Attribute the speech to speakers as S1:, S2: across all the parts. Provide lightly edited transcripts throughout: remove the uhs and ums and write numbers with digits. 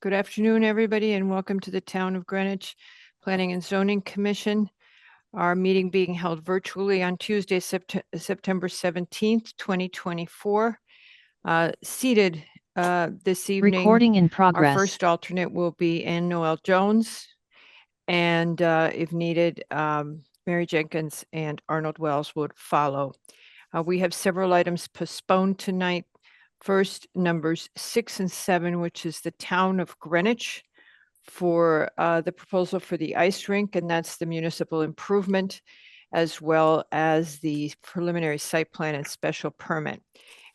S1: Good afternoon, everybody, and welcome to the Town of Greenwich Planning and Zoning Commission. Our meeting being held virtually on Tuesday, September 17th, 2024. Seated this evening.
S2: Recording in progress.
S1: Our first alternate will be Ann Noel Jones, and if needed, Mary Jenkins and Arnold Wells would follow. We have several items postponed tonight. First, numbers 6 and 7, which is the Town of Greenwich for the proposal for the ice rink, and that's the municipal improvement, as well as the preliminary site plan and special permit.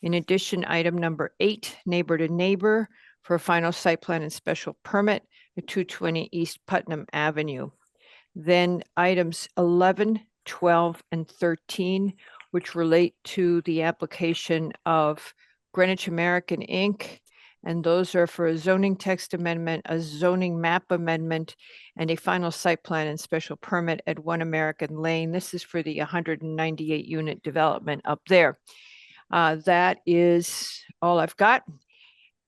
S1: In addition, item number 8, neighbor to neighbor, for a final site plan and special permit at 220 East Putnam Avenue. Then items 11, 12, and 13, which relate to the application of Greenwich American Inc., and those are for a zoning text amendment, a zoning map amendment, and a final site plan and special permit at 1 American Lane. This is for the 198 unit development up there. That is all I've got.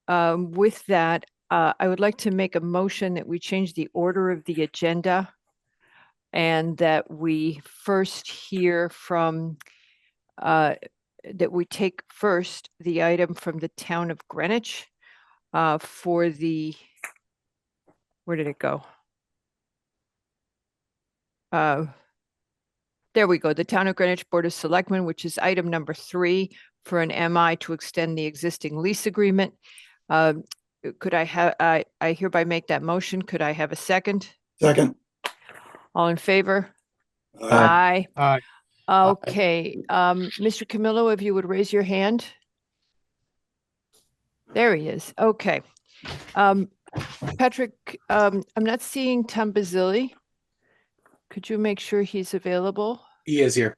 S1: With that, I would like to make a motion that we change the order of the agenda and that we first hear from that we take first the item from the Town of Greenwich for the, where did it go? There we go, the Town of Greenwich Board of Selectmen, which is item number 3 for an MI to extend the existing lease agreement. Could I have, I hereby make that motion. Could I have a second?
S3: Second.
S1: All in favor?
S3: Aye.
S1: Aye. Okay, Mr. Camillo, if you would raise your hand. There he is. Okay. Patrick, I'm not seeing Tom Basili. Could you make sure he's available?
S3: He is here.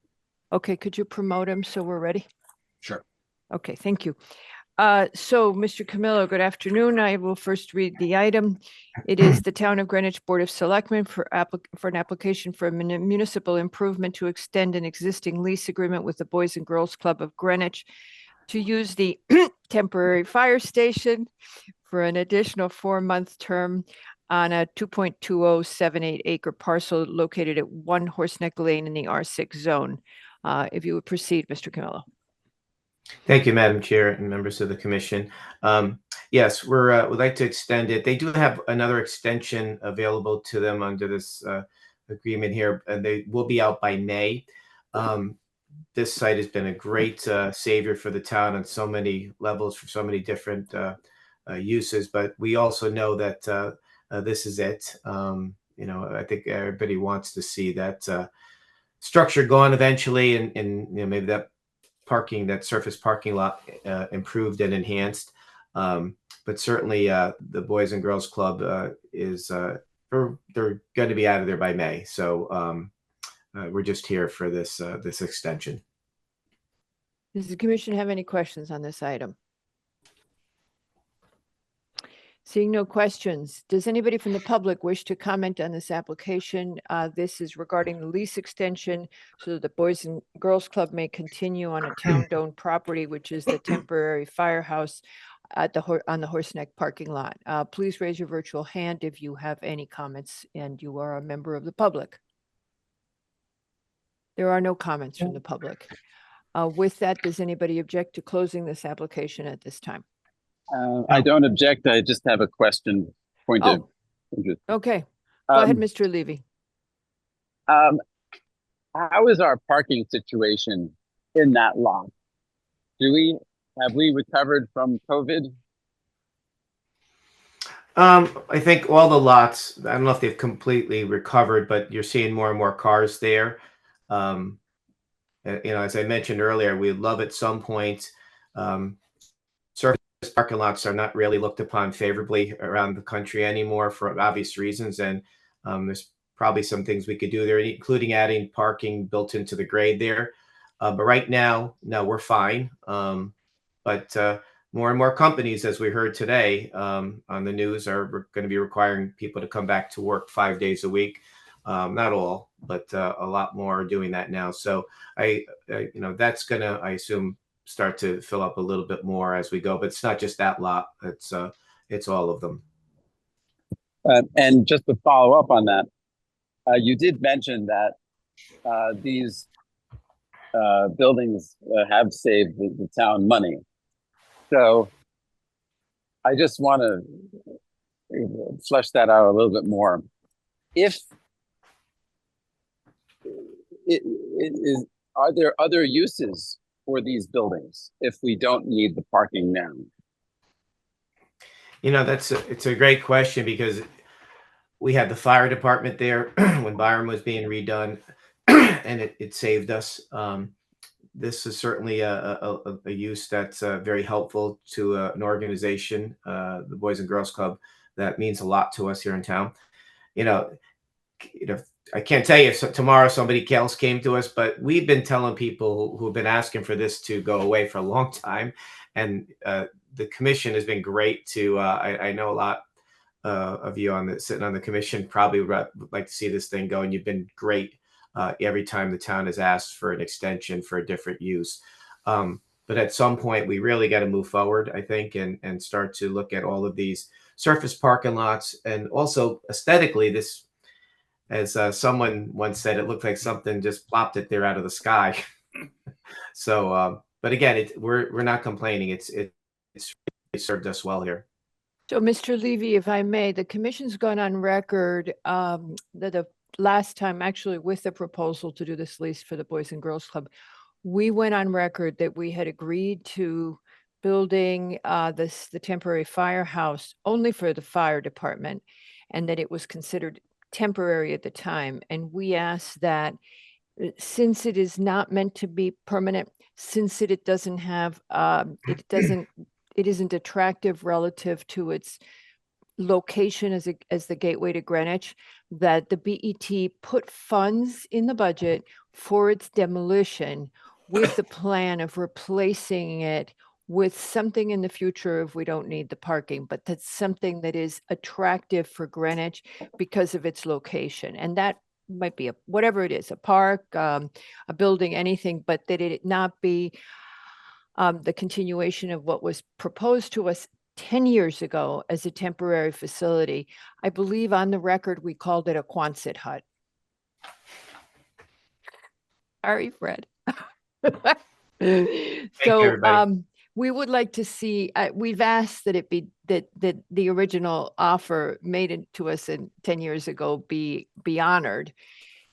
S1: Okay, could you promote him so we're ready?
S3: Sure.
S1: Okay, thank you. So, Mr. Camillo, good afternoon. I will first read the item. It is the Town of Greenwich Board of Selectmen for an application for a municipal improvement to extend an existing lease agreement with the Boys and Girls Club of Greenwich to use the temporary fire station for an additional 4-month term on a 2.2078 acre parcel located at 1 Horseneck Lane in the R6 zone. If you would proceed, Mr. Camillo.
S4: Thank you, Madam Chair and members of the Commission. Yes, we'd like to extend it. They do have another extension available to them under this agreement here, and they will be out by May. This site has been a great savior for the town on so many levels for so many different uses, but we also know that this is it. You know, I think everybody wants to see that structure gone eventually, and you know, maybe that surface parking lot improved and enhanced. But certainly the Boys and Girls Club is they're going to be out of there by May. So we're just here for this this extension.
S1: Does the Commission have any questions on this item? Seeing no questions, does anybody from the public wish to comment on this application? This is regarding the lease extension so that the Boys and Girls Club may continue on a town-owned property, which is the temporary firehouse at on the Horseneck parking lot. Please raise your virtual hand if you have any comments and you are a member of the public. There are no comments from the public. With that, does anybody object to closing this application at this time?
S5: I don't object. I just have a question. Point of interest.
S1: Okay. Go ahead, Mr. Levy.
S5: How is our parking situation in that lot? Have we recovered from COVID?
S4: I think all the lots, I don't know if they've completely recovered, but you're seeing more and more cars there. You know, as I mentioned earlier, we'd love at some point, surface parking lots are not really looked upon favorably around the country anymore for obvious reasons. And there's probably some things we could do there, including adding parking built into the grade there. But right now, no, we're fine. But more and more companies, as we heard today on the news, are going to be requiring people to come back to work 5 days a week. Not all, but a lot more are doing that now. So you know, that's going to, I assume, start to fill up a little bit more as we go. But it's not just that lot; it's all of them.
S5: And just to follow up on that, you did mention that these buildings have saved the town money. So I just want to flesh that out a little bit more. If are there other uses for these buildings if we don't need the parking now?
S4: You know, it's a great question because we had the fire department there when Byram was being redone, and it saved us. This is certainly a use that's very helpful to an organization, the Boys and Girls Club, that means a lot to us here in town. You know, I can't tell you if tomorrow somebody else came to us, but we've been telling people who've been asking for this to go away for a long time, and the commission has been great to. I know a lot of you sitting on the commission probably would like to see this thing go, and you've been great every time the town has asked for an extension for a different use. But at some point, we really got to move forward, I think, and start to look at all of these surface parking lots, and also aesthetically, this, as someone once said, it looked like something just plopped it there out of the sky. So, but again, we're not complaining. It's served us well here.
S1: So, Mr. Levy, if I may, the commission's gone on record that the last time, actually with the proposal to do this lease for the Boys and Girls Club, we went on record that we had agreed to building the temporary firehouse only for the fire department, and that it was considered temporary at the time. And we asked that since it is not meant to be permanent, since it doesn't have, it isn't attractive relative to its location as the gateway to Greenwich, that the BET put funds in the budget for its demolition with the plan of replacing it with something in the future if we don't need the parking, but that's something that is attractive for Greenwich because of its location. And that might be whatever it is, a park, a building, anything, but that it not be the continuation of what was proposed to us 10 years ago as a temporary facility. I believe on the record, we called it a Quonset hut. Sorry, Fred. So we would like to see, we've asked that it be, that the original offer made to us 10 years ago be honored.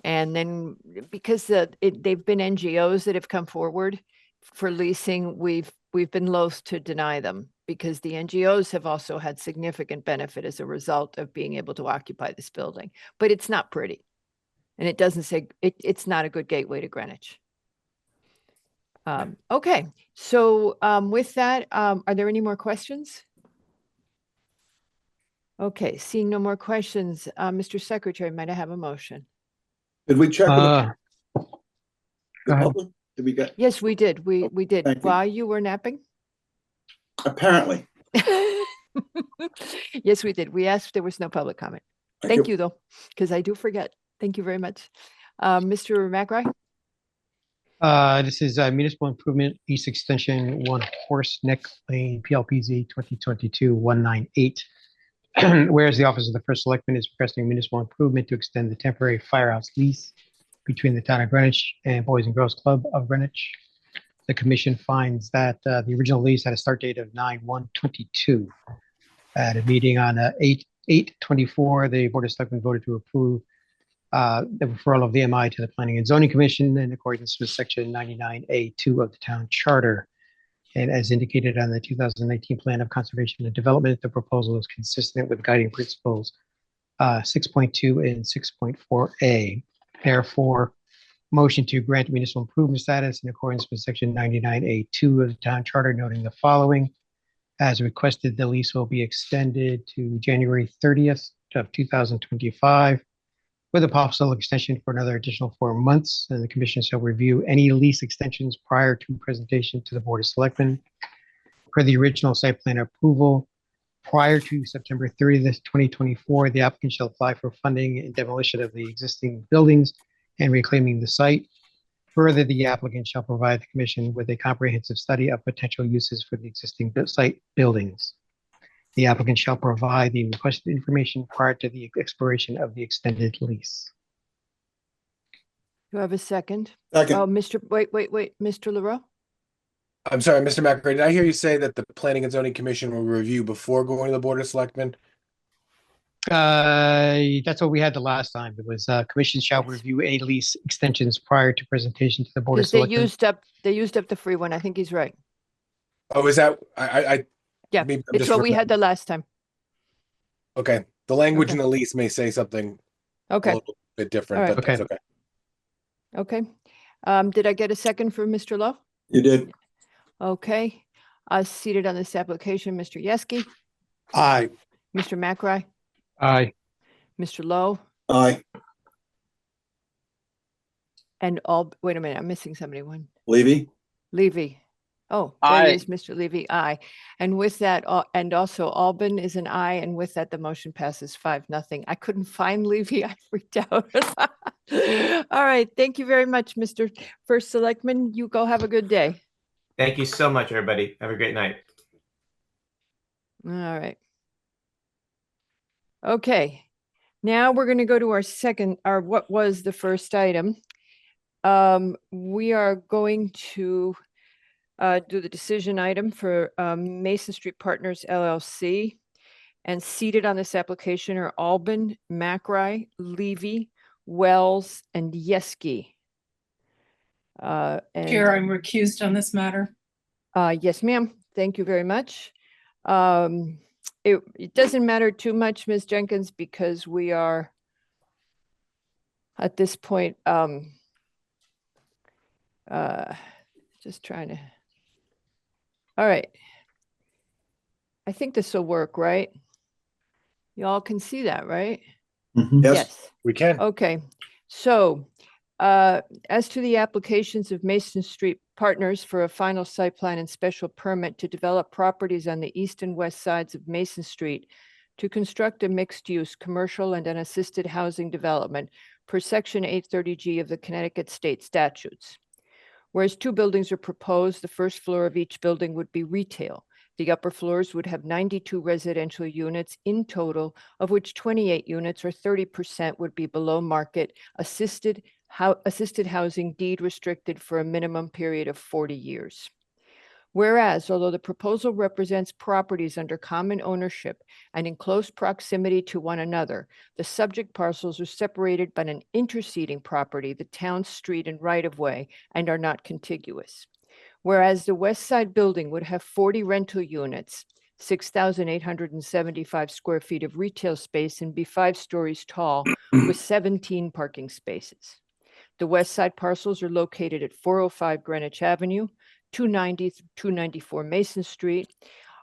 S1: And then because they've been NGOs that have come forward for leasing, we've been loath to deny them, because the NGOs have also had significant benefit as a result of being able to occupy this building. But it's not pretty. And it doesn't say, it's not a good gateway to Greenwich. Okay, so with that, are there any more questions? Okay, seeing no more questions, Mr. Secretary, might I have a motion?
S3: Did we check with
S2: Go
S3: the
S2: ahead.
S3: public? Did we get,
S1: Yes, we did. We did.
S3: Thank you.
S1: While you were napping?
S3: apparently.
S1: Yes, we did. We asked if there was no public comment. Thank you, though, because I do forget. Thank you very much. Mr. McRae?
S2: This is municipal improvement east extension 1 Horse Neck Lane, PLPZ 2022-198. Whereas the office of the first selectman is requesting municipal improvement to extend the temporary firehouse lease between the town of Greenwich and Boys and Girls Club of Greenwich. The commission finds that the original lease had a start date of 9/1/22. At a meeting on 8/8/24, the Board of Selectmen voted to approve the referral of the MI to the Planning and Zoning Commission in accordance with Section 99A2 of the Town Charter. And as indicated on the 2019 Plan of Conservation and Development, the proposal is consistent with guiding principles 6.2 and 6.4A. Therefore, motion to grant municipal improvement status in accordance with Section 99A2 of the Town Charter, noting the following. As requested, the lease will be extended to January 30th of 2025 with a possible extension for another additional 4 months. And the commission shall review any lease extensions prior to presentation to the Board of Selectmen. Per the original site plan approval, prior to September 30th, 2024, the applicant shall apply for funding and demolition of the existing buildings and reclaiming the site. Further, the applicant shall provide the commission with a comprehensive study of potential uses for the existing site buildings. The applicant shall provide the requested information prior to the expiration of the extended lease.
S1: Do I have a second? Oh,
S3: Second,
S1: wait, Mr. LaRoe?
S6: I'm sorry, Mr. McRae, did I hear you say that the Planning and Zoning Commission will review before going to the Board of Selectmen?
S2: That's what we had the last time. It was, commission shall review any lease extensions prior to presentation to the Board of
S1: Because they
S2: Selectmen.
S1: used up the free one. I think he's right.
S6: Oh, is that, I,
S1: Yeah,
S6: maybe I'm
S1: it's
S6: just
S1: what we had the
S6: remembering.
S1: last time.
S6: Okay, the language
S1: Okay.
S6: in the lease may say something a
S1: Okay,
S6: little bit different,
S1: All right.
S6: but that's
S2: Okay.
S6: okay.
S1: okay. Did I get a second for Mr. Lowe?
S3: you did.
S1: Okay. Seated on this application, Mr. Yeski,
S6: Aye.
S1: Mr. McRae,
S2: Aye.
S1: Mr. Lowe,
S3: Aye.
S1: and all, wait a minute, I'm missing somebody. One,
S3: Levy?
S1: Levy. Oh, there
S5: Aye.
S1: it is, Mr. Levy, aye. And with that, and also Albin is an aye, and with that, the motion passes 5-0. I couldn't find Levy, I freaked out. All right, thank you very much, Mr. First Selectman. You go have a good day.
S4: Thank you so much, everybody. Have a great night.
S1: All right. Okay, now we're going to go to our second, our what was the first item. We are going to do the decision item for Mason Street Partners LLC. And seated on this application are Albin, McRae, Levy, Wells, and Yeski.
S7: Chair,
S1: And
S7: I'm recused on this matter.
S1: yes, ma'am. Thank you very much. It doesn't matter too much, Ms. Jenkins, because we are at this point just trying to. All right. I think this will work, right? Y'all can see that, right?
S3: Yes.
S6: We can.
S1: Okay, so as to the applications of Mason Street Partners for a final site plan and special permit to develop properties on the east and west sides of Mason Street to construct a mixed-use commercial and an assisted housing development per section 830G of the Connecticut State Statutes. Whereas 2 buildings are proposed, the first floor of each building would be retail. The upper floors would have 92 residential units in total, of which 28 units or 30% would be below market assisted housing deed restricted for a minimum period of 40 years. Whereas, although the proposal represents properties under common ownership and in close proximity to one another, the subject parcels are separated by an interceding property, the town street and right-of-way, and are not contiguous. Whereas the West Side building would have 40 rental units, 6,875 square feet of retail space, and be 5 stories tall with 17 parking spaces. The West Side parcels are located at 405 Greenwich Avenue, 290 through 294 Mason Street,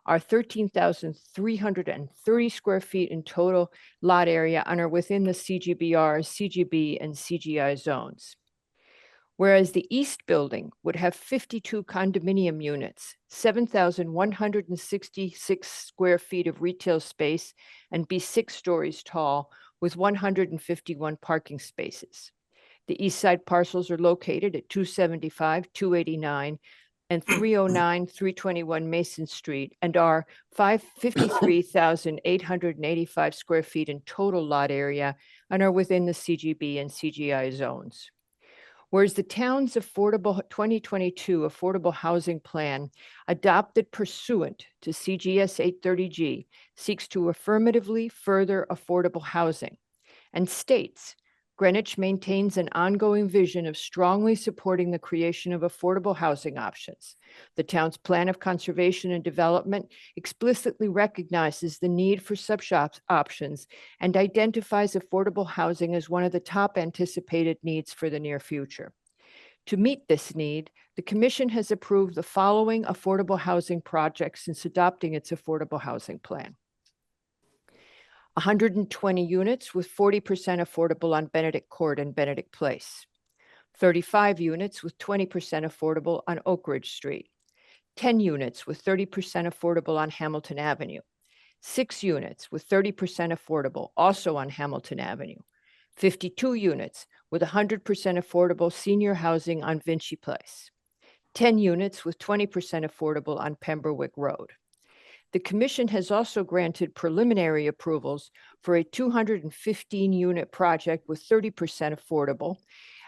S1: are 13,330 square feet in total lot area and are within the CGBR, CGB, and CGI zones. Whereas the East Building would have 52 condominium units, 7,166 square feet of retail space, and be 6 stories tall with 151 parking spaces. The East Side parcels are located at 275, 289, and 309, 321 Mason Street, and are 53,885 square feet in total lot area and are within the CGB and CGI zones. Whereas the town's 2022 Affordable Housing Plan, adopted pursuant to CGS 830G, seeks to affirmatively further affordable housing and states, Greenwich maintains an ongoing vision of strongly supporting the creation of affordable housing options. The town's plan of conservation and development explicitly recognizes the need for such options and identifies affordable housing as one of the top anticipated needs for the near future. To meet this need, the Commission has approved the following affordable housing projects since adopting its affordable housing plan. 120 units with 40% affordable on Benedict Court and Benedict Place. 35 units with 20% affordable on Oak Ridge Street. 10 units with 30% affordable on Hamilton Avenue. 6 units with 30% affordable also on Hamilton Avenue. 52 units with 100% affordable senior housing on Vinci Place. 10 units with 20% affordable on Pemberwick Road. The commission has also granted preliminary approvals for a 215-unit project with 30% affordable,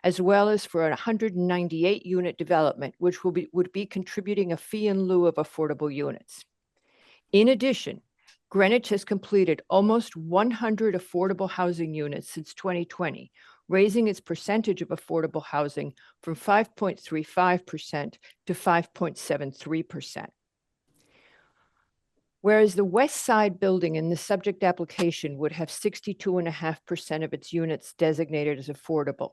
S1: as well as for a 198-unit development, which would be contributing a fee in lieu of affordable units. In addition, Greenwich has completed almost 100 affordable housing units since 2020, raising its percentage of affordable housing from 5.35% to 5.73%. Whereas the West Side building in the subject application would have 62.5% of its units designated as affordable,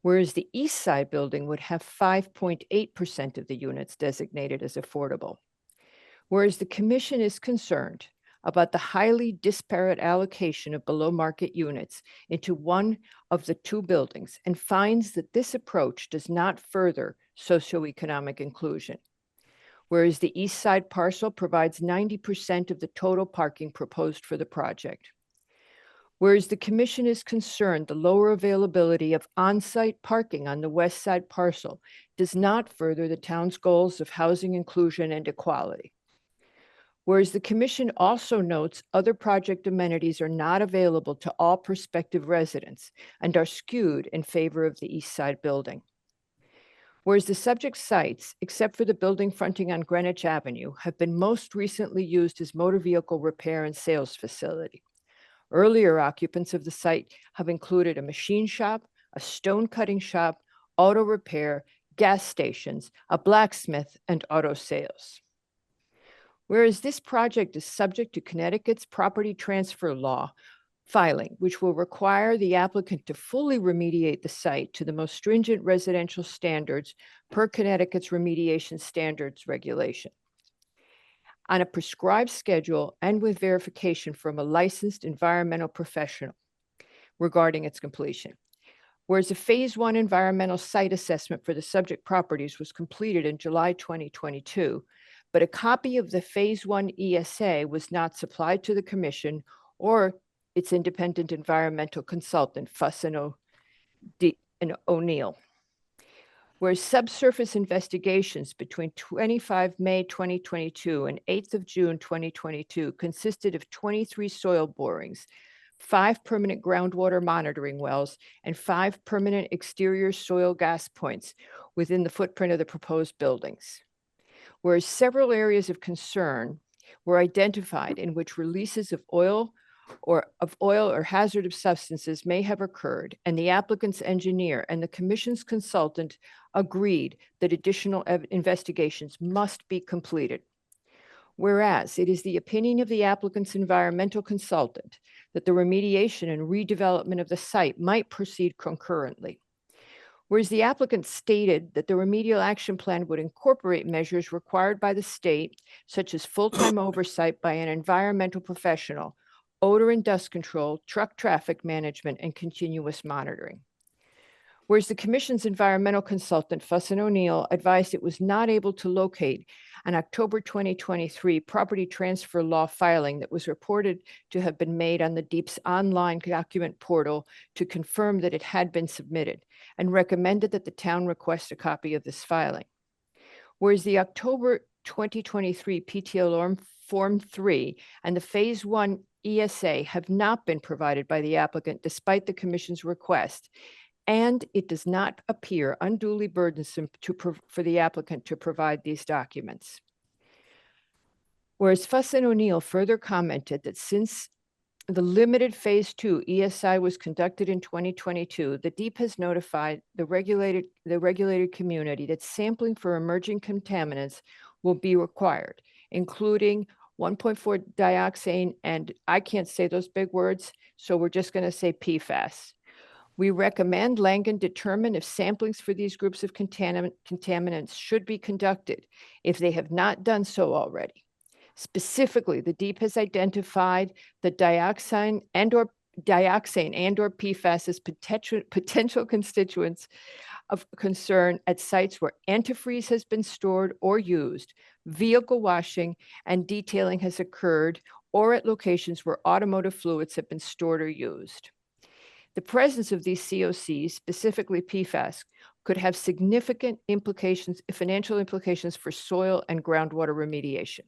S1: whereas the East Side building would have 5.8% of the units designated as affordable. Whereas the commission is concerned about the highly disparate allocation of below market units into one of the two buildings and finds that this approach does not further socioeconomic inclusion. Whereas the East Side parcel provides 90% of the total parking proposed for the project. Whereas the commission is concerned the lower availability of on-site parking on the West Side parcel does not further the town's goals of housing inclusion and equality. Whereas the commission also notes other project amenities are not available to all prospective residents and are skewed in favor of the East Side building. Whereas the subject sites, except for the building fronting on Greenwich Avenue, have been most recently used as motor vehicle repair and sales facility. Earlier occupants of the site have included a machine shop, a stone cutting shop, auto repair, gas stations, a blacksmith, and auto sales. Whereas this project is subject to Connecticut's property transfer law filing, which will require the applicant to fully remediate the site to the most stringent residential standards per Connecticut's remediation standards regulation, on a prescribed schedule and with verification from a licensed environmental professional regarding its completion. Whereas a phase 1 environmental site assessment for the subject properties was completed in July 2022, but a copy of the phase 1 ESA was not supplied to the commission or its independent environmental consultant, Fuss and O'Neill. Whereas subsurface investigations between 25 May 2022 and 8th of June 2022 consisted of 23 soil borings, 5 permanent groundwater monitoring wells, and 5 permanent exterior soil gas points within the footprint of the proposed buildings. Whereas several areas of concern were identified in which releases of oil or hazardous substances may have occurred, and the applicant's engineer and the commission's consultant agreed that additional investigations must be completed. Whereas it is the opinion of the applicant's environmental consultant that the remediation and redevelopment of the site might proceed concurrently. Whereas the applicant stated that the remedial action plan would incorporate measures required by the state, such as full-time oversight by an environmental professional, odor and dust control, truck traffic management, and continuous monitoring. Whereas the commission's environmental consultant, Fuss and O'Neill, advised it was not able to locate an October 2023 property transfer law filing that was reported to have been made on the DEEP's online document portal to confirm that it had been submitted, and recommended that the town request a copy of this filing. Whereas the October 2023 PTO Form 3 and the Phase 1 ESA have not been provided by the applicant despite the commission's request, and it does not appear unduly burdensome for the applicant to provide these documents. Whereas Fuss and O'Neill further commented that since the limited Phase 2 ESI was conducted in 2022, the DEEP has notified the regulated community that sampling for emerging contaminants will be required, including 1.4 dioxane, and I can't say those big words, so we're just going to say PFAS. We recommend Langen determine if samplings for these groups of contaminants should be conducted if they have not done so already. Specifically, the DEEP has identified the dioxane and or PFAS as potential constituents of concern at sites where antifreeze has been stored or used, vehicle washing and detailing has occurred, or at locations where automotive fluids have been stored or used. The presence of these COCs, specifically PFAS, could have significant implications, financial implications for soil and groundwater remediation.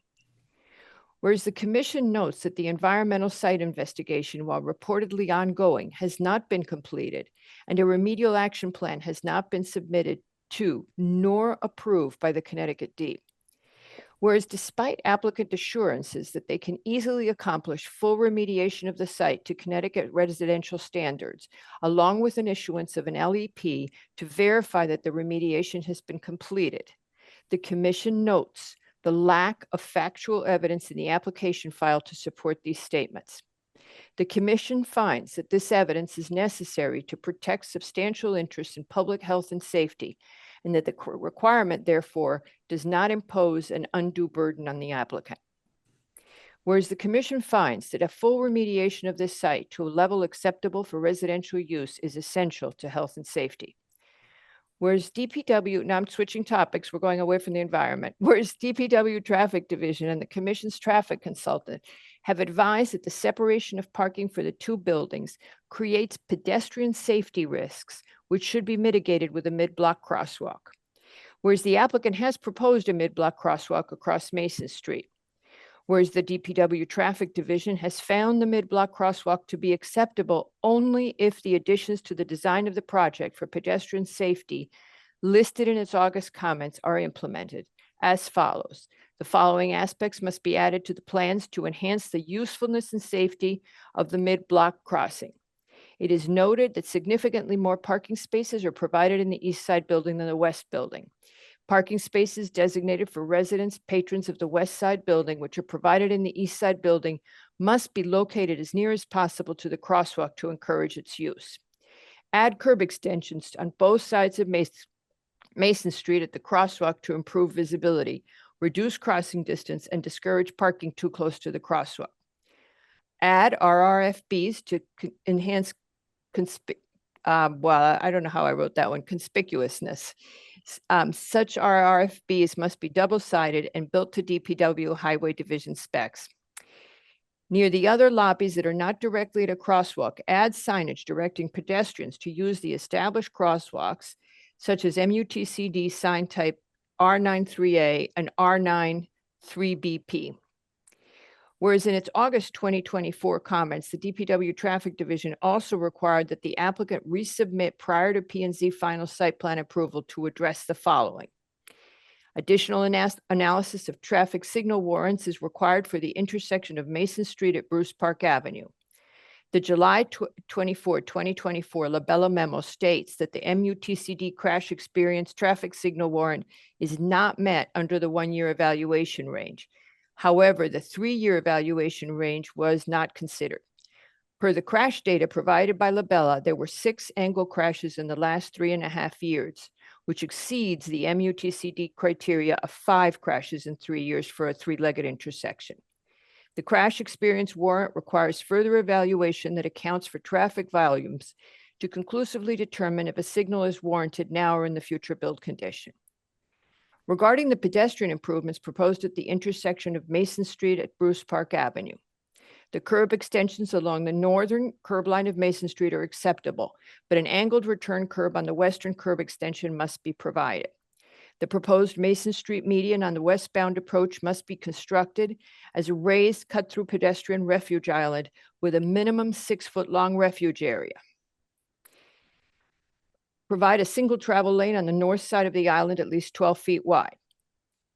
S1: Whereas the commission notes that the environmental site investigation, while reportedly ongoing, has not been completed, and a remedial action plan has not been submitted to nor approved by the Connecticut DEP. Whereas despite applicant assurances that they can easily accomplish full remediation of the site to Connecticut residential standards, along with an issuance of an LEP to verify that the remediation has been completed, the commission notes the lack of factual evidence in the application file to support these statements. The commission finds that this evidence is necessary to protect substantial interests in public health and safety, and that the requirement, therefore, does not impose an undue burden on the applicant. Whereas the commission finds that a full remediation of this site to a level acceptable for residential use is essential to health and safety. Whereas DPW, now I'm switching topics, we're going away from the environment. Whereas DPW Traffic Division and the Commission's traffic consultant have advised that the separation of parking for the two buildings creates pedestrian safety risks, which should be mitigated with a mid-block crosswalk. Whereas the applicant has proposed a mid-block crosswalk across Mason Street. Whereas the DPW Traffic Division has found the mid-block crosswalk to be acceptable only if the additions to the design of the project for pedestrian safety listed in its August comments are implemented as follows. The following aspects must be added to the plans to enhance the usefulness and safety of the mid-block crossing. It is noted that significantly more parking spaces are provided in the east side building than the west building. Parking spaces designated for residents, patrons of the west side building, which are provided in the east side building, must be located as near as possible to the crosswalk to encourage its use. Add curb extensions on both sides of Mason Street at the crosswalk to improve visibility, reduce crossing distance, and discourage parking too close to the crosswalk. Add RRFBs to enhance I don't know how I wrote that one, conspicuousness. Such RRFBs must be double-sided and built to DPW Highway Division specs. Near the other lobbies that are not directly at a crosswalk, add signage directing pedestrians to use the established crosswalks, such as MUTCD sign type R93A and R93BP. Whereas in its August 2024 comments, the DPW Traffic Division also required that the applicant resubmit prior to P&Z final site plan approval to address the following. Additional analysis of traffic signal warrants is required for the intersection of Mason Street at Bruce Park Avenue. The July 24, 2024 Labella memo states that the MUTCD crash experience traffic signal warrant is not met under the 1-year evaluation range. However, the 3-year evaluation range was not considered. Per the crash data provided by Labella, there were 6 angle crashes in the last 3.5 years, which exceeds the MUTCD criteria of 5 crashes in 3 years for a 3-legged intersection. The crash experience warrant requires further evaluation that accounts for traffic volumes to conclusively determine if a signal is warranted now or in the future build condition. Regarding the pedestrian improvements proposed at the intersection of Mason Street at Bruce Park Avenue, the curb extensions along the northern curb line of Mason Street are acceptable, but an angled return curb on the western curb extension must be provided. The proposed Mason Street median on the westbound approach must be constructed as a raised cut-through pedestrian refuge island with a minimum 6-foot-long refuge area. Provide a single travel lane on the north side of the island at least 12 feet wide.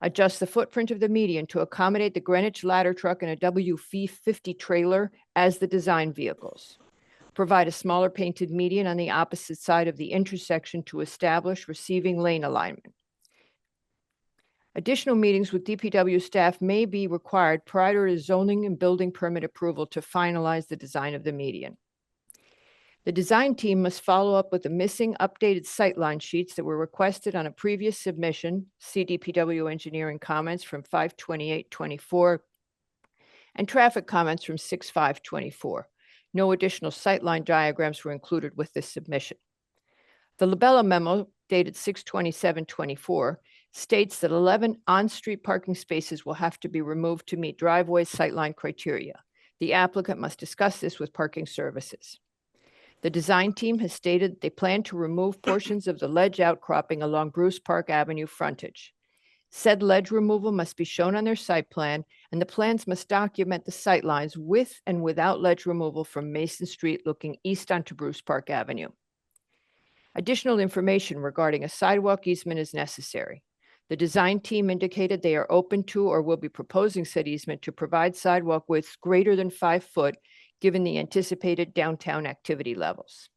S1: Adjust the footprint of the median to accommodate the Greenwich ladder truck and a WV50 trailer as the design vehicles. Provide a smaller painted median on the opposite side of the intersection to establish receiving lane alignment. Additional meetings with DPW staff may be required prior to zoning and building permit approval to finalize the design of the median. The design team must follow up with the missing updated sightline sheets that were requested on a previous submission, see DPW engineering comments from 5/28/24, and traffic comments from 6/5/24. No additional sightline diagrams were included with this submission. The Labella memo, dated 6/27/24, states that 11 on-street parking spaces will have to be removed to meet driveway sightline criteria. The applicant must discuss this with parking services. The design team has stated they plan to remove portions of the ledge outcropping along Bruce Park Avenue frontage. Said ledge removal must be shown on their site plan, and the plans must document the sight lines with and without ledge removal from Mason Street looking east onto Bruce Park Avenue. Additional information regarding a sidewalk easement is necessary. The design team indicated they are open to or will be proposing said easement to provide sidewalk widths greater than 5 foot, given the anticipated downtown activity levels.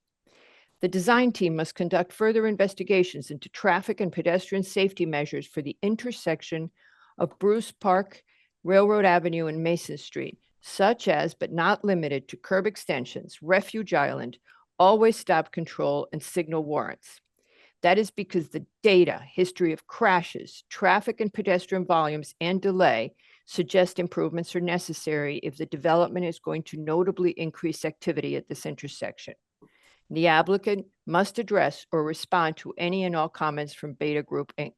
S1: The design team must conduct further investigations into traffic and pedestrian safety measures for the intersection of Bruce Park, Railroad Avenue, and Mason Street, such as, but not limited to, curb extensions, refuge island, always stop control, and signal warrants. That is because the data, history of crashes, traffic and pedestrian volumes, and delay suggest improvements are necessary if the development is going to notably increase activity at this intersection. The applicant must address or respond to any and all comments from Beta Group, Inc.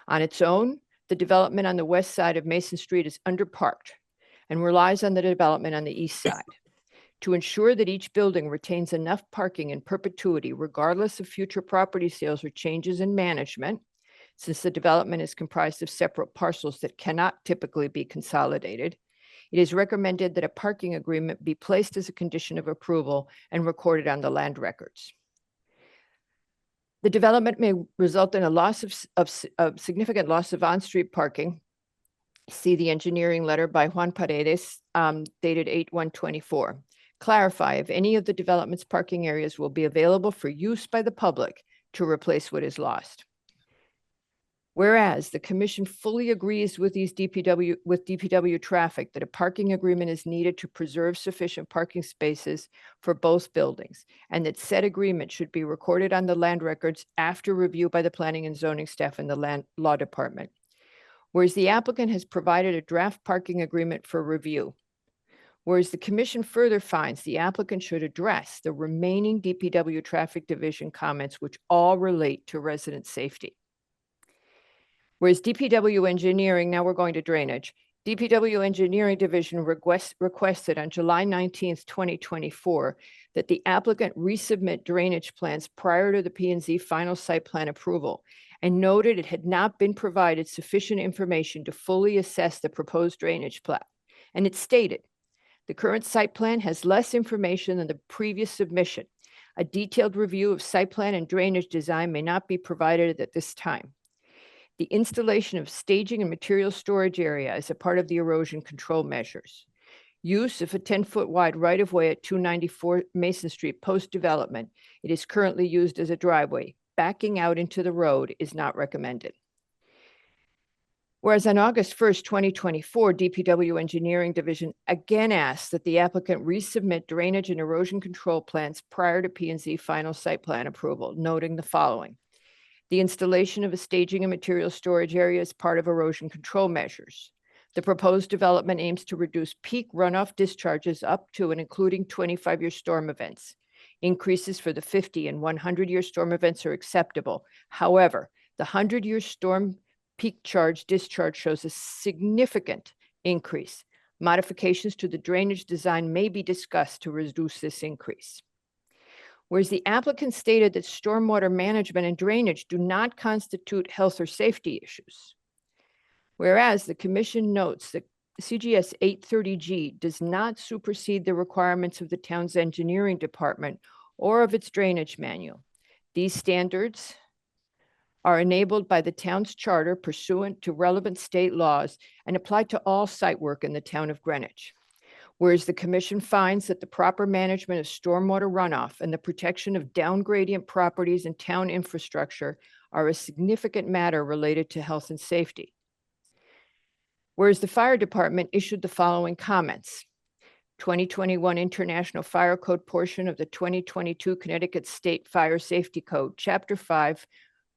S1: On its own, the development on the west side of Mason Street is underparked and relies on the development on the east side. To ensure that each building retains enough parking in perpetuity, regardless of future property sales or changes in management, since the development is comprised of separate parcels that cannot typically be consolidated, it is recommended that a parking agreement be placed as a condition of approval and recorded on the land records. The development may result in a loss of significant loss of on-street parking. See the engineering letter by Juan Paredes, dated 8/1/24. Clarify if any of the development's parking areas will be available for use by the public to replace what is lost. Whereas the commission fully agrees with DPW traffic that a parking agreement is needed to preserve sufficient parking spaces for both buildings, and that said agreement should be recorded on the land records after review by the planning and zoning staff and the land law department. Whereas the applicant has provided a draft parking agreement for review. Whereas the commission further finds the applicant should address the remaining DPW traffic division comments, which all relate to resident safety. Whereas DPW engineering, now we're going to drainage, DPW engineering division requested on July 19th, 2024, that the applicant resubmit drainage plans prior to the P&Z final site plan approval, and noted it had not been provided sufficient information to fully assess the proposed drainage plan. And it stated, the current site plan has less information than the previous submission. A detailed review of site plan and drainage design may not be provided at this time. The installation of staging and material storage area is a part of the erosion control measures. Use of a 10-foot wide right-of-way at 294 Mason Street post-development. It is currently used as a driveway. Backing out into the road is not recommended. Whereas on August 1st, 2024, DPW Engineering Division again asked that the applicant resubmit drainage and erosion control plans prior to P&Z final site plan approval, noting the following. The installation of a staging and material storage area is part of erosion control measures. The proposed development aims to reduce peak runoff discharges up to and including 25-year storm events. Increases for the 50 and 100-year storm events are acceptable. However, the 100-year storm peak discharge shows a significant increase. Modifications to the drainage design may be discussed to reduce this increase. Whereas the applicant stated that stormwater management and drainage do not constitute health or safety issues. Whereas the commission notes that CGS 830G does not supersede the requirements of the town's engineering department or of its drainage manual. These standards are enabled by the town's charter pursuant to relevant state laws and apply to all site work in the town of Greenwich. Whereas the commission finds that the proper management of stormwater runoff and the protection of downgradient properties and town infrastructure are a significant matter related to health and safety. Whereas the fire department issued the following comments. 2021 International Fire Code portion of the 2022 Connecticut State Fire Safety Code, Chapter 5,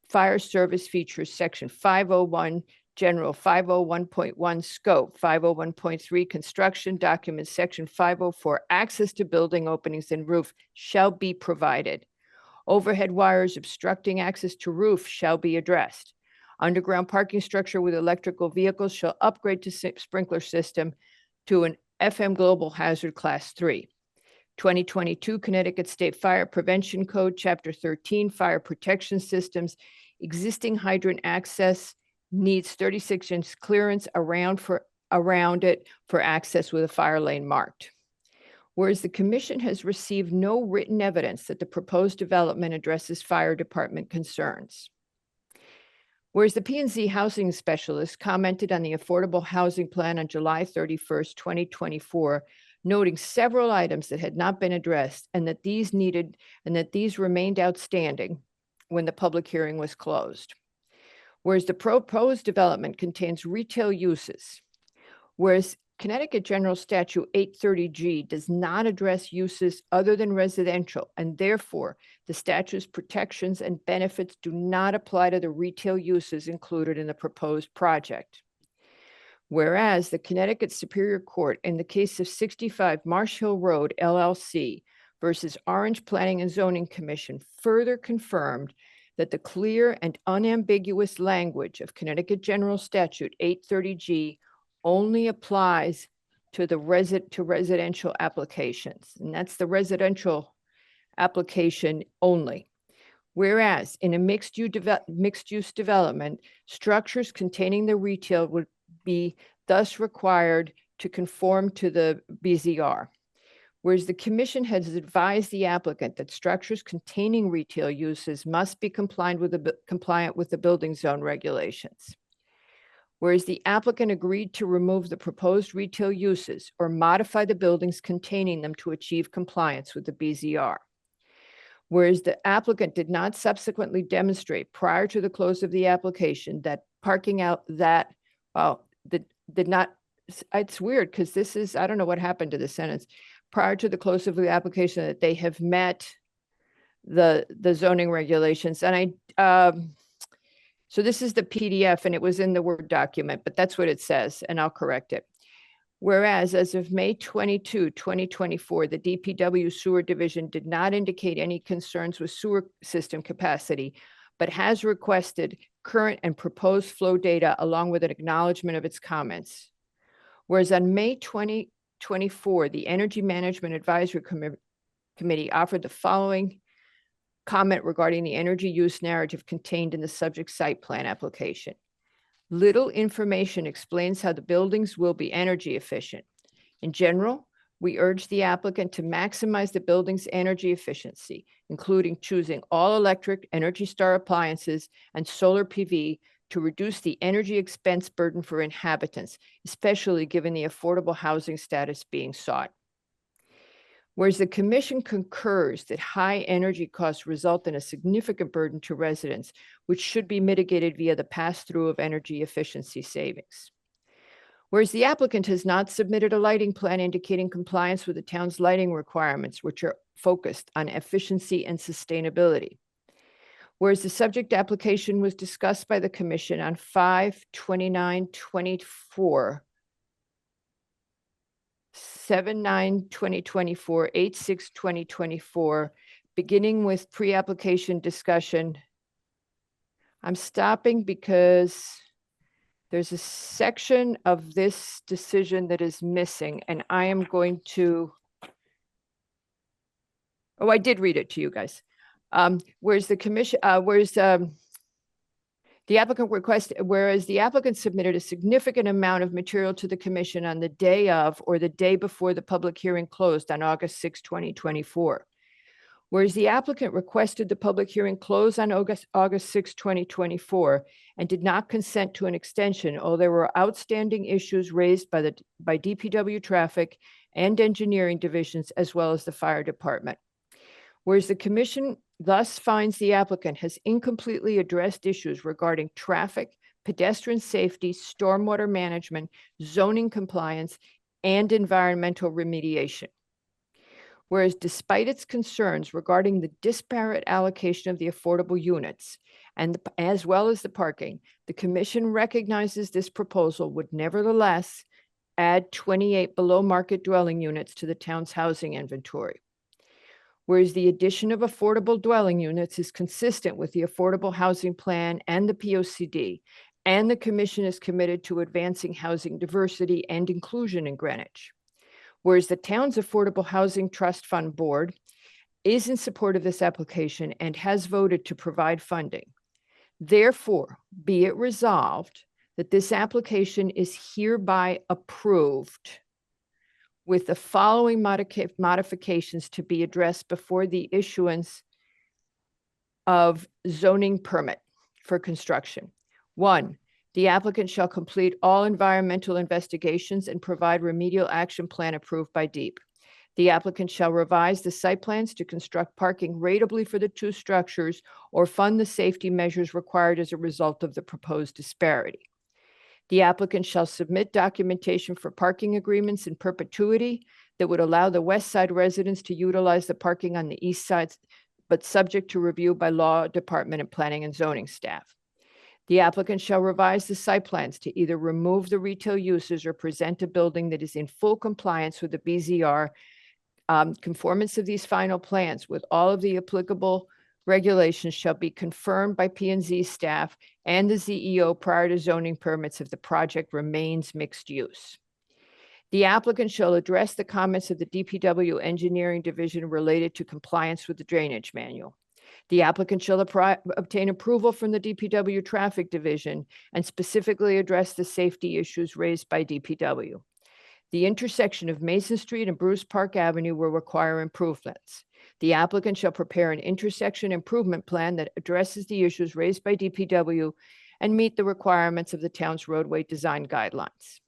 S1: Fire Service Features, Section 501, General 501.1 Scope, 501.3 Construction Documents, Section 504 Access to building openings and roof shall be provided. Overhead wires obstructing access to roof shall be addressed. Underground parking structure with electrical vehicles shall upgrade to sprinkler system to an FM Global Hazard Class 3. 2022 Connecticut State Fire Prevention Code, Chapter 13, Fire Protection Systems, existing hydrant access, needs 36-inch clearance around it for access with a fire lane marked. Whereas the commission has received no written evidence that the proposed development addresses fire department concerns. Whereas the P&Z housing specialist commented on the affordable housing plan on July 31st, 2024, noting several items that had not been addressed and that these remained outstanding when the public hearing was closed. Whereas the proposed development contains retail uses, whereas Connecticut General Statute 830G does not address uses other than residential, and therefore the statute's protections and benefits do not apply to the retail uses included in the proposed project. Whereas the Connecticut Superior Court in the case of 65 Marsh Hill Road LLC versus Orange Planning and Zoning Commission further confirmed that the clear and unambiguous language of Connecticut General Statute 830G only applies to the residential applications, and that's the residential application only. Whereas in a mixed-use development, structures containing the retail would be thus required to conform to the BZR. Whereas the commission has advised the applicant that structures containing retail uses must be compliant with the building zone regulations. Whereas the applicant agreed to remove the proposed retail uses or modify the buildings containing them to achieve compliance with the BZR. Whereas the applicant did not subsequently demonstrate prior to the close of the application that parking out that, did not, it's weird because this is, I don't know what happened to the sentence, prior to the close of the application that they have met the zoning regulations. And so this is the PDF and it was in the Word document, but that's what it says, and I'll correct it. Whereas as of May 22, 2024, the DPW Sewer Division did not indicate any concerns with sewer system capacity, but has requested current and proposed flow data along with an acknowledgement of its comments. Whereas on May 2024, the Energy Management Advisory Committee offered the following comment regarding the energy use narrative contained in the subject site plan application. Little information explains how the buildings will be energy efficient. In general, we urge the applicant to maximize the building's energy efficiency, including choosing all electric Energy Star appliances and solar PV to reduce the energy expense burden for inhabitants, especially given the affordable housing status being sought. Whereas the commission concurs that high energy costs result in a significant burden to residents, which should be mitigated via the pass-through of energy efficiency savings. Whereas the applicant has not submitted a lighting plan indicating compliance with the town's lighting requirements, which are focused on efficiency and sustainability. Whereas the subject application was discussed by the commission on 5/29/24, 7/9/2024, 8/6/2024, beginning with pre-application discussion. I'm stopping because there's a section of this decision that is missing, and I am going to, oh, I did read it to you guys. Whereas the commission, the applicant requested, whereas the applicant submitted a significant amount of material to the commission on the day of or the day before the public hearing closed on August 6, 2024. Whereas the applicant requested the public hearing close on August 6, 2024, and did not consent to an extension, although there were outstanding issues raised by DPW traffic and engineering divisions, as well as the fire department. Whereas the commission thus finds the applicant has incompletely addressed issues regarding traffic, pedestrian safety, stormwater management, zoning compliance, and environmental remediation. Whereas despite its concerns regarding the disparate allocation of the affordable units, and as well as the parking, the commission recognizes this proposal would nevertheless add 28 below market dwelling units to the town's housing inventory. Whereas the addition of affordable dwelling units is consistent with the Affordable Housing Plan and the POCD, and the commission is committed to advancing housing diversity and inclusion in Greenwich. Whereas the town's Affordable Housing Trust Fund Board is in support of this application and has voted to provide funding. Therefore, be it resolved that this application is hereby approved with the following modifications to be addressed before the issuance of zoning permit for construction. 1, the applicant shall complete all environmental investigations and provide remedial action plan approved by DEEP. The applicant shall revise the site plans to construct parking ratably for the 2 structures or fund the safety measures required as a result of the proposed disparity. The applicant shall submit documentation for parking agreements in perpetuity that would allow the west side residents to utilize the parking on the east side, but subject to review by law department and planning and zoning staff. The applicant shall revise the site plans to either remove the retail uses or present a building that is in full compliance with the BZR. Conformance of these final plans with all of the applicable regulations shall be confirmed by P&Z staff and the ZEO prior to zoning permits if the project remains mixed use. The applicant shall address the comments of the DPW Engineering Division related to compliance with the drainage manual. The applicant shall obtain approval from the DPW Traffic Division and specifically address the safety issues raised by DPW. The intersection of Mason Street and Bruce Park Avenue will require improvements. The applicant shall prepare an intersection improvement plan that addresses the issues raised by DPW and meet the requirements of the town's roadway design guidelines.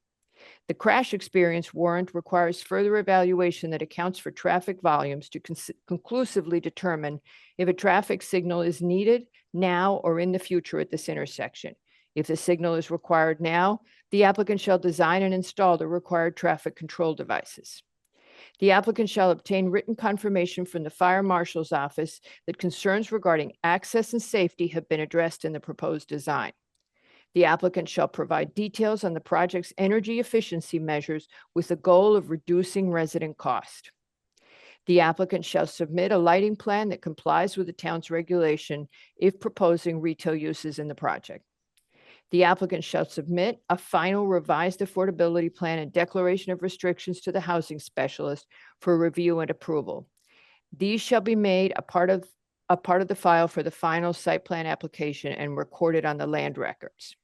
S1: The crash experience warrant requires further evaluation that accounts for traffic volumes to conclusively determine if a traffic signal is needed now or in the future at this intersection. If the signal is required now, the applicant shall design and install the required traffic control devices. The applicant shall obtain written confirmation from the fire marshal's office that concerns regarding access and safety have been addressed in the proposed design. The applicant shall provide details on the project's energy efficiency measures with the goal of reducing resident cost. The applicant shall submit a lighting plan that complies with the town's regulation if proposing retail uses in the project. The applicant shall submit a final revised affordability plan and declaration of restrictions to the housing specialist for review and approval. These shall be made a part of the file for the final site plan application and recorded on the land records.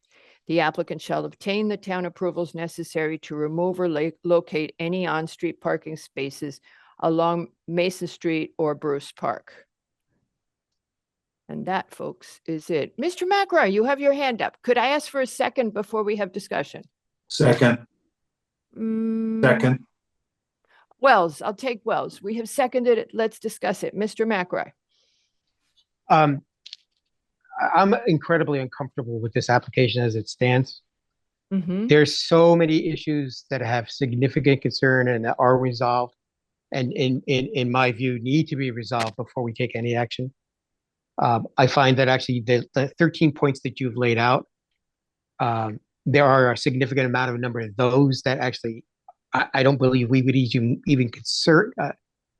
S1: The applicant shall obtain the town approvals necessary to remove or locate any on-street parking spaces along Mason Street or Bruce Park. And that, folks, is it. Mr. McRae, you have your hand up. Could I ask for a second before we have discussion?
S3: Second. Second.
S1: Wells, I'll take Wells. We have seconded it. Let's discuss it. Mr. McRae.
S2: I'm incredibly uncomfortable with this application as it stands.
S1: Mhm.
S2: There's so many issues that have significant concern and that are resolved, and in my view, need to be resolved before we take any action. I find that actually the 13 points that you've laid out, there are a significant amount of number of those that actually I don't believe we would even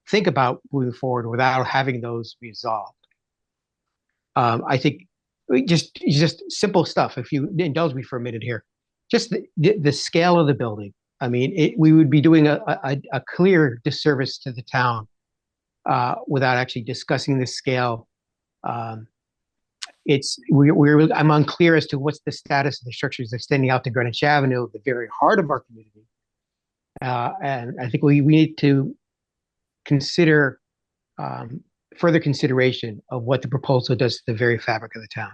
S2: think about moving forward without having those resolved. I think just simple stuff. If you indulge me for a minute here, just the scale of the building. I mean, we would be doing a clear disservice to the town without actually discussing the scale. I'm unclear as to what's the status of the structures extending out to Greenwich Avenue, the very heart of our community. And I think we need to consider further consideration of what the proposal does to the very fabric of the town.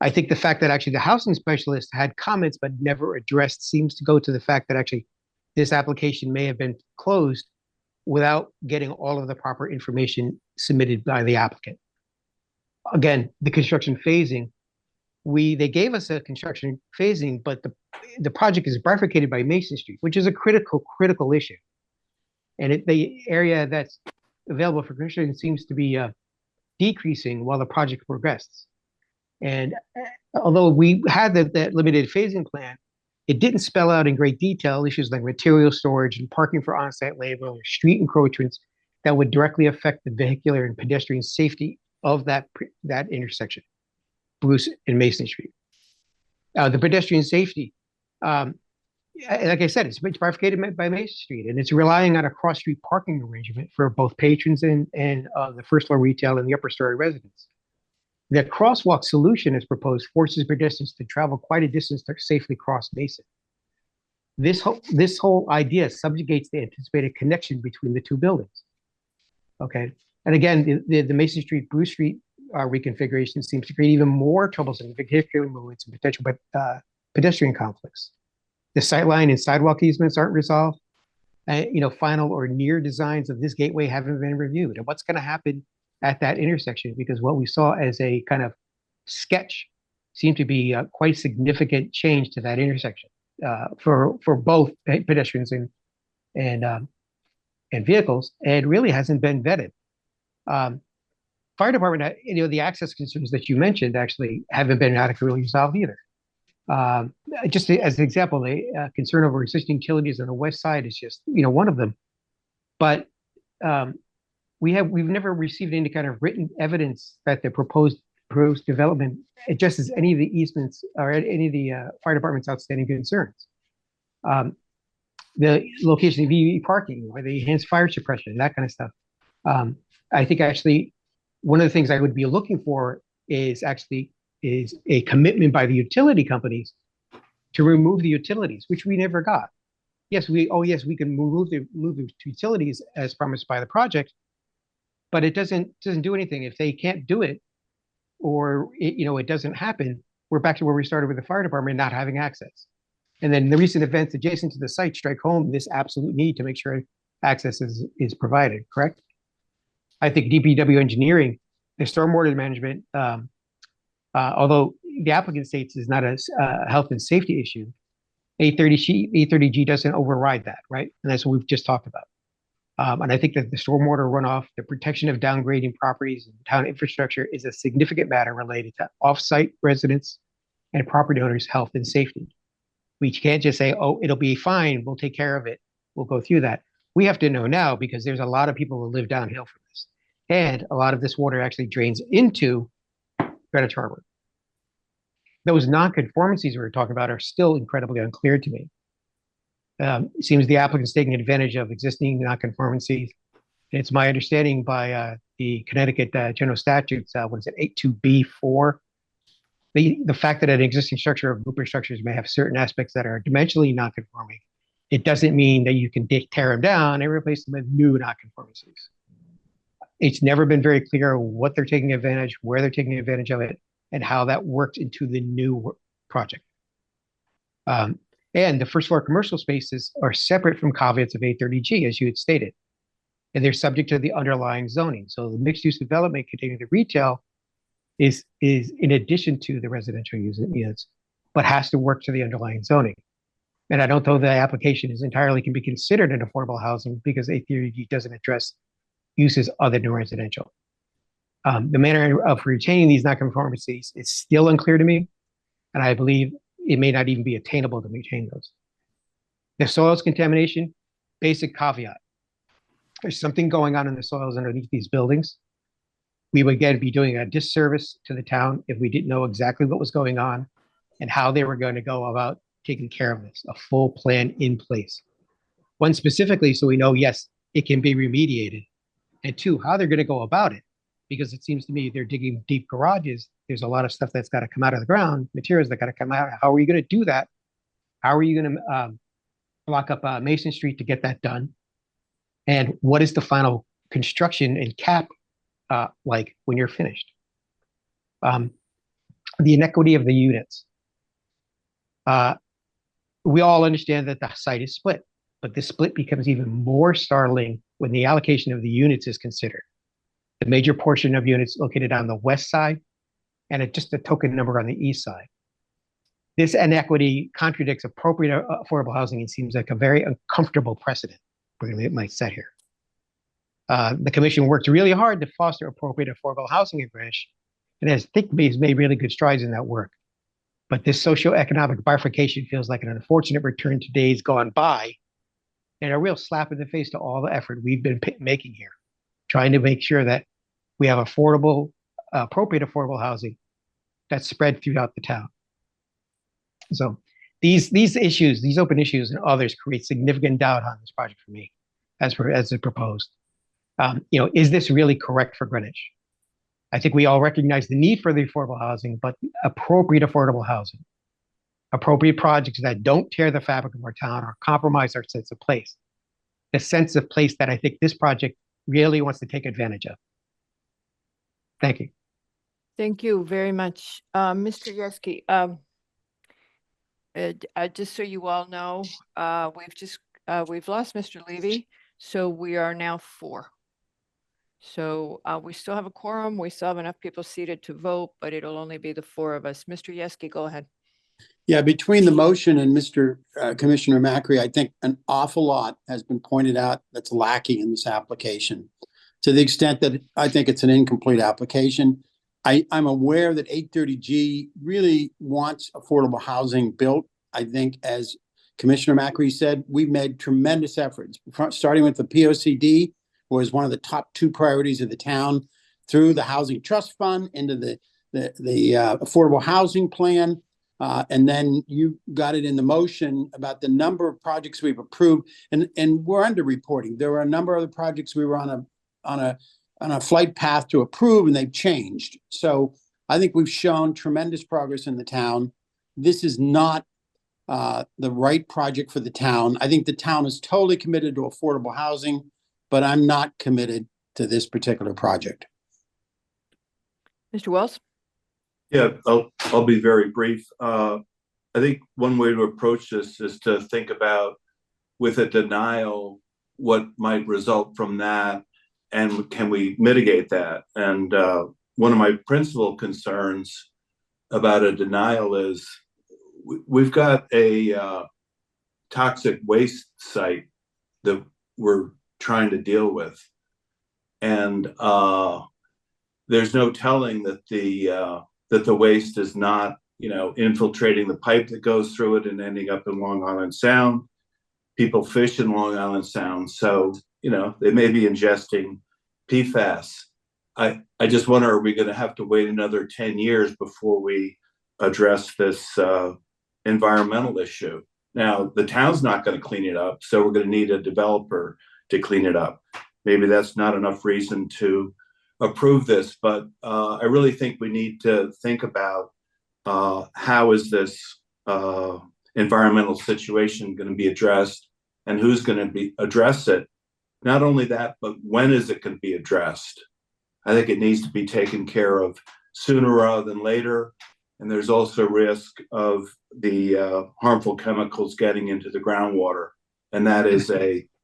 S2: I think the fact that actually the housing specialist had comments but never addressed seems to go to the fact that actually this application may have been closed without getting all of the proper information submitted by the applicant. Again, the construction phasing, they gave us a construction phasing, but the project is bifurcated by Mason Street, which is a critical issue. And the area that's available for construction seems to be decreasing while the project progresses. And although we had that limited phasing plan, it didn't spell out in great detail issues like material storage and parking for on-site labor or street encroachments that would directly affect the vehicular and pedestrian safety of that intersection, Bruce and Mason Street. The pedestrian safety, like I said, it's bifurcated by Mason Street, and it's relying on a cross-street parking arrangement for both patrons and the first floor retail and the upper story residents. The crosswalk solution as proposed forces pedestrians to travel quite a distance to safely cross Mason. This whole idea subjugates the anticipated connection between the two buildings. Okay, and again, the Mason Street, Bruce Street reconfiguration seems to create even more troublesome vehicular movements and potential pedestrian conflicts. The sightline and sidewalk easements aren't resolved. Final or near designs of this gateway haven't been reviewed. And what's going to happen at that intersection? Because what we saw as a kind of sketch seemed to be quite significant change to that intersection for both pedestrians and vehicles, and really hasn't been vetted. Fire department, the access concerns that you mentioned actually haven't been adequately resolved either. Just as an example, the concern over existing utilities on the west side is just one of them. But we've never received any kind of written evidence that the proposed development addresses any of the easements or any of the fire department's outstanding concerns. The location of EV parking or the enhanced fire suppression, that kind of stuff. I think actually one of the things I would be looking for is a commitment by the utility companies to remove the utilities, which we never got. Yes, we can move the utilities as promised by the project, but it doesn't do anything if they can't do it, or it doesn't happen. We're back to where we started with the fire department not having access. And then the recent events adjacent to the site strike home this absolute need to make sure access is provided, correct? I think DPW engineering, the stormwater management, although the applicant states is not a health and safety issue, 830G doesn't override that, right? And that's what we've just talked about. And I think that the stormwater runoff, the protection of downgrading properties and town infrastructure is a significant matter related to off-site residents and property owners' health and safety. We can't just say, oh, it'll be fine, we'll take care of it, we'll go through that. We have to know now because there's a lot of people who live downhill from this. And a lot of this water actually drains into Greenwich Harbor. Those non-conformancies we were talking about are still incredibly unclear to me. It seems the applicant's taking advantage of existing non-conformancies. It's my understanding by the Connecticut General Statutes, 82B4, the fact that an existing structure or group of structures may have certain aspects that are dimensionally non-conforming, it doesn't mean that you can tear them down and replace them with new non-conformancies. It's never been very clear what they're taking advantage, where they're taking advantage of it, and how that worked into the new project. And the first floor commercial spaces are separate from caveats of 830G, as you had stated, and they're subject to the underlying zoning. So the mixed-use development containing the retail is in addition to the residential units, but has to work to the underlying zoning. And I don't know the application can be considered an affordable housing because 830G doesn't address uses other than residential. The manner of retaining these nonconformities is still unclear to me, and I believe it may not even be attainable to retain those. The soils contamination, basic caveat. There's something going on in the soils underneath these buildings. We would again be doing a disservice to the town if we didn't know exactly what was going on and how they were going to go about taking care of this, a full plan in place. One specifically, so we know, yes, it can be remediated. And two, how they're going to go about it. Because it seems to me they're digging deep garages. There's a lot of stuff that's got to come out of the ground, materials that got to come out. How are you going to do that? How are you going to block up Mason Street to get that done? And what is the final construction and cap like when you're finished? The inequity of the units. We all understand that the site is split, but this split becomes even more startling when the allocation of the units is considered. The major portion of units located on the west side and just a token number on the east side. This inequity contradicts appropriate affordable housing and seems like a very uncomfortable precedent we might set here. The commission worked really hard to foster appropriate affordable housing in Greenwich, and I think has made really good strides in that work. But this socioeconomic bifurcation feels like an unfortunate return to days gone by and a real slap in the face to all the effort we've been making here, trying to make sure that we have affordable, appropriate affordable housing that's spread throughout the town. So these issues, these open issues and others create significant doubt on this project for me as it proposed. Is this really correct for Greenwich? I think we all recognize the need for the affordable housing, but appropriate affordable housing, appropriate projects that don't tear the fabric of our town or compromise our sense of place. The sense of place that I think this project really wants to take advantage of. Thank you.
S1: Thank you very much. Mr. Yeski, just so you all know, we've lost Mr. Levy, so we are now 4. So we still have a quorum. We still have enough people seated to vote, but it'll only be the 4 of us. Mr. Yeski, go ahead.
S8: Yeah, between the motion and Mr. Commissioner Macri, I think an awful lot has been pointed out that's lacking in this application. To the extent that I think it's an incomplete application. I'm aware that 830G really wants affordable housing built. I think, as Commissioner Macri said, we've made tremendous efforts, starting with the POCD, was one of the top 2 priorities of the town, through the Housing Trust Fund into the Affordable Housing Plan. And then you got it in the motion about the number of projects we've approved, and we're underreporting. There were a number of the projects we were on a flight path to approve, and they've changed. So I think we've shown tremendous progress in the town. This is not the right project for the town. I think the town is totally committed to affordable housing, but I'm not committed to this particular project.
S1: Mr. Wells?
S3: Yeah, I'll be very brief. I think one way to approach this is to think about, with a denial, what might result from that, and can we mitigate that? And one of my principal concerns about a denial is we've got a toxic waste site that we're trying to deal with, and there's no telling that the waste is not, infiltrating the pipe that goes through it and ending up in Long Island Sound. People fish in Long Island Sound, so they may be ingesting PFAS. I just wonder, are we going to have to wait another 10 years before we address this environmental issue? Now, the town's not going to clean it up, so we're going to need a developer to clean it up. Maybe that's not enough reason to approve this, but I really think we need to think about how is this environmental situation going to be addressed, and who's going to address it. Not only that, but when is it going to be addressed? I think it needs to be taken care of sooner rather than later. And there's also risk of the harmful chemicals getting into the groundwater. And that is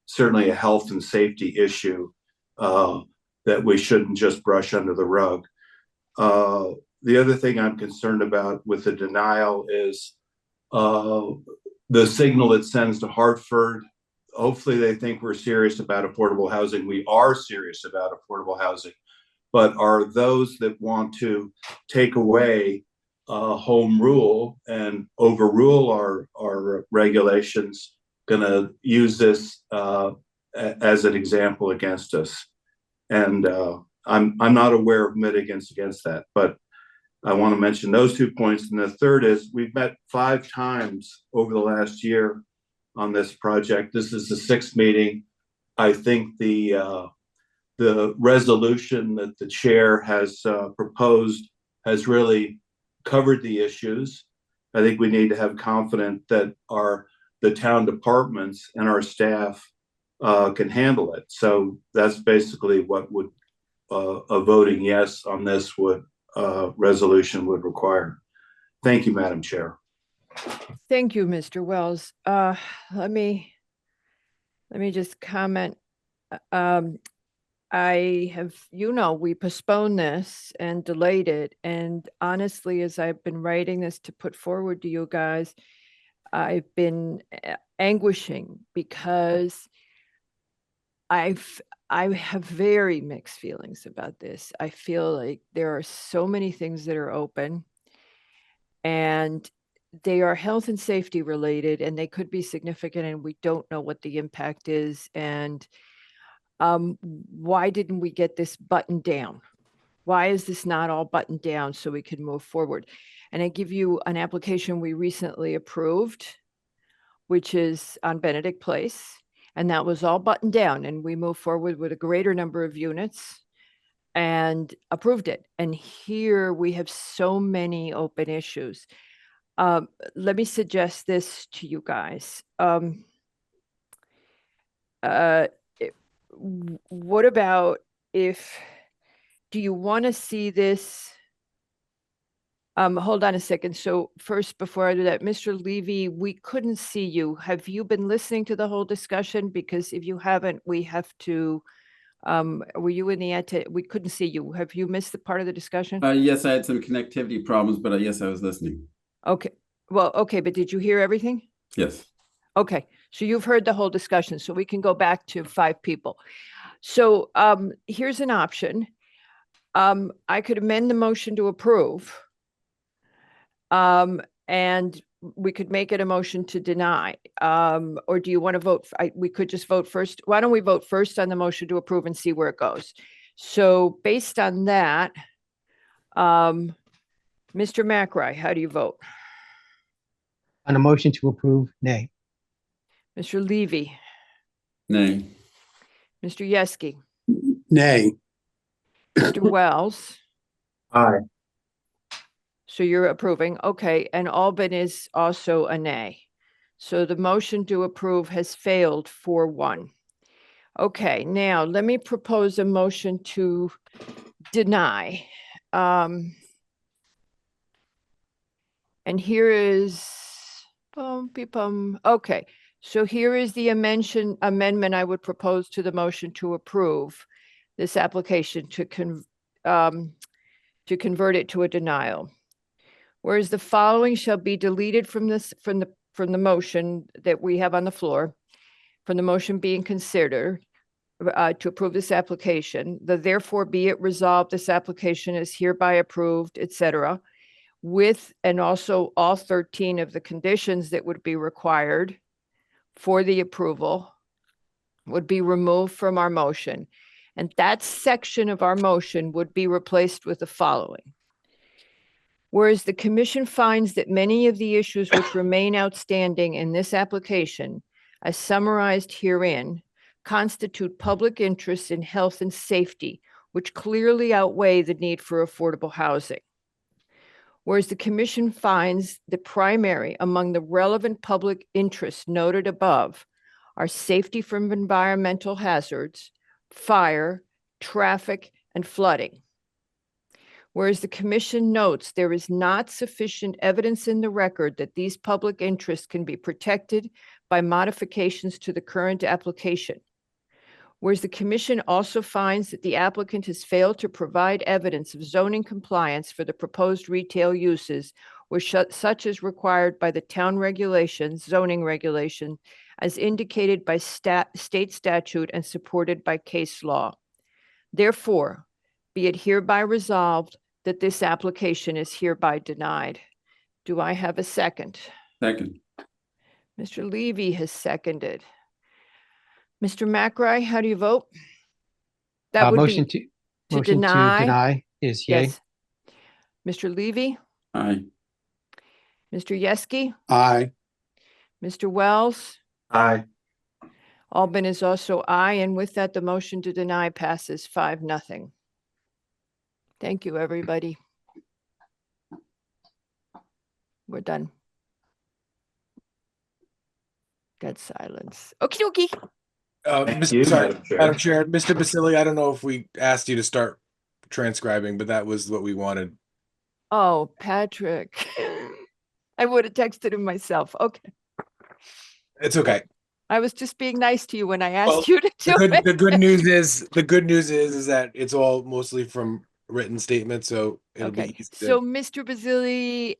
S3: certainly a health and safety issue that we shouldn't just brush under the rug. The other thing I'm concerned about with the denial is the signal it sends to Hartford. Hopefully they think we're serious about affordable housing. We are serious about affordable housing, but are those that want to take away home rule and overrule our regulations going to use this as an example against us? And I'm not aware of mitigants against that, but I want to mention those 2 points. And the third is, we've met 5 times over the last year on this project. This is the 6th meeting. I think the resolution that the chair has proposed has really covered the issues. I think we need to have confidence that the town departments and our staff can handle it. So that's basically what would a voting yes on this resolution would require. Thank you, Madam Chair.
S1: Thank you, Mr. Wells. Let me just comment. We postponed this and delayed it. And honestly, as I've been writing this to put forward to you guys, I've been anguishing because I have very mixed feelings about this. I feel like there are so many things that are open, and they are health and safety related, and they could be significant, and we don't know what the impact is. And why didn't we get this buttoned down? Why is this not all buttoned down so we can move forward? And I give you an application we recently approved, which is on Benedict Place. And that was all buttoned down, and we moved forward with a greater number of units. and approved it. And here we have so many open issues. Let me suggest this to you guys. What about do you want to see this? Hold on a second. So first, before I do that, Mr. Levy, we couldn't see you. Have you been listening to the whole discussion? Because if you haven't, we have to, were you in the, we couldn't see you. Have you missed the part of the discussion?
S9: Yes, I had some connectivity problems, but yes, I was listening.
S1: Okay. Well, okay, but did you hear everything?
S9: Yes.
S1: Okay, so you've heard the whole discussion, so we can go back to 5 people. So here's an option. I could amend the motion to approve. And we could make it a motion to deny. Or do you want to vote? We could just vote first. Why don't we vote first on the motion to approve and see where it goes? So based on that, Mr. McRae, how do you vote?
S2: On a motion to approve, nay.
S1: Mr. Levy,
S9: Nay.
S1: Mr. Yeski,
S8: Nay.
S1: Mr. Wells.
S3: Aye.
S1: So you're approving, okay, and Albin is also a nay. So the motion to approve has failed 4-1. Okay, now let me propose a motion to deny. And here is, okay, so here is the amendment I would propose to the motion to approve this application to convert it to a denial. Whereas the following shall be deleted from the motion that we have on the floor, from the motion being considered to approve this application, the therefore be it resolved, this application is hereby approved, etc., with and also all 13 of the conditions that would be required for the approval would be removed from our motion. And that section of our motion would be replaced with the following. Whereas the commission finds that many of the issues which remain outstanding in this application, as summarized herein, constitute public interest in health and safety, which clearly outweigh the need for affordable housing. Whereas the commission finds the primary among the relevant public interests noted above are safety from environmental hazards, fire, traffic, and flooding. Whereas the commission notes there is not sufficient evidence in the record that these public interests can be protected by modifications to the current application. Whereas the commission also finds that the applicant has failed to provide evidence of zoning compliance for the proposed retail uses, which such as required by the town regulations, zoning regulation, as indicated by state statute and supported by case law. Therefore, be it hereby resolved that this application is hereby denied. Do I have a second?
S9: Second.
S1: Mr. Levy has seconded. Mr. McRae, how do you vote? That would
S2: Motion
S1: be
S2: to
S1: deny.
S2: deny is yay.
S1: Yes. Mr. Levy,
S9: Aye.
S1: Mr. Yeski,
S8: Aye.
S1: Mr. Wells,
S3: Aye.
S1: Albin is also aye, and with that, the motion to deny passes 5-0. Thank you, everybody. We're done. Dead silence. Okie dokie.
S3: Thank you,
S6: Sorry,
S3: Madam Chair.
S6: Madam Chair, Mr. Basili, I don't know if we asked you to start transcribing, but that was what we wanted.
S1: Oh, Patrick. I would have texted him myself. Okay.
S6: It's okay.
S1: I was just being nice to you when I
S6: Well,
S1: asked you to do it.
S6: The good news is that it's all mostly from written statements, so it'll
S1: Okay,
S6: be easy to.
S1: so Mr. Basili,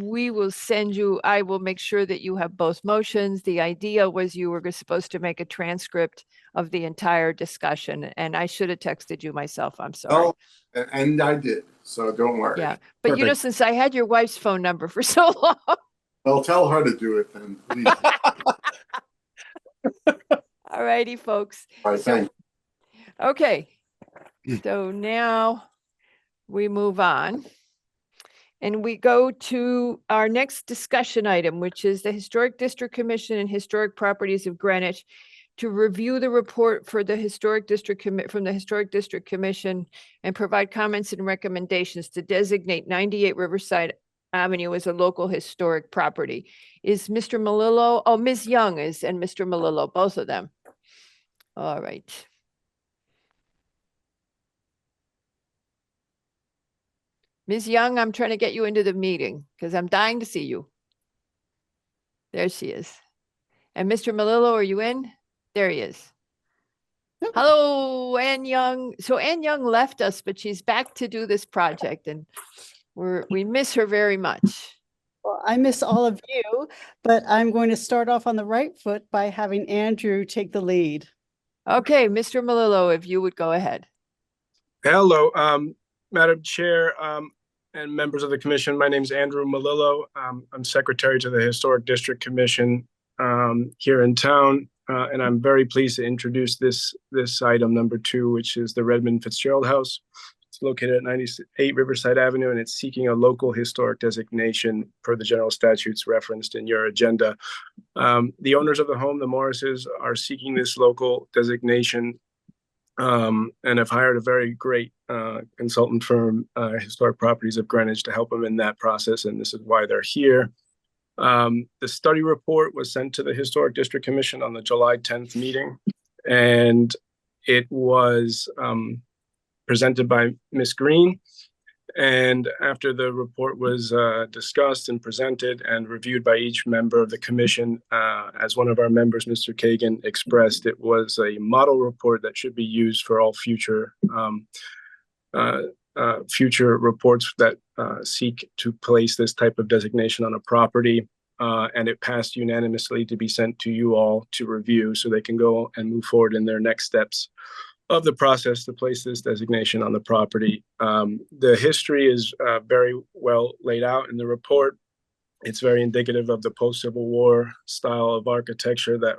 S1: we will send you, I will make sure that you have both motions. The idea was you were supposed to make a transcript of the entire discussion, and I should have texted you myself. I'm sorry.
S10: Oh, and I did, so don't worry.
S1: Yeah, but you know,
S6: Perfect.
S1: since I had your wife's phone number for so long.
S10: Well, tell her to do it then, please.
S1: All righty, folks.
S10: All right,
S1: So-
S10: thank you.
S1: Okay, so now we move on. And we go to our next discussion item, which is the Historic District Commission and Historic Properties of Greenwich to review the report for the Historic District from the Historic District Commission and provide comments and recommendations to designate 98 Riverside Avenue as a local historic property. Is Mr. Malillo, oh, Ms. Young is, and Mr. Malillo, both of them. All right. Ms. Young, I'm trying to get you into the meeting because I'm dying to see you. There she is. And Mr. Malillo, are you in? There he is. Hello, Ann Young. So Ann Young left us, but she's back to do this project, and we miss her very much.
S11: Well, I miss all of you, but I'm going to start off on the right foot by having Andrew take the lead.
S1: Okay, Mr. Malillo, if you would go ahead.
S12: Hello, Madam Chair, and members of the commission. My name is Andrew Malillo. I'm secretary to the Historic District Commission here in town, and I'm very pleased to introduce this item number 2, which is the Redmond Fitzgerald House. It's located at 98 Riverside Avenue, and it's seeking a local historic designation per the general statutes referenced in your agenda. The owners of the home, the Morrises, are seeking this local designation and have hired a very great consultant firm, Historic Properties of Greenwich, to help them in that process, and this is why they're here. The study report was sent to the Historic District Commission on the July 10th meeting, and it was presented by Ms. Green. And after the report was discussed and presented and reviewed by each member of the commission, as one of our members, Mr. Kagan, expressed, it was a model report that should be used for all future reports that seek to place this type of designation on a property. And it passed unanimously to be sent to you all to review so they can go and move forward in their next steps of the process to place this designation on the property. The history is very well laid out in the report. It's very indicative of the post-Civil War style of architecture, that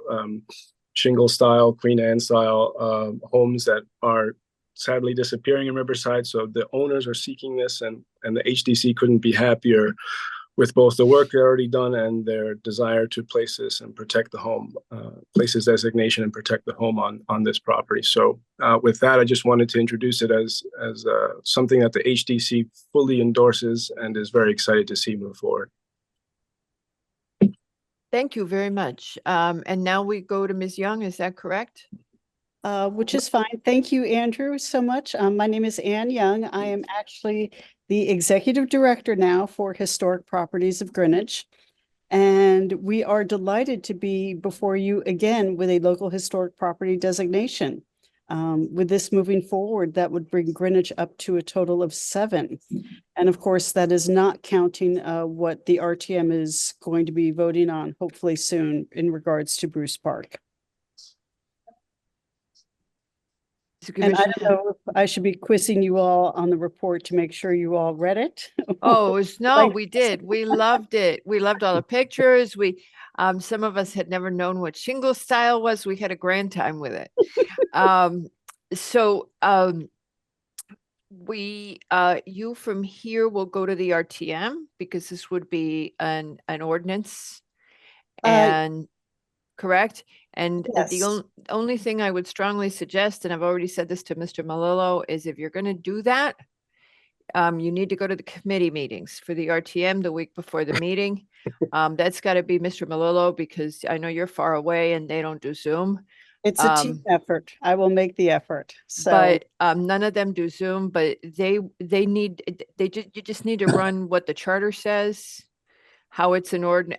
S12: shingle style, Queen Anne style homes that are sadly disappearing in Riverside. So the owners are seeking this, and the HDC couldn't be happier with both the work they've already done and their desire to place this and protect the home, place this designation and protect the home on this property. So with that, I just wanted to introduce it as something that the HDC fully endorses and is very excited to see move forward.
S1: Thank you very much. And now we go to Ms. Young, is that correct?
S11: Which is fine. Thank you, Andrew, so much. My name is Ann Young. I am actually the executive director now for Historic Properties of Greenwich. And we are delighted to be before you again with a local historic property designation. With this moving forward, that would bring Greenwich up to a total of 7. And of course, that is not counting what the RTM is going to be voting on, hopefully soon, in regards to Bruce Park. And I don't know if I should be quizzing you all on the report to make sure you all read it.
S1: Oh, no,
S11: Like-
S1: we did. We loved it. We loved all the pictures. Some of us had never known what shingle style was. We had a grand time with it. You from here will go to the RTM because this would be an ordinance. And correct? And the
S11: Yes.
S1: only thing I would strongly suggest, and I've already said this to Mr. Malillo, is if you're going to do that, you need to go to the committee meetings for the RTM the week before the meeting. That's got to be Mr. Malillo because I know you're far away and they don't do Zoom.
S11: It's a team effort. I will make the effort. So,
S1: But none of them do Zoom, but you just need to run what the charter says, how it's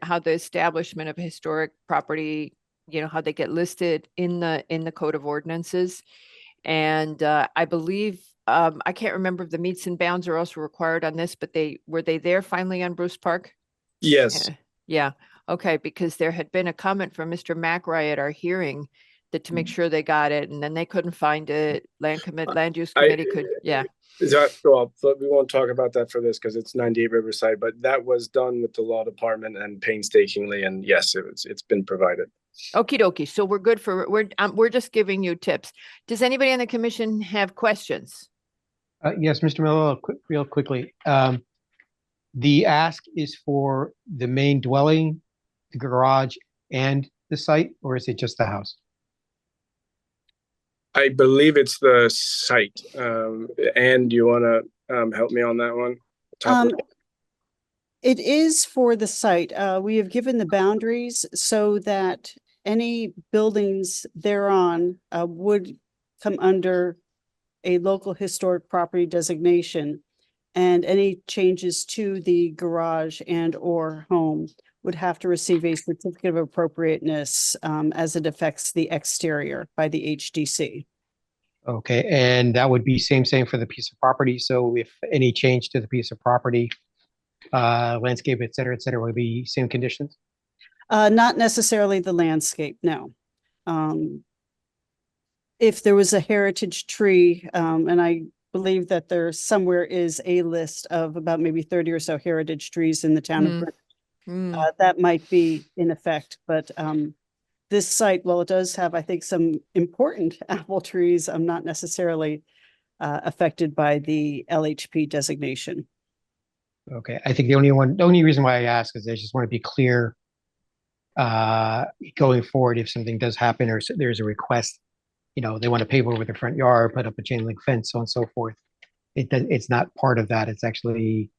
S1: how the establishment of historic property, how they get listed in the code of ordinances. And I believe, I can't remember if the meets and bounds are also required on this, but were they there finally on Bruce Park?
S12: Yes.
S1: Yeah. Okay. Because there had been a comment from Mr. McRae at our hearing that to make sure they got it, and then they couldn't find it. Land use committee could, yeah.
S12: Well, we won't talk about that for this because it's 98 Riverside, but that was done with the law department and painstakingly, and yes, it's been provided.
S1: Okie dokie. So we're good we're just giving you tips. Does anybody on the commission have questions?
S2: Yes, Mr. Miller, real quickly. The ask is for the main dwelling, the garage, and the site, or is it just the house?
S12: I believe it's the site. Anne, do you want to help me on that one? Top of-
S11: It is for the site. We have given the boundaries so that any buildings thereon would come under a local historic property designation. And any changes to the garage and or home would have to receive a certificate of appropriateness as it affects the exterior by the HDC.
S2: Okay, and that would be same for the piece of property. So if any change to the piece of property, landscape, et cetera, would be same conditions?
S11: Not necessarily the landscape, no. If there was a heritage tree, and I believe that there somewhere is a list of about maybe 30 or so heritage trees in the town of Greenwich, that might be in effect, but this site, while it does have, I think, some important apple trees, I'm not necessarily affected by the LHP designation.
S2: Okay, I think the only reason why I ask is I just want to be clear going forward, if something does happen or there's a request, they want to pave over their front yard, put up a chain link fence, so on and so forth. It's not part of that. It's actually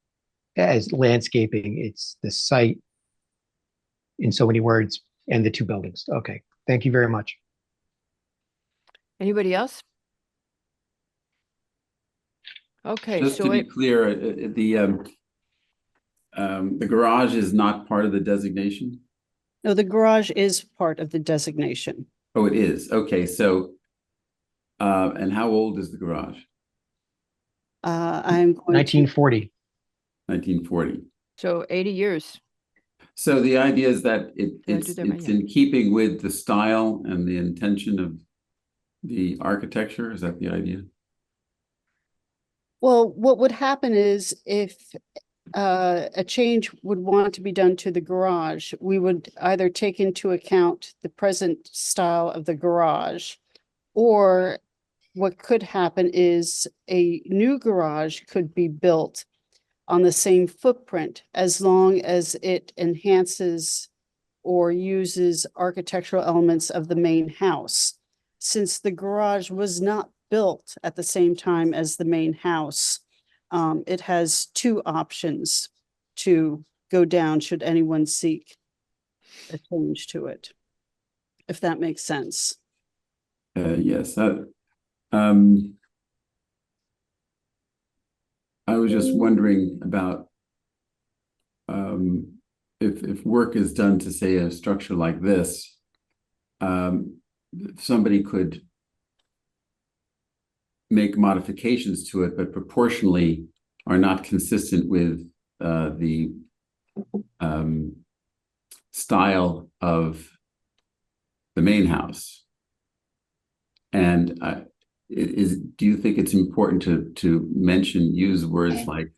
S2: as landscaping. It's the site in so many words and the two buildings. Okay, thank you very much.
S1: Anybody else? Okay,
S9: Just
S1: so
S9: to be clear, the garage is not part of the designation?
S11: No, the garage is part of the designation.
S9: Oh, it is. Okay, so, and how old is the garage?
S11: I'm going
S2: 1940.
S9: 1940.
S1: so 80 years.
S9: So the idea is that
S1: Did I do that right?
S9: it's in keeping with the style and the intention of the architecture. Is that the idea?
S11: Well, what would happen is if a change would want to be done to the garage, we would either take into account the present style of the garage, or what could happen is a new garage could be built on the same footprint as long as it enhances or uses architectural elements of the main house. Since the garage was not built at the same time as the main house, it has two options to go down should anyone seek a change to it, if that makes sense.
S9: Yes. I was just wondering about if work is done to, say, a structure like this, somebody could make modifications to it, but proportionally are not consistent with the style of the main house. And do you think it's important to use words like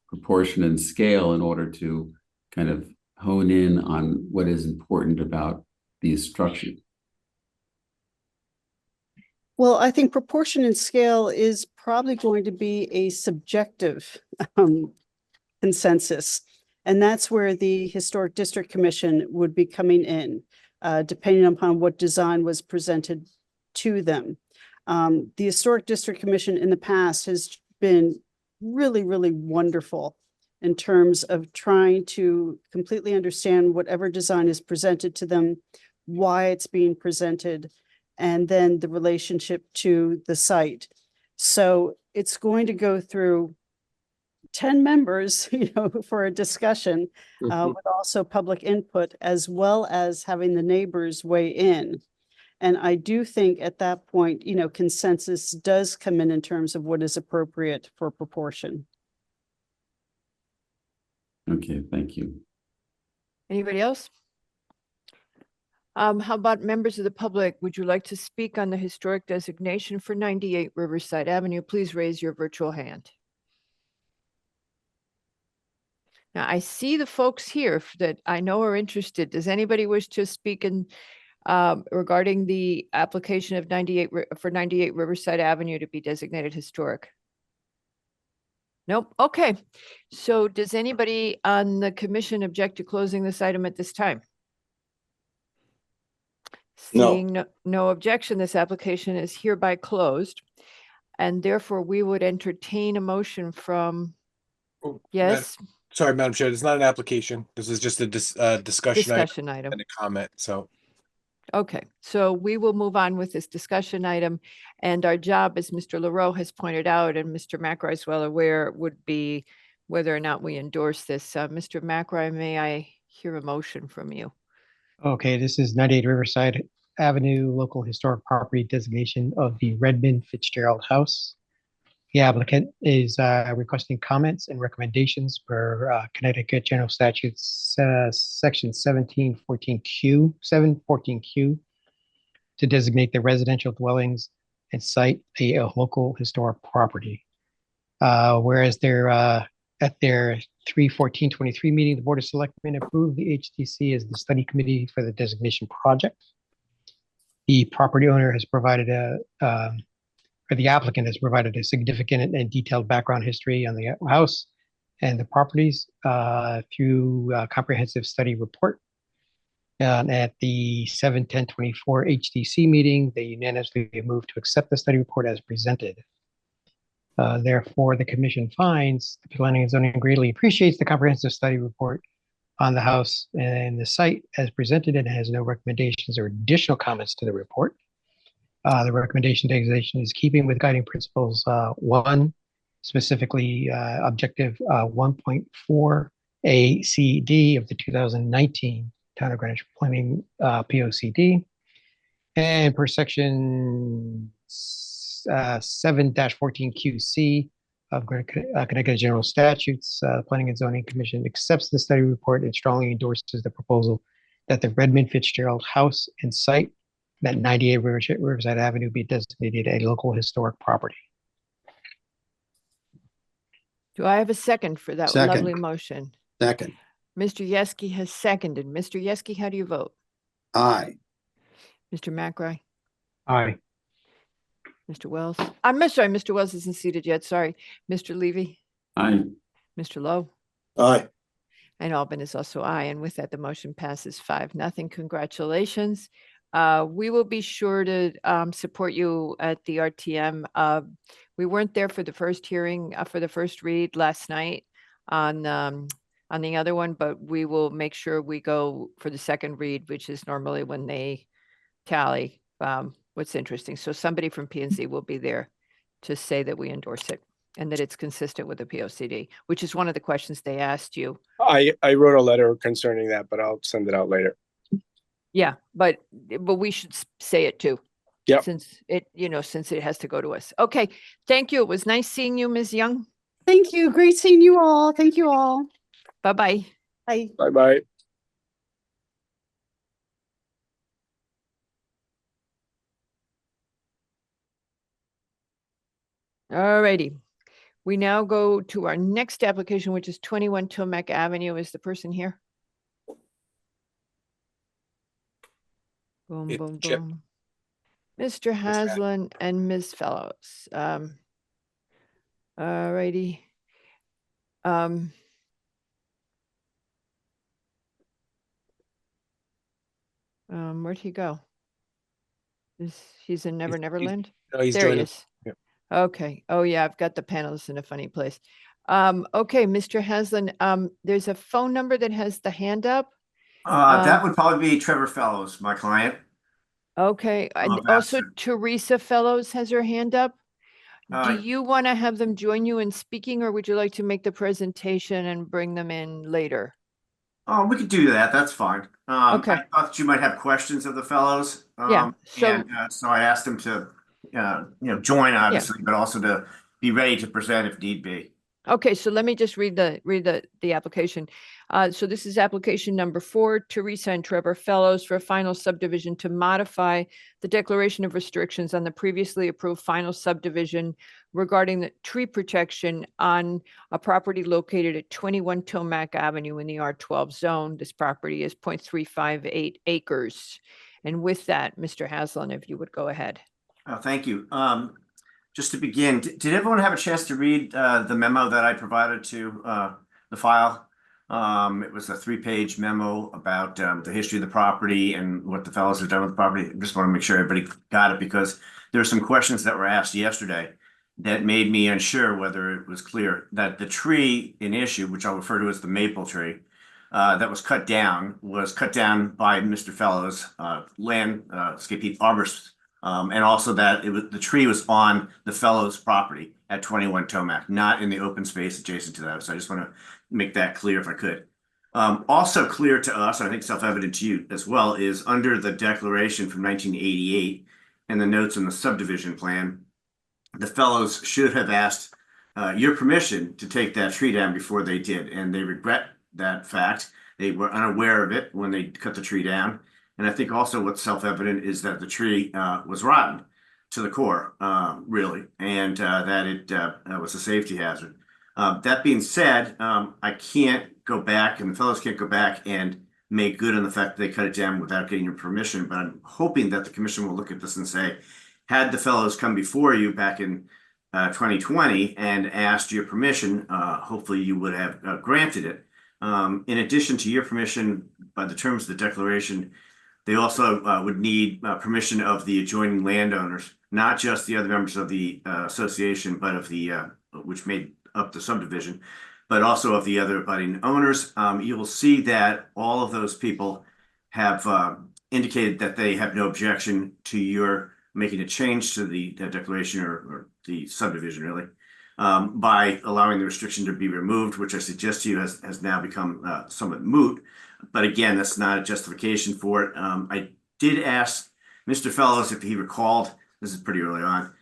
S9: proportion and scale in order to kind of hone in on what is important about these structures?
S11: Well, I think proportion and scale is probably going to be a subjective consensus. And that's where the Historic District Commission would be coming in, depending upon what design was presented to them. The Historic District Commission in the past has been really, really wonderful in terms of trying to completely understand whatever design is presented to them, why it's being presented, and then the relationship to the site. So it's going to go through 10 members, for a discussion, with also public input, as well as having the neighbors weigh in. And I do think at that point, consensus does come in terms of what is appropriate for proportion.
S9: Okay, thank you.
S1: Anybody else? How about members of the public? Would you like to speak on the historic designation for 98 Riverside Avenue? Please raise your virtual hand. Now, I see the folks here that I know are interested. Does anybody wish to speak in regarding the application of 98 Riverside Avenue to be designated historic? Nope. Okay. So does anybody on the commission object to closing this item at this time?
S10: No.
S1: Seeing no objection, this application is hereby closed. And therefore, we would entertain a motion from,
S6: Oh,
S1: yes,
S6: Sorry, Madam Chair, it's not an application. This is just a discussion item
S1: discussion item.
S6: and a comment, so.
S1: Okay, so we will move on with this discussion item. And our job, as Mr. LaRoe has pointed out, and Mr. McRae is well aware, would be whether or not we endorse this. Mr. McRae, may I hear a motion from you?
S2: Okay, this is 98 Riverside Avenue, local historic property designation of the Redmond Fitzgerald House. The applicant is requesting comments and recommendations per Connecticut General Statutes, Section 714Q, to designate the residential dwellings and site a local historic property. Whereas they're at their 3/14/23 meeting, the Board of Selectmen approved the HDC as the study committee for the designation project. The property owner has provided or the applicant has provided a significant and detailed background history on the house and the properties through a comprehensive study report. At the 7/10/24 HDC meeting, they unanimously moved to accept the study report as presented. Therefore, the commission finds the Planning and Zoning greatly appreciates the comprehensive study report on the house and the site as presented and has no recommendations or additional comments to the report. The recommendation designation is keeping with guiding principles 1, specifically objective 1.4 ACD of the 2019 Town of Greenwich Planning POCD, and per section 7-14 QC of Connecticut General Statutes, Planning and Zoning Commission accepts the study report and strongly endorses the proposal that the Redmond Fitzgerald House and site at 98 Riverside Avenue be designated a local historic property.
S1: Do I have a second for that
S8: Second.
S1: lovely motion?
S8: Second.
S1: Mr. Yeski has seconded. Mr. Yeski, how do you vote?
S8: Aye.
S1: Mr. McRae?
S2: Aye.
S1: Mr. Wells? I'm sorry, Mr. Wells isn't seated yet. Sorry. Mr. Levy?
S9: Aye.
S1: Mr. Lowe?
S10: Aye.
S1: And Albin is also aye. And with that, the motion passes 5-0. Congratulations. We will be sure to support you at the RTM. We weren't there for the first hearing, for the first read last night on the other one, but we will make sure we go for the second read, which is normally when they tally what's interesting. So somebody from P&Z will be there to say that we endorse it and that it's consistent with the POCD, which is one of the questions they asked you.
S12: I wrote a letter concerning that, but I'll send it out later.
S1: Yeah, but we should say it too.
S12: Yep.
S1: Since it has to go to us. Okay, thank you. It was nice seeing you, Ms. Young.
S11: Thank you. Great seeing you all. Thank you all.
S1: Bye-bye.
S11: Bye.
S12: Bye-bye.
S1: All righty. We now go to our next application, which is 21 Tomac Avenue. Is the person here? Boom,
S6: It's
S1: boom,
S6: Chip.
S1: boom. Mr. Haslam and Ms. Fellows. All righty. Where'd he go? He's in Never Never Land?
S6: No, he's
S1: There he
S6: joining.
S1: is.
S6: Yep.
S1: Okay. Oh, yeah, I've got the panelists in a funny place. Okay, Mr. Haslam, there's a phone number that has the hand up.
S13: That would probably be Trevor Fellows, my client.
S1: Okay, and
S13: Oh,
S1: also
S13: bastard.
S1: Teresa Fellows has her hand up. Do
S13: Uh,
S1: you want to have them join you in speaking, or would you like to make the presentation and bring them in later?
S13: Oh, we could do that. That's fine.
S1: Okay.
S13: I thought you might have questions of the fellows.
S1: Yeah, so-
S13: So I asked them to, join obviously, but also to be ready to present if need be.
S1: Okay, so let me just read the application. So this is application number 4, Teresa and Trevor Fellows for a final subdivision to modify the declaration of restrictions on the previously approved final subdivision regarding the tree protection on a property located at 21 Tomac Avenue in the R12 zone. This property is 0.358 acres. And with that, Mr. Haslam, if you would go ahead.
S13: Thank you. Just to begin, did everyone have a chance to read the memo that I provided to the file? It was a 3-page memo about the history of the property and what the fellows have done with the property. I just want to make sure everybody got it because there were some questions that were asked yesterday that made me unsure whether it was clear that the tree in issue, which I'll refer to as the maple tree, that was cut down by Mr. Fellows, landscape arborist, and also that the tree was on the Fellows property at 21 Tomac, not in the open space adjacent to that. So I just want to make that clear if I could. Also clear to us, I think self-evident to you as well, is under the declaration from 1988 and the notes in the subdivision plan, the Fellows should have asked your permission to take that tree down before they did, and they regret that fact. They were unaware of it when they cut the tree down. And I think also what's self-evident is that the tree was rotten to the core, really, and that it was a safety hazard. That being said, I can't go back, and the Fellows can't go back and make good on the fact that they cut it down without getting your permission. But I'm hoping that the commission will look at this and say, had the Fellows come before you back in 2020 and asked your permission, hopefully you would have granted it. In addition to your permission, by the terms of the declaration, they also would need permission of the adjoining landowners, not just the other members of the association, but of the which made up the subdivision, but also of the other abutting owners. You will see that all of those people have indicated that they have no objection to your making a change to the declaration or the subdivision, really, by allowing the restriction to be removed, which I suggest to you has now become somewhat moot. But again, that's not a justification for it. I did ask Mr. Fellows if he recalled, this is pretty early on,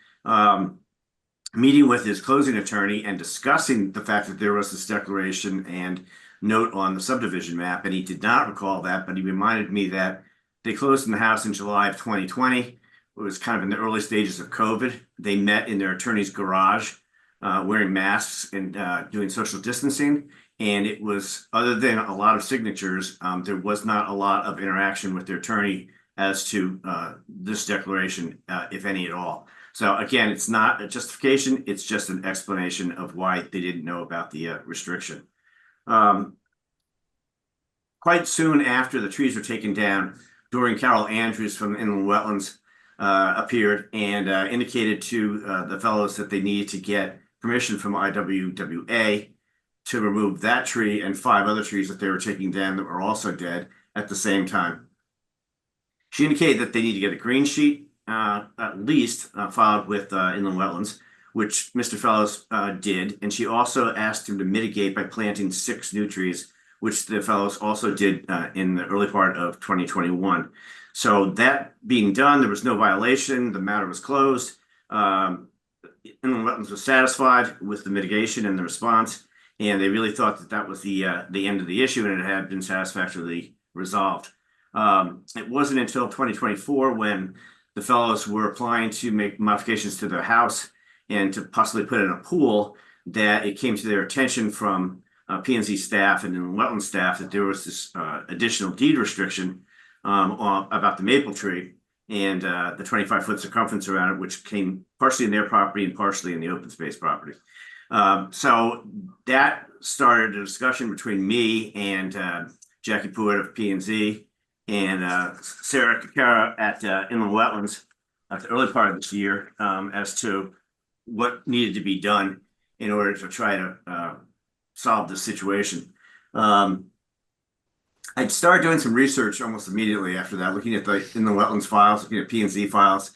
S13: meeting with his closing attorney and discussing the fact that there was this declaration and note on the subdivision map, and he did not recall that, but he reminded me that they closed in the house in July of 2020. It was kind of in the early stages of COVID. They met in their attorney's garage, wearing masks and doing social distancing. And it was, other than a lot of signatures, there was not a lot of interaction with their attorney as to this declaration, if any at all. So again, it's not a justification, it's just an explanation of why they didn't know about the restriction. Quite soon after the trees were taken down, Doreen Carroll Andrews from Inland Wetlands appeared and indicated to the Fellows that they needed to get permission from IWWA to remove that tree and 5 other trees that they were taking down that were also dead at the same time. She indicated that they need to get a green sheet at least filed with Inland Wetlands, which Mr. Fellows did. And she also asked him to mitigate by planting 6 new trees, which the Fellows also did in the early part of 2021. So that being done, there was no violation. The matter was closed. Inland Wetlands was satisfied with the mitigation and the response, and they really thought that that was the end of the issue, and it had been satisfactorily resolved. It wasn't until 2024 when the Fellows were applying to make modifications to their house and to possibly put in a pool that it came to their attention from P&Z staff and Inland Wetlands staff that there was this additional deed restriction about the maple tree and the 25-foot circumference around it, which came partially in their property and partially in the open space property. So that started a discussion between me and Jackie Pruitt of P&Z and Sarah Kakara at Inland Wetlands at the early part of this year as to what needed to be done in order to try to solve this situation. I started doing some research almost immediately after that, looking at the Inland Wetlands files, looking at P&Z files,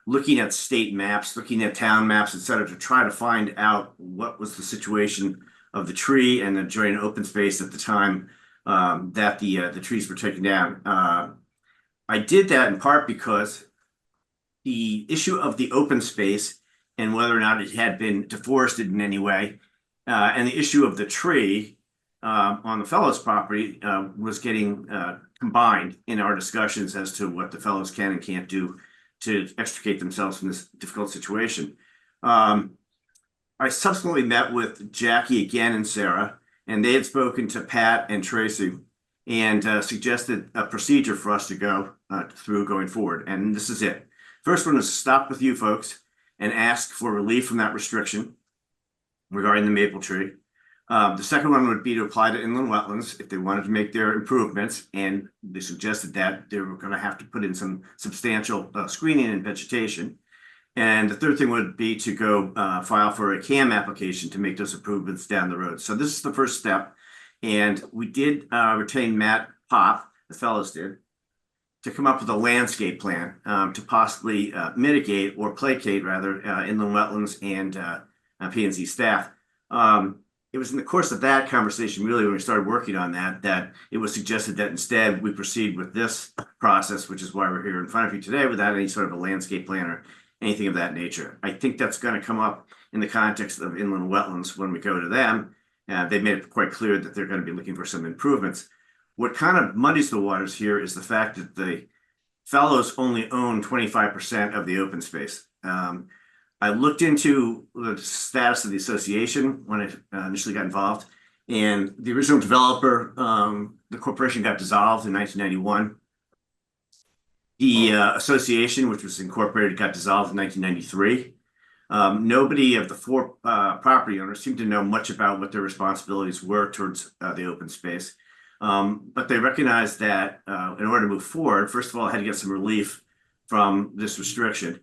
S13: looking at state maps, looking at town maps, et cetera, to try to find out what was the situation of the tree and the adjoining open space at the time that the trees were taken down. I did that in part because the issue of the open space and whether or not it had been deforested in any way, and the issue of the tree on the Fellows property was getting combined in our discussions as to what the Fellows can and can't do to extricate themselves from this difficult situation. I subsequently met with Jackie again and Sarah, and they had spoken to Pat and Tracy and suggested a procedure for us to go through going forward. And this is it. First one is to stop with you folks and ask for relief from that restriction regarding the maple tree. The second one would be to apply to inland wetlands if they wanted to make their improvements, and they suggested that they were going to have to put in some substantial screening and vegetation. And the third thing would be to go file for a CAM application to make those improvements down the road. So this is the first step. And we did retain Matt Pop, the fellows did, to come up with a landscape plan to possibly mitigate or placate rather inland wetlands and P&Z staff. It was in the course of that conversation, really, when we started working on that it was suggested that instead we proceed with this process, which is why we're here in front of you today, without any sort of a landscape plan or anything of that nature. I think that's going to come up in the context of inland wetlands when we go to them. They've made it quite clear that they're going to be looking for some improvements. What kind of muddies the waters here is the fact that the fellows only own 25% of the open space. I looked into the status of the association when I initially got involved, and the original developer, the corporation got dissolved in 1991. The association, which was incorporated, got dissolved in 1993. Nobody of the four property owners seemed to know much about what their responsibilities were towards the open space. But they recognized that in order to move forward, first of all, I had to get some relief from this restriction.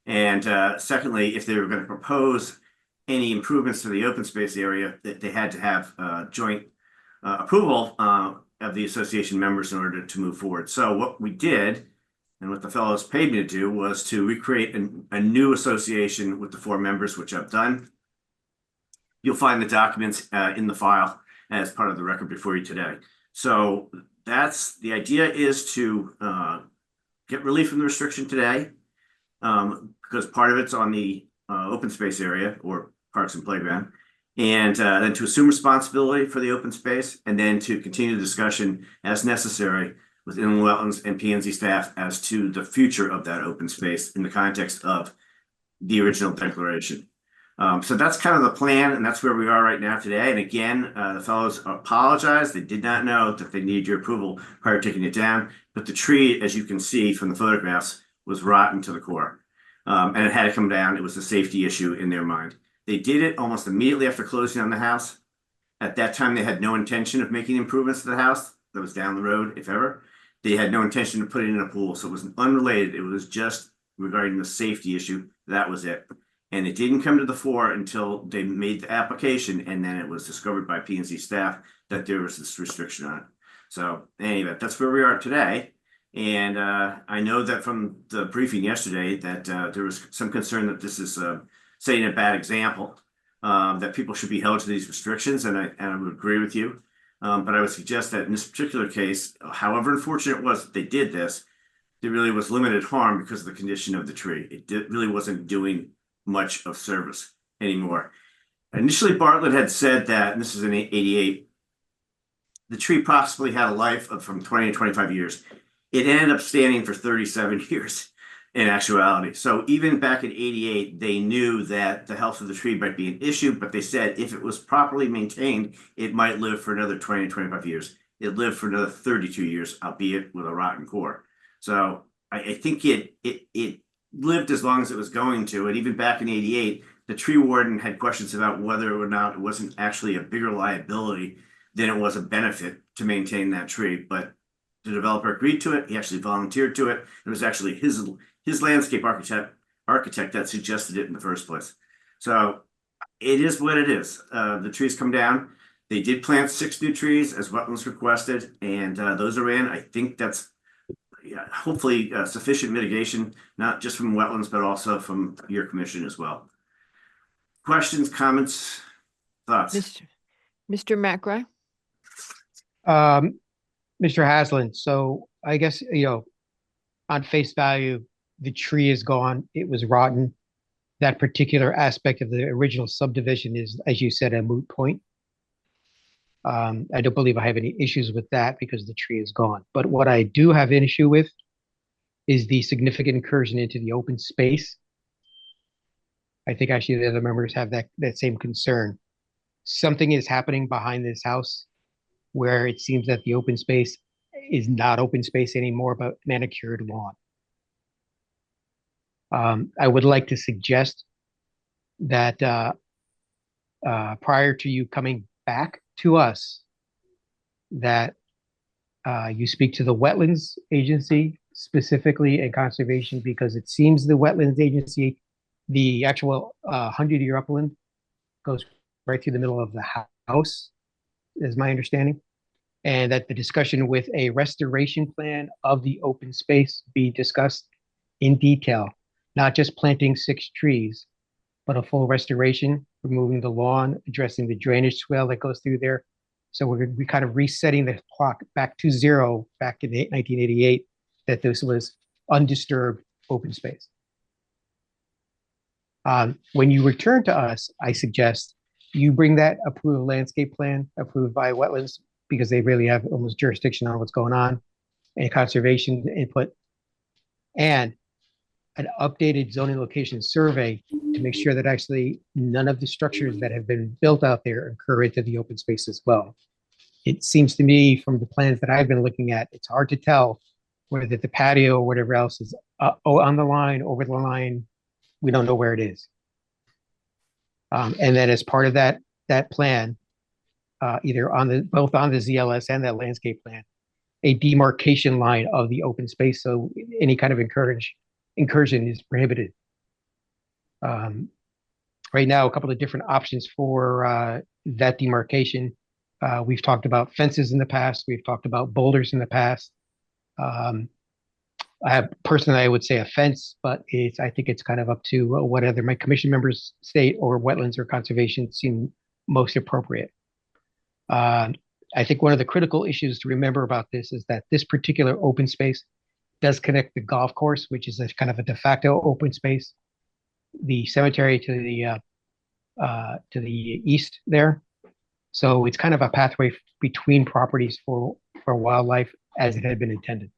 S13: And secondly, if they were going to propose any improvements to the open space area, that they had to have joint approval of the association members in order to move forward. So what we did, and what the fellows paid me to do, was to recreate a new association with the four members, which I've done. You'll find the documents in the file as part of the record before you today. So that's the idea, is to get relief from the restriction today. Because part of it's on the open space area or parks and playground, and then to assume responsibility for the open space, and then to continue the discussion as necessary with inland wetlands and P&Z staff as to the future of that open space in the context of the original declaration. So that's kind of the plan, and that's where we are right now today. And again, the fellows apologize. They did not know that they needed your approval prior to taking it down, but the tree, as you can see from the photographs, was rotten to the core. And it had to come down. It was a safety issue in their mind. They did it almost immediately after closing on the house. At that time, they had no intention of making improvements to the house that was down the road, if ever. They had no intention of putting in a pool. So it was unrelated. It was just regarding the safety issue. That was it. And it didn't come to the fore until they made the application, and then it was discovered by P&Z staff that there was this restriction on it. So anyway, that's where we are today. And I know that from the briefing yesterday that there was some concern that this is setting a bad example, that people should be held to these restrictions, and I would agree with you. But I would suggest that in this particular case, however unfortunate it was that they did this, there really was limited harm because of the condition of the tree. It really wasn't doing much of service anymore. Initially, Bartlett had said that, and this is in 88, the tree possibly had a life of from 20 to 25 years. It ended up standing for 37 years in actuality. So even back in 88, they knew that the health of the tree might be an issue, but they said if it was properly maintained, it might live for another 20 to 25 years. It lived for another 32 years, albeit with a rotten core. So I think it lived as long as it was going to. And even back in 88, the tree warden had questions about whether or not it wasn't actually a bigger liability than it was a benefit to maintain that tree. But the developer agreed to it. He actually volunteered to it. It was actually his landscape architect that suggested it in the first place. So it is what it is. The trees come down. They did plant 6 new trees as wetlands requested, and those are in. I think that's hopefully sufficient mitigation, not just from wetlands, but also from your commission as well. Questions, comments, thoughts?
S1: Mr. McRae?
S2: Mr. Haslam, so I guess, on face value, the tree is gone. It was rotten. That particular aspect of the original subdivision is, as you said, a moot point. I don't believe I have any issues with that because the tree is gone. But what I do have an issue with is the significant incursion into the open space. I think actually the other members have that same concern. Something is happening behind this house where it seems that the open space is not open space anymore, but manicured lawn. I would like to suggest that prior to you coming back to us that you speak to the Wetlands Agency specifically and Conservation, because it seems the Wetlands Agency, the actual 100-year upland goes right through the middle of the house, is my understanding. And that the discussion with a restoration plan of the open space be discussed in detail, not just planting 6 trees, but a full restoration, removing the lawn, addressing the drainage swale that goes through there. So we're kind of resetting the clock back to 0 back in 1988, that this was undisturbed open space. When you return to us, I suggest you bring that approved landscape plan approved by Wetlands, because they really have almost jurisdiction on what's going on, and conservation input, and an updated zoning location survey to make sure that actually none of the structures that have been built out there occur into the open space as well. It seems to me from the plans that I've been looking at, it's hard to tell whether the patio or whatever else is on the line, over the line. We don't know where it is. And then as part of that plan, either both on the ZLS and that landscape plan, a demarcation line of the open space, so any kind of incursion is prohibited. Right now, a couple of different options for that demarcation. We've talked about fences in the past. We've talked about boulders in the past. I would say a fence, but I think it's kind of up to what other my commission members, state or wetlands or conservation, seem most appropriate. I think one of the critical issues to remember about this is that this particular open space does connect the golf course, which is a kind of a de facto open space, the cemetery to the east there. So it's kind of a pathway between properties for wildlife as it had been intended.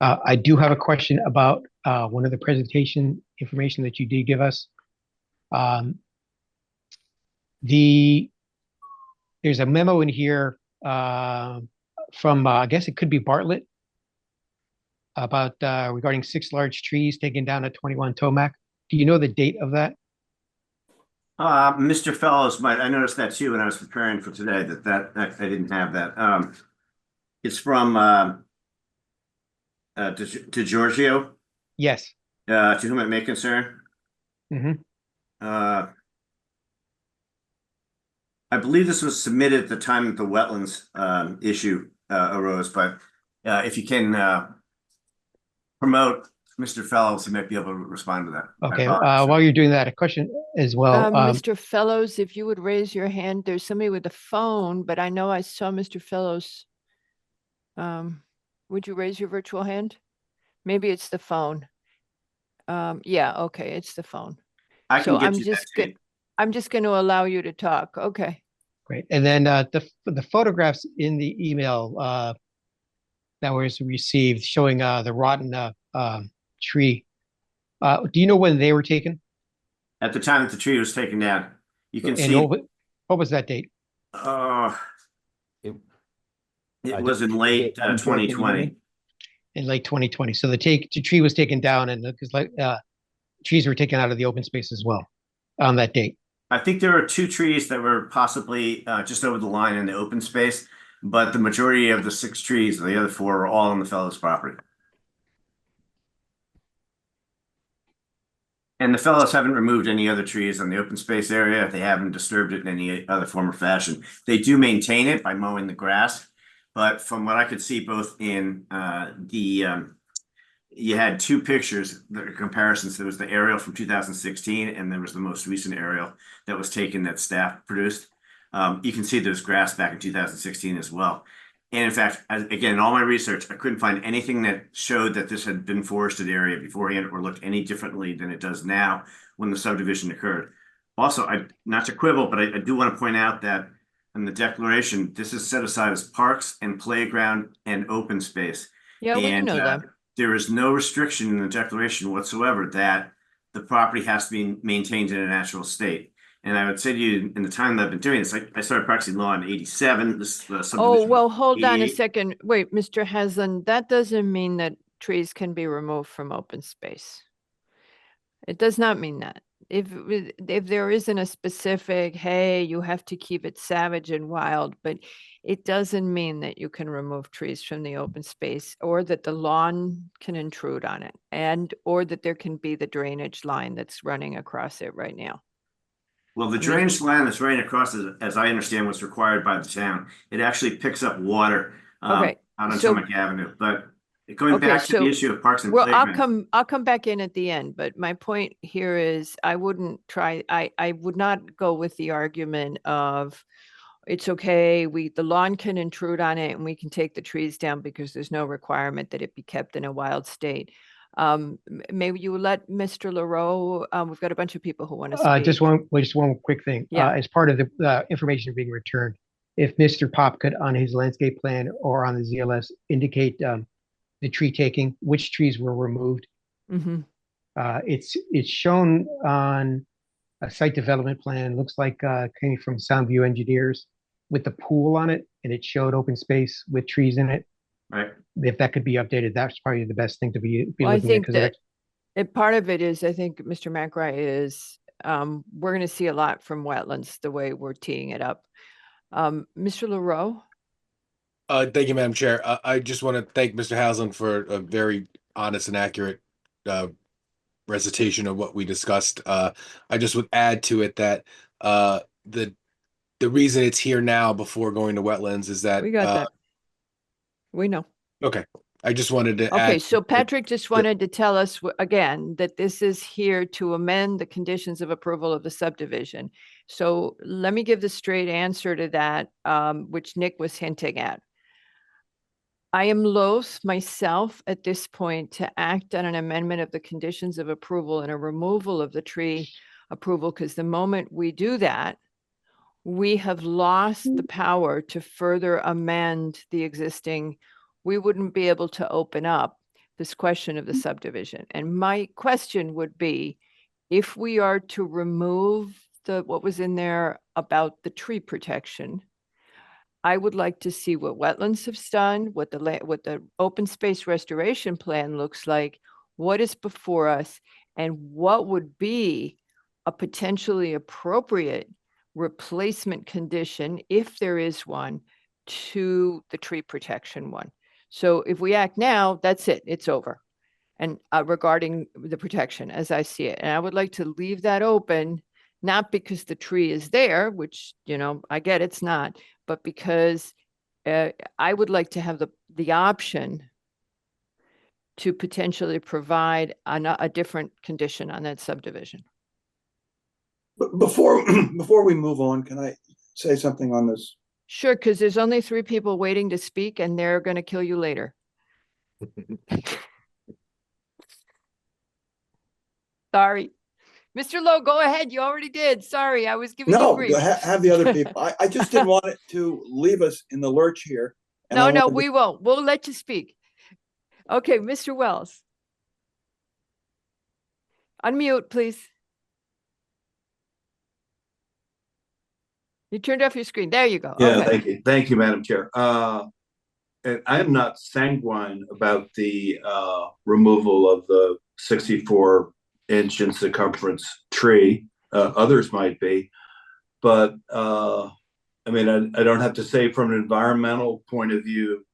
S2: I do have a question about one of the presentation information that you did give us. There's a memo in here from, I guess it could be Bartlett, about regarding 6 large trees taken down at 21 Tomac. Do you know the date of that?
S13: Mr. Fellows I noticed that too when I was preparing for today, that I didn't have that. It's from to Giorgio.
S2: Yes.
S13: To whom it may concern.
S2: Mm-hmm.
S13: I believe this was submitted at the time that the wetlands issue arose, but if you can promote Mr. Fellows, he might be able to respond to that.
S2: Okay, while you're doing that, a question as well.
S1: Mr. Fellows, if you would raise your hand, there's somebody with a phone, but I know I saw Mr. Fellows. Would you raise your virtual hand? Maybe it's the phone. Yeah, okay, it's the phone.
S13: I'm
S1: just going to allow you to talk. Okay.
S2: Great. And then the photographs in the email that was received showing the rotten tree. Do you know when they were taken?
S13: At the time that the tree was taken down. You can see.
S2: What was that date?
S13: It was in late 2020.
S2: In late 2020. So the tree was taken down, and because trees were taken out of the open space as well on that date.
S13: I think there were 2 trees that were possibly just over the line in the open space, but the majority of the 6 trees, the other 4, were all on the Fellows property. And the Fellows haven't removed any other trees on the open space area. They haven't disturbed it in any other form or fashion. They do maintain it by mowing the grass, but from what I could see, both in you had 2 pictures, the comparisons. There was the aerial from 2016, and there was the most recent aerial that was taken that staff produced. You can see there's grass back in 2016 as well. And in fact, again, in all my research, I couldn't find anything that showed that this had been forested area beforehand or looked any differently than it does now when the subdivision occurred. Also, not to quibble, but I do want to point out that in the declaration, this is set aside as parks and playground and open space.
S1: Yeah, we know that.
S13: There is no restriction in the declaration whatsoever that the property has to be maintained in a natural state. And I would say to you, in the time that I've been doing this, I started practicing law in '87.
S1: Oh, well, hold on a second. Wait, Mr. Haslam, that doesn't mean that trees can be removed from open space. It does not mean that. if there isn't a specific, hey, you have to keep it savage and wild, but it doesn't mean that you can remove trees from the open space or that the lawn can intrude on it or that there can be the drainage line that's running across it right now.
S13: Well, the
S1: mean-
S13: drainage line that's running across, as I understand, what's required by the town. It actually picks up water
S1: Okay,
S13: out on
S1: so-
S13: Tillamook Avenue. But going
S1: Okay,
S13: back to
S1: so-
S13: the issue of parks and
S1: Well,
S13: playgrounds.
S1: I'll come back in at the end, but my point here is I would not go with the argument of it's okay, the lawn can intrude on it and we can take the trees down because there's no requirement that it be kept in a wild state. Maybe you let Mr. LaRoe, we've got a bunch of people who want to speak.
S2: Just one quick thing.
S1: Yeah.
S2: As part of the information being returned, if Mr. Pop could on his landscape plan or on the ZLS indicate the tree taking, which trees were removed.
S1: Mhm.
S2: It's shown on a site development plan. Looks like came from Soundview Engineers with the pool on it, and it showed open space with trees in it.
S13: Right.
S2: If that could be updated, that's probably the best thing to be
S1: Well, I
S2: looking at.
S1: think
S2: 'Cause
S1: that part of it is, I think Mr. McRae is, we're going to see a lot from wetlands the way we're teeing it up. Mr. LaRoe?
S6: Thank you, Madam Chair. I just want to thank Mr. Haslam for a very honest and accurate recitation of what we discussed. I just would add to it that the reason it's here now before going to wetlands is that
S1: We got that. We know.
S6: Okay. I just wanted to
S1: Okay,
S6: add.
S1: so Patrick just wanted to tell us again that this is here to amend the conditions of approval of the subdivision. So let me give the straight answer to that, which Nick was hinting at. I am loath myself at this point to act on an amendment of the conditions of approval and a removal of the tree approval, because the moment we do that, we have lost the power to further amend the existing. We wouldn't be able to open up this question of the subdivision. And my question would be, if we are to remove what was in there about the tree protection, I would like to see what wetlands have done, what the open space restoration plan looks like, what is before us, and what would be a potentially appropriate replacement condition, if there is one, to the tree protection one. So if we act now, that's it, it's over. And regarding the protection, as I see it, and I would like to leave that open, not because the tree is there, which, I get it's not, but because I would like to have the option to potentially provide a different condition on that subdivision.
S14: But before we move on, can I say something on this?
S1: Sure, because there's only 3 people waiting to speak and they're going to kill you later. Sorry. Mr. Lowe, go ahead. You already did. Sorry, I was giving you
S14: No,
S1: grief.
S14: have the other people. I just didn't want it to leave us in the lurch here. and I
S1: No,
S14: wanted to-
S1: we won't. We'll let you speak. Okay, Mr. Wells. Unmute, please. You turned off your screen. There you go.
S3: Yeah,
S1: Okay.
S3: thank you. Thank you, Madam Chair. And I am not sanguine about the removal of the 64-inch in circumference tree. Others might be. But I don't have to say from an environmental point of view,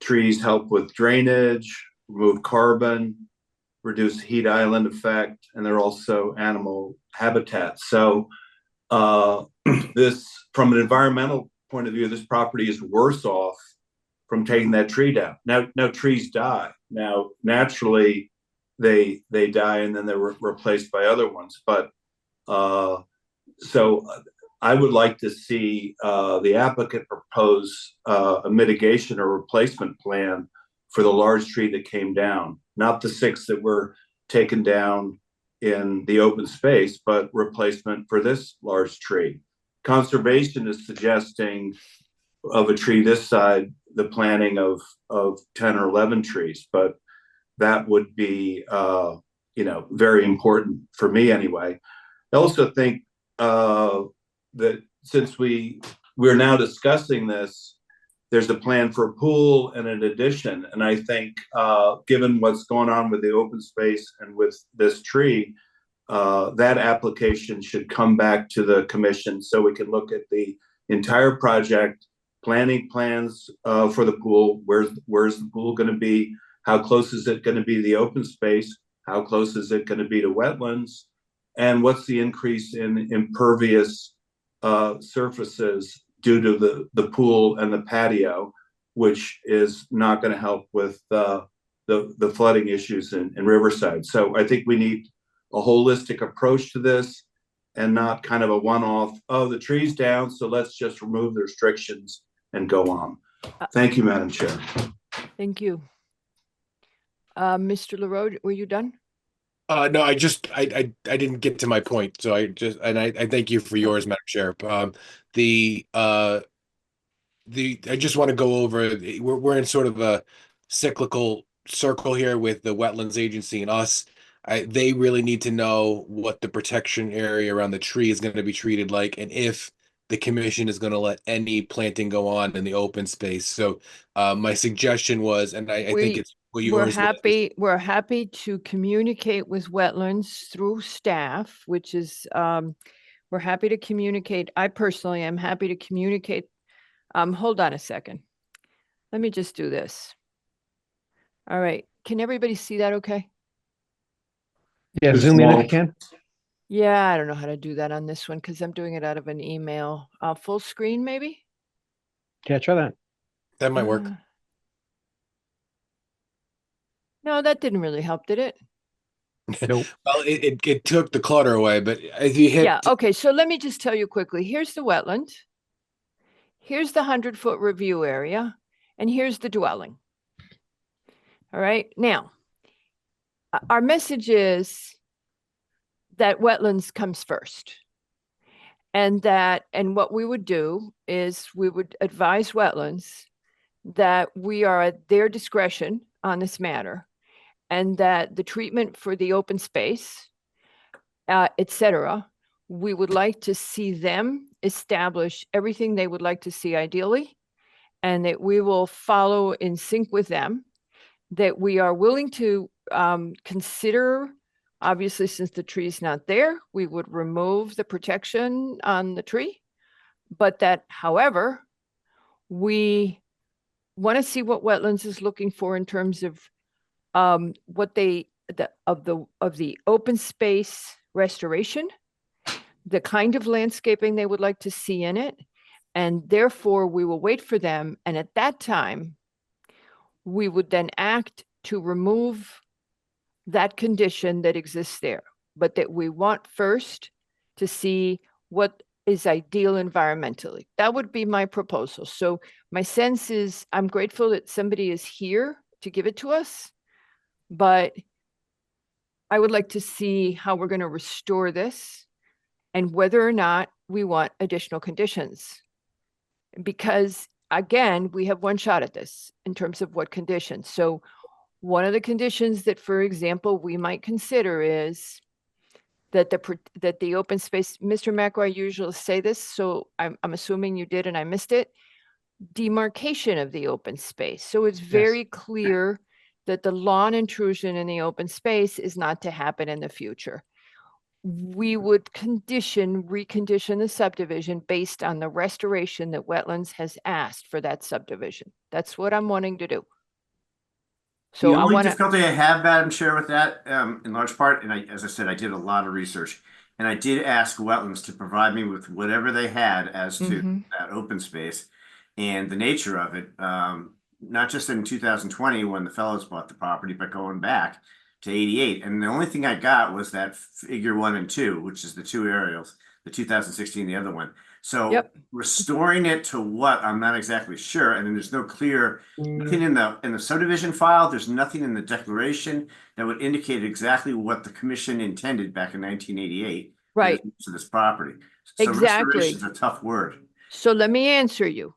S3: trees help with drainage, remove carbon, reduce heat island effect, and they're also animal habitat. So this, from an environmental point of view, this property is worse off from taking that tree down. Now trees die. Now, naturally, they die and then they're replaced by other ones. But so I would like to see the applicant propose a mitigation or replacement plan for the large tree that came down, not the 6 that were taken down in the open space, but replacement for this large tree. Conservation is suggesting of a tree this side, the planting of 10 or 11 trees, but that would be, very important for me anyway. I also think that since we're now discussing this, there's a plan for a pool and an addition. And I think given what's going on with the open space and with this tree, that application should come back to the commission so we can look at the entire project, planning plans for the pool. Where's the pool going to be? How close is it going to be to the open space? How close is it going to be to wetlands? And what's the increase in impervious surfaces due to the pool and the patio, which is not going to help with the flooding issues in Riverside. So I think we need a holistic approach to this and not kind of a one-off, oh, the tree's down, so let's just remove the restrictions and go on. Thank you, Madam Chair.
S1: Thank you. Mr. LaRoe, were you done?
S6: No, I didn't get to my point. So I thank you for yours, Madam Chair. I just want to go over, we're in sort of a cyclical circle here with the Wetlands Agency and us. They really need to know what the protection area around the tree is going to be treated like, and if the commission is going to let any planting go on in the open space. So my suggestion was, and I think it's what you
S1: we're
S6: always
S1: happy to communicate with wetlands through staff, which is we're happy to communicate. I personally am happy to communicate. Hold on a second. Let me just do this. All right. Can everybody see that okay?
S2: Yeah, zoom in if you can.
S1: Yeah, I don't know how to do that on this one because I'm doing it out of an email. Full screen, maybe?
S2: Yeah, try that.
S6: That might work.
S1: No, that didn't really help, did it?
S2: Nope.
S6: Well, it took the clutter away, but if you hit.
S1: Yeah, okay, so let me just tell you quickly. Here's the wetland. Here's the 100-foot review area, and here's the dwelling. All right, now, our message is that wetlands comes first. And what we would do is we would advise wetlands that we are at their discretion on this matter, and that the treatment for the open space, et cetera, we would like to see them establish everything they would like to see ideally, and that we will follow in sync with them, that we are willing to consider, obviously, since the tree is not there, we would remove the protection on the tree, but that, however, we want to see what wetlands is looking for in terms of what the open space restoration, the kind of landscaping they would like to see in it, and therefore we will wait for them, and at that time we would then act to remove that condition that exists there, but that we want first to see what is ideal environmentally. That would be my proposal. So my sense is I'm grateful that somebody is here to give it to us, but I would like to see how we're going to restore this and whether or not we want additional conditions. Because again, we have one shot at this in terms of what conditions. So one of the conditions that, for example, we might consider is that the open space, Mr. Macro, I usually say this, so I'm assuming you did and I missed it, demarcation of the open space. So it's very clear that the lawn intrusion in the open space is not to happen in the future. We would recondition the subdivision based on the restoration that wetlands has asked for that subdivision. That's what I'm wanting to do. So
S13: the
S1: I
S13: only
S1: want to.
S13: difficulty I have, Madam Chair, with that, in large part, and as I said, I did a lot of research, and I did ask wetlands to provide me with whatever they had as to that open space and the nature of it. Not just in 2020 when the fellows bought the property, but going back to 88. And the only thing I got was that figure 1 and 2, which is the two aerials, the 2016, the other one. So restoring it to what, I'm not exactly sure. And then there's no clear, nothing in the subdivision file. There's nothing in the declaration that would indicate exactly what the commission intended back in 1988.
S1: Right.
S13: To this property. So
S1: exactly.
S13: Restoration is a tough word.
S1: So let me answer you.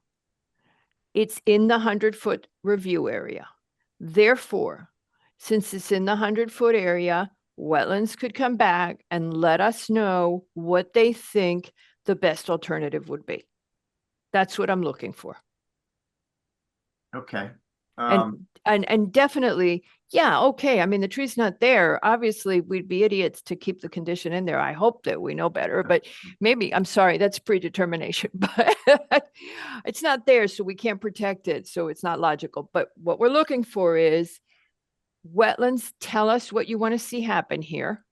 S1: It's in the 100-foot review area. Therefore, since it's in the 100-foot area, wetlands could come back and let us know what they think the best alternative would be. That's what I'm looking for.
S13: Okay.
S1: And definitely, yeah, okay. I mean, the tree's not there. Obviously, we'd be idiots to keep the condition in there. I hope that we know better, but maybe, I'm sorry, that's predetermination, but it's not there, so we can't protect it. So it's not logical. But what we're looking for is wetlands. Tell us what you want to see happen here.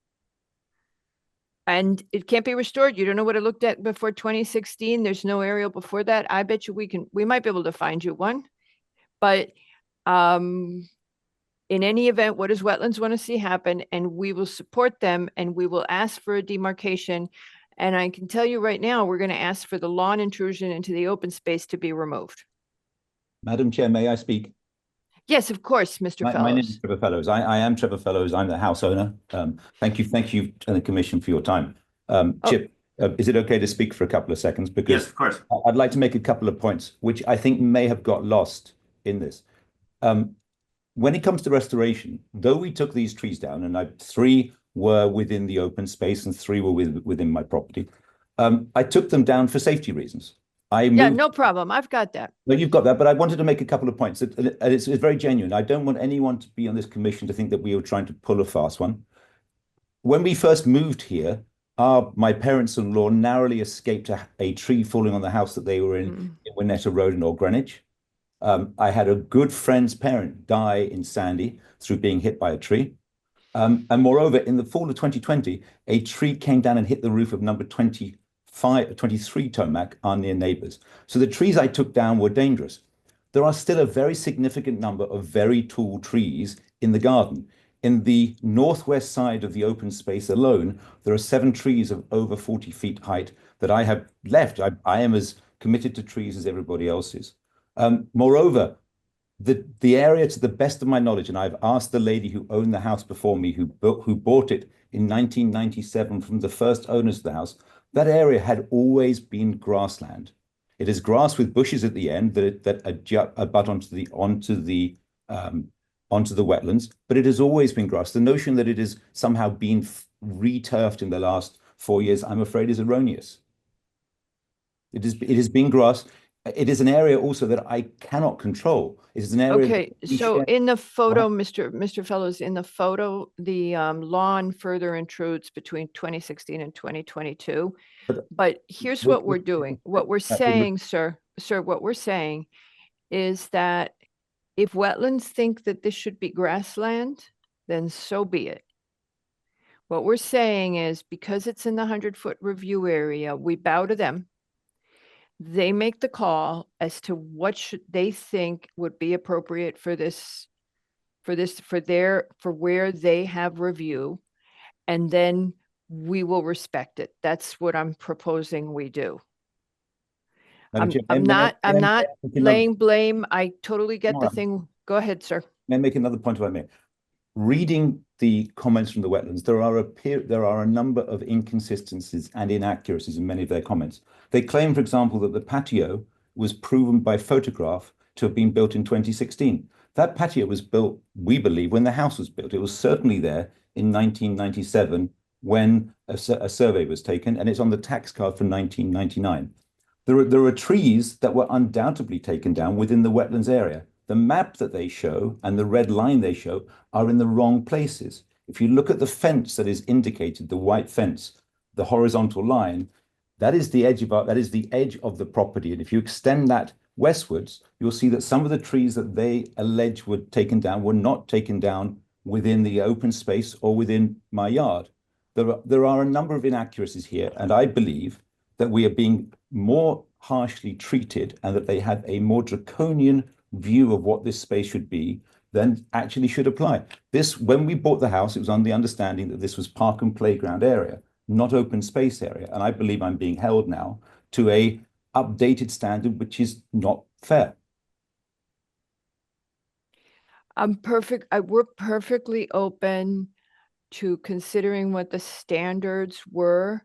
S1: And it can't be restored. You don't know what it looked at before 2016. There's no aerial before that. I bet you we might be able to find you one. But in any event, what does wetlands want to see happen? And we will support them and we will ask for a demarcation. And I can tell you right now, we're going to ask for the lawn intrusion into the open space to be removed.
S15: Madam Chair, may I speak?
S1: Yes, of course, Mr.
S15: My name is
S1: Fellows.
S15: Trevor Fellows. I am Trevor Fellows. I'm the house owner. Thank you to the commission for your time. Chip, is it okay to speak for a couple of seconds? Because
S13: yes, of course.
S15: I'd like to make a couple of points, which I think may have got lost in this. When it comes to restoration, though we took these trees down, and 3 were within the open space and 3 were within my property, I took them down for safety reasons.
S1: Yeah, no problem. I've got that.
S15: No, you've got that, but I wanted to make a couple of points. It's very genuine. I don't want anyone to be on this commission to think that we were trying to pull a fast one. When we first moved here, my parents-in-law narrowly escaped a tree falling on the house that they were in Winnetta Road in Old Greenwich. I had a good friend's parent die in Sandy through being hit by a tree. And moreover, in the fall of 2020, a tree came down and hit the roof of number 23 Tomac, our near neighbors. So the trees I took down were dangerous. There are still a very significant number of very tall trees in the garden. In the northwest side of the open space alone, there are 7 trees of over 40 feet height that I have left. I am as committed to trees as everybody else is. Moreover, the area, to the best of my knowledge, and I've asked the lady who owned the house before me, who bought it in 1997 from the first owners of the house, that area had always been grassland. It is grass with bushes at the end that abut onto the wetlands, but it has always been grass. The notion that it has somehow been re-turfed in the last 4 years, I'm afraid, is erroneous. It has been grass. It is an area also that I cannot control. It is an area.
S1: Okay, so in the photo, Mr. Fellows, in the photo, the lawn further intrudes between 2016 and 2022. But here's what we're doing. What we're saying, sir, what we're saying is that if wetlands think that this should be grassland, then so be it. What we're saying is because it's in the 100-foot review area, we bow to them. They make the call as to what should they think would be appropriate for where they have review, and then we will respect it. That's what I'm proposing we do. I'm not laying blame. I totally get the thing. Go ahead, sir.
S15: May I make another point if I may? Reading the comments from the wetlands, there are a number of inconsistencies and inaccuracies in many of their comments. They claim, for example, that the patio was proven by photograph to have been built in 2016. That patio was built, we believe, when the house was built. It was certainly there in 1997 when a survey was taken, and it's on the tax card for 1999. There are trees that were undoubtedly taken down within the wetlands area. The map that they show and the red line they show are in the wrong places. If you look at the fence that is indicated, the white fence, the horizontal line, that is the edge of the property. And if you extend that westwards, you'll see that some of the trees that they allege were taken down were not taken down within the open space or within my yard. There are a number of inaccuracies here, and I believe that we are being more harshly treated and that they have a more draconian view of what this space should be than actually should apply. When we bought the house, it was on the understanding that this was park and playground area, not open space area. And I believe I'm being held now to a updated standard, which is not fair.
S1: We're perfectly open to considering what the standards were.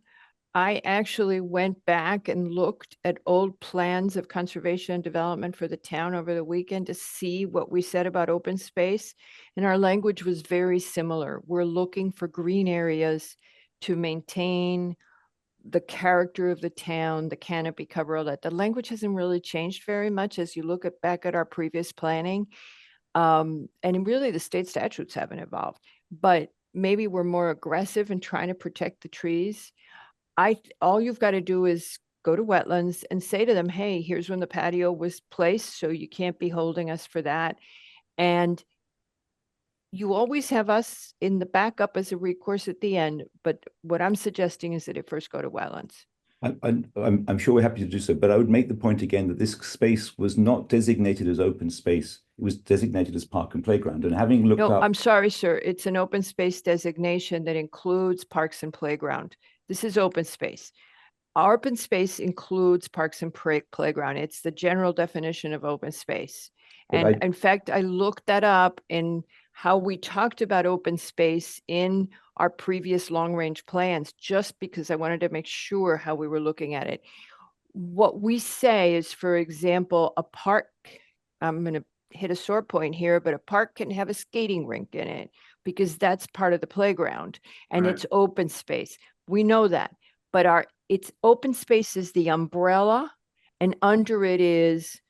S1: I actually went back and looked at old plans of conservation and development for the town over the weekend to see what we said about open space. And our language was very similar. We're looking for green areas to maintain the character of the town, the canopy cover, all that. The language hasn't really changed very much as you look back at our previous planning. And really the state statutes haven't evolved, but maybe we're more aggressive in trying to protect the trees. All you've got to do is go to wetlands and say to them, hey, here's when the patio was placed, so you can't be holding us for that. And you always have us in the backup as a recourse at the end, but what I'm suggesting is that it first go to wetlands.
S15: I'm sure we're happy to do so, but I would make the point again that this space was not designated as open space. It was designated as park and playground. And having looked
S1: No,
S15: up,
S1: I'm sorry, sir. It's an open space designation that includes parks and playground. This is open space. Open space includes parks and playground. It's the general definition of open space.
S15: But
S1: And in fact, I looked that up in how we talked about open space in our previous long-range plans, just because I wanted to make sure how we were looking at it. What we say is, for example, a park, I'm going to hit a sore point here, but a park can have a skating rink in it because that's part of the playground and
S13: Right.
S1: it's open space. We know that, but it's open space is the umbrella, and under it is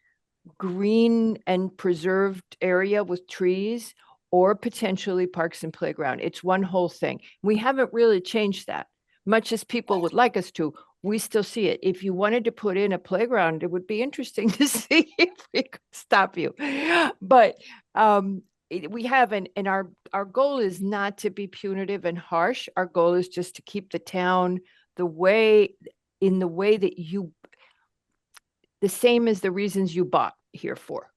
S1: green and preserved area with trees, or potentially parks and playground. It's one whole thing. We haven't really changed that, much as people would like us to. We still see it. If you wanted to put in a playground, it would be interesting to see if we could stop you. But we haven't, and our goal is not to be punitive and harsh. Our goal is just to keep the town the way that you, the same as the reasons you bought here for.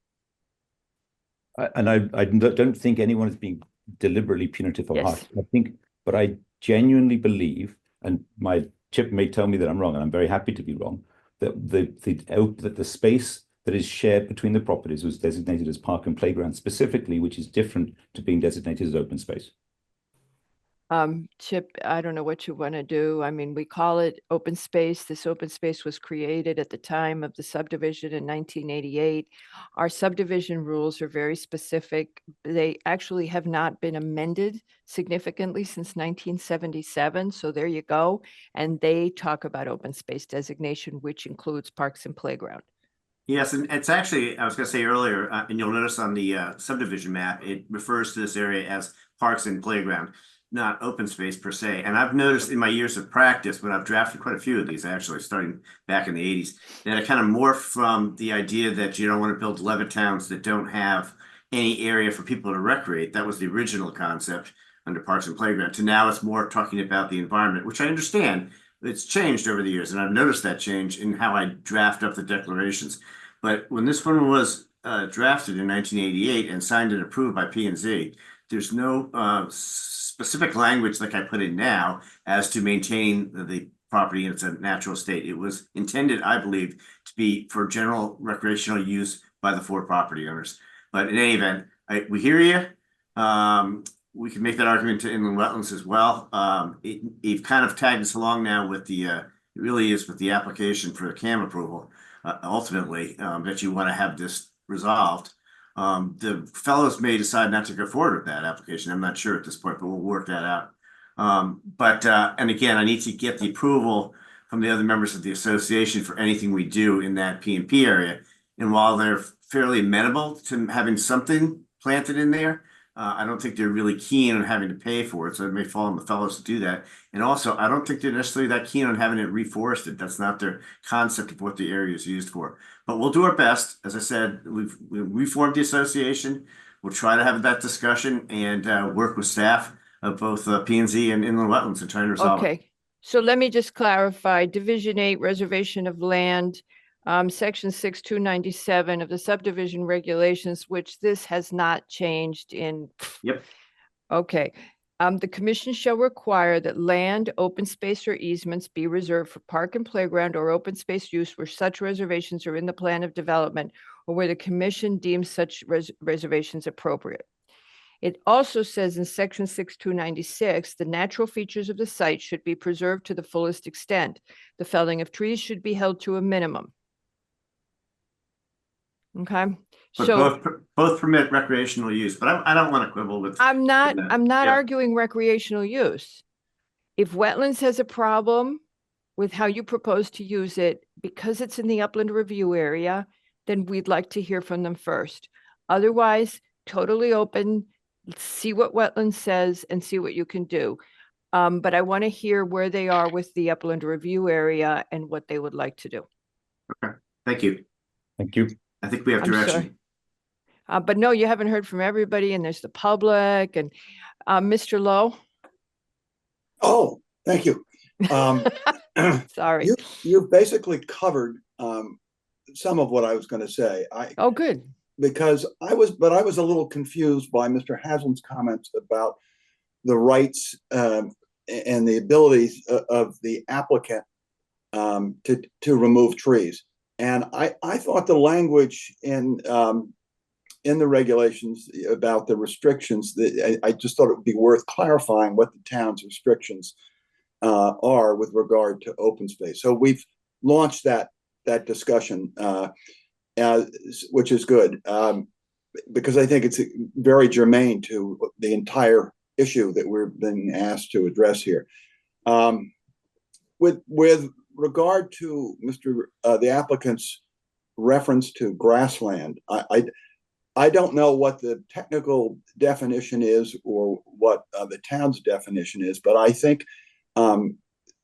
S15: and I don't think anyone is being deliberately punitive or harsh.
S1: Yes.
S15: But I genuinely believe, and my Chip may tell me that I'm wrong, and I'm very happy to be wrong, that the space that is shared between the properties was designated as park and playground specifically, which is different to being designated as open space.
S1: Chip, I don't know what you want to do. I mean, we call it open space. This open space was created at the time of the subdivision in 1988. Our subdivision rules are very specific. They actually have not been amended significantly since 1977. So there you go. And they talk about open space designation, which includes parks and playground.
S13: Yes, and it's actually, I was going to say earlier, and you'll notice on the subdivision map, it refers to this area as parks and playground, not open space per se. And I've noticed in my years of practice, when I've drafted quite a few of these, actually, starting back in the 80s, that it kind of morphed from the idea that you don't want to build Levittowns that don't have any area for people to recreate. That was the original concept under parks and playground. To now it's more talking about the environment, which I understand. It's changed over the years, and I've noticed that change in how I draft up the declarations. But when this one was drafted in 1988 and signed and approved by P&Z, there's no specific language like I put in now as to maintain the property in its natural state. It was intended, I believe, to be for general recreational use by the 4 property owners. But in any event, we hear you. We can make that argument to inland wetlands as well. You've kind of tagged us along now with the, it really is with the application for the CAM approval, ultimately, that you want to have this resolved. The fellows may decide not to go forward with that application. I'm not sure at this point, but we'll work that out. And again, I need to get the approval from the other members of the association for anything we do in that P&P area. And while they're fairly amenable to having something planted in there, I don't think they're really keen on having to pay for it. So it may fall on the fellows to do that. And also, I don't think they're necessarily that keen on having it reforested. That's not their concept of what the area is used for. But we'll do our best. As I said, we've reformed the association. We'll try to have that discussion and work with staff of both P&Z and inland wetlands and try to resolve it.
S1: Okay, so let me just clarify. Division 8, reservation of land, section 6297 of the subdivision regulations, which this has not changed in.
S13: Yep.
S1: Okay. The commission shall require that land, open space, or easements be reserved for park and playground or open space use where such reservations are in the plan of development or where the commission deems such reservations appropriate. It also says in section 6296, the natural features of the site should be preserved to the fullest extent. The felling of trees should be held to a minimum. Okay,
S13: But
S1: so
S13: both permit recreational use, but I don't want to quibble with.
S1: I'm not
S13: Yeah.
S1: arguing recreational use. If wetlands has a problem with how you propose to use it, because it's in the upland review area, then we'd like to hear from them first. Otherwise, totally open. See what wetlands says and see what you can do. But I want to hear where they are with the upland review area and what they would like to do.
S13: Okay, thank you.
S15: Thank you.
S13: I think we have
S1: I'm sorry.
S13: direction.
S1: But no, you haven't heard from everybody, and there's the public and Mr. Lowe.
S14: Oh, thank you.
S1: Sorry.
S14: You've basically covered some of what I was going to say.
S1: Oh, good.
S14: Because I was a little confused by Mr. Haslam's comments about the rights and the abilities of the applicant to remove trees. And I thought the language in the regulations about the restrictions, that I just thought it would be worth clarifying what the town's restrictions are with regard to open space. So we've launched that discussion, which is good, because I think it's very germane to the entire issue that we're being asked to address here. With regard to the applicant's reference to grassland, I don't know what the technical definition is or what the town's definition is, but I think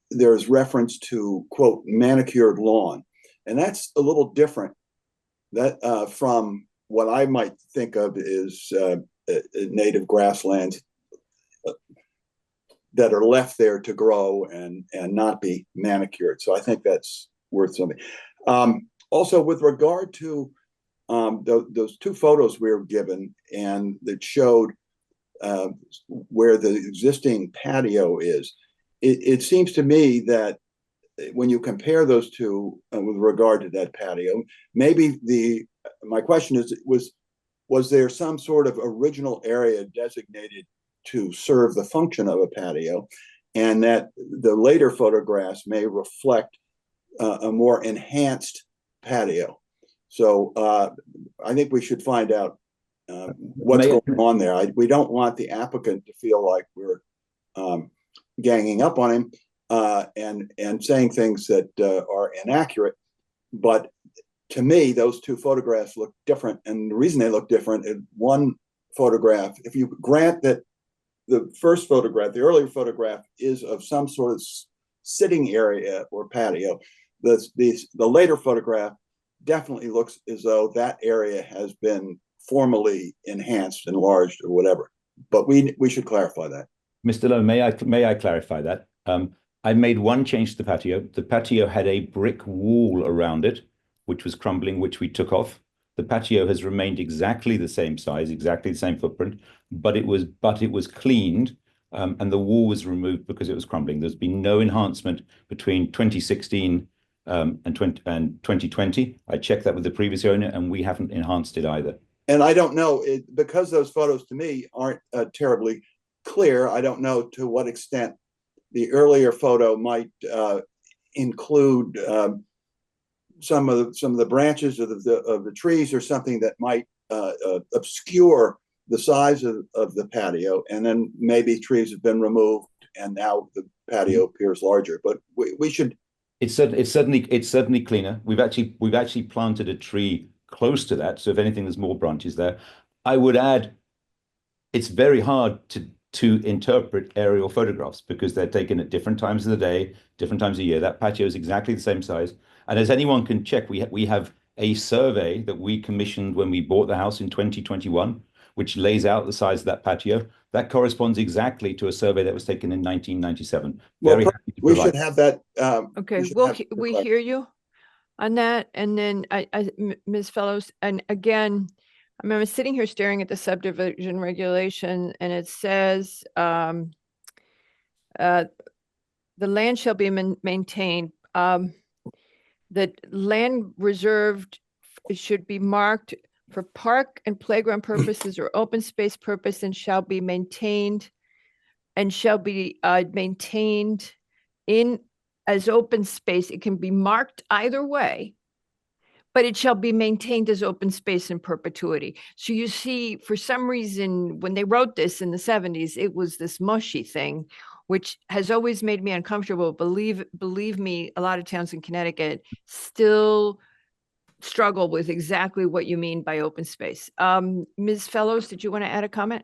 S14: there's reference to, quote, manicured lawn. And that's a little different from what I might think of as native grasslands that are left there to grow and not be manicured. So I think that's worth something. Also, with regard to those two photos we were given and that showed where the existing patio is, it seems to me that when you compare those two with regard to that patio, maybe my question is, was there some sort of original area designated to serve the function of a patio, and that the later photographs may reflect a more enhanced patio? So I think we should find out what's going on there. We don't want the applicant to feel like we're ganging up on him and saying things that are inaccurate. But to me, those two photographs look different. And the reason they look different is one photograph, if you grant that the first photograph, the earlier photograph, is of some sort of sitting area or patio, the later photograph definitely looks as though that area has been formally enhanced, enlarged, or whatever. But we should clarify that.
S15: Mr. Lowe, may I clarify that? I made one change to the patio. The patio had a brick wall around it, which was crumbling, which we took off. The patio has remained exactly the same size, exactly the same footprint, but it was cleaned, and the wall was removed because it was crumbling. There's been no enhancement between 2016 and 2020. I checked that with the previous owner, and we haven't enhanced it either.
S14: And I don't know, because those photos to me aren't terribly clear. I don't know to what extent the earlier photo might include some of the branches of the trees or something that might obscure the size of the patio, and then maybe trees have been removed and now the patio appears larger. But we should.
S15: It's certainly cleaner. We've actually planted a tree close to that, so if anything, there's more branches there. I would add, it's very hard to interpret aerial photographs because they're taken at different times of the day, different times of year. That patio is exactly the same size. And as anyone can check, we have a survey that we commissioned when we bought the house in 2021, which lays out the size of that patio. That corresponds exactly to a survey that was taken in 1997.
S14: Well, we should have that.
S1: Okay, we hear you on that. And then Ms. Fellows, and again, I remember sitting here staring at the subdivision regulation, and it says the land shall be maintained. That land reserved should be marked for park and playground purposes or open space purpose, and shall be maintained in as open space. It can be marked either way, but it shall be maintained as open space in perpetuity. So you see, for some reason, when they wrote this in the 70s, it was this mushy thing, which has always made me uncomfortable. Believe me, a lot of towns in Connecticut still struggle with exactly what you mean by open space. Ms. Fellows, did you want to add a comment?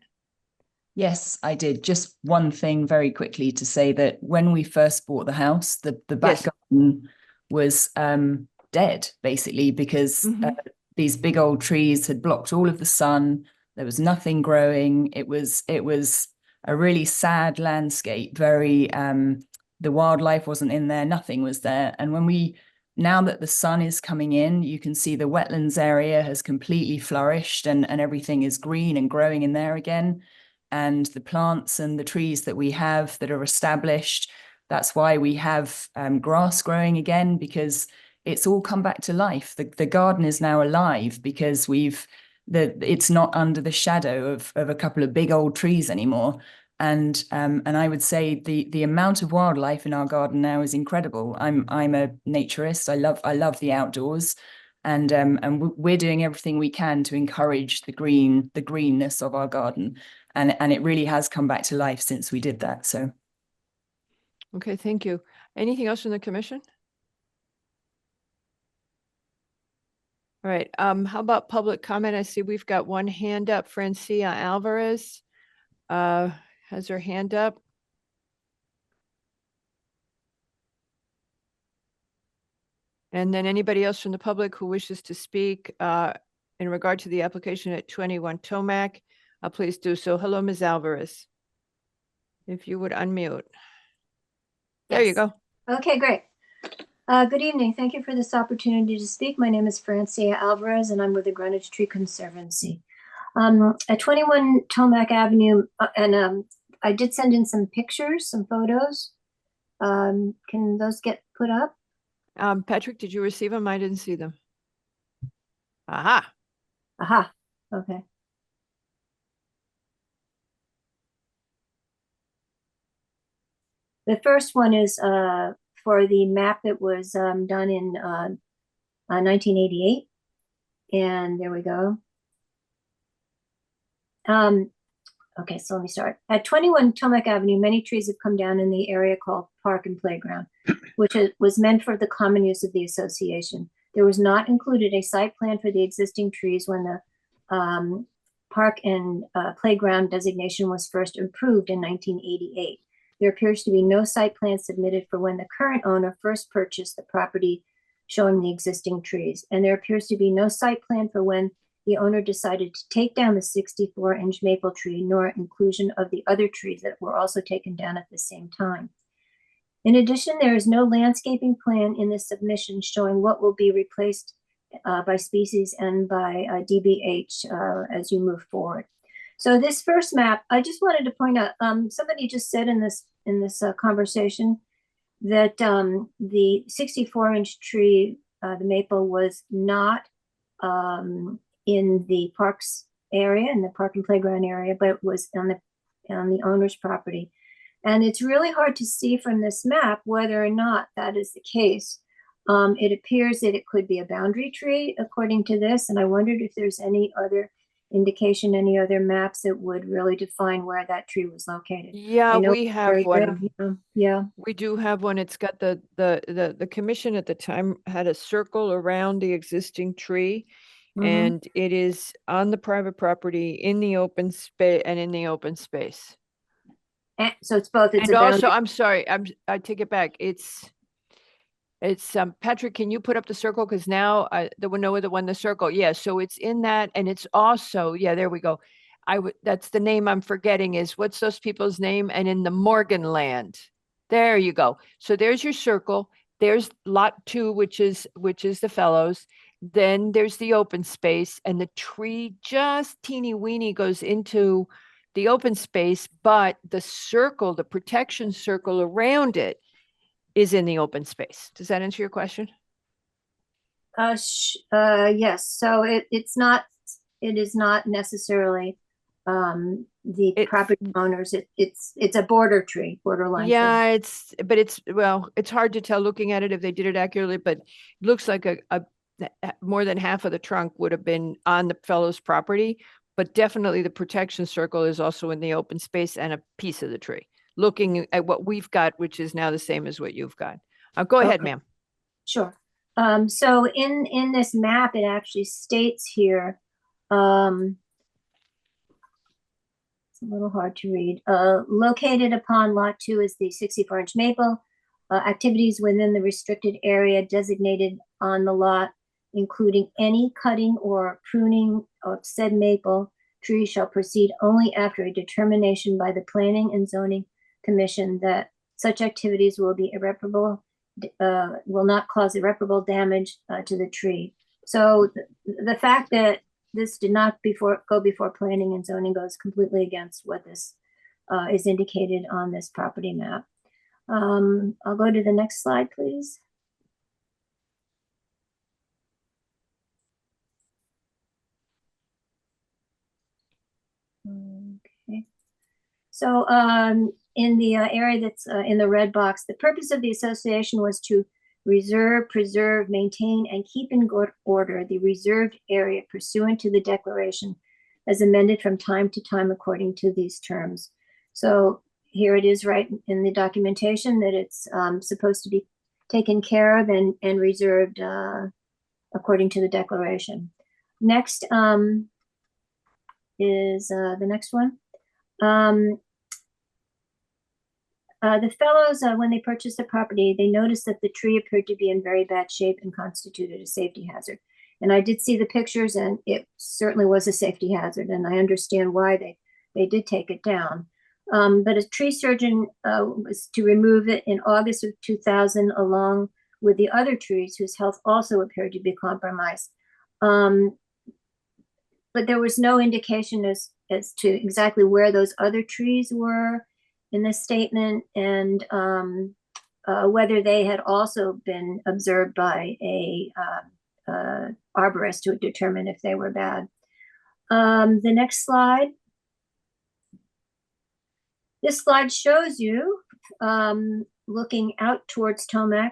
S16: Yes, I did. Just one thing very quickly to say that when we first bought the house, the back
S1: Yes.
S16: garden was dead, basically, because these big old trees had blocked all of the sun. There was nothing growing. It was a really sad landscape. Very the wildlife wasn't in there, nothing was there. And now that the sun is coming in, you can see the wetlands area has completely flourished and everything is green and growing in there again. And the plants and the trees that we have that are established, that's why we have grass growing again, because it's all come back to life. The garden is now alive because it's not under the shadow of a couple of big old trees anymore. And I would say the amount of wildlife in our garden now is incredible. I'm a naturist. I love the outdoors, and we're doing everything we can to encourage the greenness of our garden. And it really has come back to life since we did that. So.
S1: Okay, thank you. Anything else from the commission? All right, how about public comment? I see we've got one hand up. Francia Alvarez has her hand up. And then anybody else from the public who wishes to speak in regard to the application at 21 Tomac, please do so. Hello, Ms. Alvarez. If you would unmute. There you go.
S17: Okay, great. Good evening. Thank you for this opportunity to speak. My name is Francia Alvarez, and I'm with the Greenwich Tree Conservancy. At 21 Tomac Avenue, and I did send in some pictures, some photos. Can those get put up?
S1: Patrick, did you receive them? I didn't see them. Aha.
S17: Aha. Okay. The first one is for the map that was done in 1988. And there we go. Okay, so let me start. At 21 Tomac Avenue, many trees have come down in the area called Park and Playground, which was meant for the common use of the association. There was not included a site plan for the existing trees when the Park and Playground designation was first approved in 1988. There appears to be no site plan submitted for when the current owner first purchased the property showing the existing trees. And there appears to be no site plan for when the owner decided to take down the 64-inch maple tree, nor inclusion of the other trees that were also taken down at the same time. In addition, there is no landscaping plan in this submission showing what will be replaced by species and by DBH as you move forward. So this first map, I just wanted to point out, somebody just said in this conversation that the 64-inch tree, the maple, was not in the parks area, in the Park and Playground area, but it was on the owner's property. And it's really hard to see from this map whether or not that is the case. It appears that it could be a boundary tree according to this, and I wondered if there's any other indication, any other maps that would really define where that tree was located.
S1: Yeah, we have one.
S17: Yeah,
S1: we do have one. It's got the commission at the time had a circle around the existing tree, and it is on the private property in the open space and in the open space.
S17: And so it's both. It's
S1: and also,
S17: boundary.
S1: I'm sorry, I take it back. It's Patrick, can you put up the circle? Because now the one, the circle. Yeah, so it's in that, and it's also, yeah, there we go. That's the name I'm forgetting is, what's those people's name? And in the Morgan land. There you go. So there's your circle. There's lot 2, which is the Fellows. Then there's the open space, and the tree just teeny weeny goes into the open space, but the circle, the protection circle around it, is in the open space. Does that answer your question?
S17: Yes. So it is not necessarily the property owners. It's a border tree, borderline.
S1: Yeah,
S17: tree.
S1: It's hard to tell looking at it if they did it accurately, but it looks like a more than half of the trunk would have been on the Fellows property, but definitely the protection circle is also in the open space and a piece of the tree. Looking at what we've got, which is now the same as what you've got. Go ahead, ma'am.
S17: Sure. So in this map, it actually states here, it's a little hard to read. Located upon lot 2 is the 64-inch maple. Activities within the restricted area designated on the lot, including any cutting or pruning of said maple tree, shall proceed only after a determination by the Planning and Zoning Commission that such activities will be irreparable, will not cause irreparable damage to the tree. So the fact that this did not go before Planning and Zoning goes completely against what this is indicated on this property map. I'll go to the next slide, please. Okay. So in the area that's in the red box, the purpose of the association was to reserve, preserve, maintain, and keep in good order the reserved area pursuant to the declaration as amended from time to time according to these terms. So here it is right in the documentation that it's supposed to be taken care of and reserved according to the declaration. Next is the next one. The fellows, when they purchased the property, they noticed that the tree appeared to be in very bad shape and constituted a safety hazard. And I did see the pictures, and it certainly was a safety hazard, and I understand why they did take it down. But a tree surgeon was to remove it in August of 2000, along with the other trees whose health also appeared to be compromised. But there was no indication as to exactly where those other trees were in this statement, and whether they had also been observed by a arborist to determine if they were bad. The next slide. This slide shows you looking out towards Tomac,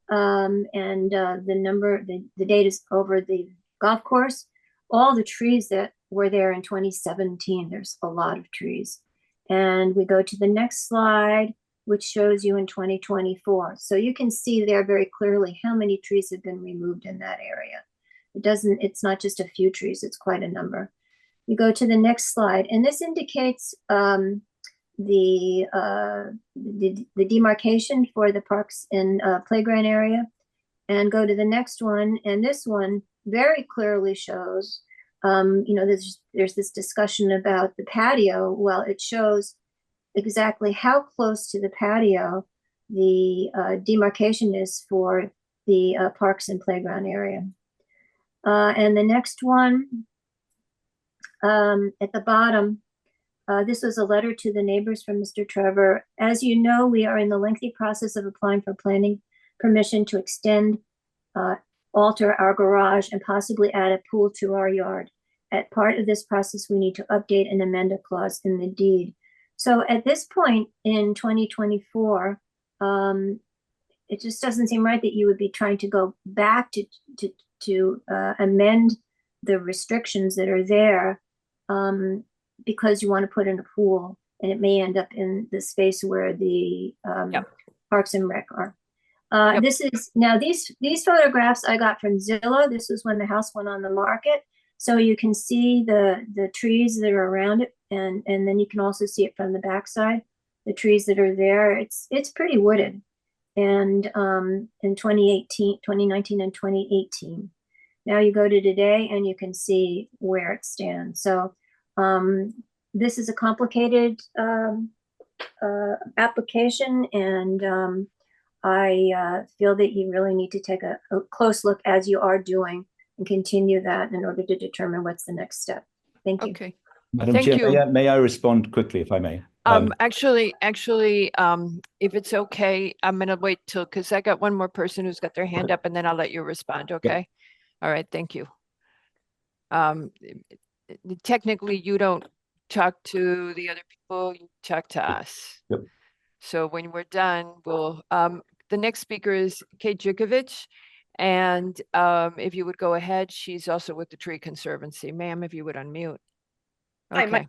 S17: and the date is over the golf course. All the trees that were there in 2017, there's a lot of trees. And we go to the next slide, which shows you in 2024. So you can see there very clearly how many trees have been removed in that area. It's not just a few trees, it's quite a number. You go to the next slide, and this indicates the demarcation for the parks and playground area. And go to the next one, and this one very clearly shows, there's this discussion about the patio. Well, it shows exactly how close to the patio the demarcation is for the parks and playground area. And the next one at the bottom, this was a letter to the neighbors from Mr. Trevor. As you know, we are in the lengthy process of applying for planning permission to extend, alter our garage, and possibly add a pool to our yard. At part of this process, we need to update and amend a clause in the deed. So at this point in 2024, it just doesn't seem right that you would be trying to go back to amend the restrictions that are there because you want to put in a pool, and it may end up in the space where the Parks and Rec are. This is now these photographs I got from Zillow. This was when the house went on the market. So you can see the trees that are around it, and then you can also see it from the backside, the trees that are there. It's pretty wooded. And in 2019 and 2018. Now you go to today and you can see where it stands. So this is a complicated application, and I feel that you really need to take a close look, as you are doing, and continue that in order to determine what's the next step. Thank you.
S1: Okay.
S15: Madam
S1: Thank
S15: Chair,
S1: you.
S15: may I respond quickly, if I may?
S1: Actually, if it's okay, I'm gonna wait till, because I got one more person who's got their hand up, and then I'll let you respond, okay? All right, thank you. Technically, you don't talk to the other people, you talk to us.
S15: Yep.
S1: So when we're done, we'll, the next speaker is Kate Jukovic. And if you would go ahead, she's also with the Tree Conservancy. Ma'am, if you would unmute.
S18: Hi,
S1: Okay.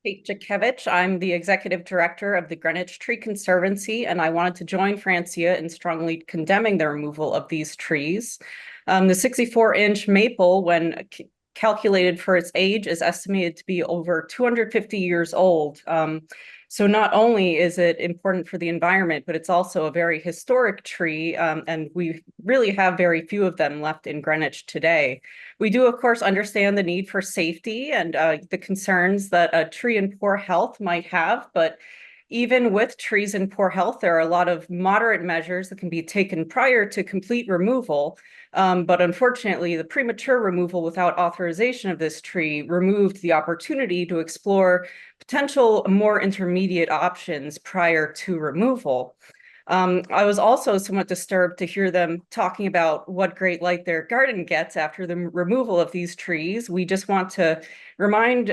S18: Kate Jakevich. I'm the Executive Director of the Greenwich Tree Conservancy, and I wanted to join Francia in strongly condemning the removal of these trees. The 64-inch maple, when calculated for its age, is estimated to be over 250 years old. So not only is it important for the environment, but it's also a very historic tree, and we really have very few of them left in Greenwich today. We do, of course, understand the need for safety and the concerns that a tree in poor health might have, but even with trees in poor health, there are a lot of moderate measures that can be taken prior to complete removal. But unfortunately, the premature removal without authorization of this tree removed the opportunity to explore potential more intermediate options prior to removal. I was also somewhat disturbed to hear them talking about what great light their garden gets after the removal of these trees. We just want to remind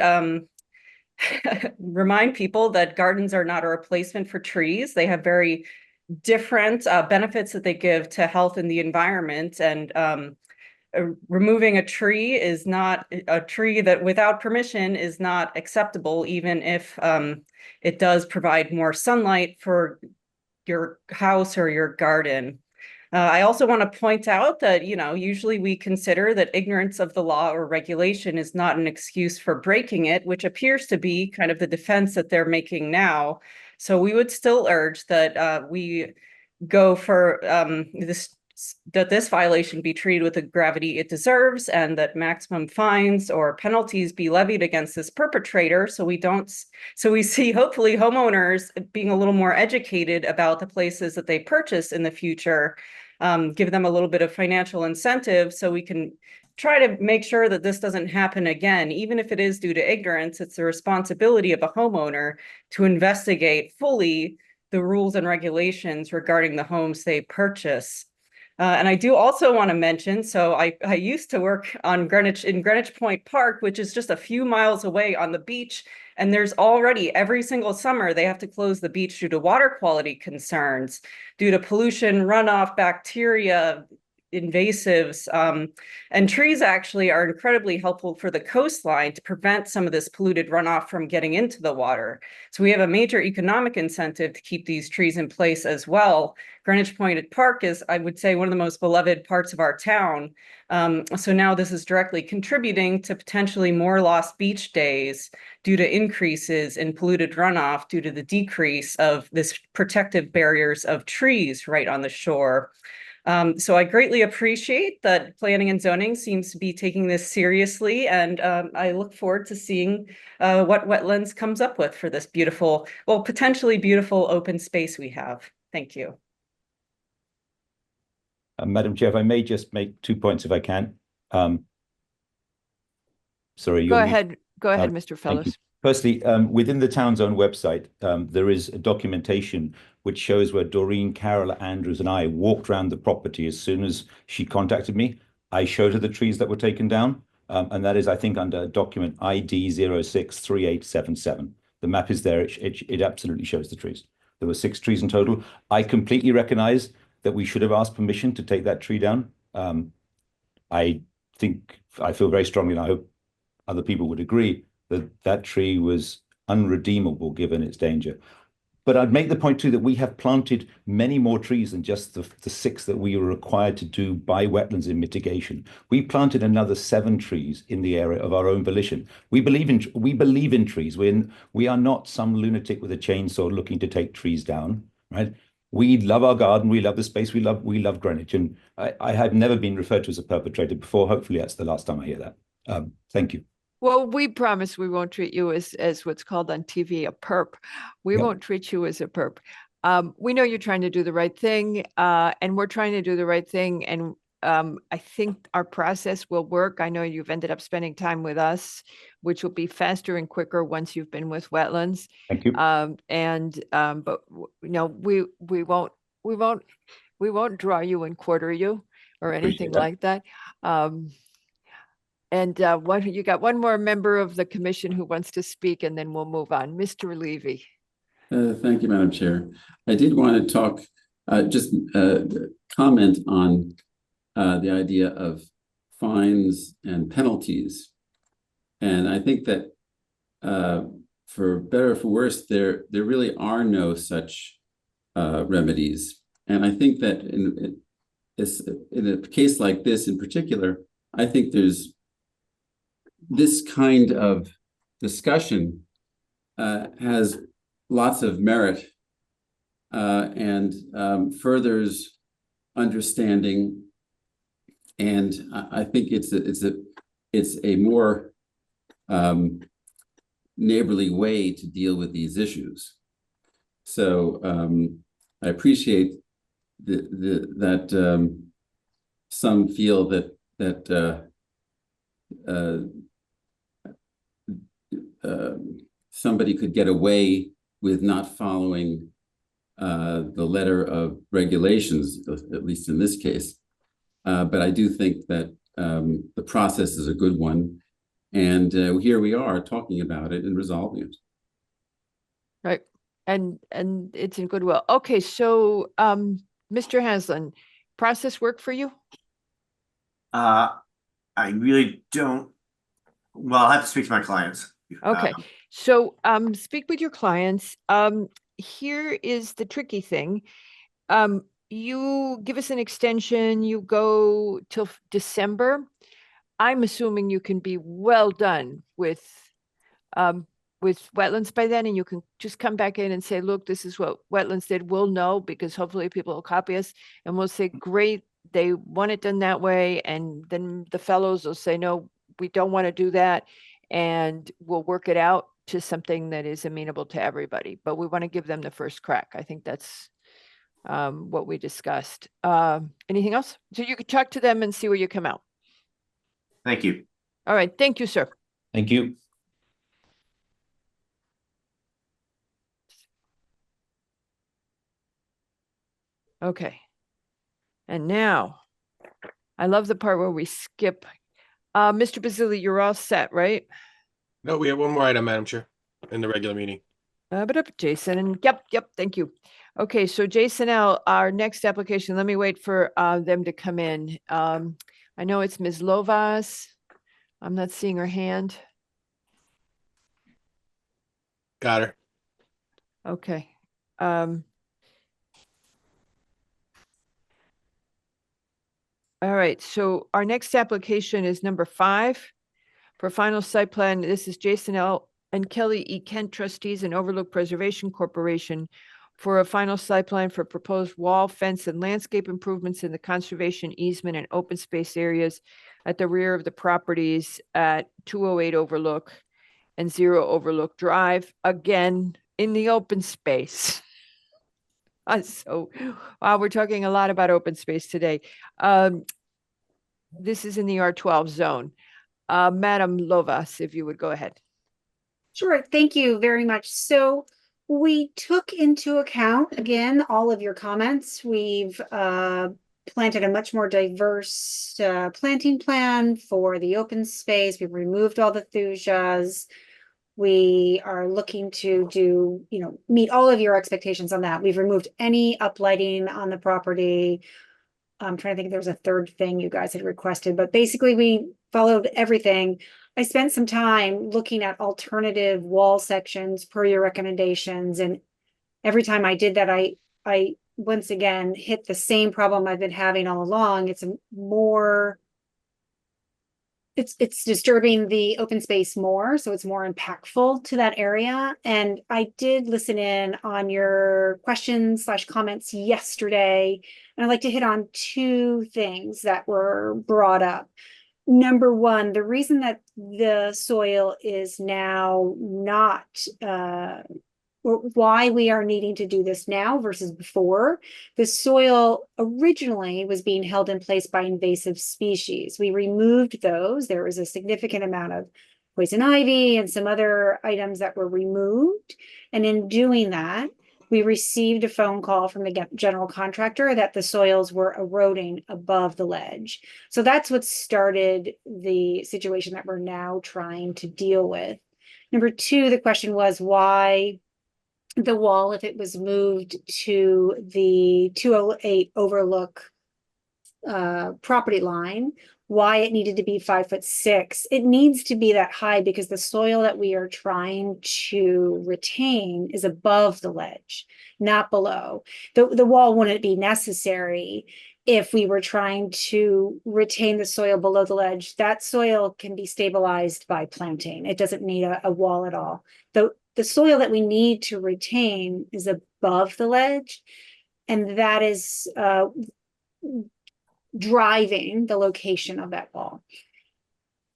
S18: remind people that gardens are not a replacement for trees. They have very different benefits that they give to health and the environment. And removing a tree is not a tree that without permission is not acceptable, even if it does provide more sunlight for your house or your garden. I also want to point out that, usually we consider that ignorance of the law or regulation is not an excuse for breaking it, which appears to be kind of the defense that they're making now. So we would still urge that we go for this violation be treated with the gravity it deserves, and that maximum fines or penalties be levied against this perpetrator. So we see hopefully homeowners being a little more educated about the places that they purchase in the future, give them a little bit of financial incentive so we can try to make sure that this doesn't happen again. Even if it is due to ignorance, it's the responsibility of a homeowner to investigate fully the rules and regulations regarding the homes they purchase. And I do also want to mention, so I used to work in Greenwich Point Park, which is just a few miles away on the beach. And there's already every single summer, they have to close the beach due to water quality concerns, due to pollution, runoff, bacteria, invasives, and trees actually are incredibly helpful for the coastline to prevent some of this polluted runoff from getting into the water. So we have a major economic incentive to keep these trees in place as well. Greenwich Point Park is, I would say, one of the most beloved parts of our town. So now this is directly contributing to potentially more lost beach days due to increases in polluted runoff due to the decrease of this protective barriers of trees right on the shore. So I greatly appreciate that planning and zoning seems to be taking this seriously, and I look forward to seeing what Wetlands comes up with for this beautiful, well, potentially beautiful open space we have. Thank you.
S15: Madam Chair, if I may just make 2 points if I can. Sorry.
S1: Go ahead, Mr. Fellows.
S15: Firstly, within the town's own website, there is a documentation which shows where Doreen, Carol, Andrews, and I walked around the property as soon as she contacted me. I showed her the trees that were taken down, and that is, I think, under document ID 063877. The map is there. It absolutely shows the trees. There were 6 trees in total. I completely recognize that we should have asked permission to take that tree down. I feel very strongly, and I hope other people would agree, that that tree was unredeemable given its danger. But I'd make the point too that we have planted many more trees than just the 6 that we were required to do by wetlands in mitigation. We planted another 7 trees in the area of our own volition. We believe in trees. We are not some lunatic with a chainsaw looking to take trees down, right? We love our garden. We love the space. We love Greenwich. And I have never been referred to as a perpetrator before. Hopefully that's the last time I hear that. Thank you.
S1: Well, we promise we won't treat you as what's called on TV a perp. We won't treat you as a perp. We know you're trying to do the right thing, and we're trying to do the right thing. And I think our process will work. I know you've ended up spending time with us, which will be faster and quicker once you've been with Wetlands.
S15: Thank you.
S1: But we won't draw you and quarter you or anything like that. And you got one more member of the commission who wants to speak, and then we'll move on. Mr. Levy.
S9: Thank you, Madam Chair. I did want to talk, comment on the idea of fines and penalties. And I think that for better or for worse, there really are no such remedies. And I think that in a case like this in particular, I think there's this kind of discussion has lots of merit and furthers understanding. And I think it's a more neighborly way to deal with these issues. So I appreciate that some feel that somebody could get away with not following the letter of regulations, at least in this case. But I do think that the process is a good one. And here we are talking about it and resolving it.
S1: Right. And it's in goodwill. Okay, so Mr. Haslam, process work for you?
S13: I really don't. Well, I'll have to speak to my clients.
S1: Okay, so speak with your clients. Here is the tricky thing. You give us an extension, you go till December. I'm assuming you can be well done with wetlands by then, and you can just come back in and say, look, this is what wetlands did. We'll know because hopefully people will copy us, and we'll say, great, they want it done that way. And then the fellows will say, no, we don't want to do that. And we'll work it out to something that is amenable to everybody. But we want to give them the first crack. I think that's what we discussed. Anything else? So you could talk to them and see where you come out.
S13: Thank you.
S1: All right. Thank you, sir.
S15: Thank you.
S1: Okay. And now, I love the part where we skip. Mr. Basili, you're all set, right?
S6: No, we have one more item, Madam Chair, in the regular meeting.
S1: Jason, and yep, thank you. Okay, so Jason L., our next application, let me wait for them to come in. I know it's Ms. Lovas. I'm not seeing her hand.
S6: Got her.
S1: Okay. All right, so our next application is number 5 for final site plan. This is Jason L. and Kelly E. Kent, trustees and Overlook Preservation Corporation, for a final site plan for proposed wall, fence, and landscape improvements in the conservation easement and open space areas at the rear of the properties at 208 Overlook and 0 Overlook Drive, again, in the open space. So we're talking a lot about open space today. This is in the R12 zone. Madam Lovas, if you would go ahead.
S19: Sure, thank you very much. So we took into account, again, all of your comments. We've planted a much more diverse planting plan for the open space. We've removed all the thujas. We are looking to do, meet all of your expectations on that. We've removed any uplighting on the property. I'm trying to think if there's a third thing you guys had requested, but basically we followed everything. I spent some time looking at alternative wall sections per your recommendations. And every time I did that, I once again hit the same problem I've been having all along. It's disturbing the open space more, so it's more impactful to that area. And I did listen in on your questions/comments yesterday, and I'd like to hit on 2 things that were brought up. Number one, the reason that the soil is now not why we are needing to do this now versus before. The soil originally was being held in place by invasive species. We removed those. There was a significant amount of poison ivy and some other items that were removed. And in doing that, we received a phone call from the general contractor that the soils were eroding above the ledge. So that's what started the situation that we're now trying to deal with. Number 2, the question was why the wall, if it was moved to the 208 Overlook property line, why it needed to be 5'6". It needs to be that high because the soil that we are trying to retain is above the ledge, not below. The wall wouldn't be necessary if we were trying to retain the soil below the ledge. That soil can be stabilized by planting. It doesn't need a wall at all. The soil that we need to retain is above the ledge, and that is driving the location of that wall.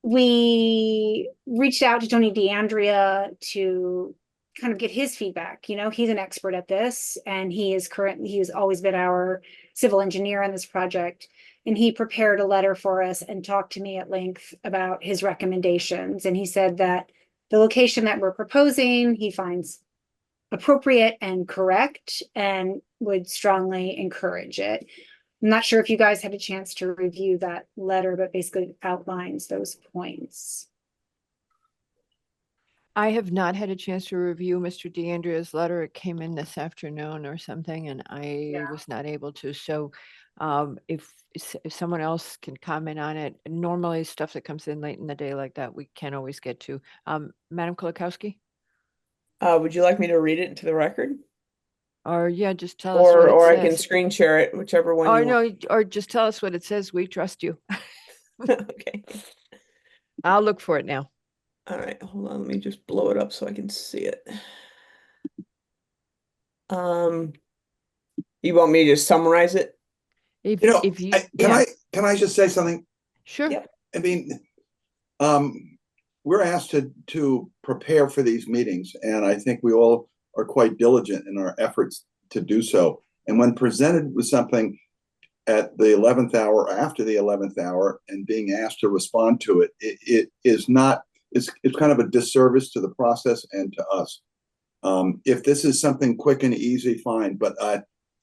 S19: We reached out to Tony DeAndrea to kind of get his feedback. You know, he's an expert at this, and he has always been our civil engineer on this project. And he prepared a letter for us and talked to me at length about his recommendations. And he said that the location that we're proposing, he finds appropriate and correct and would strongly encourage it. I'm not sure if you guys had a chance to review that letter, but basically outlines those points.
S1: I have not had a chance to review Mr. DeAndrea's letter. It came in this afternoon or something, and I was not able to. So if someone else can comment on it, normally stuff that comes in late in the day like that, we can't always get to. Madam Kulikowski?
S20: Would you like me to read it into the record?
S1: Or yeah, just tell us what it
S20: Or I
S1: says.
S20: can screen share it, whichever one
S1: Oh
S20: you
S1: no,
S20: want.
S1: or just tell us what it says. We trust you.
S20: Okay.
S1: I'll look for it now.
S20: All right, hold on. Let me just blow it up so I can see it. You want me to just summarize it?
S1: If you
S14: Can I just say something?
S1: Sure.
S20: Yeah.
S14: I mean, we're asked to prepare for these meetings, and I think we all are quite diligent in our efforts to do so. And when presented with something at the 11th hour, after the 11th hour, and being asked to respond to it, it is not, it's kind of a disservice to the process and to us. If this is something quick and easy, fine, but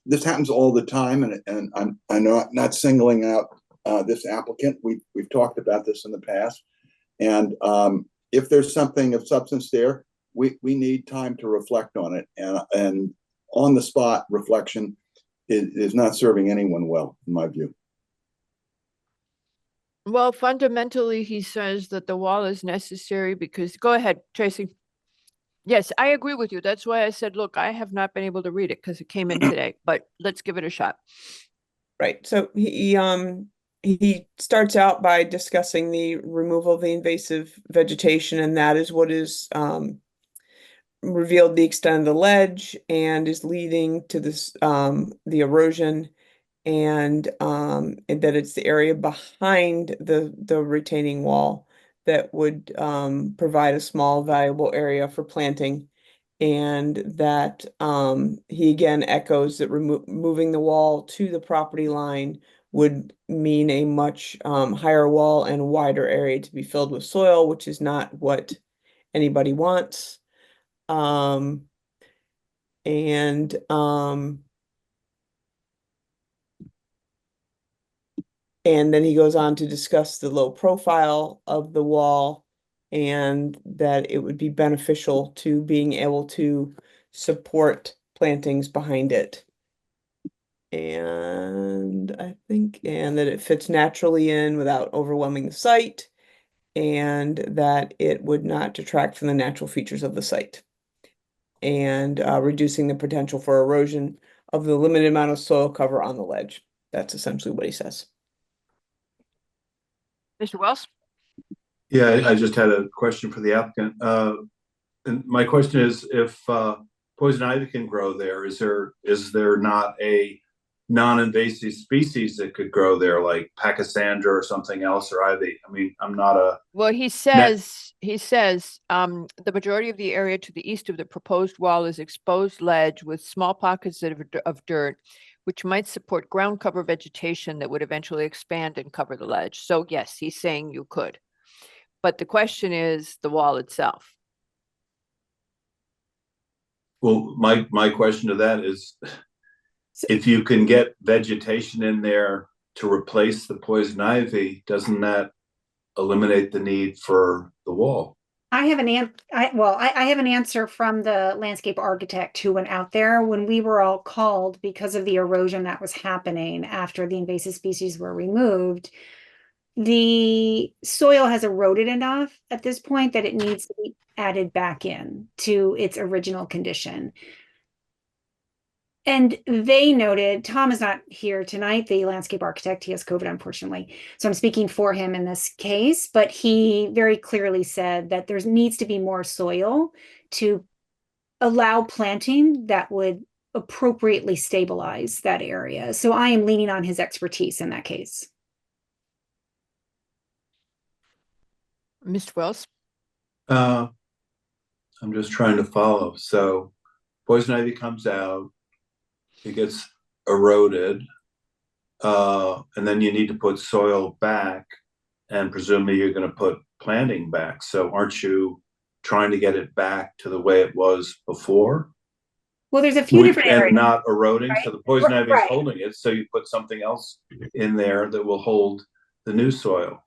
S14: this happens all the time, and I'm not singling out this applicant. We've talked about this in the past, and if there's something of substance there, we need time to reflect on it, and on the spot reflection is not serving anyone well, in my view.
S1: Well, fundamentally, he says that the wall is necessary because, go ahead, Tracy. Yes, I agree with you. That's why I said, look, I have not been able to read it because it came in today, but let's give it a shot.
S20: Right. So he starts out by discussing the removal of the invasive vegetation, and that is what is revealed the extent of the ledge and is leading to this the erosion, and that it's the area behind the retaining wall that would provide a small valuable area for planting, and that he again echoes that moving the wall to the property line would mean a much higher wall and wider area to be filled with soil, which is not what anybody wants. And then he goes on to discuss the low profile of the wall and that it would be beneficial to being able to support plantings behind it. And that it fits naturally in without overwhelming the site, and that it would not detract from the natural features of the site, and reducing the potential for erosion of the limited amount of soil cover on the ledge. That's essentially what he says.
S1: Mr. Wells?
S3: Yeah, I just had a question for the applicant. And my question is, if poison ivy can grow there, is there not a non-invasive species that could grow there, like pachysandra or something else, or ivy? I mean, I'm not a...
S1: Well, he says, the majority of the area to the east of the proposed wall is exposed ledge with small pockets of dirt, which might support ground cover vegetation that would eventually expand and cover the ledge. So yes, he's saying you could. But the question is the wall itself.
S3: Well, my question to that is, if you can get vegetation in there to replace the poison ivy, doesn't that eliminate the need for the wall?
S19: I have an answer from the landscape architect who went out there when we were all called because of the erosion that was happening after the invasive species were removed. the soil has eroded enough at this point that it needs to be added back in to its original condition. And they noted, Tom is not here tonight, the landscape architect, he has COVID, unfortunately. So I'm speaking for him in this case, but he very clearly said that there needs to be more soil to allow planting that would appropriately stabilize that area. So I am leaning on his expertise in that case.
S1: Mr. Wells?
S3: I'm just trying to follow. So poison ivy comes out, it gets eroded, and then you need to put soil back, and presumably you're going to put planting back. So aren't you trying to get it back to the way it was before?
S19: Well, there's a few different areas.
S3: And not eroding.
S19: Right?
S3: So the poison ivy is
S19: Right.
S3: holding it. So you put something else in there that will hold the new soil.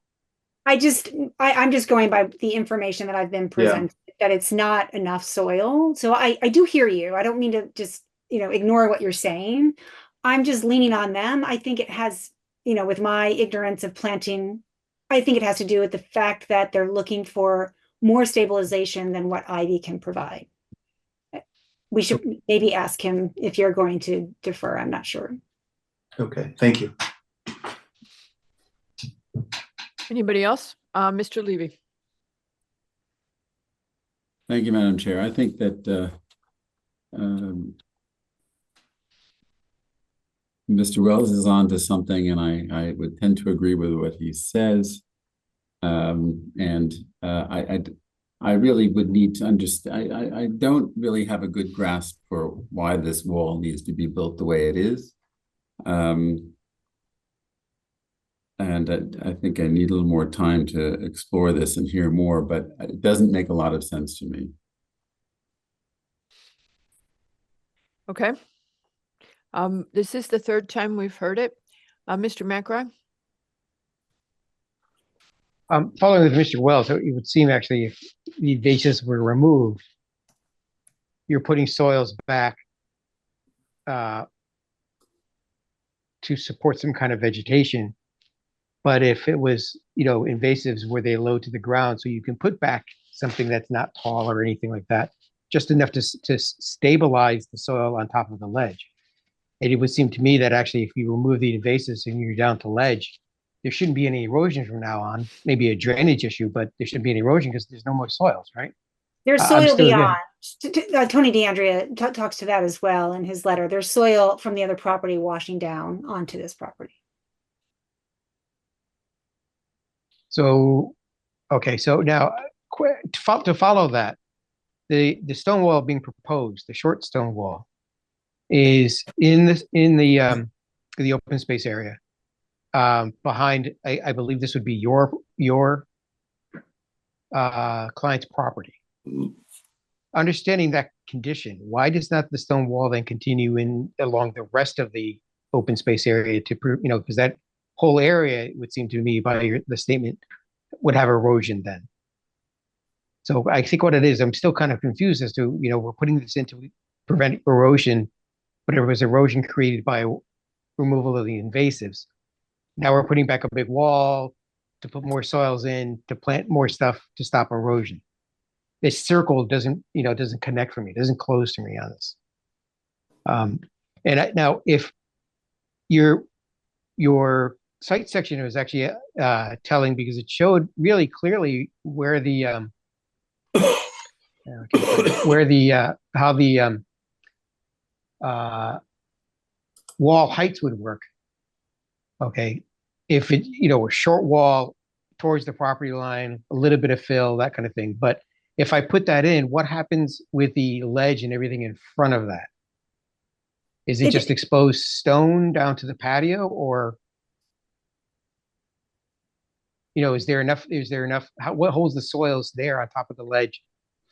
S19: I'm just going by the information that I've been presented, that it's not enough soil. So I do hear you. I don't mean to just, ignore what you're saying. I'm just leaning on them. I think it has, with my ignorance of planting, I think it has to do with the fact that they're looking for more stabilization than what ivy can provide. We should maybe ask him if you're going to defer. I'm not sure.
S3: Okay, thank you.
S1: Anybody else? Mr. Levy?
S9: Thank you, Madam Chair. I think that Mr. Wells is on to something, and I would tend to agree with what he says. I really would need to understand. I don't really have a good grasp for why this wall needs to be built the way it is. And I think I need a little more time to explore this and hear more, but it doesn't make a lot of sense to me.
S1: Okay. This is the third time we've heard it. Mr. McRae?
S2: Following with Mr. Wells, it would seem actually if the invasives were removed, you're putting soils back to support some kind of vegetation. But if it was, invasives where they low to the ground, so you can put back something that's not tall or anything like that, just enough to stabilize the soil on top of the ledge. And it would seem to me that actually if you remove the invasives and you're down to ledge, there shouldn't be any erosion from now on. Maybe a drainage issue, but there shouldn't be any erosion because there's no more soils, right?
S19: There's soil beyond. Tony DeAndrea talks to that as well in his letter. There's soil from the other property washing down onto this property.
S2: So, okay, so now to follow that, the stone wall being proposed, the short stone wall, is in the open space area. Behind, I believe this would be your client's property. Understanding that condition, why does not the stone wall then continue along the rest of the open space area to prove, because that whole area, it would seem to me by the statement, would have erosion then. So I think what it is, I'm still kind of confused as to, we're putting this in to prevent erosion, but it was erosion created by removal of the invasives. Now we're putting back a big wall to put more soils in, to plant more stuff to stop erosion. This circle doesn't connect for me, doesn't close to me on this. Now if your site section was actually telling, because it showed really clearly where the how the wall heights would work. Okay, if it a short wall towards the property line, a little bit of fill, that kind of thing. But if I put that in, what happens with the ledge and everything in front of that? Is it just exposed stone down to the patio, or is there enough? What holds the soils there on top of the ledge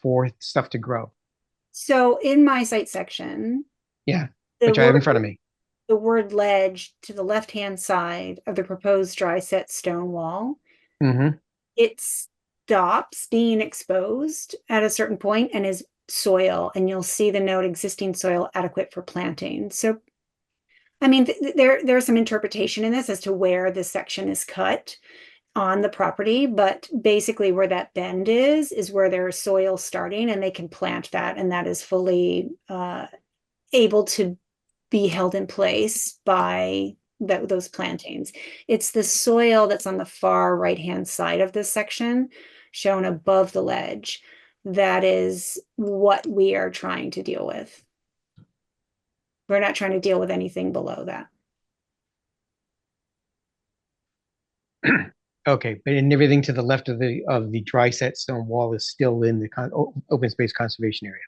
S2: for stuff to grow?
S19: So in my site section,
S2: which I have in front of me,
S19: the word ledge to the left-hand side of the proposed dry set stone wall, it stops being exposed at a certain point and is soil, and you'll see the note existing soil adequate for planting. So, I mean, there's some interpretation in this as to where this section is cut. on the property, but basically where that bend is where there's soil starting, and they can plant that, and that is fully able to be held in place by those plantings. It's the soil that's on the far right-hand side of this section, shown above the ledge, that is what we are trying to deal with. We're not trying to deal with anything below that.
S2: Okay, but and everything to the left of the dry set stone wall is still in the open space conservation area.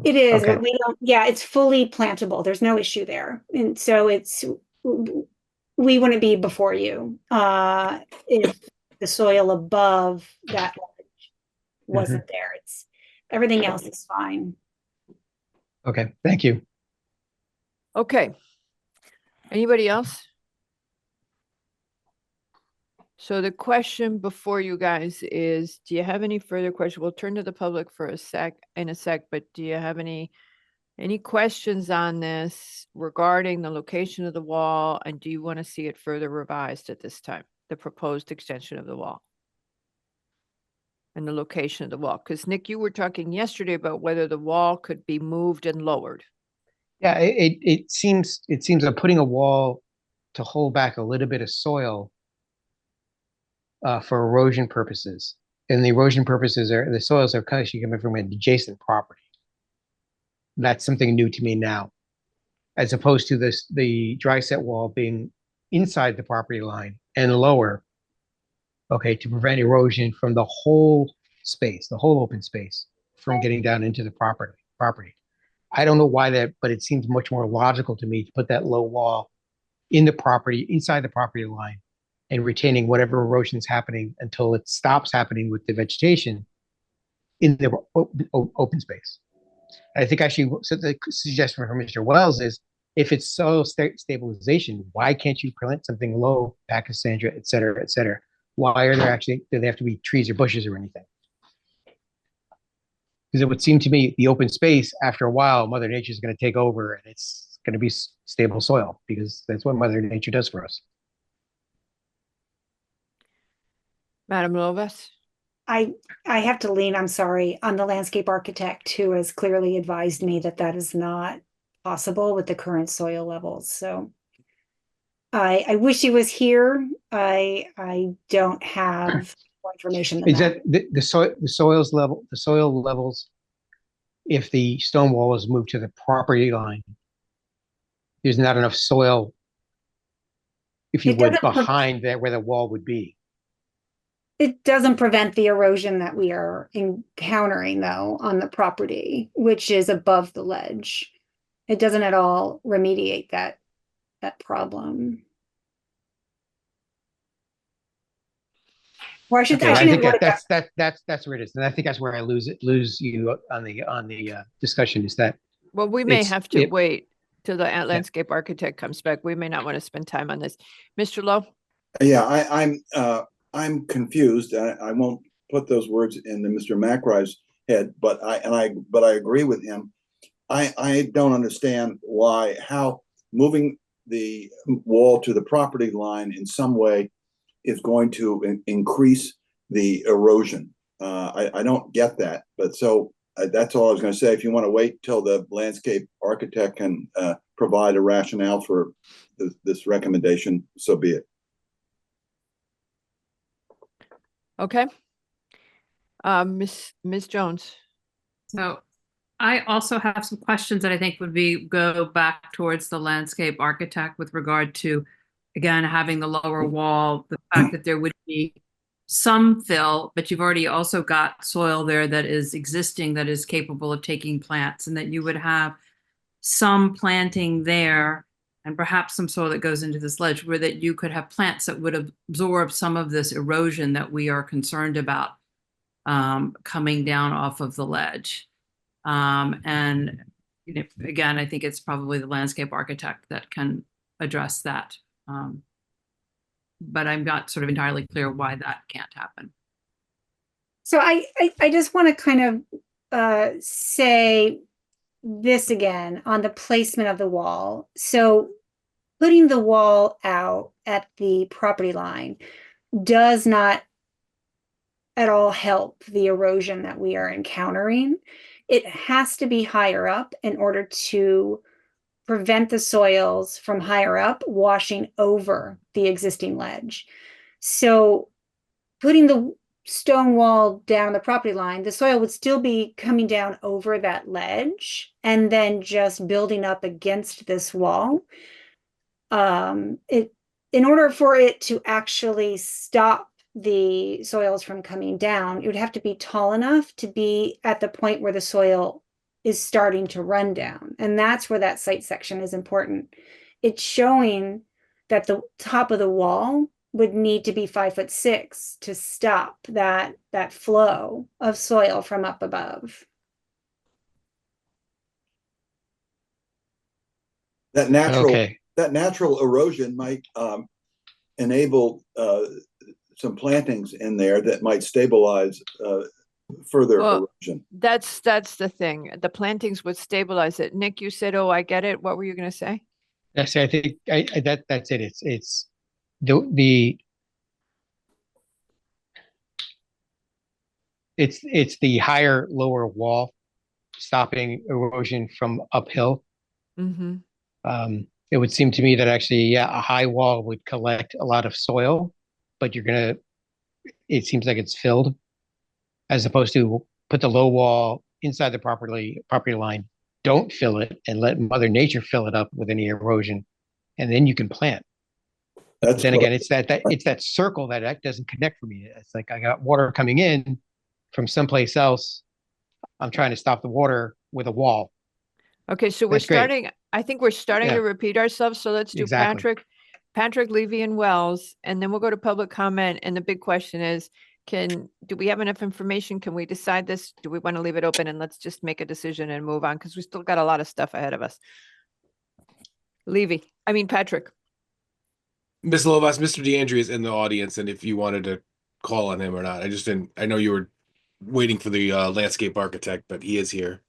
S19: It is,
S2: Okay.
S19: but we don't, yeah, it's fully plantable. There's no issue there. And so we wouldn't be before you if the soil above that ledge wasn't there. It's everything else is fine.
S2: Okay, thank you.
S1: Okay. Anybody else? So the question before you guys is, do you have any further questions? We'll turn to the public for a sec, but do you have any questions on this regarding the location of the wall? And do you want to see it further revised at this time, the proposed extension of the wall and the location of the wall? Because Nick, you were talking yesterday about whether the wall could be moved and lowered.
S2: Yeah, it seems that putting a wall to hold back a little bit of soil for erosion purposes, and the erosion purposes are the soils are actually coming from an adjacent property. That's something new to me now, as opposed to the dry set wall being inside the property line and lower, okay, to prevent erosion from the whole space, the whole open space, from getting down into the property. I don't know why that, but it seems much more logical to me to put that low wall in the property, inside the property line, and retaining whatever erosion is happening until it stops happening with the vegetation in the open space. I think actually, so the suggestion from Mr. Wells is, if it's soil stabilization, why can't you plant something low, Pachysandra, et cetera, et cetera? Why are there actually, do they have to be trees or bushes or anything? Because it would seem to me the open space, after a while, Mother Nature is going to take over and it's going to be stable soil, because that's what Mother Nature does for us.
S1: Madam Lovis?
S19: I have to lean, I'm sorry, on the landscape architect who has clearly advised me that that is not possible with the current soil levels. So I wish he was here. I don't have more information than
S2: Is that the soil levels, if the stone wall is moved to the property line, there's not enough soil, if you would, behind that where the wall would be.
S19: It doesn't prevent the erosion that we are encountering, though, on the property, which is above the ledge. It doesn't at all remediate that problem. Or I should,
S2: Okay, I think
S19: word it
S2: that's where it is, and I think that's where I lose you on the discussion. Is that
S1: well, we may have to wait till the landscape architect comes back. We may not want to spend time on this, Mr. Lowe.
S14: Yeah, I'm confused. I won't put those words into Mr. McRae's head, but I agree with him. I don't understand how moving the wall to the property line in some way is going to increase the erosion. I don't get that, but so that's all I was going to say. If you want to wait till the landscape architect can provide a rationale for this recommendation, so be it.
S1: Okay. Ms. Jones.
S21: So I also have some questions that I think would go back towards the landscape architect with regard to, again, having the lower wall, the fact that there would be some fill, but you've already also got soil there that is existing, that is capable of taking plants, and that you would have some planting there and perhaps some soil that goes into this ledge, where that you could have plants that would absorb some of this erosion that we are concerned about coming down off of the ledge. And again, I think it's probably the landscape architect that can address that. But I'm not sort of entirely clear why that can't happen.
S19: So I just want to kind of say this again on the placement of the wall. So putting the wall out at the property line does not at all help the erosion that we are encountering. It has to be higher up in order to prevent the soils from higher up washing over the existing ledge. So putting the stone wall down the property line, the soil would still be coming down over that ledge and then just building up against this wall. In order for it to actually stop the soils from coming down, it would have to be tall enough to be at the point where the soil is starting to run down. And that's where that site section is important. It's showing that the top of the wall would need to be 5'6" to stop that flow of soil from up above.
S14: That natural
S2: Okay.
S14: that natural erosion might enable some plantings in there that might stabilize further
S1: Well,
S14: erosion.
S1: That's the thing. The plantings would stabilize it. Nick, you said, "Oh, I get it." What were you going to say?
S2: That's I think that's it. It's the higher lower wall stopping erosion from uphill.
S1: Mm-hmm.
S2: It would seem to me that actually, yeah, a high wall would collect a lot of soil, but it seems like it's filled, as opposed to put the low wall inside the property line, don't fill it, and let Mother Nature fill it up with any erosion, and then you can plant.
S14: That's
S2: then
S14: what
S2: again, it's that circle that doesn't connect for me. It's like I got water coming in from someplace else. I'm trying to stop the water with a wall.
S1: Okay, so we're
S2: That's great.
S1: starting. I think we're starting
S2: Yeah.
S1: to repeat ourselves. So let's do
S2: Exactly.
S1: Patrick, Levy, and Wells, and then we'll go to public comment. And the big question is, do we have enough information? Can we decide this? Do we want to leave it open and let's just make a decision and move on? Because we still got a lot of stuff ahead of us. Patrick.
S6: Ms. Lovas, Mr. DeAndrea is in the audience, and if you wanted to call on him or not, I know you were waiting for the landscape architect, but he is here.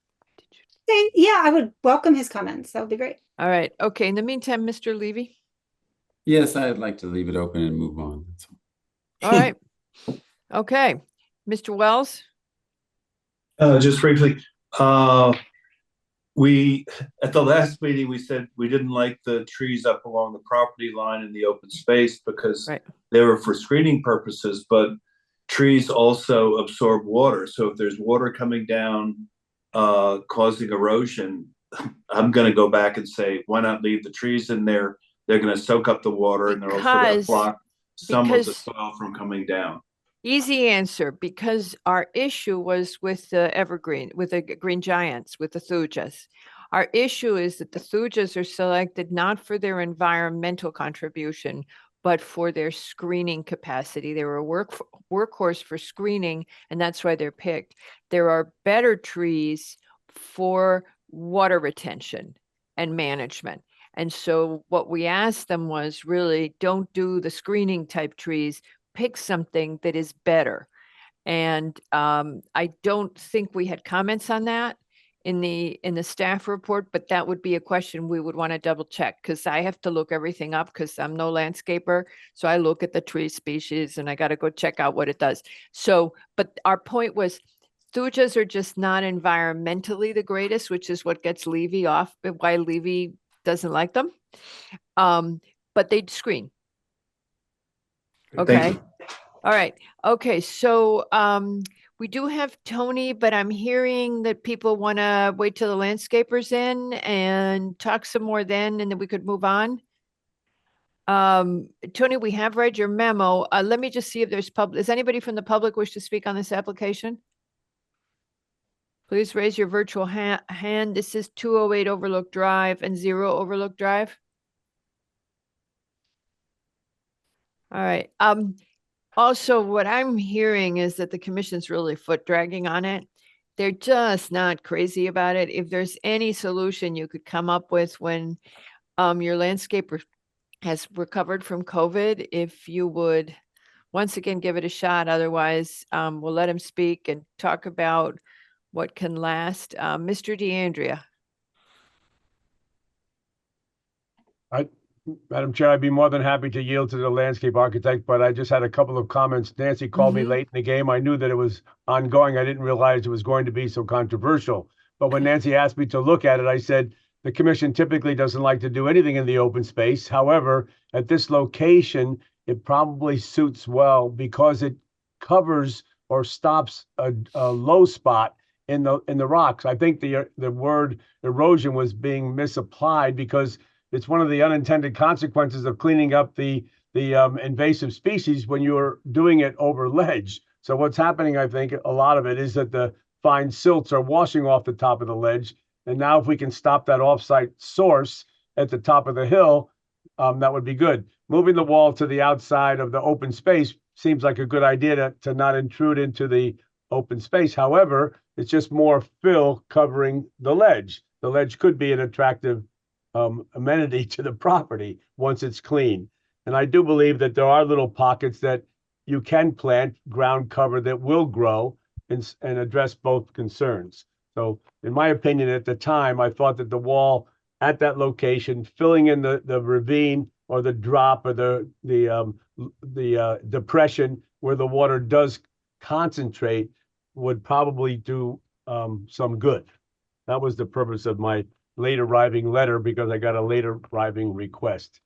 S19: Yeah, I would welcome his comments. That would be great.
S1: All right. Okay. In the meantime, Mr. Levy.
S9: Yes, I'd like to leave it open and move on. That's all.
S1: All right. Okay. Mr. Wells.
S3: Just briefly, we, at the last meeting, we said we didn't like the trees up along the property line in the open space because they were for screening purposes, but trees also absorb water. So if there's water coming down, causing erosion, I'm going to go back and say, why not leave the trees in there? They're going to soak up the water and they're also going to block some of the soil from coming down.
S1: Easy answer, because our issue was with the evergreen, with the green giants, with the thujas. Our issue is that the thujas are selected not for their environmental contribution, but for their screening capacity. They were a workhorse for screening, and that's why they're picked. There are better trees for water retention and management. And so what we asked them was really, don't do the screening type trees, pick something that is better. And I don't think we had comments on that in the staff report, but that would be a question we would want to double check, because I have to look everything up because I'm no landscaper. So I look at the tree species and I got to go check out what it does. So, but our point was, thujas are just not environmentally the greatest, which is what gets Levy off, but why Levy doesn't like them. But they screen. Okay. All right. Okay. So we do have Tony, but I'm hearing that people want to wait till the landscapers in and talk some more then, and then we could move on. Tony, we have read your memo. Let me just see if there's does anybody from the public wish to speak on this application? Please raise your virtual hand. This is 208 Overlook Drive and 0 Overlook Drive. All right. Also, what I'm hearing is that the commission's really foot dragging on it. They're just not crazy about it. If there's any solution you could come up with when your landscaper has recovered from COVID, if you would once again give it a shot. Otherwise, we'll let him speak and talk about what can last. Mr. DeAndrea.
S5: Madam Chair, I'd be more than happy to yield to the landscape architect, but I just had a couple of comments. Nancy called me late in the game. I knew that it was ongoing. I didn't realize it was going to be so controversial. But when Nancy asked me to look at it, I said, the commission typically doesn't like to do anything in the open space. However, at this location, it probably suits well because it covers or stops a low spot in the rocks. I think the word erosion was being misapplied because it's one of the unintended consequences of cleaning up the invasive species when you're doing it over ledge. So what's happening, I think, a lot of it is that the fine silts are washing off the top of the ledge. And now if we can stop that offsite source at the top of the hill, that would be good. Moving the wall to the outside of the open space seems like a good idea to not intrude into the open space. However, it's just more fill covering the ledge. The ledge could be an attractive amenity to the property once it's clean. And I do believe that there are little pockets that you can plant ground cover that will grow and address both concerns. So in my opinion, at the time, I thought that the wall at that location, filling in the ravine or the drop or the depression where the water does concentrate would probably do some good. That was the purpose of my late arriving letter because I got a later arriving request.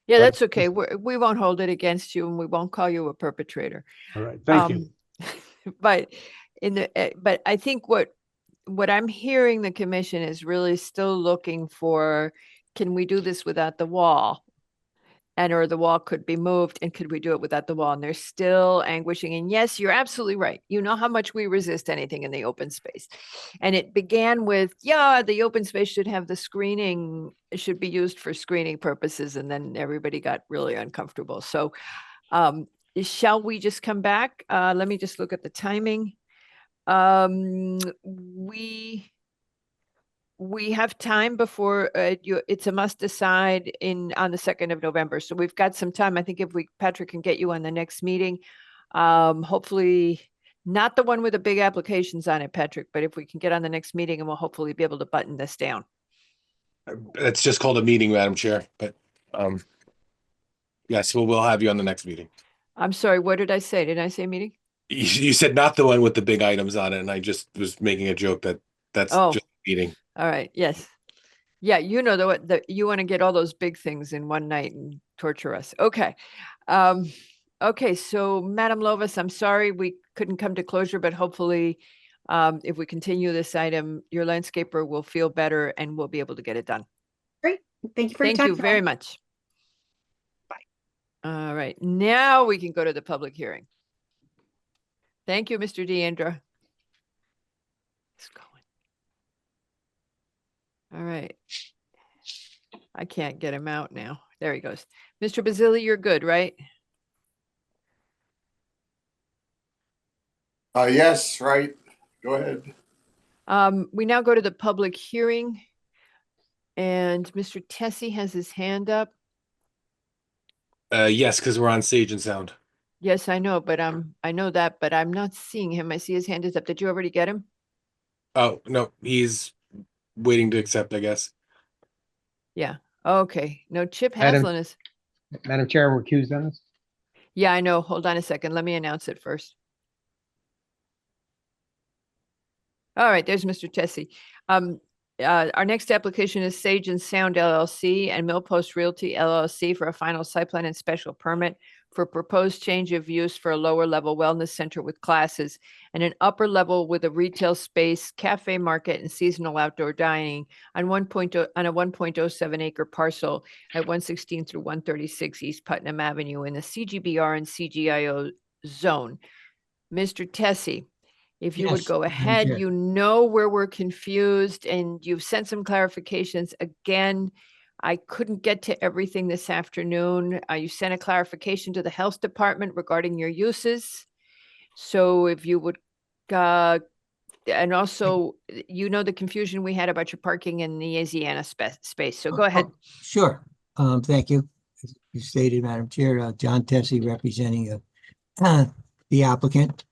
S1: Yeah,
S5: But-
S1: that's okay. We won't hold it against you and we won't call you a perpetrator.
S5: All right, thank you.
S1: But but I think what I'm hearing the commission is really still looking for, can we do this without the wall? Or the wall could be moved and could we do it without the wall? And they're still anguishing. And yes, you're absolutely right. You know how much we resist anything in the open space. And it began with, yeah, the open space should have the screening, it should be used for screening purposes. And then everybody got really uncomfortable. So shall we just come back? Let me just look at the timing. We have time before it's a must decide on the 2nd of November. So we've got some time. I think if Patrick can get you on the next meeting, hopefully not the one with the big applications on it, Patrick, but if we can get on the next meeting and we'll hopefully be able to button this down.
S6: It's just called a meeting, Madam Chair, but yes, we'll have you on the next meeting.
S1: I'm sorry, what did I say? Did I say meeting?
S6: You said not the one with the big items on it, and I just was making a joke that's
S1: Oh.
S6: just a meeting.
S1: All right. Yes. Yeah. You know, you want to get all those big things in one night and torture us. Okay. Okay. So Madam Lovas, I'm sorry we couldn't come to closure, but hopefully if we continue this item, your landscaper will feel better and we'll be able to get it done.
S19: Great. Thank you for your
S1: Thank
S19: time.
S1: you very much. Bye. All right. Now we can go to the public hearing. Thank you, Mr. Deandra. Let's go. All right. I can't get him out now. There he goes. Mr. Basili, you're good, right?
S10: Yes, right. Go ahead.
S1: We now go to the public hearing. And Mr. Tessie has his hand up.
S6: Yes, because we're on Sage and Sound.
S1: Yes, I know, but I know that, but I'm not seeing him. I see his hand is up. Did you already get him?
S6: Oh, no, he's waiting to accept, I guess.
S1: Yeah. Okay. No, Chip
S2: Madam-
S1: Haslin is.
S2: Madam Chair, we're accused on this.
S1: Yeah, I know. Hold on a second. Let me announce it first. All right, there's Mr. Tessie. Our next application is Sage and Sound LLC and Millpost Realty LLC for a final site plan and special permit for proposed change of use for a lower level wellness center with classes and an upper level with a retail space, cafe, market, and seasonal outdoor dining on a 1.07 acre parcel at 116 through 136 East Putnam Avenue in the CGBR and CGIO zone. Mr. Tessie, if you would
S22: Yes,
S1: go
S22: Madam
S1: ahead,
S22: Chair.
S1: you know where we're confused and you've sent some clarifications. Again, I couldn't get to everything this afternoon. You sent a clarification to the health department regarding your uses. So if you would, and also, you know, the confusion we had about your parking in the Asiana space. So go ahead.
S22: Sure. Thank you. As you stated, Madam Chair, John Tessie representing the applicant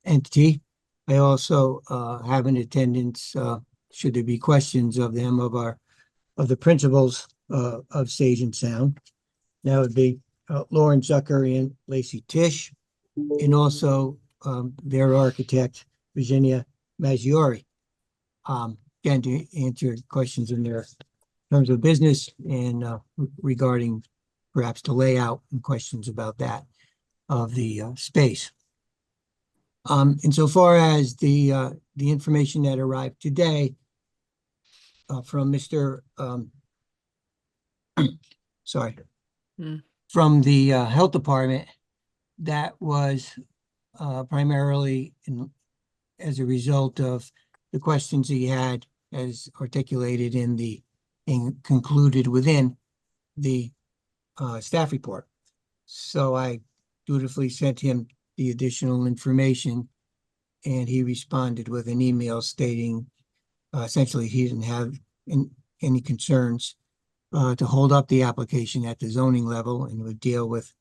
S22: entity. I also have in attendance, should there be questions of them, of the principals of Sage and Sound. That would be Lauren Zucker and Lacey Tisch, and also their architect, Virginia Maggiore. Again, to answer questions in their terms of business and regarding perhaps the layout and questions about that of the space. Insofar as the information that arrived today from Mr. Sorry, from the health department, that was primarily as a result of the questions he had as articulated and concluded within the staff report. So I dutifully sent him the additional information, and he responded with an email stating essentially he didn't have any concerns to hold up the application at the zoning level and would deal with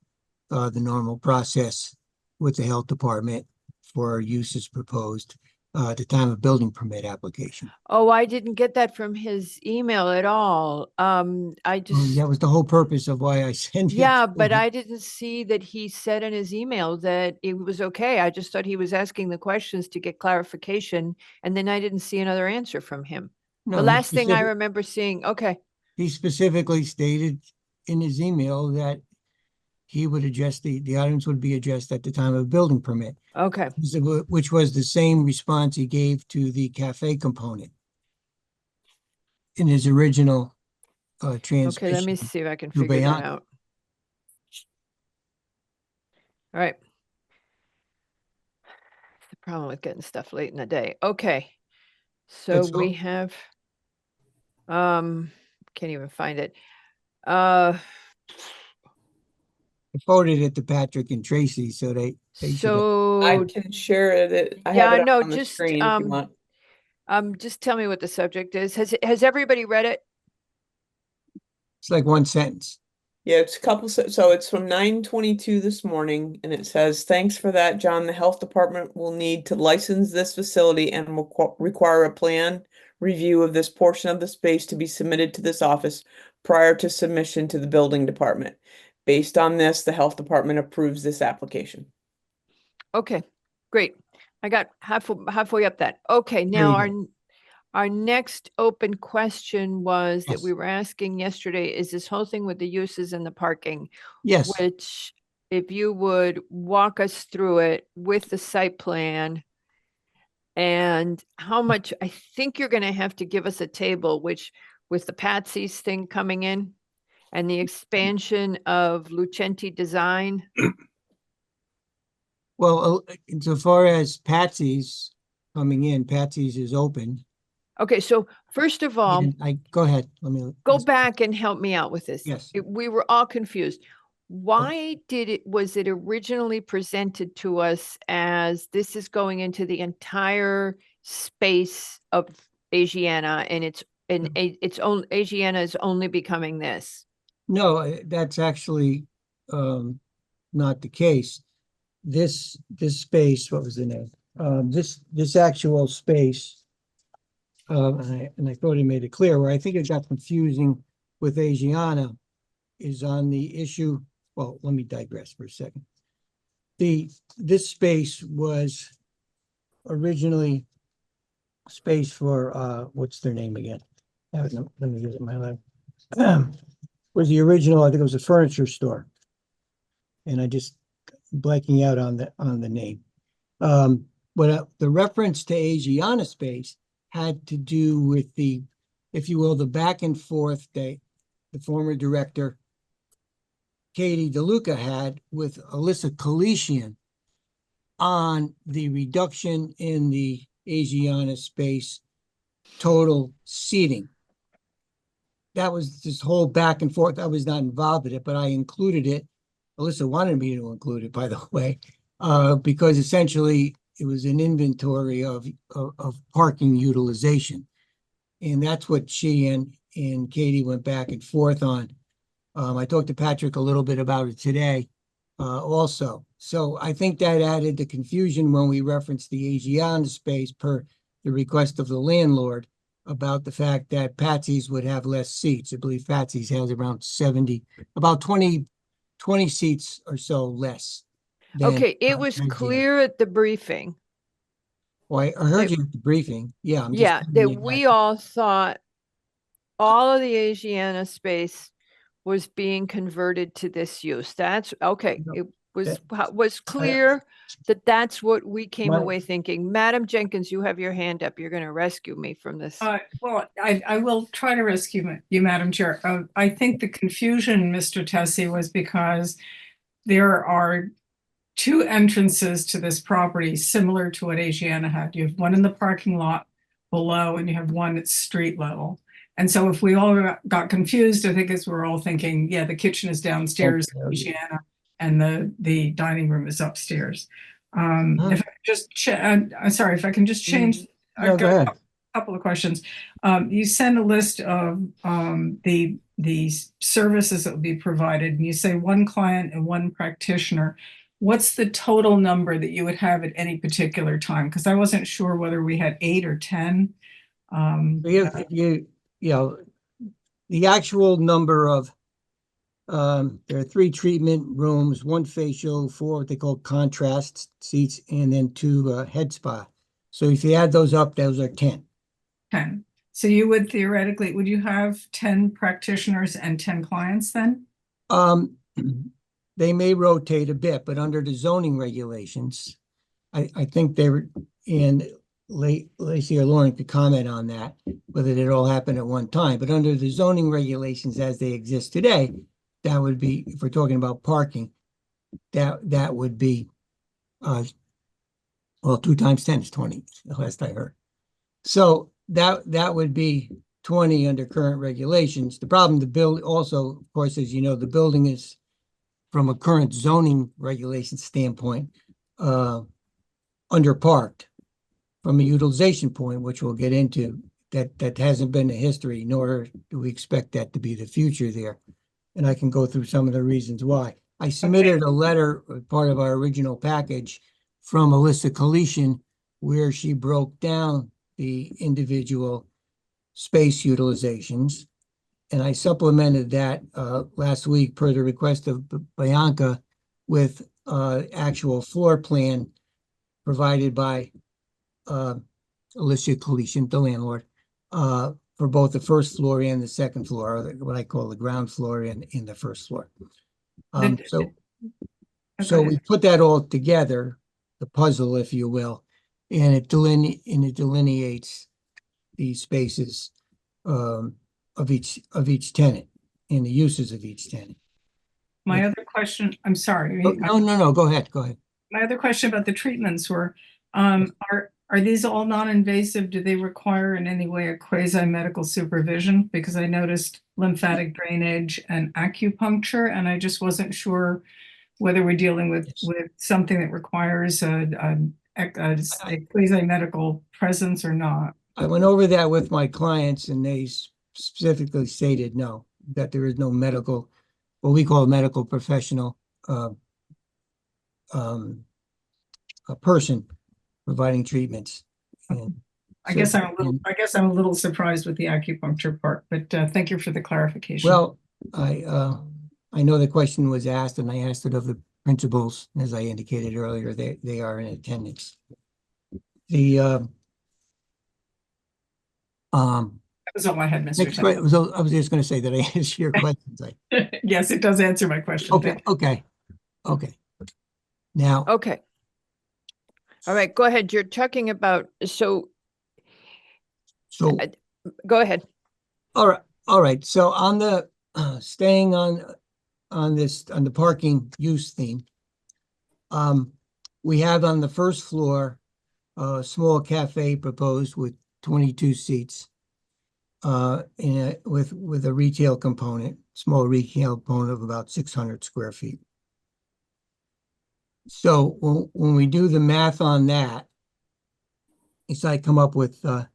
S22: the normal process with the health department for uses proposed at the time of building permit application.
S1: Oh, I didn't get that from his email at all. I just,
S22: That was the whole purpose of why I sent it.
S1: yeah,
S22: to
S1: but
S22: him.
S1: I didn't see that he said in his email that it was okay. I just thought he was asking the questions to get clarification, and then I didn't see another answer from him.
S22: No,
S1: The
S22: he
S1: last thing I
S22: specific-
S1: remember seeing, okay,
S22: He specifically stated in his email that he would address the items would be addressed at the time of building permit,
S1: okay,
S22: which was the same response he gave to the cafe component in his original transmission.
S1: okay, let me see if I can
S22: to
S1: figure that
S22: Bianca.
S1: out. All right. It's the problem with getting stuff late in the day. Okay. So
S22: That's
S1: we
S22: all.
S1: have, can't even find it. Uh,
S22: I forwarded it to Patrick and Tracy, so they should have.
S1: so,
S20: I can share it. I
S1: yeah,
S20: have it
S1: no,
S20: up on the
S1: just,
S20: screen if you want.
S1: just tell me what the subject is. Has everybody read it?
S22: It's like one sentence.
S20: Yeah, it's a couple, so it's from 9:22 this morning, and it says, "Thanks for that, John. The health department will need to license this facility and will require a plan review of this portion of the space to be submitted to this office prior to submission to the building department. Based on this, the health department approves this application."
S1: Okay, great. I got halfway up that. Okay,
S22: There
S1: now
S22: you
S1: our next open question was that
S22: Yes.
S1: we were asking yesterday, is this whole thing with the uses and the parking?
S22: Yes.
S1: Which, if you would walk us through it with the site plan and how much, I think you're gonna have to give us a table, which with the Patsy's thing coming in and the expansion of Lucenti Design.
S22: Well, insofar as Patsy's coming in, Patsy's is open.
S1: Okay, so first of all,
S22: And go ahead. Let me
S1: go back and help me out with this.
S22: Yes.
S1: We were all confused. Why was it originally presented to us as this is going into the entire space of Asiana and its own, Asiana is only becoming this?
S22: No, that's actually not the case. This space, what was the name? This actual space, and I thought he made it clear, where I think it got confusing with Asiana is on the issue. Well, let me digress for a second. This space was originally space for what's their name again? Let me get it in my life. Was the original, I think it was a furniture store. And I just blanking out on the name. But the reference to Asiana space had to do with the, if you will, the back and forth that the former director Katie DeLuca had with Alyssa Kalisian on the reduction in the Asiana space total seating. That was this whole back and forth. I was not involved in it, but I included it. Alyssa wanted me to include it, by the way, because essentially it was an inventory of parking utilization. And that's what she and Katie went back and forth on. I talked to Patrick a little bit about it today also. So I think that added the confusion when we referenced the Asiana space per the request of the landlord. about the fact that Patsy's would have less seats. I believe Patsy's has around 70, about 20 seats or so less. than,
S1: Okay, it was
S22: IGA.
S1: clear at the briefing.
S22: Well, I heard
S1: that-
S22: you at the briefing. Yeah, I'm just
S1: Yeah,
S22: telling
S1: that
S22: you
S1: we all thought all of the Asiana space was being converted to this use. That's okay. It was clear that that's what we came
S22: My-
S1: away thinking. Madam Jenkins, you have your hand up. You're going to rescue me from this.
S4: Well, I will try to rescue you, Madam Chair. I think the confusion, Mr. Tessie, was because there are two entrances to this property similar to what Asiana had. You have one in the parking lot below and you have one at street level. And so if we all got confused, I think as we're all thinking, yeah, the kitchen is downstairs, Asiana, and the dining room is upstairs. If I could just, I'm sorry, if I can just change.
S22: No,
S4: I've
S22: go
S4: got
S22: ahead.
S4: a couple of questions. You send a list of the services that will be provided, and you say one client and one practitioner. What's the total number that you would have at any particular time? Because I wasn't sure whether we had 8 or 10.
S22: The actual number of, there are 3 treatment rooms, 1 facial, 4 what they call contrast seats, and then 2 head spa. So if you add those up, those are 10.
S4: 10. So you would theoretically, would you have 10 practitioners and 10 clients then?
S22: They may rotate a bit, but under the zoning regulations, I think they were, and Lacey or Lauren could comment on that, whether it all happened at one time, but under the zoning regulations as they exist today, that would be, if we're talking about parking, that would be, well, 2 times 10 is 20, the last I heard. So that would be 20 under current regulations. The problem, the bill also, of course, as you know, the building is, from a current zoning regulation standpoint, underparked. From a utilization point, which we'll get into, that hasn't been a history, nor do we expect that to be the future there. And I can go through some of the reasons why. I submitted a letter, part of our original package, from Alyssa Kalishan, where she broke down the individual space utilizations. And I supplemented that last week per the request of Bianca with actual floor plan provided by Alicia Kalishan, the landlord, for both the first floor and the second floor, or what I call the ground floor and in the first floor. So we put that all together, the puzzle, if you will, and it delineates the spaces of each tenant and the uses of each tenant.
S4: My other question, I'm sorry.
S22: No, go ahead.
S4: My other question about the treatments were, are these all non-invasive? Do they require in any way a quasi-medical supervision? Because I noticed lymphatic drainage and acupuncture, and I just wasn't sure whether we're dealing with something that requires a quasi-medical presence or not.
S22: I went over that with my clients and they specifically stated no, that there is no medical, what we call a medical professional, a person providing treatments. And
S4: I guess I'm a little surprised with the acupuncture part, but thank you for the clarification.
S22: Well, I know the question was asked and I asked it of the principals, as I indicated earlier, they are in attendance.
S4: That was all I had, Mr.
S22: I was just going to say that I answered your questions.
S4: Yes, it does answer my question.
S22: Okay. Now.
S1: Okay. All right, go ahead. You're talking about, so go ahead.
S22: All right. So on the, staying on the parking use theme, we have on the first floor, a small cafe proposed with 22 seats, with a retail component, small retail component of about 600 square feet. So when we do the math on that, it's I come up with, depending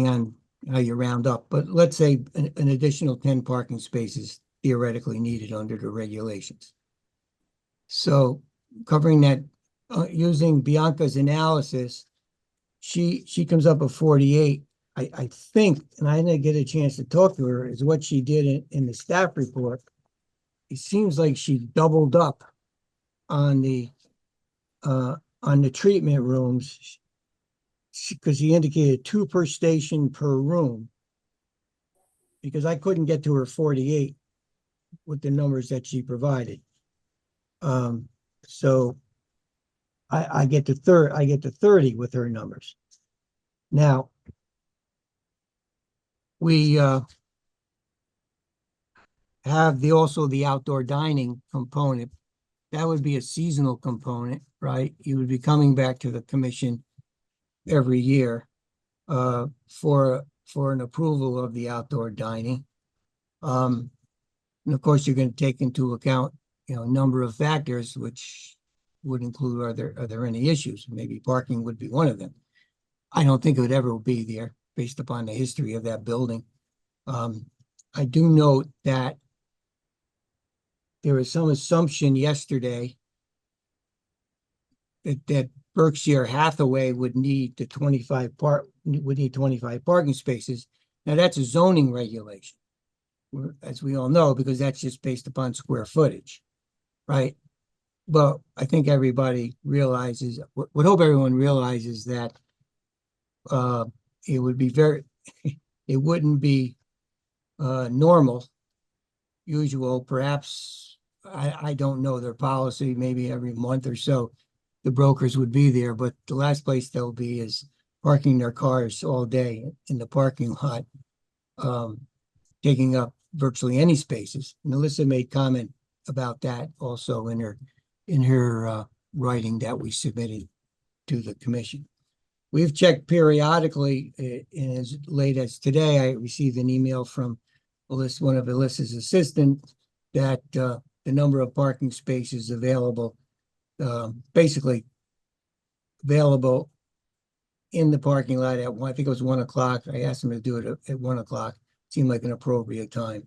S22: on how you round up, but let's say an additional 10 parking spaces theoretically needed under the regulations. So covering that, using Bianca's analysis, she comes up with 48. I think, and I didn't get a chance to talk to her, is what she did in the staff report. It seems like she doubled up on the treatment rooms, because he indicated 2 per station per room. Because I couldn't get to her 48 with the numbers that she provided. So I get to 30 with her numbers. Now, we have also the outdoor dining component. That would be a seasonal component, right? You would be coming back to the commission every year for an approval of the outdoor dining. And of course, you're going to take into account, a number of factors, which would include, are there any issues? Maybe parking would be one of them. I don't think it would ever be there based upon the history of that building. I do note that there was some assumption yesterday that Berkshire Hathaway would need 25 parking spaces. Now that's a zoning regulation, as we all know, because that's just based upon square footage, right? But I think everybody realizes, would hope everyone realizes that it would be it wouldn't be normal, usual, perhaps, I don't know their policy, maybe every month or so, the brokers would be there, but the last place they'll be is parking their cars all day in the parking lot, taking up virtually any spaces. And Alyssa made comment about that also in her writing that we submitted to the commission. We've checked periodically, and as late as today, I received an email from Alyssa, one of Alyssa's assistants, that the number of parking spaces available, basically available in the parking lot at I think it was 1 o'clock. I asked them to do it at 1 o'clock. Seemed like an appropriate time.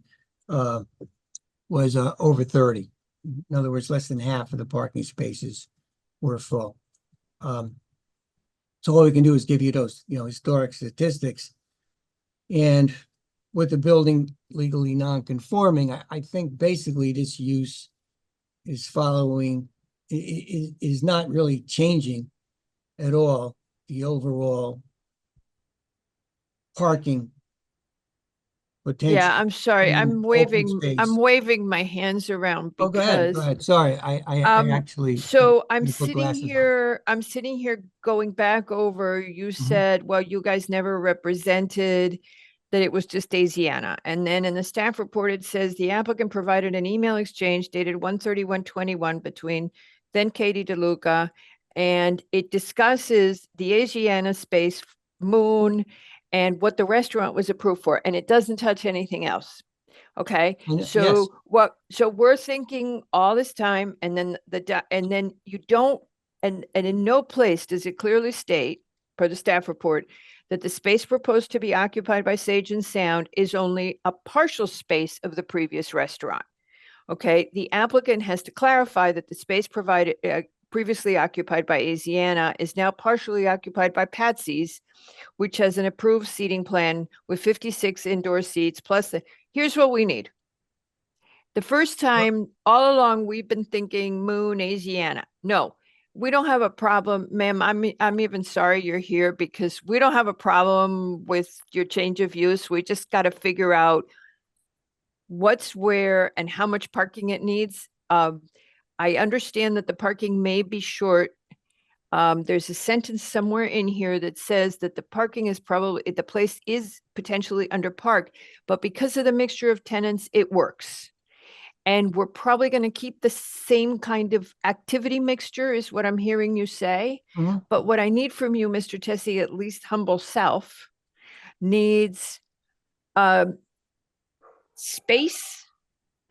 S22: Was over 30. In other words, less than half of the parking spaces were full. So all we can do is give you those, historic statistics. And with the building legally non-conforming, I think basically this use is following, is not really changing at all the overall parking potential.
S1: Yeah, I'm sorry.
S22: in
S1: I'm
S22: open space.
S1: waving my hands around
S22: Oh, go ahead. Go
S1: because
S22: ahead. Sorry, I actually.
S1: so I'm
S22: need to put
S1: sitting
S22: glasses on.
S1: here, going back over, you said, well, you guys never represented that it was just Asiana. And then in the staff report, it says the applicant provided an email exchange dated 1/31/21 between then Katie DeLuca, and it discusses the Asiana space, Moon, and what the restaurant was approved for, and it doesn't touch anything else. Okay, so
S22: yes.
S1: so we're thinking all this time, and then you don't, and in no place does it clearly state, per the staff report, that the space proposed to be occupied by Sage and Sound is only a partial space of the previous restaurant. Okay, the applicant has to clarify that the space provided previously occupied by Asiana is now partially occupied by Patsy's, which has an approved seating plan with 56 indoor seats. Plus, here's what we need. The first time all along, we've been thinking Moon, Asiana. No, we don't have a problem, ma'am. I'm even sorry you're here, because we don't have a problem with your change of use. We just got to figure out what's where and how much parking it needs. I understand that the parking may be short. There's a sentence somewhere in here that says that the parking is the place is potentially underparked, but because of the mixture of tenants, it works. And we're probably going to keep the same kind of activity mixture, is what I'm hearing you say.
S22: Mm-hmm.
S1: But what I need from you, Mr. Tessie, at least humble self, needs space,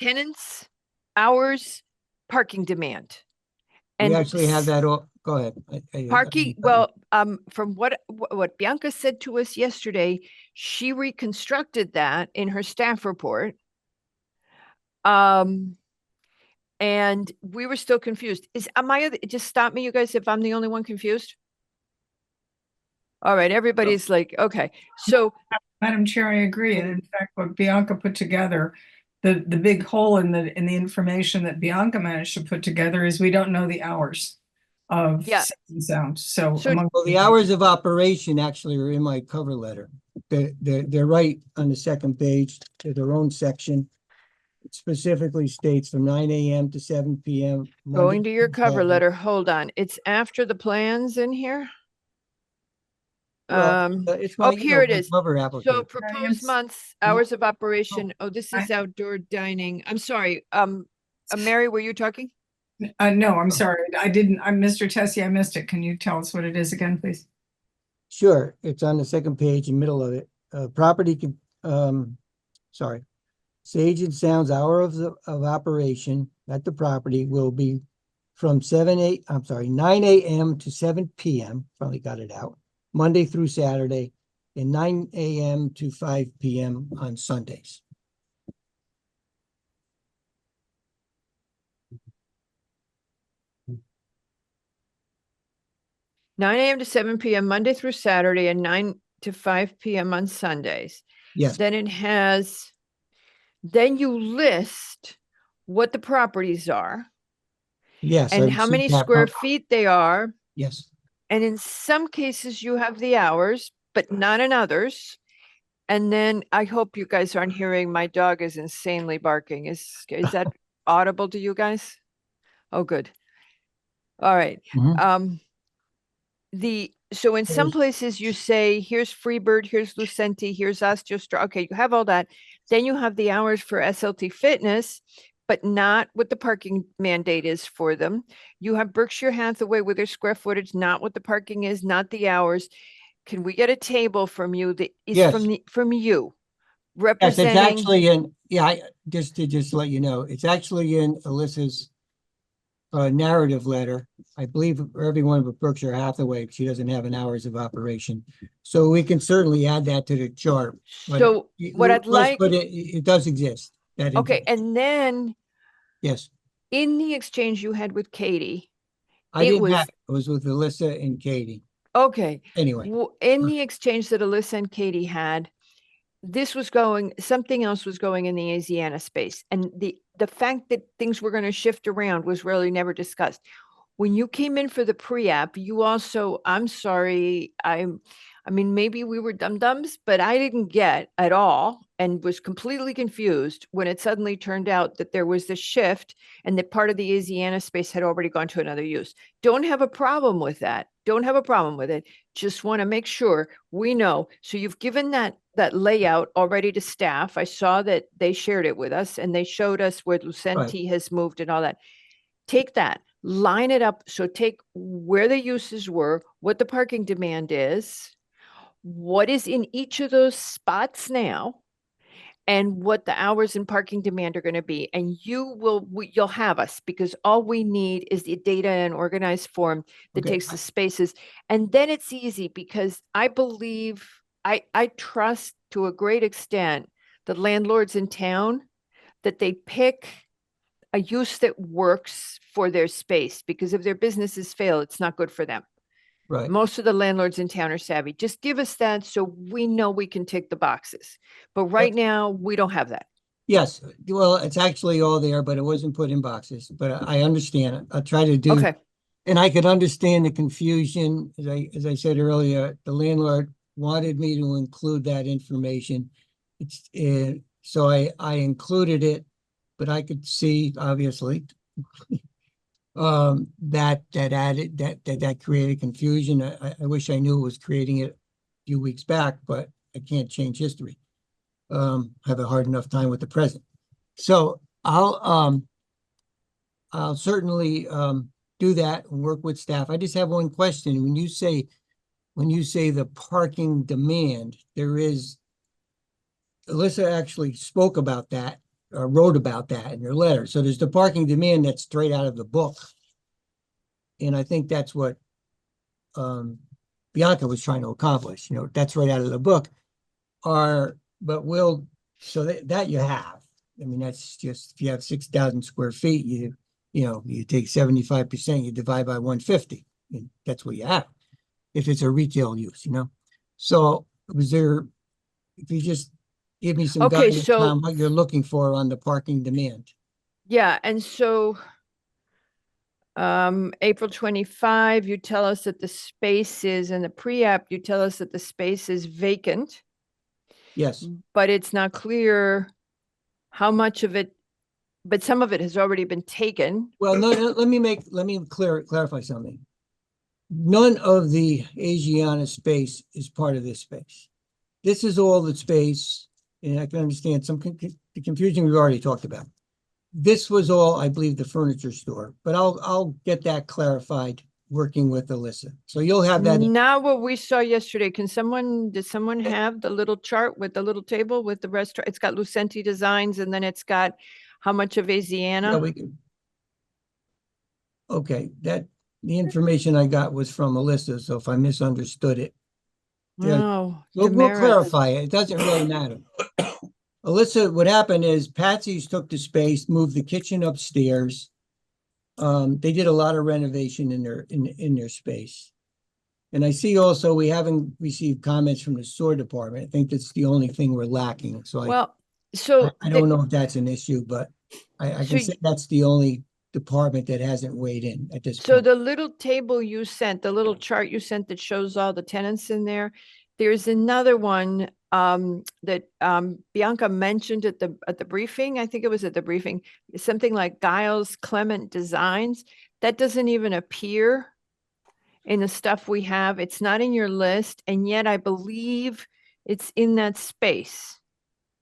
S1: tenants, hours, parking demand.
S22: We actually have that all. Go ahead.
S1: Parking, well, from what Bianca said to us yesterday, she reconstructed that in her staff report. And we were still confused. Just stop me, you guys, if I'm the only one confused. All right, everybody's like, okay, so
S4: Madam Chair, I agree. And in fact, what Bianca put together, the big hole in the information that Bianca managed to put together is we don't know the hours of
S1: Yeah.
S4: Sight and Sound. So
S1: So-
S4: among
S22: Well, the hours of operation actually are in my cover letter. They're right on the second page, to their own section. It specifically states from 9 a.m. to 7 p.m.
S1: going to your
S22: Monday
S1: cover
S22: Friday.
S1: letter, hold on, it's after the plans in here?
S22: Well, it's my,
S1: Oh, here it
S22: my
S1: is.
S22: cover
S1: So
S22: application.
S1: proposed months, hours of operation. Oh, this is outdoor dining. I'm sorry. Mary, were you talking?
S4: no, I'm sorry. I'm Mr. Tessie, I missed it. Can you tell us what it is again, please?
S22: Sure, it's on the second page, in the middle of it. Property can, sorry. Sage and Sound's hour of operation at the property will be from 9 a.m. to 7 p.m. Probably got it out. Monday through Saturday, and 9 a.m. to 5 p.m. on Sundays.
S1: Nine AM to 7 PM, Monday through Saturday, and 9 to 5 PM on Sundays.
S22: Yes.
S1: Then it has, then you list what the properties are
S22: Yes.
S1: and
S22: I
S1: how
S22: received
S1: many
S22: that
S1: square
S22: from-
S1: feet they are.
S22: Yes.
S1: And in some cases you have the hours, but not in others. And then I hope you guys aren't hearing, my dog is insanely barking. Is that audible to you guys? Oh, good. All right.
S22: Mhm.
S1: So in some places you say, here's Freebird, here's Lucenti, here's Osteostra. Okay, you have all that. Then you have the hours for SLT Fitness, but not what the parking mandate is for them. You have Berkshire Hathaway with their square footage, not what the parking is, not the hours. Can we get a table from you that is
S22: Yes.
S1: from you?
S22: Yes,
S1: Representing.
S22: it's actually in, just to let you know, it's actually in Alyssa's narrative letter. I believe for everyone but Berkshire Hathaway, she doesn't have an hours of operation. So we can certainly add that to the chart. but
S1: So what I'd like.
S22: But it does exist. That
S1: Okay,
S22: information.
S1: and then
S22: Yes,
S1: in the exchange you had with Katie.
S22: I
S1: it
S22: didn't
S1: was-
S22: have, it was with Alyssa and Katie.
S1: Okay.
S22: Anyway.
S1: In the exchange that Alyssa and Katie had, something else was going in the Asiana space. And the fact that things were going to shift around was really never discussed. When you came in for the pre-app, you also, I'm sorry, I mean, maybe we were dum-dums, but I didn't get at all and was completely confused when it suddenly turned out that there was this shift and that part of the Asiana space had already gone to another use. Don't have a problem with that. Don't have a problem with it. Just want to make sure we know. So you've given that layout already to staff. I saw that they shared it with us and they showed us where Lucenti has moved and all that. Take that, line it up. So take where the uses were, what the parking demand is, what is in each of those spots now, and what the hours and parking demand are going to be. And you'll have us, because all we need is the data in an organized form that
S22: Okay.
S1: takes the spaces. And then it's easy, because I believe, I trust to a great extent the landlords in town, that they pick a use that works for their space, because if their businesses fail, it's not good for them.
S22: Right.
S1: Most of the landlords in town are savvy. Just give us that so we know we can tick the boxes. But right now, we don't have that.
S22: Yes, well, it's actually all there, but it wasn't put in boxes, but I understand it. I'll try to do.
S1: Okay.
S22: And I could understand the confusion. As I said earlier, the landlord wanted me to include that information. So I included it, but I could see, obviously, that created confusion. I wish I knew it was creating it a few weeks back, but I can't change history. Have a hard enough time with the present. So I'll certainly do that and work with staff. I just have one question. When you say the parking demand, Alyssa actually spoke about that, or wrote about that in her letter. So there's the parking demand that's straight out of the book. And I think that's what Bianca was trying to accomplish. That's right out of the book. So that you have. I mean, that's just, if you have 6,000 square feet, you take 75%, you divide by 150, and that's what you have. if it's a retail use, So was there, if you just give me some
S1: Okay,
S22: guidance
S1: so-
S22: on what you're looking for on the parking demand.
S1: Yeah, and so April 25, you tell us that the space is, in the pre-app, you tell us that the space is vacant,
S22: Yes,
S1: but it's not clear how much of it, but some of it has already been taken.
S22: well, no, let me clarify something. None of the Asiana space is part of this space. This is all the space, and I can understand the confusion we've already talked about. This was all, I believe, the furniture store, but I'll get that clarified working with Alyssa. So you'll have that.
S1: Not what we saw yesterday. Did someone have the little chart with the little table with the restaurant? It's got Lucenti Designs and then it's got how much of
S22: Yeah,
S1: Asiana?
S22: we can. Okay, the information I got was from Alyssa, so if I misunderstood it. Yeah,
S1: No,
S22: we'll
S1: demerits.
S22: clarify it. It doesn't really matter. Alyssa, what happened is Patsy's took the space, moved the kitchen upstairs. They did a lot of renovation in their space. And I see also we haven't received comments from the store department. I think that's the only thing we're lacking. So
S1: Well, so
S22: I don't know if that's an issue, but I
S1: So
S22: can say that's the only department that hasn't weighed in at this
S1: So
S22: point.
S1: the little table you sent, the little chart you sent that shows all the tenants in there, there's another one that Bianca mentioned at the briefing. I think it was at the briefing, something like Giles Clement Designs. That doesn't even appear in the stuff we have. It's not in your list, and yet I believe it's in that space.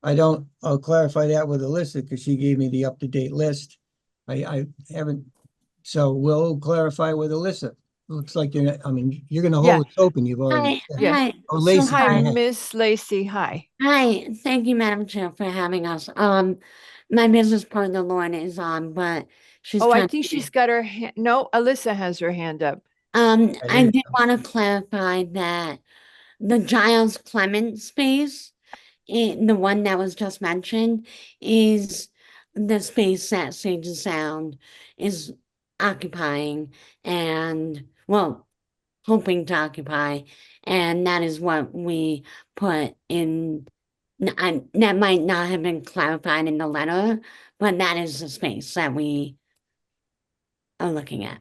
S22: I'll clarify that with Alyssa because she gave me the up-to-date list. I haven't, so we'll clarify with Alyssa. Looks like you're gonna
S1: Yeah.
S22: hold it open. You've already. said.
S1: Yeah.
S7: Hi.
S22: Oh,
S7: So
S22: Lacey, go
S1: Hi,
S22: ahead.
S1: Miss Lacy. Hi.
S7: Hi, thank you, Madam Chair, for having us. My business partner Lauren is on, but she's
S1: Oh, I
S7: kind
S1: think
S7: of.
S1: she's got her hand. No, Alyssa has her hand up.
S7: I did want to clarify that the Giles Clement space, the one that was just mentioned, is the space that Sage and Sound is occupying and, well, hoping to occupy, and that is what we put in. That might not have been clarified in the letter, but that is the space that we are looking at.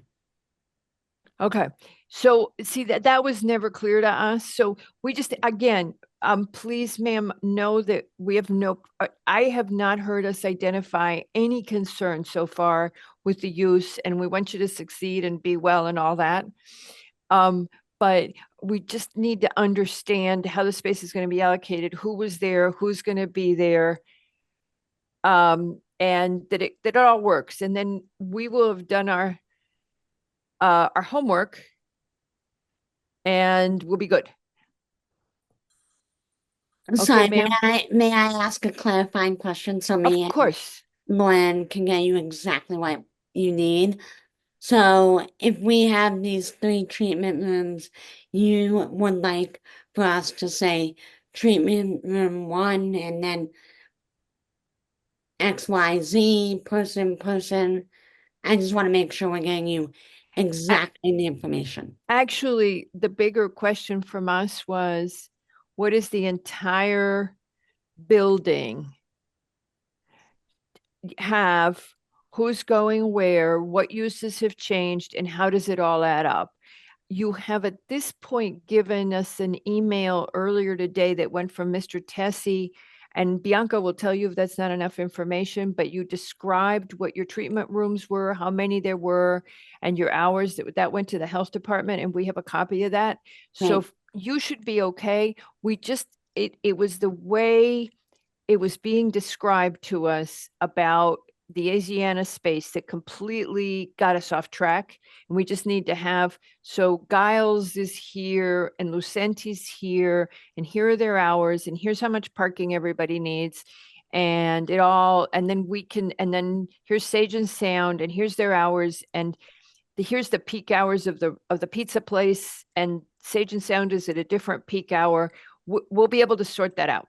S1: Okay, so see that was never clear to us. So we just, again, please, ma'am, know that we have I have not heard us identify any concern so far with the use, and we want you to succeed and be well and all that. But we just need to understand how the space is going to be allocated, who was there, who's going to be there, and that it all works. And then we will have done our homework and we'll be good.
S7: Sorry,
S1: ma'am.
S7: may I ask a clarifying question so me
S1: Of course.
S7: and Lauren can get you exactly what you need? So if we have these 3 treatment rooms, you would like for us to say treatment room 1 and then XYZ person. I just want to make sure we're getting you exactly the information.
S1: Actually, the bigger question from us was, what is the entire building have? Who's going where? What uses have changed? And how does it all add up? You have at this point given us an email earlier today that went from Mr. Tessie, and Bianca will tell you if that's not enough information, but you described what your treatment rooms were, how many there were, and your hours. That went to the health department, and we have a copy of that. So
S7: Right.
S1: you should be okay. We just, it was the way it was being described to us about the Asiana space that completely got us off track. And we just need to have, so Giles is here and Lucenti's here, and here are their hours, and here's how much parking everybody needs. And it all, and then we can, and then here's Sage and Sound, and here's their hours, and here's the peak hours of the pizza place, and Sage and Sound is at a different peak hour. We'll be able to sort that out.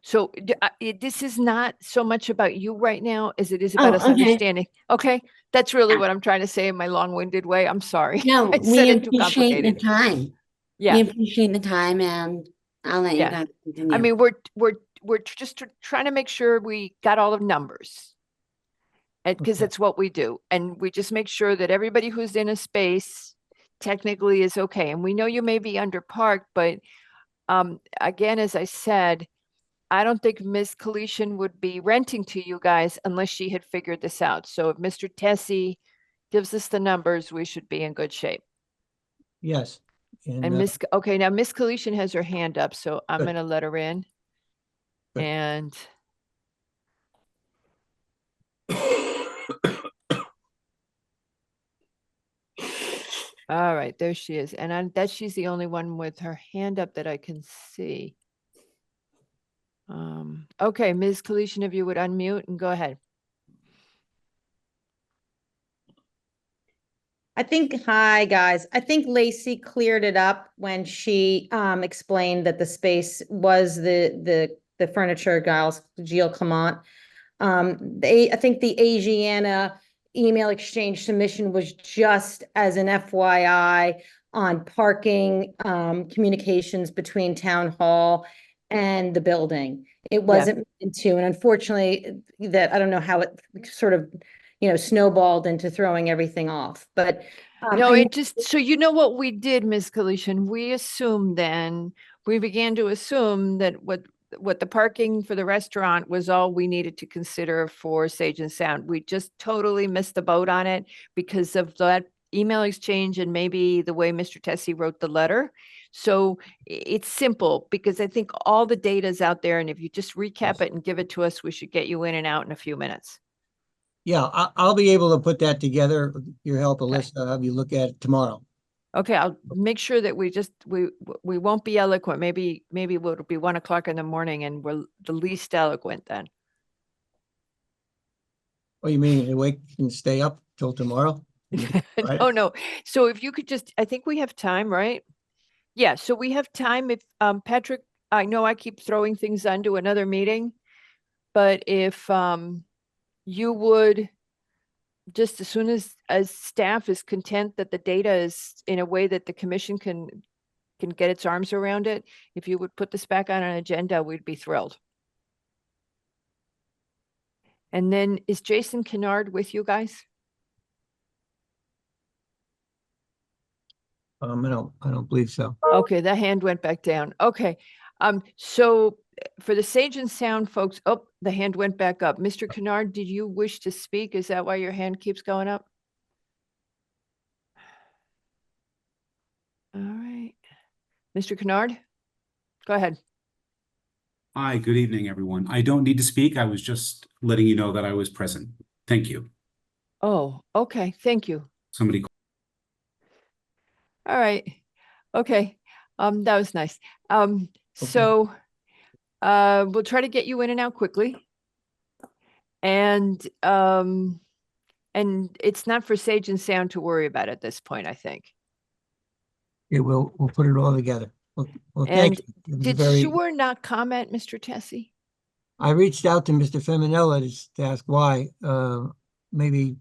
S1: So this is not so much about you right now as it is about us
S7: okay.
S1: understanding. Okay, that's really what I'm trying to say in my long-winded way. I'm sorry.
S7: No,
S1: I said
S7: we
S1: it too
S7: appreciate the
S1: complicated.
S7: time.
S1: Yeah.
S7: We appreciate the time and I'll let you
S1: Yeah.
S7: guys
S1: I
S7: continue.
S1: mean, we're just trying to make sure we got all the numbers. And because
S22: Okay.
S1: it's what we do. And we just make sure that everybody who's in a space technically is okay. And we know you may be underparked, but again, as I said, I don't think Ms. Kalishan would be renting to you guys unless she had figured this out. So if Mr. Tessie gives us the numbers, we should be in good shape.
S22: Yes.
S1: And okay, now Miss Kalishan has her hand up, so I'm
S22: Good.
S1: gonna let her in.
S22: Good.
S1: And all right, there she is. And that she's the only one with her hand up that I can see. Okay, Ms. Kalishan, if you would unmute and go ahead.
S8: Hi, guys. I think Lacey cleared it up when she explained that the space was the furniture Giles Gilles Clement. I think the Asiana email exchange submission was just as an FYI on parking communications between town hall and the building. It wasn't meant to, and unfortunately, that I don't know how it sort of snowballed into throwing everything off. But
S1: No, it just, so you know what we did, Ms. Kalishan, we began to assume that what the parking for the restaurant was all we needed to consider for Sage and Sound. We just totally missed the boat on it because of that email exchange and maybe the way Mr. Tessie wrote the letter. So it's simple because I think all the data is out there, and if you just recap it and give it to us, we should get you in and out in a few minutes.
S22: Yeah, I'll be able to put that together with your help, Alyssa. I'll have you look at it tomorrow.
S1: Okay, I'll make sure that we won't be eloquent. Maybe it'll be 1 o'clock in the morning and we're the least eloquent then.
S22: What do you mean? You wake and stay up till tomorrow? Right?
S1: Oh, no. So if you could just, I think we have time, right? Yeah, so we have time if, Patrick, I know I keep throwing things onto another meeting, but if, you would, just as soon as staff is content that the data is in a way that the commission can get its arms around it, if you would put this back on an agenda, we'd be thrilled. And then is Jason Kennard with you guys?
S22: I don't believe so.
S1: Okay, the hand went back down. Okay. So for the Sage and Sound folks, oh, the hand went back up. Mr. Kennard, did you wish to speak? Is that why your hand keeps going up? All right. Mr. Kennard, go ahead.
S11: Hi, good evening, everyone. I don't need to speak. I was just letting you know that I was present. Thank you.
S1: Oh, okay. Thank you.
S11: Somebody.
S1: All right. Okay. That was nice. So we'll try to get you in and out quickly. And it's not for Sage and Sound to worry about at this point, I think.
S22: Yeah, we'll put it all together. Well,
S1: And
S22: thank you. It was
S1: did
S22: very-
S1: Sewer not comment, Mr. Tessie?
S22: I reached out to Mr. Feminella to ask why. Maybe,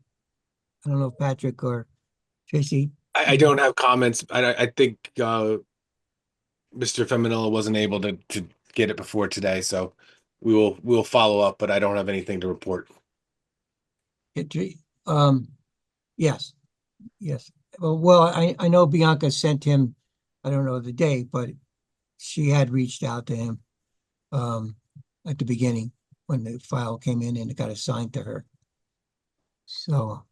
S22: I don't know if Patrick or Tracy.
S6: I don't have comments. I think Mr. Feminella wasn't able to get it before today, so we'll follow up, but I don't have anything to report.
S22: Yes. Well, I know Bianca sent him, I don't know the date, but she had reached out to him at the beginning when the file came in and it got assigned to her. So,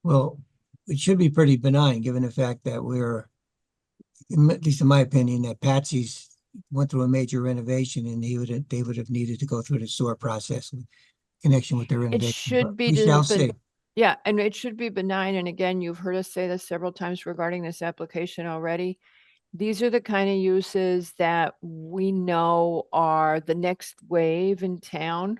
S22: well, it should be pretty benign given the fact that we're, at least in my opinion, that Patsy's went through a major renovation and they would have needed to go through the SOAR process in connection with the renovation.
S1: It should
S22: but
S1: be,
S22: we shall see.
S1: yeah, and it should be benign. And again, you've heard us say this several times regarding this application already. These are the kind of uses that we know are the next wave in town.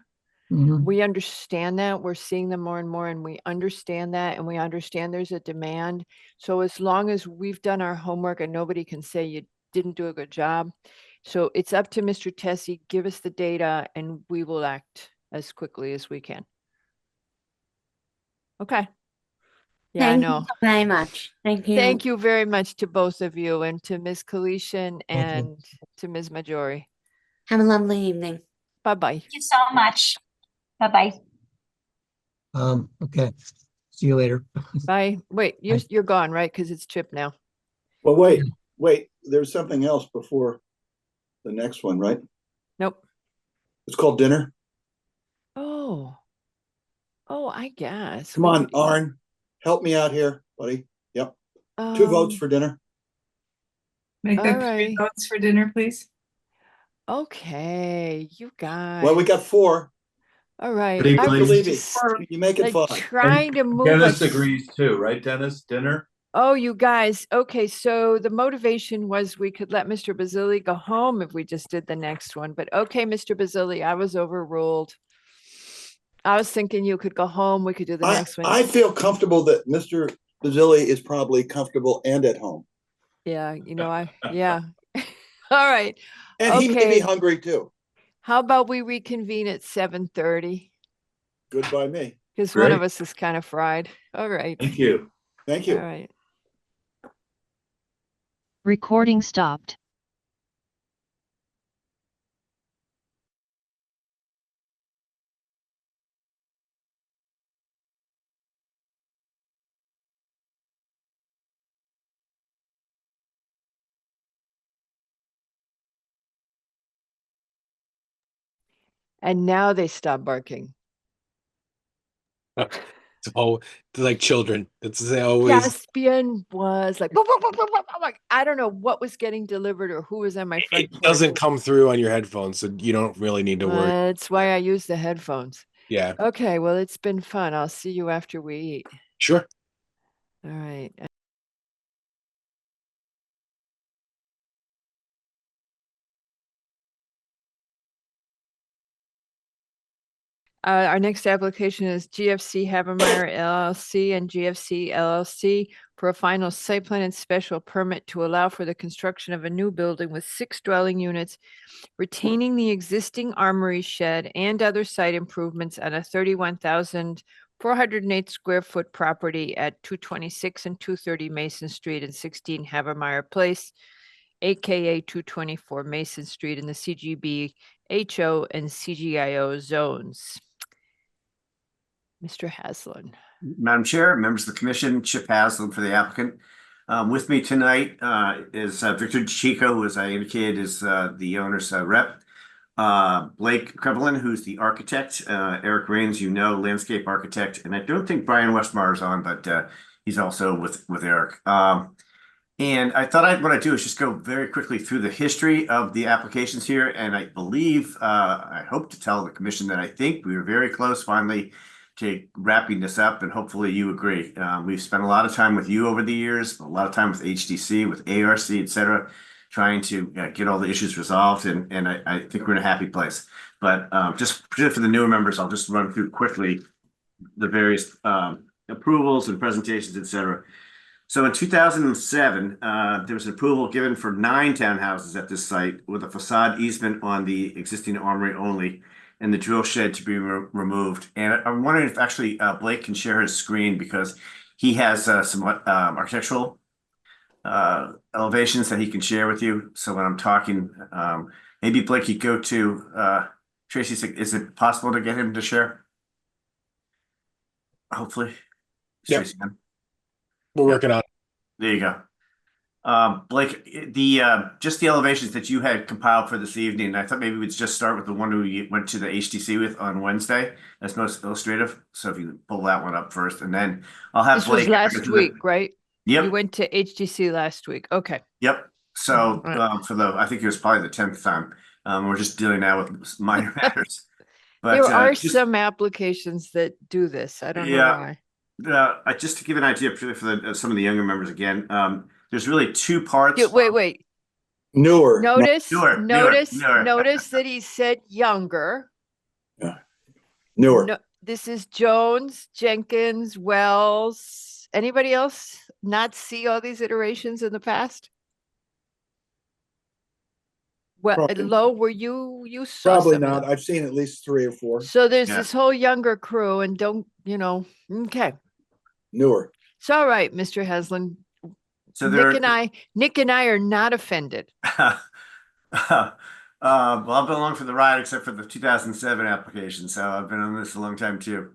S22: Mhm.
S1: We understand that. We're seeing them more and more, and we understand that, and we understand there's a demand. So as long as we've done our homework and nobody can say you didn't do a good job. So it's up to Mr. Tessie, give us the data and we will act as quickly as we can. Okay. Yeah, I
S7: Thank
S1: know.
S7: you so very much. Thank you.
S1: Thank you very much to both of you and to Ms. Kalishan
S22: you.
S1: and to Ms. Majori.
S7: Have a lovely evening.
S1: Bye-bye.
S12: Thank you so much. Bye-bye.
S22: Okay. See you later.
S1: Bye. Wait, you're gone, right? Because it's Chip now.
S14: Well, wait, there's something else before the next one, right?
S1: Nope.
S14: It's called dinner.
S1: Oh. Oh, I guess.
S14: Come
S1: we
S14: on,
S1: could-
S14: Arn, help me out here, buddy. Yep. 2 votes
S1: Um,
S14: for dinner.
S4: Make
S1: All
S4: that 3
S1: right.
S4: votes for dinner, please.
S1: Okay, you guys.
S14: Well, we got 4.
S1: All right.
S3: Pretty
S1: I was
S3: please.
S1: just
S14: You make it
S1: like
S14: fun.
S1: trying to move
S3: Dennis
S1: us.
S3: agrees too, right, Dennis? Dinner?
S1: Oh, you guys. Okay, so the motivation was we could let Mr. Basili go home if we just did the next one. But okay, Mr. Basili, I was overruled. I was thinking you could go home. We could do the next one.
S14: I feel comfortable that Mr. Basili is probably comfortable and at home.
S1: Yeah, yeah. All right.
S14: And he may be
S1: Okay.
S14: hungry too.
S1: How about we reconvene at 7:30?
S14: Good by me.
S1: Because one
S3: Great.
S1: of us is kind of fried. All right.
S3: Thank you.
S14: Thank
S1: All
S14: you.
S1: right.
S16: Recording stopped.
S1: And now they stop barking.
S6: It's all like children. They always.
S1: Caspian was like, like, I don't know what was getting delivered or who was on my front
S6: It
S1: porch.
S6: doesn't come through on your headphones, so you don't really need to worry.
S1: That's why I use the headphones.
S6: Yeah,
S1: Okay, well, it's been fun. I'll see you after we eat.
S6: sure.
S1: All right. Our next application is GFC Havemeyer LLC and GFC LLC for a final site plan and special permit to allow for the construction of a new building with 6 dwelling units, retaining the existing armory shed and other site improvements on a 31,408 square foot property at 226 and 230 Mason Street and 16 Havemeyer Place, AKA 224 Mason Street in the CGB, HO, and CGIO zones. Mr. Haslam.
S13: Madam Chair, members of the commission, Chip Haslam for the applicant. With me tonight is Victor Chico, who, as I indicated, is the owner's rep. Blake Krevelin, who's the architect. Eric Rains, landscape architect. And I don't think Brian Westmar is on, but he's also with Eric. And I thought what I'd do is just go very quickly through the history of the applications here. And I believe, I hope to tell the commission that I think we were very close finally to wrapping this up, and hopefully you agree. We've spent a lot of time with you over the years, a lot of time with HDC, with ARC, et cetera, trying to get all the issues resolved, and I think we're in a happy place. But just for the newer members, I'll just run through quickly the various approvals and presentations, et cetera. So in 2007, there was an approval given for 9 townhouses at this site with a facade easement on the existing armory only, and the drill shed to be removed. And I'm wondering if actually Blake can share his screen, because he has some architectural elevations that he can share with you. So when I'm talking, maybe Blake, you go to Tracy. Is it possible to get him to share? Hopefully.
S6: Yep.
S13: Tracy,
S6: We're working on it.
S13: there you go. Blake, just the elevations that you had compiled for this evening, I thought maybe we'd just start with the one we went to the HTC with on Wednesday. That's most illustrative. So if you pull that one up first, and then I'll have
S1: This was
S13: Blake.
S1: last week, right?
S13: Yep.
S1: You went to HGC last week. Okay.
S13: Yep. So
S1: Right.
S13: I think it was probably the 10th time. We're just dealing now with minor matters. But
S1: There are
S13: just-
S1: some applications that do this. I don't know
S13: Yeah.
S1: why.
S13: Just to give an idea, particularly for some of the younger members again, there's really 2 parts.
S1: Wait.
S14: Newer.
S1: Notice
S13: Newer.
S1: notice that he said younger.
S14: Newer.
S1: No, this is Jones, Jenkins, Wells. Anybody else not see all these iterations in the past? Well,
S14: Probably-
S1: Lo, were you saw
S14: Probably
S1: some of
S14: not.
S1: them.
S14: I've seen at least 3 or 4.
S1: So there's
S13: Yeah.
S1: this whole younger crew and okay.
S14: Newer.
S1: It's all right, Mr. Haslam.
S13: So there.
S1: Nick and I are not offended.
S13: Well, I've been along for the ride except for the 2007 application, so I've been on this a long time too.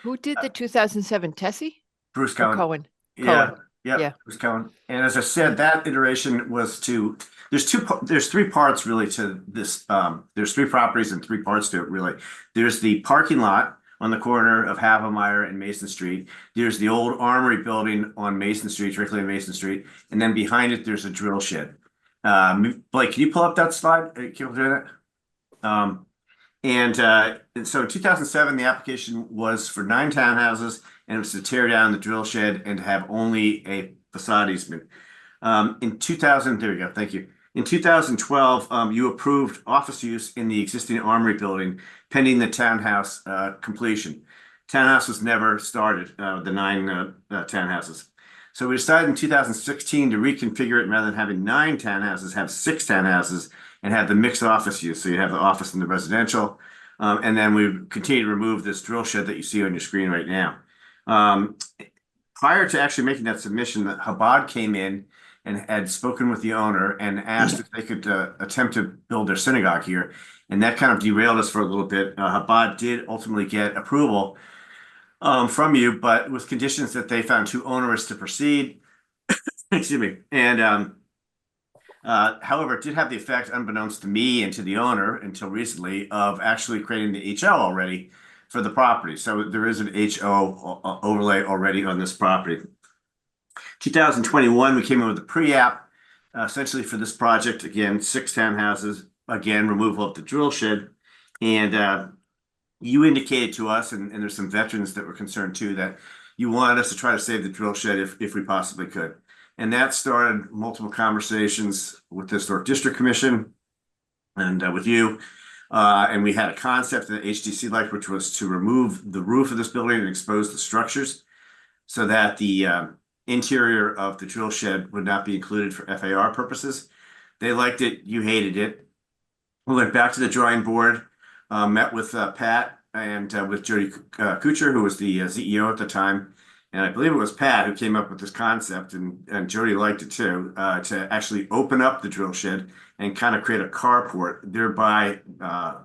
S1: Who did the 2007 Tessie?
S13: Bruce
S1: Or
S13: Cohen.
S1: Cohen.
S13: Yeah,
S1: Cohen.
S13: yeah, Bruce Cohen. And as I said, that iteration was there's three parts really to this. There's three properties and three parts to it really. There's the parking lot on the corner of Havemeyer and Mason Street. There's the old Armory building on Mason Street, directly on Mason Street, and then behind it there's a drill shed. Blake, can you pull up that slide? Can you do that? And so in 2007, the application was for 9 townhouses, and it was to tear down the drill shed and to have only a facade easement. In 2000, there you go, thank you. In 2012, you approved office use in the existing Armory building pending the townhouse completion. Townhouse was never started, the 9 townhouses. So we decided in 2016 to reconfigure it, and rather than having 9 townhouses, have 6 townhouses and have the mixed office use. So you have the office and the residential. And then we continue to remove this drill shed that you see on your screen right now. Prior to actually making that submission, Chabad came in and had spoken with the owner and asked if they could attempt to build their synagogue here. And that kind of derailed us for a little bit. Chabad did ultimately get approval from you, but with conditions that they found too onerous to proceed. Excuse me. And however, it did have the effect, unbeknownst to me and to the owner until recently, of actually creating the HO already for the property. So there is an HO overlay already on this property. 2021, we came in with a pre-app essentially for this project. Again, 6 townhouses, again, removal of the drill shed. And you indicated to us, and there's some veterans that were concerned too, that you wanted us to try to save the drill shed if we possibly could. And that started multiple conversations with the Historic District Commission and with you. And we had a concept that HDC liked, which was to remove the roof of this building and expose the structures so that the interior of the drill shed would not be included for FAR purposes. They liked it. You hated it. We went back to the drawing board, met with Pat and with Jody Kuchar, who was the CEO at the time. And I believe it was Pat who came up with this concept, and Jody liked it too, to actually open up the drill shed and kind of create a carport, thereby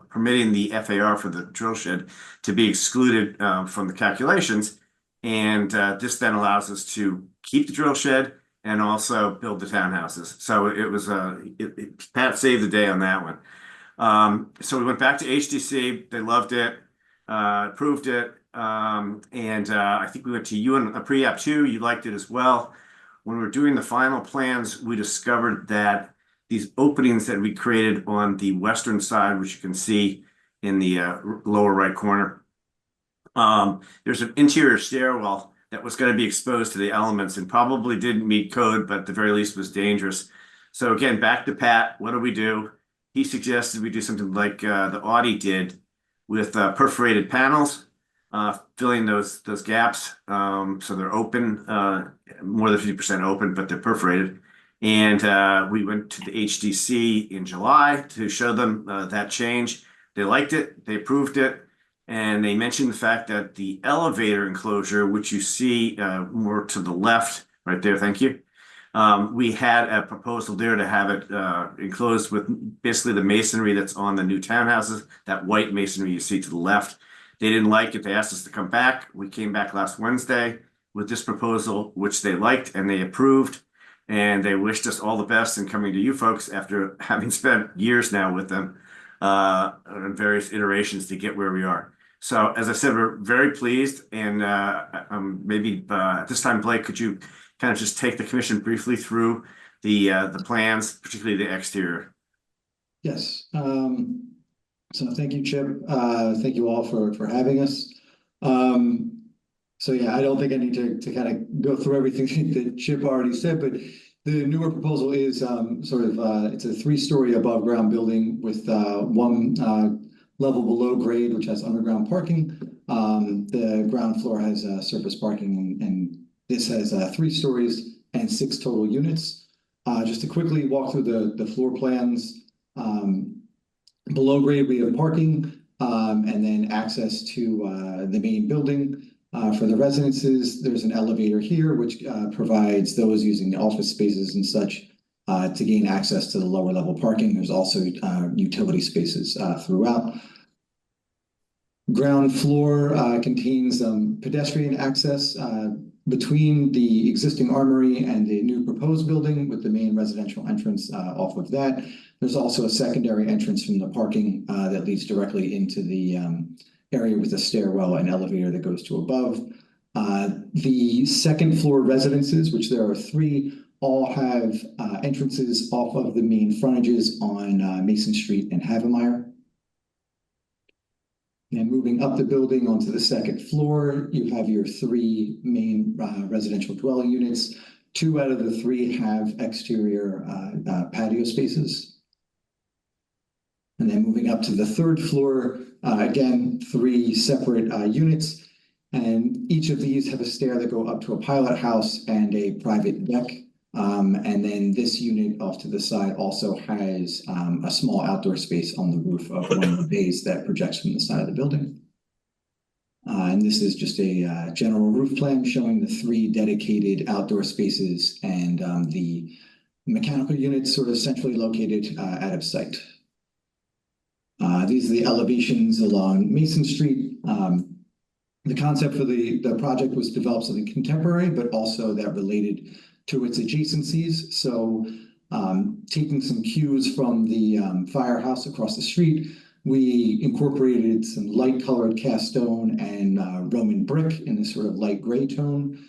S13: permitting the FAR for the drill shed to be excluded from the calculations. And this then allows us to keep the drill shed and also build the townhouses. So it was Pat saved the day on that one. So we went back to HDC. They loved it, approved it. And I think we went to you in a pre-app too. You liked it as well. When we were doing the final plans, we discovered that these openings that we created on the western side, which you can see in the lower right corner, there's an interior stairwell that was going to be exposed to the elements and probably didn't meet code, but at the very least was dangerous. So again, back to Pat, what do? He suggested we do something like the Audi did with perforated panels, filling those gaps. So they're open, more than 50% open, but they're perforated. And we went to the HDC in July to show them that change. They liked it, they approved it. And they mentioned the fact that the elevator enclosure, which you see more to the left, right there, thank you. We had a proposal there to have it enclosed with basically the masonry that's on the new townhouses, that white masonry you see to the left. They didn't like it. They asked us to come back. We came back last Wednesday with this proposal, which they liked and they approved. And they wished us all the best in coming to you folks after having spent years now with them on various iterations to get where we are. So as I said, we're very pleased. And maybe at this time, Blake, could you kind of just take the commission briefly through the plans, particularly the exterior?
S17: Yes. So thank you, Chip. Thank you all for having us. So yeah, I don't think I need to kind of go through everything that Chip already said, but the newer proposal is it's a 3-story above ground building with 1 level below grade, which has underground parking. The ground floor has surface parking, and this has 3 stories and 6 total units. Just to quickly walk through the floor plans. Below grade, we have parking and then access to the main building. For the residences, there's an elevator here, which provides those using the office spaces and such to gain access to the lower level parking. There's also utility spaces throughout. Ground floor contains pedestrian access between the existing armory and the new proposed building, with the main residential entrance off of that. There's also a secondary entrance from the parking that leads directly into the area with a stairwell and elevator that goes to above. The second floor residences, which there are 3, all have entrances off of the main frontages on Mason Street and Havemeyer. And moving up the building onto the second floor, you have your 3 main residential dwelling units. 2 out of the 3 have exterior patio spaces. And then moving up to the 3rd floor, again, 3 separate units. And each of these have a stair that go up to a pilot house and a private deck. And then this unit off to the side also has a small outdoor space on the roof of one of the bays that projects from the side of the building. And this is just a general roof plan showing the 3 dedicated outdoor spaces and the mechanical units sort of centrally located out of sight. These are the elevations along Mason Street. The concept for the project was developed something contemporary, but also that related to its adjacencies. So taking some cues from the firehouse across the street, we incorporated some light colored cast stone and Roman brick in this sort of light gray tone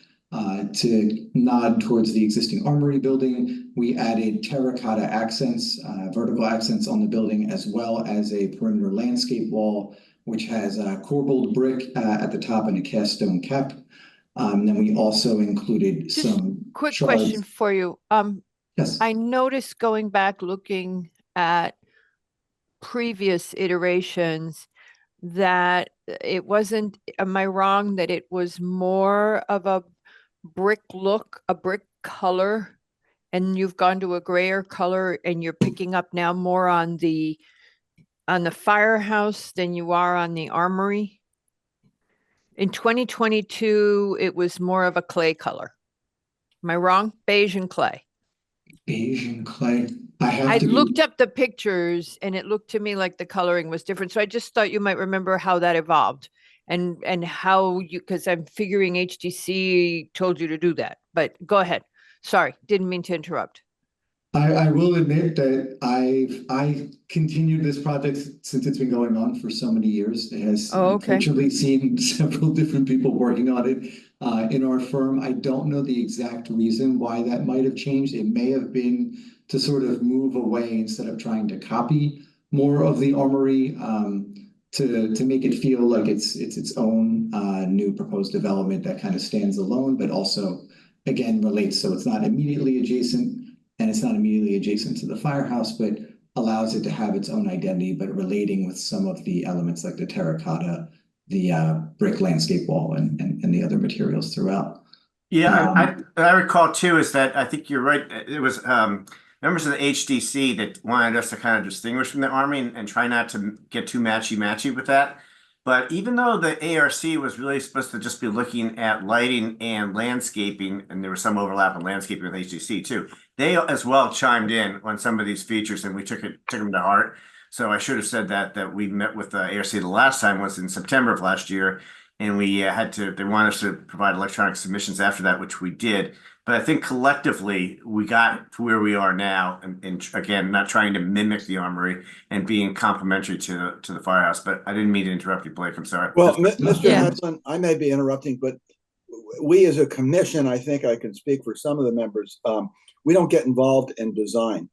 S17: to nod towards the existing armory building. We added terracotta accents, vertical accents on the building, as well as a perimeter landscape wall, which has a corbelled brick at the top and a cast stone cap. Then we also included some
S1: quick
S17: shards.
S1: question for you.
S17: Yes.
S1: I noticed going back looking at previous iterations that it wasn't, am I wrong, that it was more of a brick look, a brick color, and you've gone to a grayer color and you're picking up now more on the firehouse than you are on the armory? In 2022, it was more of a clay color. Am I wrong? Beige and clay.
S17: Beige and clay.
S1: I looked up the pictures and it looked to me like the coloring was different. So I just thought you might remember how that evolved and how you, because I'm figuring HDC told you to do that. But go ahead. Sorry, didn't mean to interrupt.
S17: I will admit that I continued this project since it's been going on for so many years. It has unfortunately seen several different people working on it in our firm. I don't know the exact reason why that might have changed. It may have been to sort of move away instead of trying to copy more of the armory to make it feel like it's its own new proposed development that kind of stands alone, but also again relates. So it's not immediately adjacent. And it's not immediately adjacent to the firehouse, but allows it to have its own identity, but relating with some of the elements like the terracotta, the brick landscape wall, and the other materials throughout.
S13: Yeah, I recall too is that I think you're right. It was members of the HDC that wanted us to kind of distinguish from the Army and try not to get too matchy-matchy with that. But even though the ARC was really supposed to just be looking at lighting and landscaping, and there was some overlap in landscaping with HDC too, they as well chimed in on some of these features, and we took them to heart. So I should have said that we met with the ARC the last time was in September of last year, and we they wanted us to provide electronic submissions after that, which we did. But I think collectively we got to where we are now, and again, not trying to mimic the armory and being complementary to the firehouse. But I didn't mean to interrupt you, Blake. I'm sorry.
S14: Well, Mr. Hanson, I may be interrupting, but we as a commission, I think I can speak for some of the members. We don't get involved in design.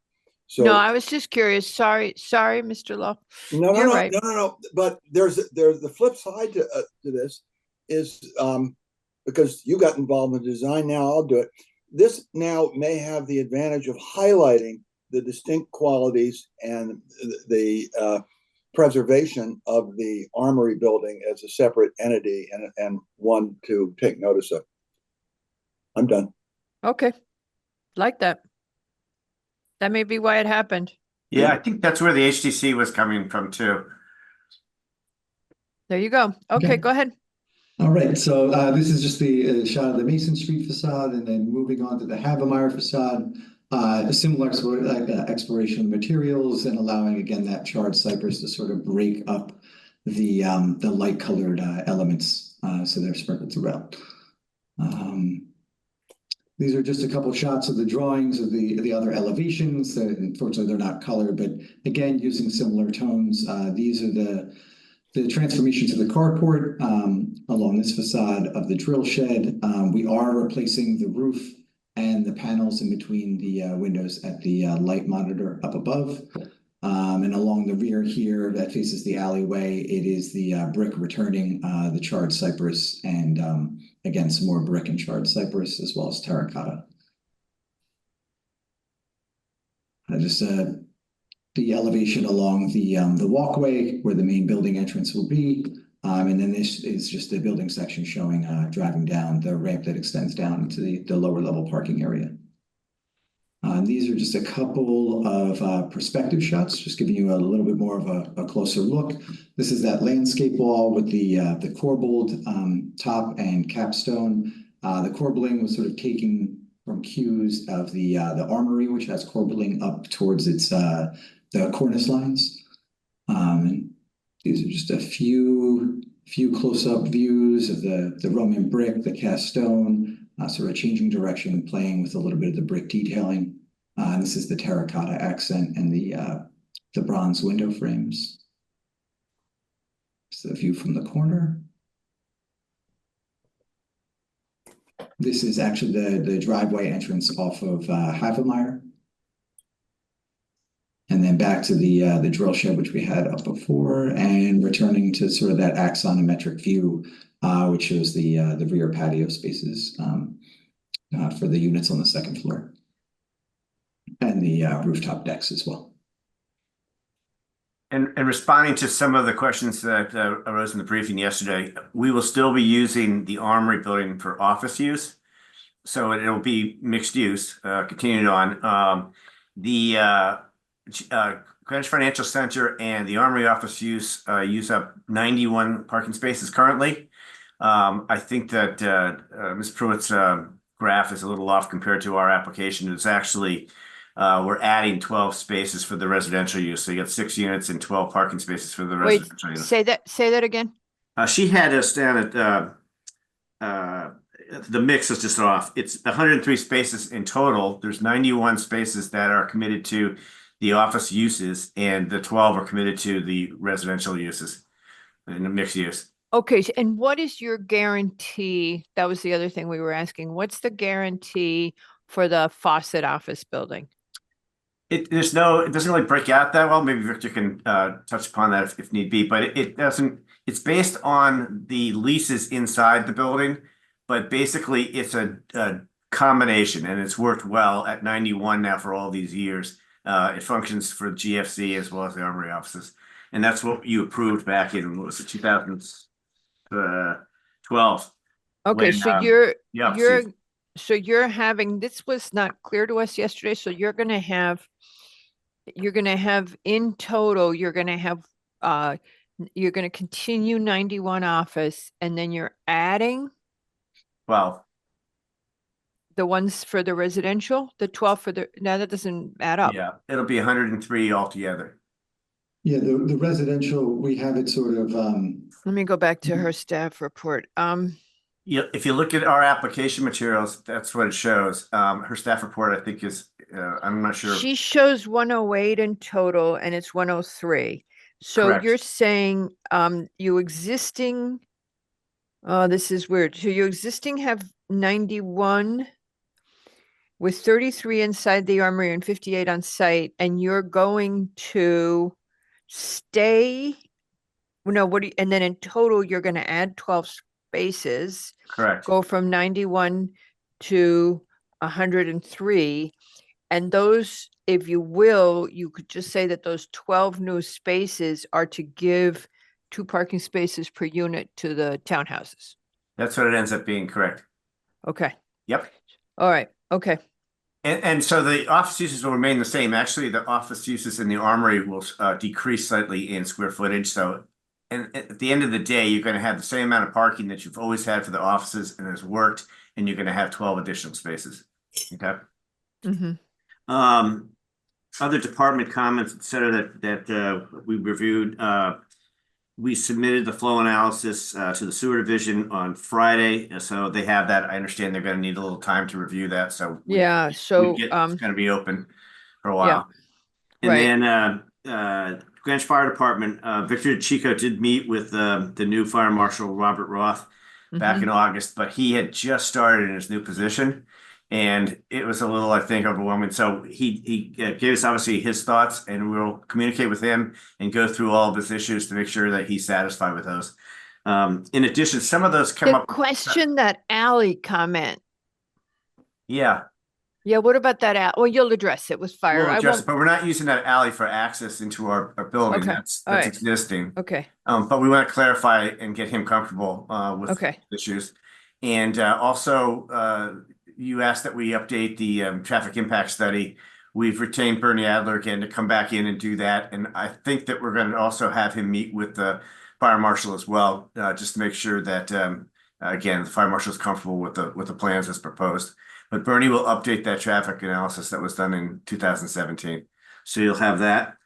S14: So
S1: no, I was just curious. Sorry, Mr. Lowe.
S14: No. But there's the flip side to this is because you got involved in design. Now I'll do it. This now may have the advantage of highlighting the distinct qualities and the preservation of the armory building as a separate entity and one to take notice of. I'm done.
S1: Okay. Like that. That may be why it happened.
S13: Yeah, I think that's where the HDC was coming from too.
S1: There you go. Okay, go ahead.
S17: All right, so this is just the shot of the Mason Street facade, and then moving on to the Havemeyer facade. A similar exploration of materials and allowing again that charred cypress to sort of break up the light colored elements, so they're sprinkled throughout. These are just a couple shots of the drawings of the other elevations. Unfortunately, they're not colored, but again, using similar tones. These are the transformation to the carport along this facade of the drill shed. We are replacing the roof and the panels in between the windows at the light monitor up above. And along the rear here that faces the alleyway, it is the brick returning the charred cypress and again, some more brick and charred cypress as well as terracotta. Just the elevation along the walkway where the main building entrance will be. And then this is just the building section showing driving down the ramp that extends down into the lower level parking area. These are just a couple of perspective shots, just giving you a little bit more of a closer look. This is that landscape wall with the corbelled top and capstone. The corbelling was sort of taken from cues of the armory, which has corbelling up towards its the cornice lines. And these are just a few close-up views of the Roman brick, the cast stone, sort of changing direction, playing with a little bit of the brick detailing. And this is the terracotta accent and the bronze window frames. So the view from the corner. This is actually the driveway entrance off of Havemeyer. And then back to the drill shed, which we had up before, and returning to sort of that axonometric view, which shows the rear patio spaces for the units on the second floor. And the rooftop decks as well.
S13: And responding to some of the questions that arose in the briefing yesterday, we will still be using the Armory building for office use. So it'll be mixed use, continued on. The Greenwich Financial Center and the Armory office use up 91 parking spaces currently. I think that Ms. Pruitt's graph is a little off compared to our application. It's actually we're adding 12 spaces for the residential use. So you got 6 units and 12 parking spaces for the residential use.
S1: Say that again.
S13: She had us down at the mix is just off. It's 103 spaces in total. There's 91 spaces that are committed to the office uses, and the 12 are committed to the residential uses in the mixed use.
S1: Okay, and what is your guarantee? That was the other thing we were asking. What's the guarantee for the Fawcett office building?
S13: It doesn't really break out that well. Maybe Victor can touch upon that if need be, but it doesn't. It's based on the leases inside the building, but basically it's a combination, and it's worked well at 91 now for all these years. It functions for GFC as well as the Armory offices, and that's what you approved back in, what was it, 2012.
S1: Okay,
S13: when,
S1: so you're having, this was not clear to us yesterday, so you're gonna have in total, you're gonna continue 91 office, and then you're adding
S13: 12.
S1: the ones for the residential, the 12 for the, now that doesn't add up.
S13: Yeah, it'll be 103 altogether.
S17: Yeah, the residential, we have it sort of
S1: Let me go back to her staff report.
S13: Yeah, if you look at our application materials, that's what it shows. Her staff report, I think, is I'm not sure.
S1: She shows 108 in total, and it's 103. So
S13: Correct.
S1: you're saying you existing, this is weird. So you existing have 91 with 33 inside the Armory and 58 on site, and you're going to stay, no, what do you, and then in total, you're going to add 12 spaces.
S13: Correct.
S1: Go from 91 to 103. And those, if you will, you could just say that those 12 new spaces are to give 2 parking spaces per unit to the townhouses.
S13: That's what it ends up being, correct.
S1: Okay.
S13: Yep.
S1: All right. Okay.
S13: And so the office uses will remain the same. Actually, the office uses in the Armory will decrease slightly in square footage. So And at the end of the day, you're gonna have the same amount of parking that you've always had for the offices and has worked, and you're gonna have 12 additional spaces. Okay?
S1: Mhm.
S13: Other department comments, et cetera, that we reviewed, we submitted the flow analysis to the sewer division on Friday, so they have that. I understand they're gonna need a little time to review that, so
S1: Yeah,
S13: we
S1: so,
S13: get, it's gonna be open for a
S1: yeah,
S13: while. And
S1: right.
S13: then Greenwich Fire Department, Victor Chico did meet with the new fire marshal, Robert Roth, back in August, but he had just started in his new position. And it was a little, I think, overwhelming. So he gave us obviously his thoughts, and we'll communicate with him and go through all of his issues to make sure that he's satisfied with those. In addition, some of those come
S1: The
S13: up.
S1: question, that alley comment.
S13: Yeah,
S1: Yeah, what about that alley? Well, you'll address it with fire.
S13: we'll
S1: I
S13: address it,
S1: won't.
S13: but we're not using that alley for access into our building.
S1: Okay,
S13: That's
S1: all right.
S13: existing.
S1: Okay,
S13: But we want to clarify and get him comfortable with
S1: okay.
S13: issues. And also, you asked that we update the traffic impact study. We've retained Bernie Adler again to come back in and do that. And I think that we're going to also have him meet with the fire marshal as well, just to make sure that, again, the fire marshal is comfortable with the plans as proposed. But Bernie will update that traffic analysis that was done in 2017. So you'll have that.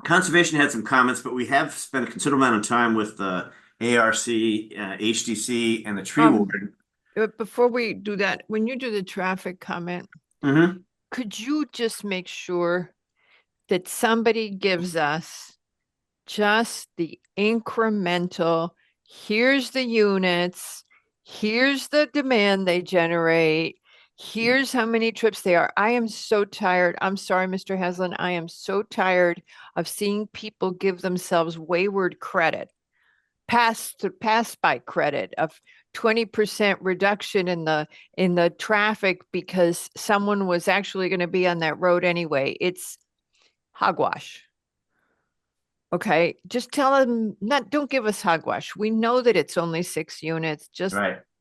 S13: Conservation had some comments, but we have spent a considerable amount of time with the ARC, HDC, and the tree warden.
S1: Before we do that, when you do the traffic comment, could you just make sure that somebody gives us just the incremental, here's the units, here's the demand they generate, here's how many trips they are. I am so tired. I'm sorry, Mr. Haslam. I am so tired of seeing people give themselves wayward credit, pass by credit of 20% reduction in the traffic because someone was actually going to be on that road anyway. It's hogwash. Okay, just tell them, don't give us hogwash. We know that it's only 6 units. Just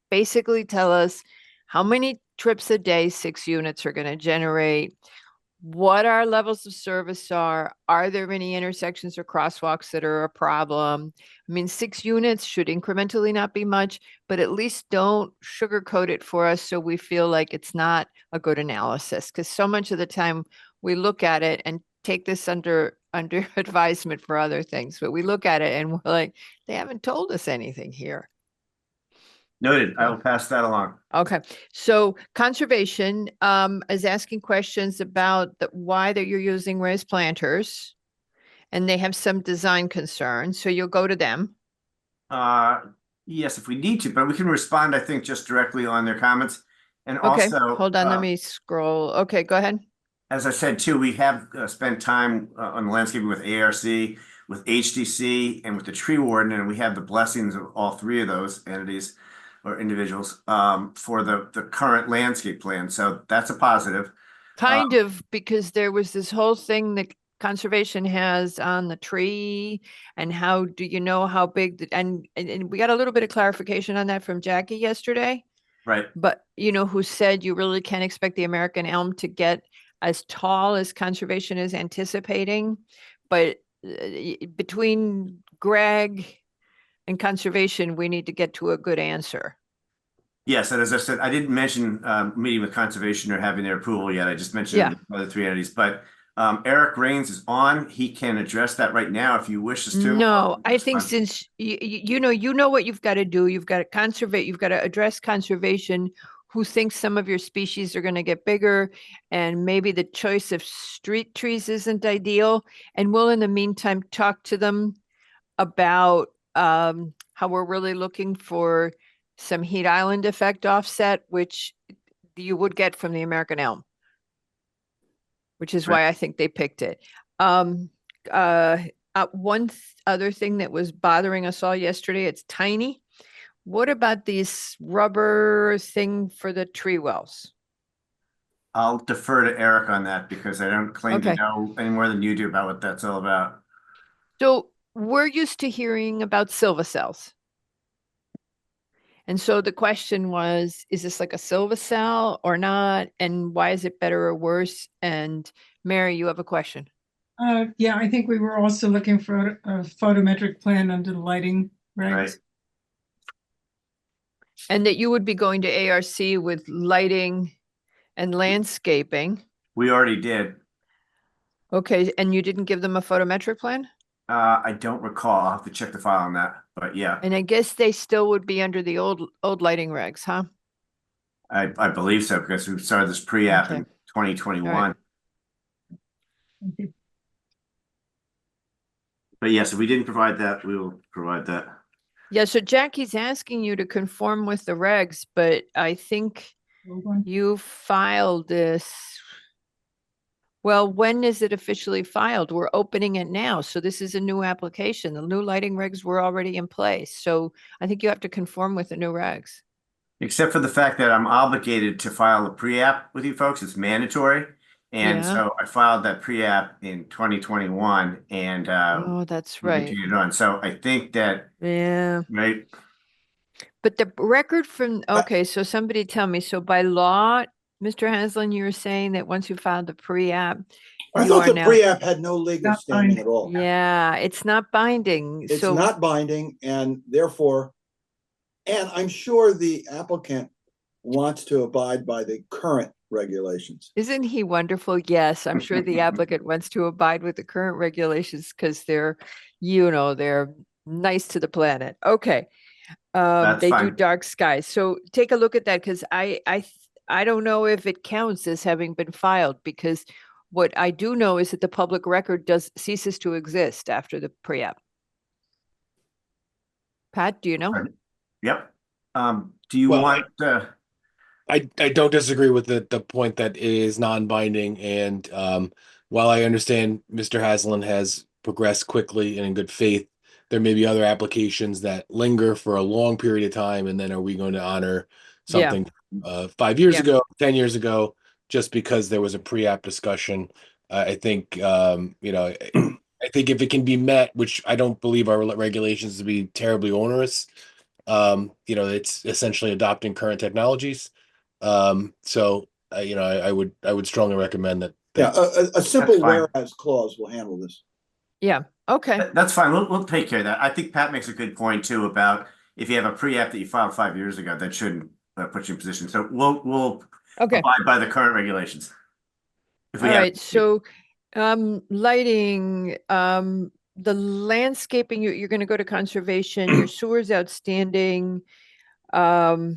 S1: basically tell us how many trips a day 6 units are going to generate, what our levels of service are there any intersections or crosswalks that are a problem? I mean, 6 units should incrementally not be much, but at least don't sugarcoat it for us so we feel like it's not a good analysis. Because so much of the time we look at it and take this under advisement for other things, but we look at it and we're like, they haven't told us anything here.
S13: Noted. I will pass that along.
S1: Okay, so conservation is asking questions about why that you're using raised planters, and they have some design concerns. So you'll go to them.
S13: Yes, if we need to, but we can respond, I think, just directly on their comments. And
S1: Okay,
S13: also,
S1: hold on, let me scroll. Okay, go ahead.
S13: as I said too, we have spent time on landscaping with ARC, with HDC, and with the tree warden, and we have the blessings of all 3 of those entities or individuals for the current landscape plan. So that's a positive.
S1: Kind of, because there was this whole thing that conservation has on the tree, and how do you know how big and we got a little bit of clarification on that from Jackie yesterday.
S13: Right.
S1: But who said you really can't expect the American elm to get as tall as conservation is anticipating. But between Greg and conservation, we need to get to a good answer.
S13: Yes, and as I said, I didn't mention meeting with conservation or having their approval yet. I just mentioned the other 3 entities. But Eric Rains is on. He can address that right now if you wish us to.
S1: No, I think since you know what you've got to do. You've got to conservate. You've got to address conservation, who thinks some of your species are going to get bigger, and maybe the choice of street trees isn't ideal. And we'll, in the meantime, talk to them about how we're really looking for some heat island effect offset, which you would get from the American elm, which is why I think they picked it. One other thing that was bothering us all yesterday, it's tiny. What about this rubber thing for the tree wells?
S13: I'll defer to Eric on that because I don't claim to know any more than you do about what that's all about.
S1: So we're used to hearing about Silvacels. And so the question was, is this like a Silvacel or not? And why is it better or worse? And Mary, you have a question.
S4: Yeah, I think we were also looking for a photometric plan under the lighting
S13: Right.
S4: regs.
S1: And that you would be going to ARC with lighting and landscaping.
S13: We already did.
S1: Okay, and you didn't give them a photometric plan?
S13: I don't recall. I'll have to check the file on that, but yeah,
S1: And I guess they still would be under the old lighting regs, huh?
S13: I believe so because we started this pre-app
S1: Okay.
S13: in 2021.
S1: All right.
S13: But yes, if we didn't provide that, we will provide that.
S1: Yeah, so Jackie's asking you to conform with the regs, but I think you filed this. Well, when is it officially filed? We're opening it now. So this is a new application. The new lighting regs were already in place. So I think you have to conform with the new regs.
S13: Except for the fact that I'm obligated to file a pre-app with you folks. It's mandatory. And
S1: Yeah.
S13: so I filed that pre-app in 2021 and
S1: Oh, that's
S13: we
S1: right.
S13: continued on. So I think that,
S1: Yeah.
S13: right,
S1: But the record from, okay, so somebody tell me, so by law, Mr. Haslam, you were saying that once you filed the pre-app,
S14: I
S1: you
S14: thought
S1: are
S14: the
S1: now,
S14: pre-app had no legal
S4: Not
S14: standing
S4: binding.
S14: at all.
S1: yeah, it's not binding.
S14: It's
S1: So
S14: not binding and therefore, and I'm sure the applicant wants to abide by the current regulations.
S1: isn't he wonderful? Yes, I'm sure the applicant wants to abide with the current regulations because they're, they're nice to the planet. Okay.
S13: That's
S1: They do
S13: fine.
S1: dark skies. So take a look at that because I don't know if it counts as having been filed because what I do know is that the public record ceases to exist after the pre-app. Pat, do you know?
S13: Yep. Do you
S6: Well,
S13: want,
S6: I don't disagree with the point that it is non-binding, and while I understand Mr. Haslam has progressed quickly and in good faith, there may be other applications that linger for a long period of time, and then are we going to honor
S1: Yeah.
S6: something 5 years
S1: Yeah.
S6: ago, 10 years ago, just because there was a pre-app discussion? I think I think if it can be met, which I don't believe our regulations to be terribly onerous, it's essentially adopting current technologies. So I would strongly recommend that.
S14: Yeah, a simple
S13: fine.
S14: whereas clause will handle this.
S1: Yeah. Okay.
S13: that's fine. We'll take care of that. I think Pat makes a good point too about if you have a pre-app that you filed 5 years ago, that shouldn't put you in position. So we'll
S1: Okay.
S13: abide by the current regulations. If
S1: All
S13: we have,
S1: right. So, lighting, the landscaping, you're going to go to conservation, your sewer's outstanding.
S13: traffic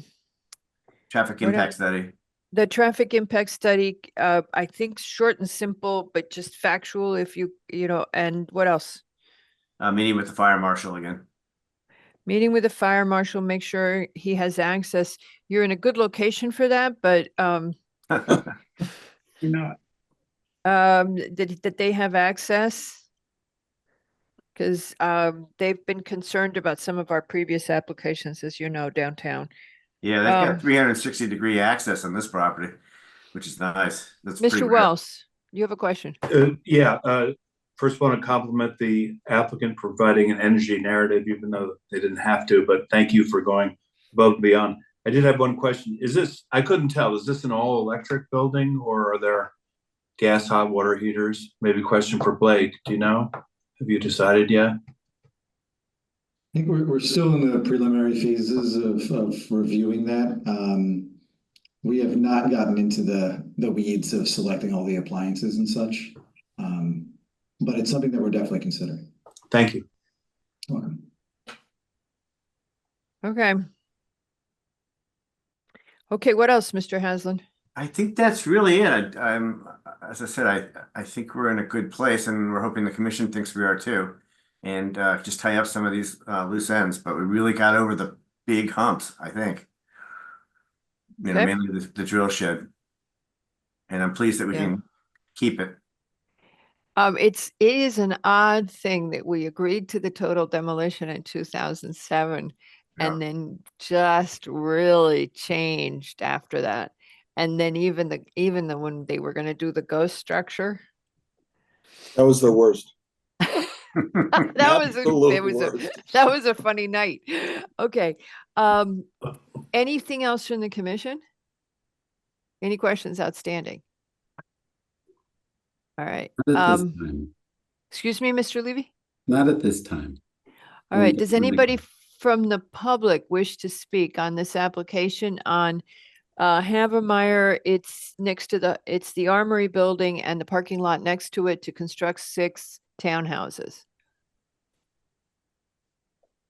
S1: what
S13: impact
S1: else?
S13: study.
S1: The traffic impact study, I think short and simple, but just factual if and what else?
S13: Meeting with the fire marshal again.
S1: Meeting with the fire marshal, make sure he has access. You're in a good location for that, but,
S4: You're not.
S1: did they have access? Because, they've been concerned about some of our previous applications, as you know, downtown.
S13: Yeah, they've got
S1: Um,
S13: 360-degree access on this property, which is nice. That's pretty
S1: Mr.
S13: rare.
S1: Wells, you have a question?
S3: First want to compliment the applicant providing an energy narrative, even though they didn't have to, but thank you for going above and beyond. I did have one question. I couldn't tell, is this an all electric building or are there gas hot water heaters? Maybe question for Blake. Do you know? Have you decided yet?
S17: I think we're still in the preliminary phases of reviewing that. We have not gotten into the weeds of selecting all the appliances and such. But it's something that we're definitely considering.
S3: Thank you.
S17: Welcome.
S1: Okay. Okay, what else, Mr. Haslam?
S13: I think that's really it. As I said, I think we're in a good place and we're hoping the commission thinks we are too. And just tie up some of these loose ends, but we really got over the big humps, I think.
S1: Okay.
S13: Mainly the drill shed. And I'm pleased that we can keep it.
S1: It is an odd thing that we agreed to the total demolition in 2007 and then just really changed after that. And then even when they were going to do the ghost structure.
S14: That was the worst.
S1: That was a funny night. Okay. Anything else from the commission? Any questions outstanding? All right.
S9: Not at this time.
S1: Excuse me, Mr. Levy?
S9: Not at this time.
S1: All right, does anybody from the public wish to speak on this application on Havermeyer? It's next to it's the Armory building and the parking lot next to it to construct 6 townhouses.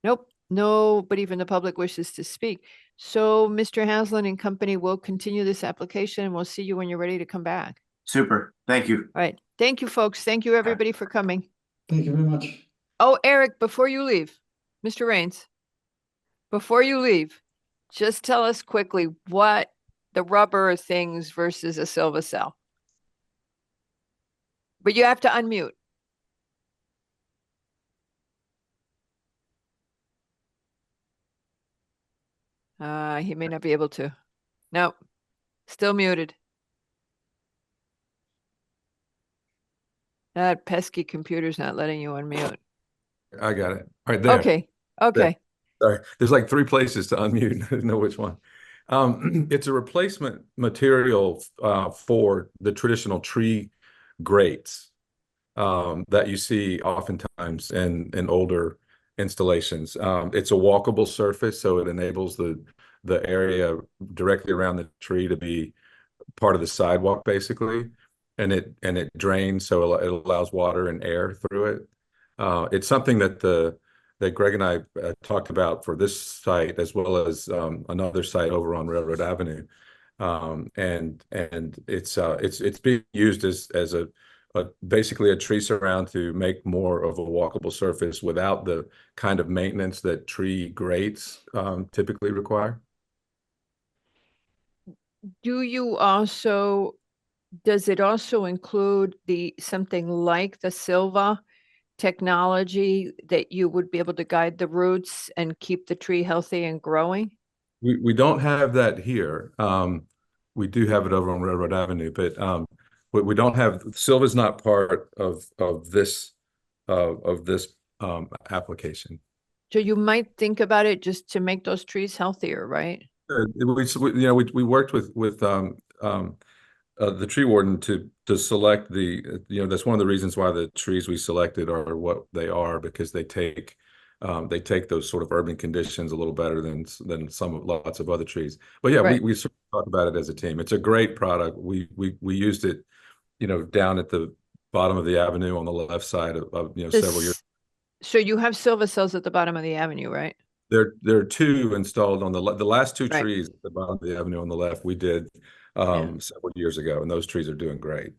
S1: Nope, nobody from the public wishes to speak. So Mr. Haslam and company will continue this application and we'll see you when you're ready to come back.
S13: Super. Thank you.
S1: All right, thank you, folks. Thank you, everybody, for coming.
S17: Thank you very much.
S1: Oh, Eric, before you leave, Mr. Rains, before you leave, just tell us quickly what the rubber things versus a Silva cell. But you have to unmute. He may not be able to. Nope, still muted. That pesky computer's not letting you unmute.
S15: I got it right there.
S1: Okay, okay.
S15: Sorry, there's like 3 places to unmute. I didn't know which one. It's a replacement material for the traditional tree grates that you see oftentimes in older installations. It's a walkable surface, so it enables the area directly around the tree to be part of the sidewalk, basically, and it drains, so it allows water and air through it. It's something that Greg and I talked about for this site, as well as another site over on Railroad Avenue, and it's being used as a basically a tree surround to make more of a walkable surface without the kind of maintenance that tree grates typically require.
S1: Does it also include something like the Silva technology that you would be able to guide the roots and keep the tree healthy and growing?
S15: We don't have that here. We do have it over on Railroad Avenue, but we don't have, Silva's not part of this application.
S1: So you might think about it just to make those trees healthier, right?
S15: We worked with the tree warden to select that's one of the reasons why the trees we selected are what they are, because they take those sort of urban conditions a little better than lots of other trees. But yeah,
S1: right.
S15: we sort of talk about it as a team. It's a great product. We used it, down at the bottom of the avenue on the left side of several years.
S1: So you have Silva cells at the bottom of the avenue, right?
S15: There are 2 installed on the last 2
S1: Right.
S15: trees at the bottom of the avenue on the left. We did several years ago, and those trees are doing great.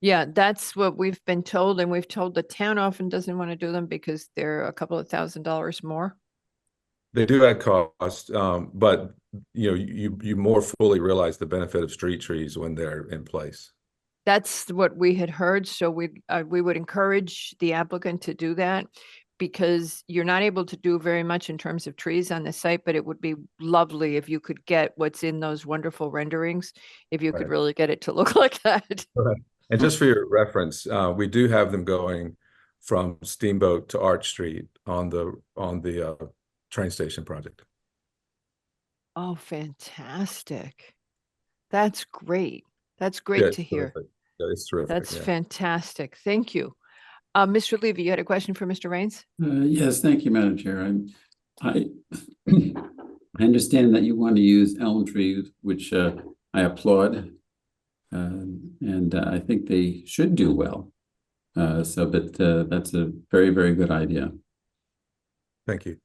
S1: Yeah, that's what we've been told, and we've told the town often doesn't want to do them because they're a couple of $1,000s more.
S15: They do add cost, but you more fully realize the benefit of street trees when they're in place.
S1: That's what we had heard, so we would encourage the applicant to do that, because you're not able to do very much in terms of trees on the site, but it would be lovely if you could get what's in those wonderful renderings, if you could
S15: Right.
S1: really get it to look like that.
S15: Right. And just for your reference, we do have them going from Steamboat to Arch Street on the train station project.
S1: Oh, fantastic. That's great. That's
S15: Yeah,
S1: great
S15: it's
S1: to hear.
S15: terrific. Yeah, it's terrific.
S1: That's
S15: yeah.
S1: fantastic. Thank you. Mr. Levy, you had a question for Mr. Rains?
S9: Yes, thank you, Madam Chair. I understand that you want to use elm trees, which I applaud, and I think they should do well. But that's a very, very good idea.
S15: Thank you.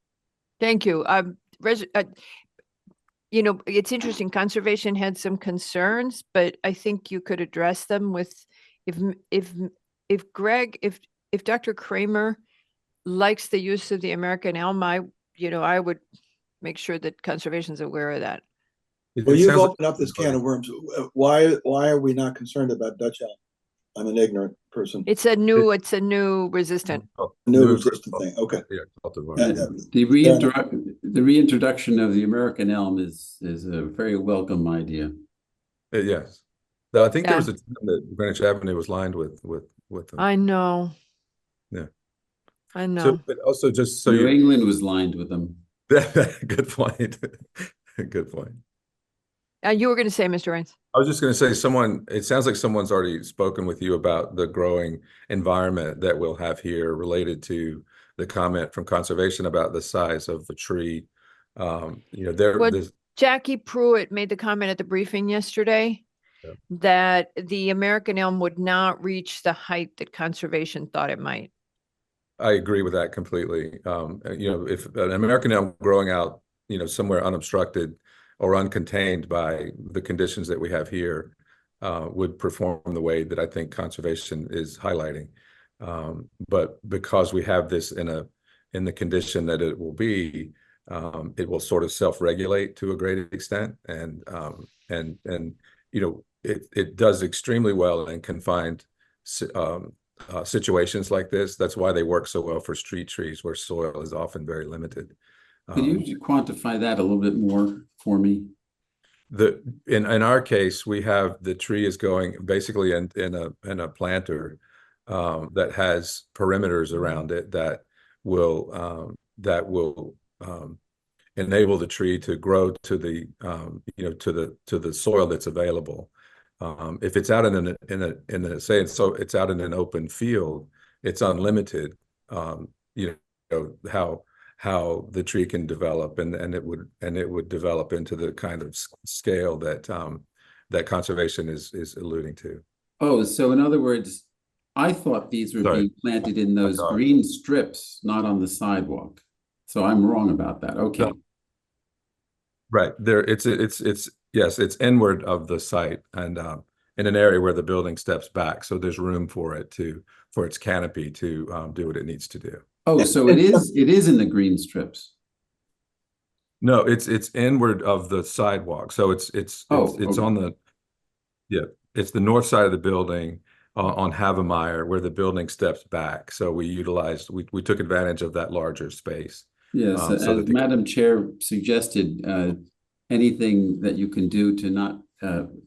S1: Thank you. It's interesting. Conservation had some concerns, but I think you could address them with if Dr. Kramer likes the use of the American elm, I would make sure that conservation's aware of that.
S14: Well, you've opened up this can of worms. Why are we not concerned about Dutch elm? I'm an ignorant person.
S1: It's a new resistant.
S14: New resistant thing. Okay.
S15: Yeah,
S9: The reintroduction of the American elm is a very welcome idea.
S15: Yes. Though I think there was a time that Greenwich Avenue was lined with them.
S1: I know.
S15: Yeah.
S1: I know.
S15: So, but also, just so
S9: New England was lined with them.
S15: Good point. Good point.
S1: You were going to say, Mr. Rains?
S15: I was just going to say it sounds like someone's already spoken with you about the growing environment that we'll have here related to the comment from conservation about the size of the tree. There's
S1: Jackie Pruitt made the comment at the briefing yesterday that the American elm would not reach the height that conservation thought it might.
S15: I agree with that completely. If an American elm growing out, somewhere unobstructed or uncontained by the conditions that we have here, would perform the way that I think conservation is highlighting. But because we have this in the condition that it will be, it will sort of self-regulate to a great extent, and it does extremely well in confined situations like this. That's why they work so well for street trees where soil is often very limited.
S9: Can you quantify that a little bit more for me?
S15: In our case, we have the tree is going basically in a planter that has perimeters around it that will enable the tree to grow to the to the soil that's available. If it's out it's out in an open field, it's unlimited. How the tree can develop, and it would develop into the kind of scale that that conservation is alluding to.
S9: Oh, so in other words, I thought these were being planted in those green strips, not on the sidewalk. So I'm wrong about that. Okay.
S15: No. Right there, it's inward of the site, and in an area where the building steps back, so there's room for its canopy to do what it needs to do.
S9: Oh, so it is in the green strips.
S15: No, it's inward of the sidewalk. So it's
S9: okay.
S15: on it's the north side of the building on Havemeyer where the building steps back. So we took advantage of that larger space.
S9: Yes, as Madam Chair suggested, anything that you can do to not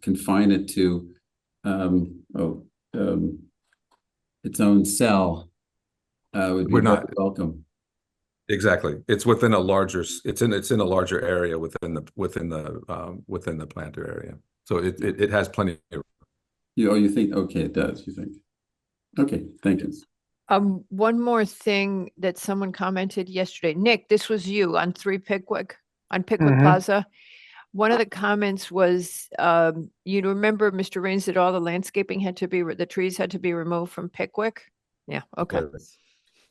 S9: confine it to its own cell would be welcome.
S15: Exactly. It's within a larger. It's in a larger area within the planter area. So it has plenty.
S9: You think? Okay, it does. You think? Okay, thank you.
S1: One more thing that someone commented yesterday. Nick, this was you on Pickwick Plaza. One of the comments was, you remember, Mr. Rains, that all the landscaping the trees had to be removed from Pickwick? Yeah. Okay.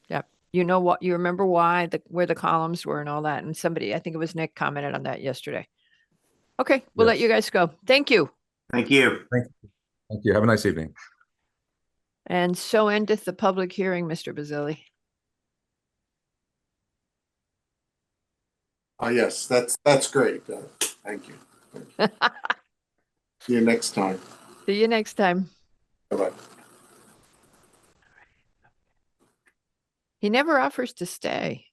S1: Yeah. You remember why, where the columns were and all that. And I think it was Nick, commented on that yesterday. Okay. We'll let you guys go. Thank you.
S13: Thank you.
S15: Thank you. Have a nice evening.
S1: And so endeth the public hearing, Mr. Bazzili.
S10: Yes, that's great. Thank you. See you next time.
S1: See you next time.
S10: Bye-bye.
S1: He never offers to stay.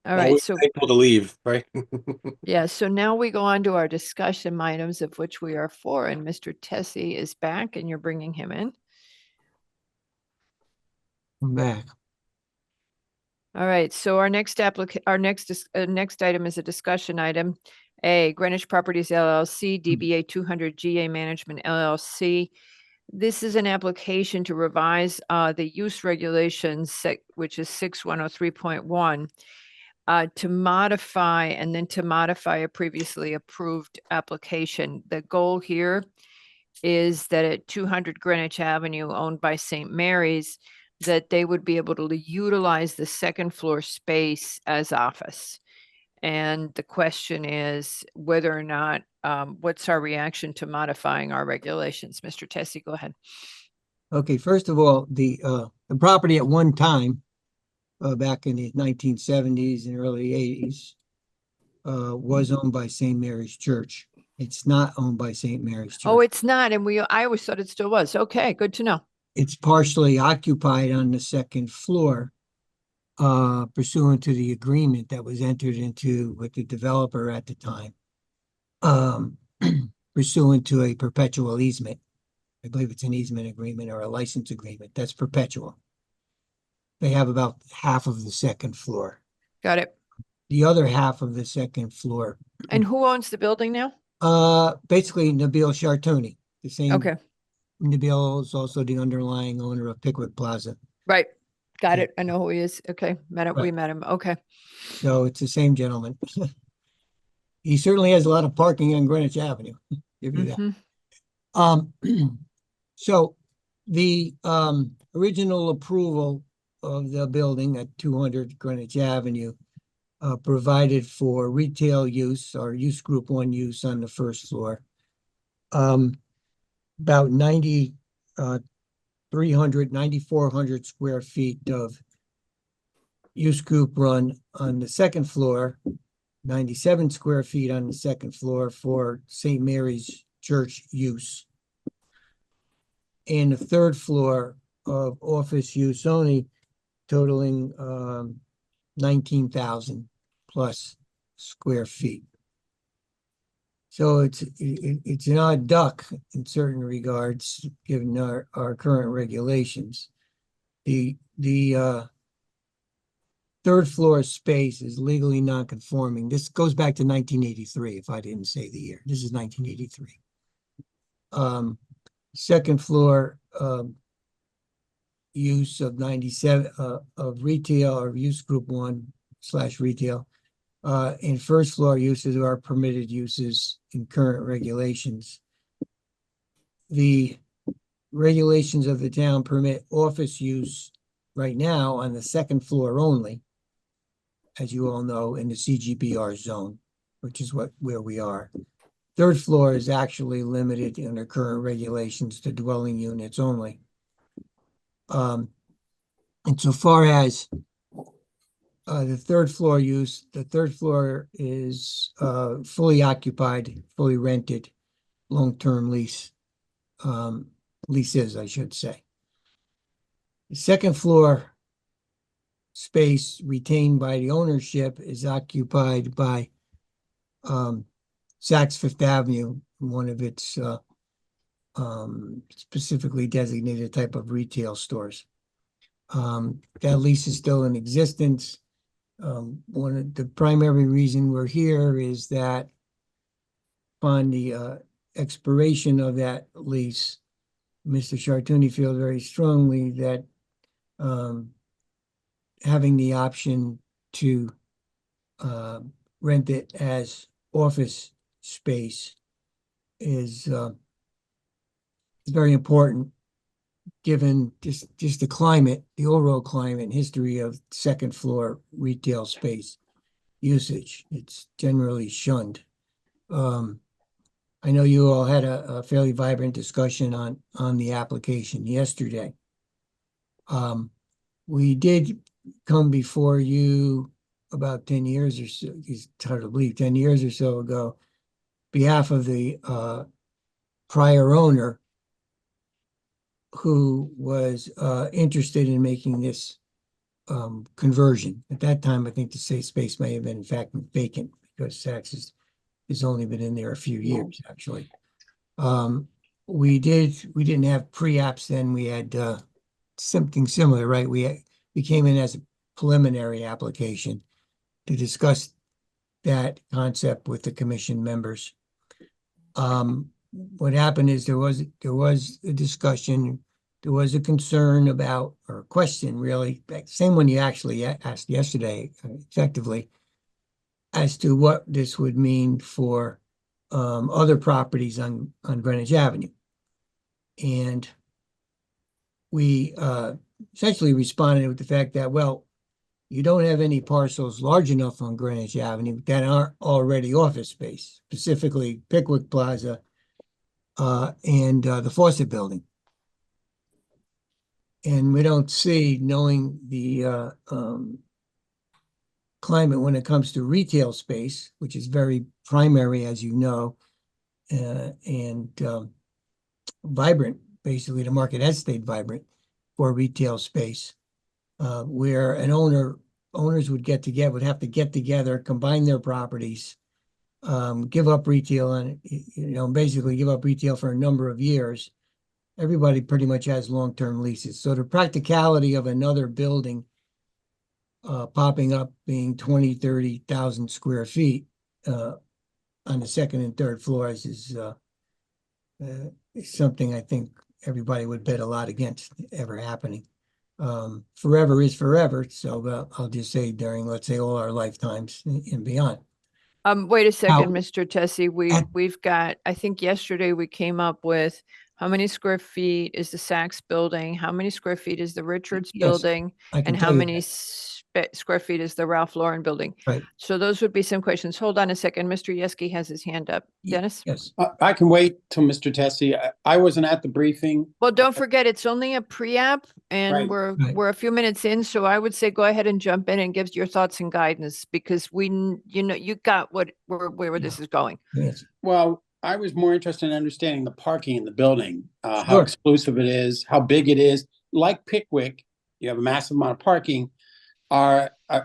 S1: All right, so
S6: able to leave, right?
S1: yeah, so now we go on to our discussion items, of which we are 4, and Mr. Tessie is back, and you're bringing him in.
S22: I'm back.
S1: All right, so our next item is a discussion item. A, Greenwich Properties LLC, DBA 200 GA Management LLC. This is an application to revise the use regulations, which is 6103.1, to modify a previously approved application. The goal here is that at 200 Greenwich Avenue, owned by St. Mary's, that they would be able to utilize the second floor space as office. And the question is whether or not, what's our reaction to modifying our regulations? Mr. Tessie, go ahead.
S22: Okay, first of all, the property at one time, back in the 1970s and early 80s, was owned by St. Mary's Church. It's not owned by St. Mary's Church.
S1: Oh, it's not. And I always thought it still was. Okay, good to know.
S22: It's partially occupied on the second floor, pursuant to the agreement that was entered into with the developer at the time, pursuant to a perpetual easement. I believe it's an easement agreement or a license agreement. That's perpetual. They have about half of the second floor.
S1: Got it.
S22: the other half of the second floor.
S1: And who owns the building now?
S22: Basically Nabil Chartouni, the same.
S1: Okay,
S22: Nabil is also the underlying owner of Pickwick Plaza.
S1: right. Got it. I know who he is. Okay, we
S22: Right.
S1: met him. Okay.
S22: So it's the same gentleman. He certainly has a lot of parking on Greenwich Avenue. Give you that.
S1: Mhm.
S22: So the original approval of the building at 200 Greenwich Avenue provided for retail use or use group 1 use on the first floor. About 9,400 square feet of use group run on the second floor, 97 square feet on the second floor for St. Mary's Church use. And the third floor of office use only, totaling 19,000 plus square feet. So it's an odd duck in certain regards, given our current regulations. The third floor space is legally non-conforming. This goes back to 1983, if I didn't say the year. This is 1983. Second floor use of 97 of retail or use group 1/retail. And first floor uses are permitted uses in current regulations. The regulations of the town permit office use right now on the second floor only, as you all know, in the CGBR zone, which is where we are. Third floor is actually limited under current regulations to dwelling units only. And so far as the third floor use, the third floor is fully occupied, fully rented, long-term leases, I should say. The second floor space retained by the ownership is occupied by Saks Fifth Avenue, one of its specifically designated type of retail stores. That lease is still in existence. One of the primary reason we're here is that upon the expiration of that lease, Mr. Chartouni feels very strongly that having the option to rent it as office space is very important, given just the climate, the overall climate and history of second floor retail space usage. It's generally shunned. I know you all had a fairly vibrant discussion on the application yesterday. We did come before you about 10 years or so, it's hard to believe, 10 years or so ago, behalf of the prior owner who was interested in making this conversion. At that time, I think the safe space may have been in fact vacant because Saks has only been in there a few years, actually. We didn't have pre-apps then. We had something similar, right? We came in as a preliminary application to discuss that concept with the commission members. What happened is there was a discussion, there was a concern about, or a question really, same one you actually asked yesterday, effectively, as to what this would mean for other properties on Greenwich Avenue. And we essentially responded with the fact that, well, you don't have any parcels large enough on Greenwich Avenue that aren't already office space, specifically Pickwick Plaza and the Fawcett Building. And we don't see, knowing the climate when it comes to retail space, which is very primary, as you know, and vibrant, basically the market has stayed vibrant for retail space, where an owners would have to get together, combine their properties, give up retail and, basically give up retail for a number of years. Everybody pretty much has long-term leases. So the practicality of another building popping up being 20, 30,000 square feet, on the second and third floors is something I think everybody would bet a lot against ever happening. Forever is forever, so I'll just say during, let's say, all our lifetimes and beyond.
S1: Wait a second,
S22: Now-
S1: Mr. Tessie, we've got, I think yesterday we came up with how many square feet is the Saks building? How many square feet is the Richards
S22: Yes,
S1: building?
S22: I can
S1: And how
S22: tell you
S1: many
S22: that.
S1: square feet is the Ralph Lauren building?
S22: Right.
S1: So those would be some questions. Hold on a second. Mr. Yeski has his hand up. Dennis?
S22: Yes.
S18: I can wait till Mr. Tessie. I wasn't at the briefing.
S1: Well, don't forget, it's only a pre-app and
S18: Right.
S1: we're a few minutes in, so I would say go ahead and jump in and give your thoughts and guidance because you got where this is going.
S22: Yes.
S18: Well, I was more interested in understanding the parking in the building, how
S22: Sure.
S18: exclusive it is, how big it is. Like Pickwick, you have a massive amount of parking.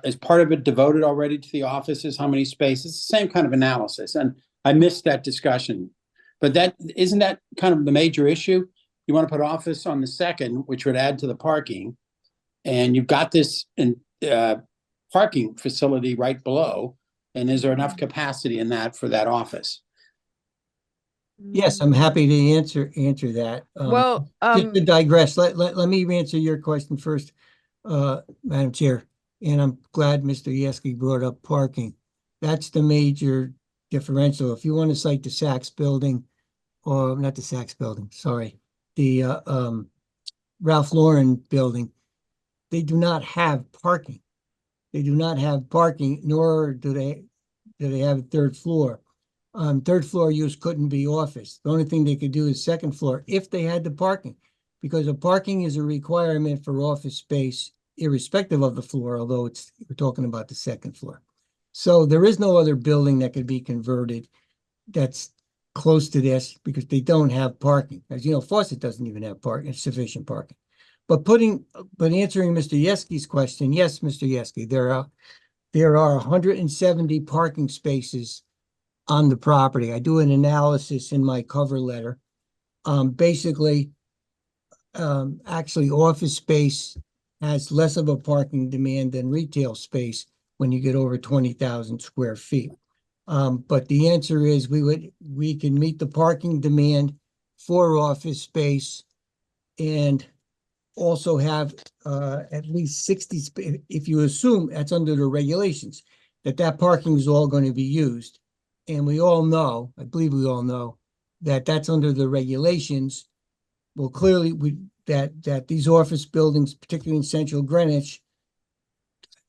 S18: Is part of it devoted already to the offices? How many spaces? The same kind of analysis. And I missed that discussion. But isn't that kind of the major issue? You want to put office on the second, which would add to the parking. And you've got this parking facility right below. And is there enough capacity in that for that office?
S22: Yes, I'm happy to answer that.
S1: Well,
S22: just to digress, let me answer your question first, Madam Chair. And I'm glad Mr. Yeski brought up parking. That's the major differential. If you want to cite the Saks building, or not the Saks building, sorry, the Ralph Lauren building, they do not have parking. They do not have parking, nor do they have a third floor. Third floor use couldn't be office. The only thing they could do is second floor if they had the parking, because the parking is a requirement for office space irrespective of the floor, although we're talking about the second floor. So there is no other building that could be converted that's close to this because they don't have parking. As you know, Fawcett doesn't even have sufficient parking. But answering Mr. Yeski's question, yes, Mr. Yeski, there are 170 parking spaces on the property. I do an analysis in my cover letter. Basically, actually, office space has less of a parking demand than retail space when you get over 20,000 square feet. But the answer is we can meet the parking demand for office space and also have at least 60, if you assume that's under the regulations, that parking is all going to be used. And we all know, I believe we all know, that that's under the regulations. Well, clearly that these office buildings, particularly in central Greenwich,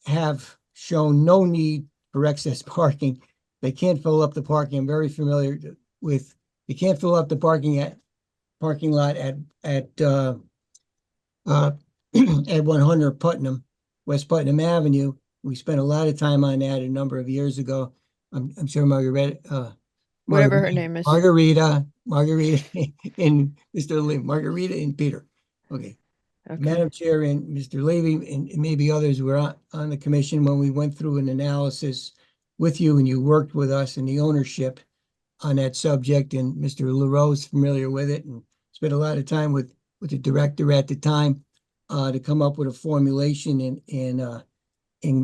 S22: have shown no need for excess parking. They can't fill up the parking. I'm very familiar with, you can't fill up the parking lot at 100 West Putnam Avenue. We spent a lot of time on that a number of years ago. I'm sure Margarita,
S1: Whatever her name is.
S22: Margarita and Mr. Lee, Margarita and Peter. Okay. Madam Chair and Mr. Levy and maybe others were on the commission when we went through an analysis with you and you worked with us in the ownership on that subject, and Mr. LaRose familiar with it and spent a lot of time with the director at the time to come up with a formulation in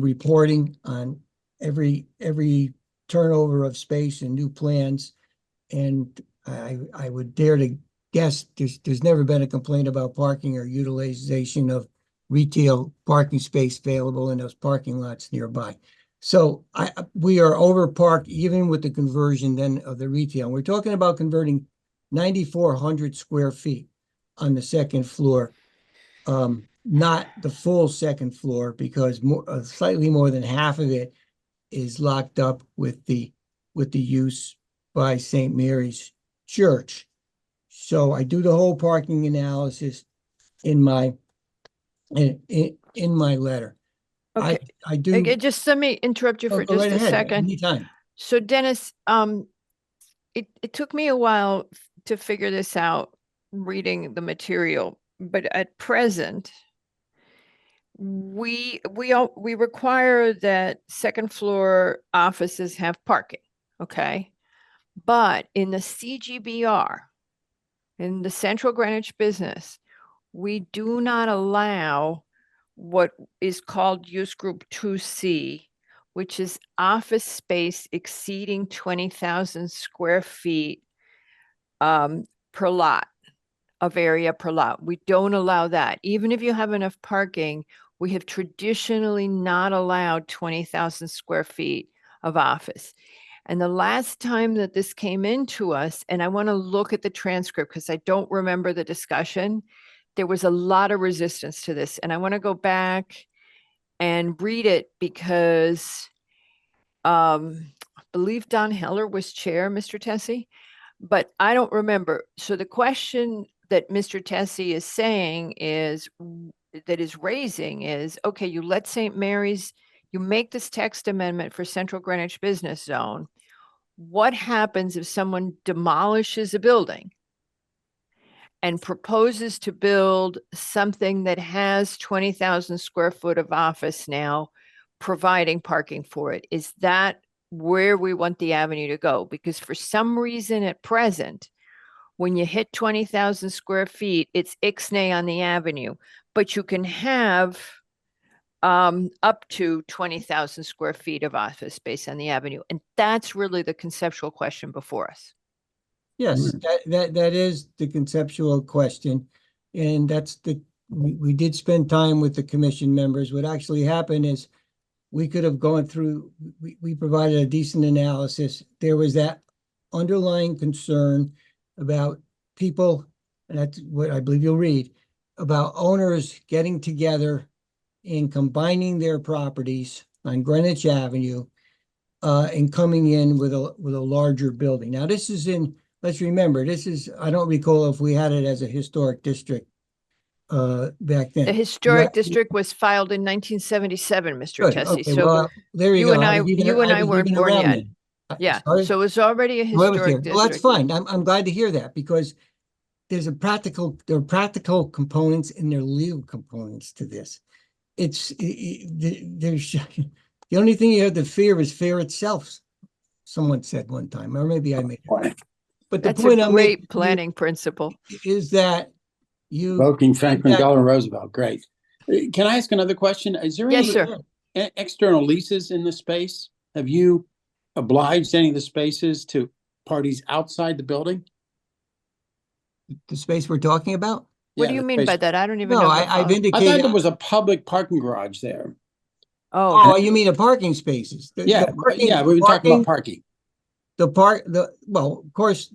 S22: reporting on every turnover of space and new plans. And I would dare to guess there's never been a complaint about parking or utilization of retail parking space available in those parking lots nearby. So we are over parked even with the conversion then of the retail. We're talking about converting 9,400 square feet on the second floor, not the full second floor, because slightly more than half of it is locked up with the use by St. Mary's Church. So I do the whole parking analysis in my letter.
S1: Okay.
S22: I do.
S1: Okay, just let me interrupt you for
S22: Go
S1: just
S22: right
S1: a
S22: ahead,
S1: second.
S22: anytime.
S1: So Dennis, it took me a while to figure this out reading the material, but at present, we require that second floor offices have parking, okay? But in the CGBR, in the Central Greenwich business, we do not allow what is called use group 2C, which is office space exceeding 20,000 square feet per lot, of area per lot. We don't allow that. Even if you have enough parking, we have traditionally not allowed 20,000 square feet of office. And the last time that this came into us, and I want to look at the transcript because I don't remember the discussion, there was a lot of resistance to this. And I want to go back and read it because I believe Don Heller was chair, Mr. Tessie, but I don't remember. So the question that Mr. Tessie is saying is, that is raising is, okay, you let St. Mary's, you make this text amendment for Central Greenwich Business Zone. What happens if someone demolishes a building and proposes to build something that has 20,000 square foot of office now, providing parking for it? Is that where we want the avenue to go? Because for some reason at present, when you hit 20,000 square feet, it's ixnay on the avenue, but you can have up to 20,000 square feet of office space on the avenue. And that's really the conceptual question before us.
S22: Yes, that is the conceptual question. And that's we did spend time with the commission members. What actually happened is we could have gone through, we provided a decent analysis. There was that underlying concern about people, and that's what I believe you'll read, about owners getting together and combining their properties on Greenwich Avenue and coming in with a larger building. Now, this is in, let's remember, this is, I don't recall if we had it as a historic district back then.
S1: The historic district was filed in 1977, Mr.
S22: Good,
S1: Tessie.
S22: okay,
S1: So
S22: well, there you
S1: you
S22: go.
S1: and
S22: I
S1: I,
S22: was even-
S1: you and I
S22: was
S1: weren't
S22: even
S1: born
S22: around
S1: yet.
S22: then.
S1: Yeah,
S22: Sorry?
S1: so it's already a
S22: Well, I was
S1: historic
S22: there. Well, that's
S1: district.
S22: fine. I'm glad to hear that because there are practical components and there are legal components to this. There's the only thing you have to fear is fear itself. Someone said one time, or maybe I made it. But the
S1: That's
S22: point
S1: a
S22: I'm making
S1: great planning principle.
S22: is that you
S18: Invoking Franklin
S22: that-
S18: Delano Roosevelt, great. Can I ask another question? Is there
S1: Yes,
S18: any
S1: sir.
S18: external leases in the space? Have you obliged any of the spaces to parties outside the building?
S22: the space we're talking about.
S1: What
S18: Yeah,
S1: do you
S18: the
S1: mean by
S18: space-
S1: that? I don't even
S22: No,
S1: know.
S22: I've
S18: I thought
S22: indicated.
S18: there was a public parking garage there.
S1: Oh,
S22: Oh, you mean the parking spaces?
S18: Yeah, yeah, we've been talking about parking.
S22: Well, of course,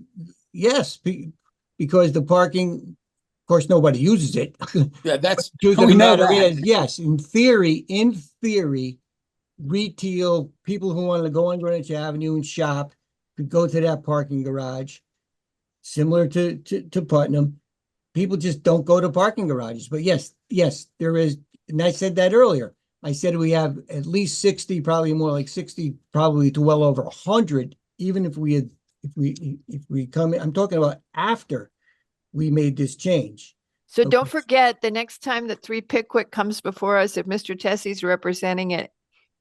S22: yes, because the parking, of course, nobody uses it.
S18: Yeah, that's,
S22: Truth of
S18: we
S22: the
S18: know
S22: matter
S18: that.
S22: is, yes, in theory, retail, people who want to go on Greenwich Avenue and shop could go to that parking garage, similar to Putnam. People just don't go to parking garages, but yes, there is, and I said that earlier. I said we have at least 60, probably more like 60, probably to well over 100, even if we come in, I'm talking about after we made this change.
S1: so don't
S22: Okay.
S1: forget, the next time that 3 Pickwick comes before us, if Mr. Tessie's representing it,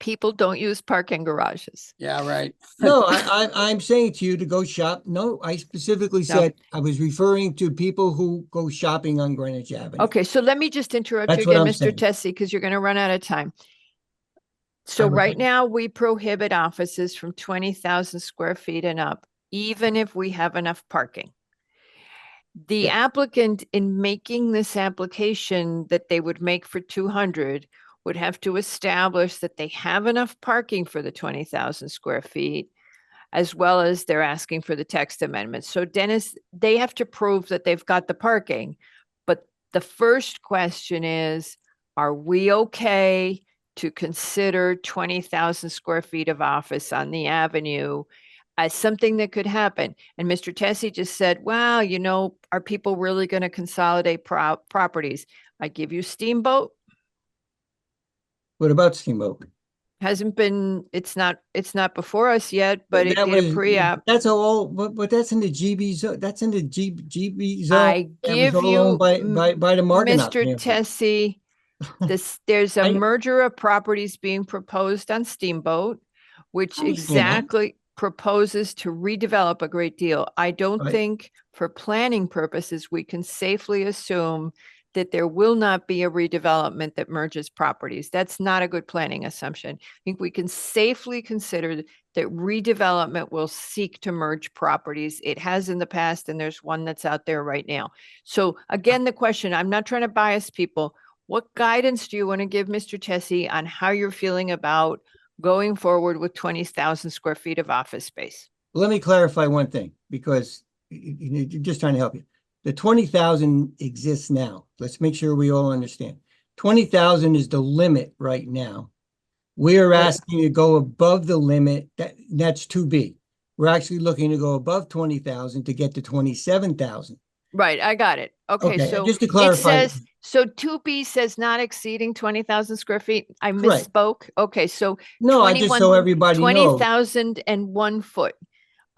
S1: people don't use parking garages.
S18: Yeah, right.
S22: No, I'm saying to you to go shop. No, I specifically said I was referring to people who go shopping on Greenwich Avenue.
S1: Okay, so let me just interrupt
S22: That's
S1: you
S22: what
S1: again,
S22: I'm
S1: Mr.
S22: saying.
S1: Tessie, because you're going to run out of time. So
S22: I'm
S1: right
S22: afraid.
S1: now, we prohibit offices from 20,000 square feet and up, even if we have enough parking. The applicant, in making this application that they would make for 200, would have to establish that they have enough parking for the 20,000 square feet, as well as they're asking for the text amendment. So Dennis, they have to prove that they've got the parking. But the first question is, are we okay to consider 20,000 square feet of office on the avenue as something that could happen? And Mr. Tessie just said, well, are people really going to consolidate properties? I give you Steamboat.
S22: What about Steamboat?
S1: Hasn't been, it's not before us yet, but it
S22: That
S1: did a
S22: was-
S1: pre-app.
S22: That's all, but that's in the GB zone. That's in the GB zone.
S1: I
S22: That was
S1: give
S22: all
S1: you,
S22: owned by the Marginock
S1: Mr.
S22: family.
S1: Tessie, there's a merger of properties being proposed on Steamboat, which
S22: I understand that.
S1: exactly proposes to redevelop a great deal. I don't
S22: Right.
S1: think for planning purposes, we can safely assume that there will not be a redevelopment that merges properties. That's not a good planning assumption. I think we can safely consider that redevelopment will seek to merge properties. It has in the past, and there's one that's out there right now. So again, the question, I'm not trying to bias people. What guidance do you want to give Mr. Tessie on how you're feeling about going forward with 20,000 square feet of office space?
S22: Let me clarify one thing, because you're just trying to help you. The 20,000 exists now. Let's make sure we all understand. 20,000 is the limit right now. We are asking to go above the limit. That's 2B. We're actually looking to go above 20,000 to get to 27,000.
S1: Right, I got it. Okay,
S22: Okay,
S1: so
S22: just to
S1: it
S22: clarify.
S1: says, so 2B says not exceeding 20,000 square feet. I
S22: Correct.
S1: misspoke. Okay, so
S22: No, I just so everybody knows.
S1: 20,001 foot.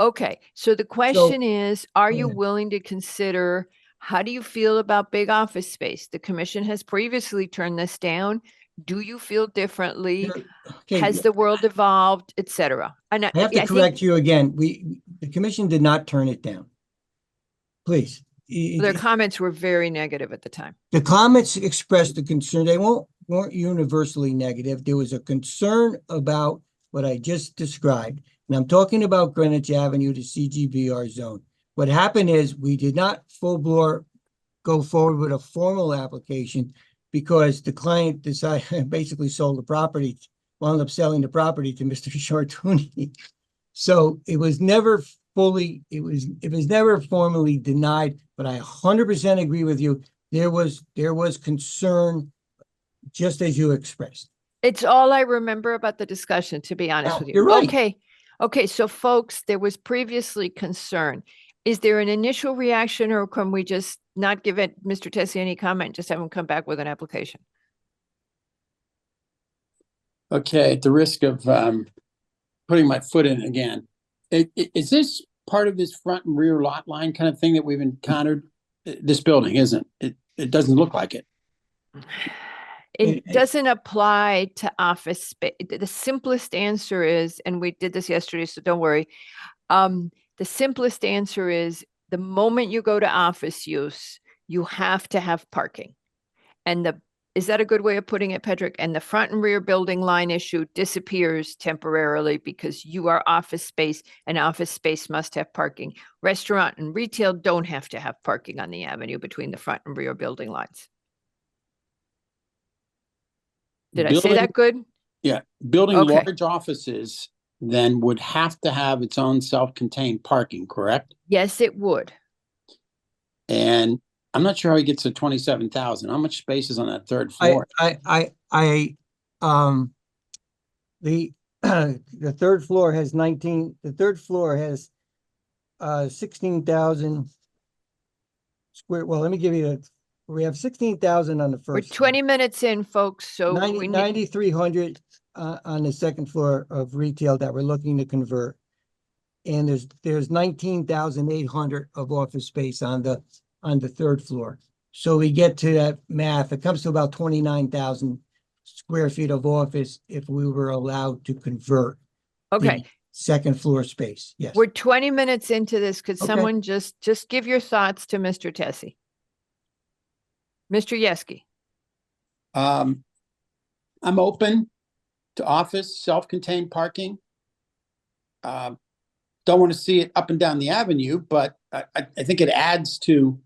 S1: Okay, so the question is, are you willing to consider, how do you feel about big office space? The commission has previously turned this down. Do you feel differently?
S22: Okay,
S1: Has the world evolved, et cetera? And
S22: I have to correct you again. The commission did not turn it down. Please.
S1: Their comments were very negative at the time.
S22: The comments expressed the concern. They weren't universally negative. There was a concern about what I just described. And I'm talking about Greenwich Avenue, the CGBR zone. What happened is we did not full bore go forward with a formal application because the client decided, basically sold the property, wound up selling the property to Mr. Chartuni. So it was never never formally denied, but I 100% agree with you. There was concern, just as you expressed.
S1: It's all I remember about the discussion, to be honest with you.
S22: You're right.
S1: Okay. So folks, there was previously concern. Is there an initial reaction, or can we just not give it, Mr. Tessie, any comment, just have him come back with an application?
S18: Okay, at the risk of putting my foot in again, is this part of this front and rear lot line kind of thing that we've encountered? This building isn't. It doesn't look like it.
S1: It doesn't apply to office space. The simplest answer is, and we did this yesterday, so don't worry. The simplest answer is, the moment you go to office use, you have to have parking. And is that a good way of putting it, Patrick? And the front and rear building line issue disappears temporarily because you are office space, and office space must have parking. Restaurant and retail don't have to have parking on the avenue between the front and rear building lines. Did I say that good?
S18: Yeah. Building
S1: Okay.
S18: large offices then would have to have its own self-contained parking, correct?
S1: Yes, it would.
S18: And I'm not sure how he gets to 27,000. How much space is on that third floor?
S22: The third floor has 19, the third floor has 16,000 square. Well, let me give you we have 16,000 on the
S1: We're
S22: first.
S1: 20 minutes in, folks, so
S22: 9,300 on the second floor of retail that we're looking to convert. And there's 19,800 of office space on the third floor. So we get to that math, it comes to about 29,000 square feet of office if we were allowed to convert.
S1: Okay.
S22: the second floor space. Yes.
S1: We're 20 minutes into this. Could
S22: Okay.
S1: someone just give your thoughts to Mr. Tessie? Mr. Yeski.
S18: I'm open to office, self-contained parking. Don't want to see it up and down the avenue, but I think it adds to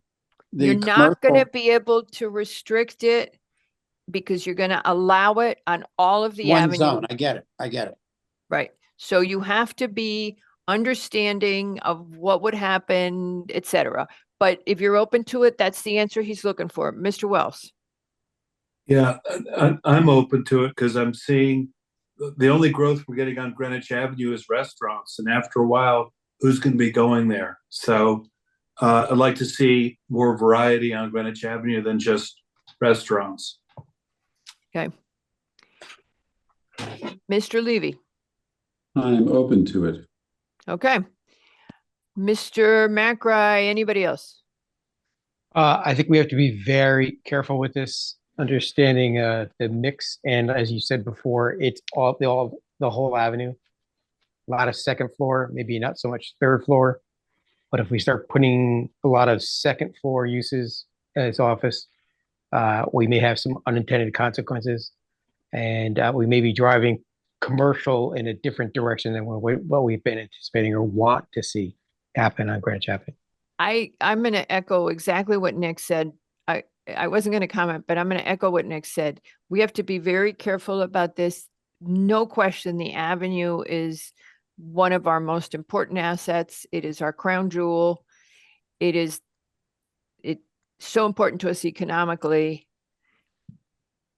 S18: the
S1: You're not going to
S18: commercial
S1: be able to restrict it because you're going to allow it on all of the
S18: one
S1: avenue.
S18: zone. I get it.
S1: Right. So you have to be understanding of what would happen, et cetera. But if you're open to it, that's the answer he's looking for. Mr. Wells.
S3: Yeah, I'm open to it because I'm seeing the only growth we're getting on Greenwich Avenue is restaurants. And after a while, who's going to be going there? So I'd like to see more variety on Greenwich Avenue than just restaurants.
S1: Okay. Mr. Levy.
S9: I'm open to it.
S1: Okay. Mr. McRae, anybody else?
S2: I think we have to be very careful with this, understanding the mix. And as you said before, it's the whole avenue. A lot of second floor, maybe not so much third floor. But if we start putting a lot of second floor uses as office, We may have some unintended consequences, and we may be driving commercial in a different direction than what we've been anticipating or want to see happen on Greenwich Avenue.
S1: I'm going to echo exactly what Nick said. I wasn't going to comment, but I'm going to echo what Nick said. We have to be very careful about this. No question, the avenue is one of our most important assets. It is our crown jewel. It's so important to us economically.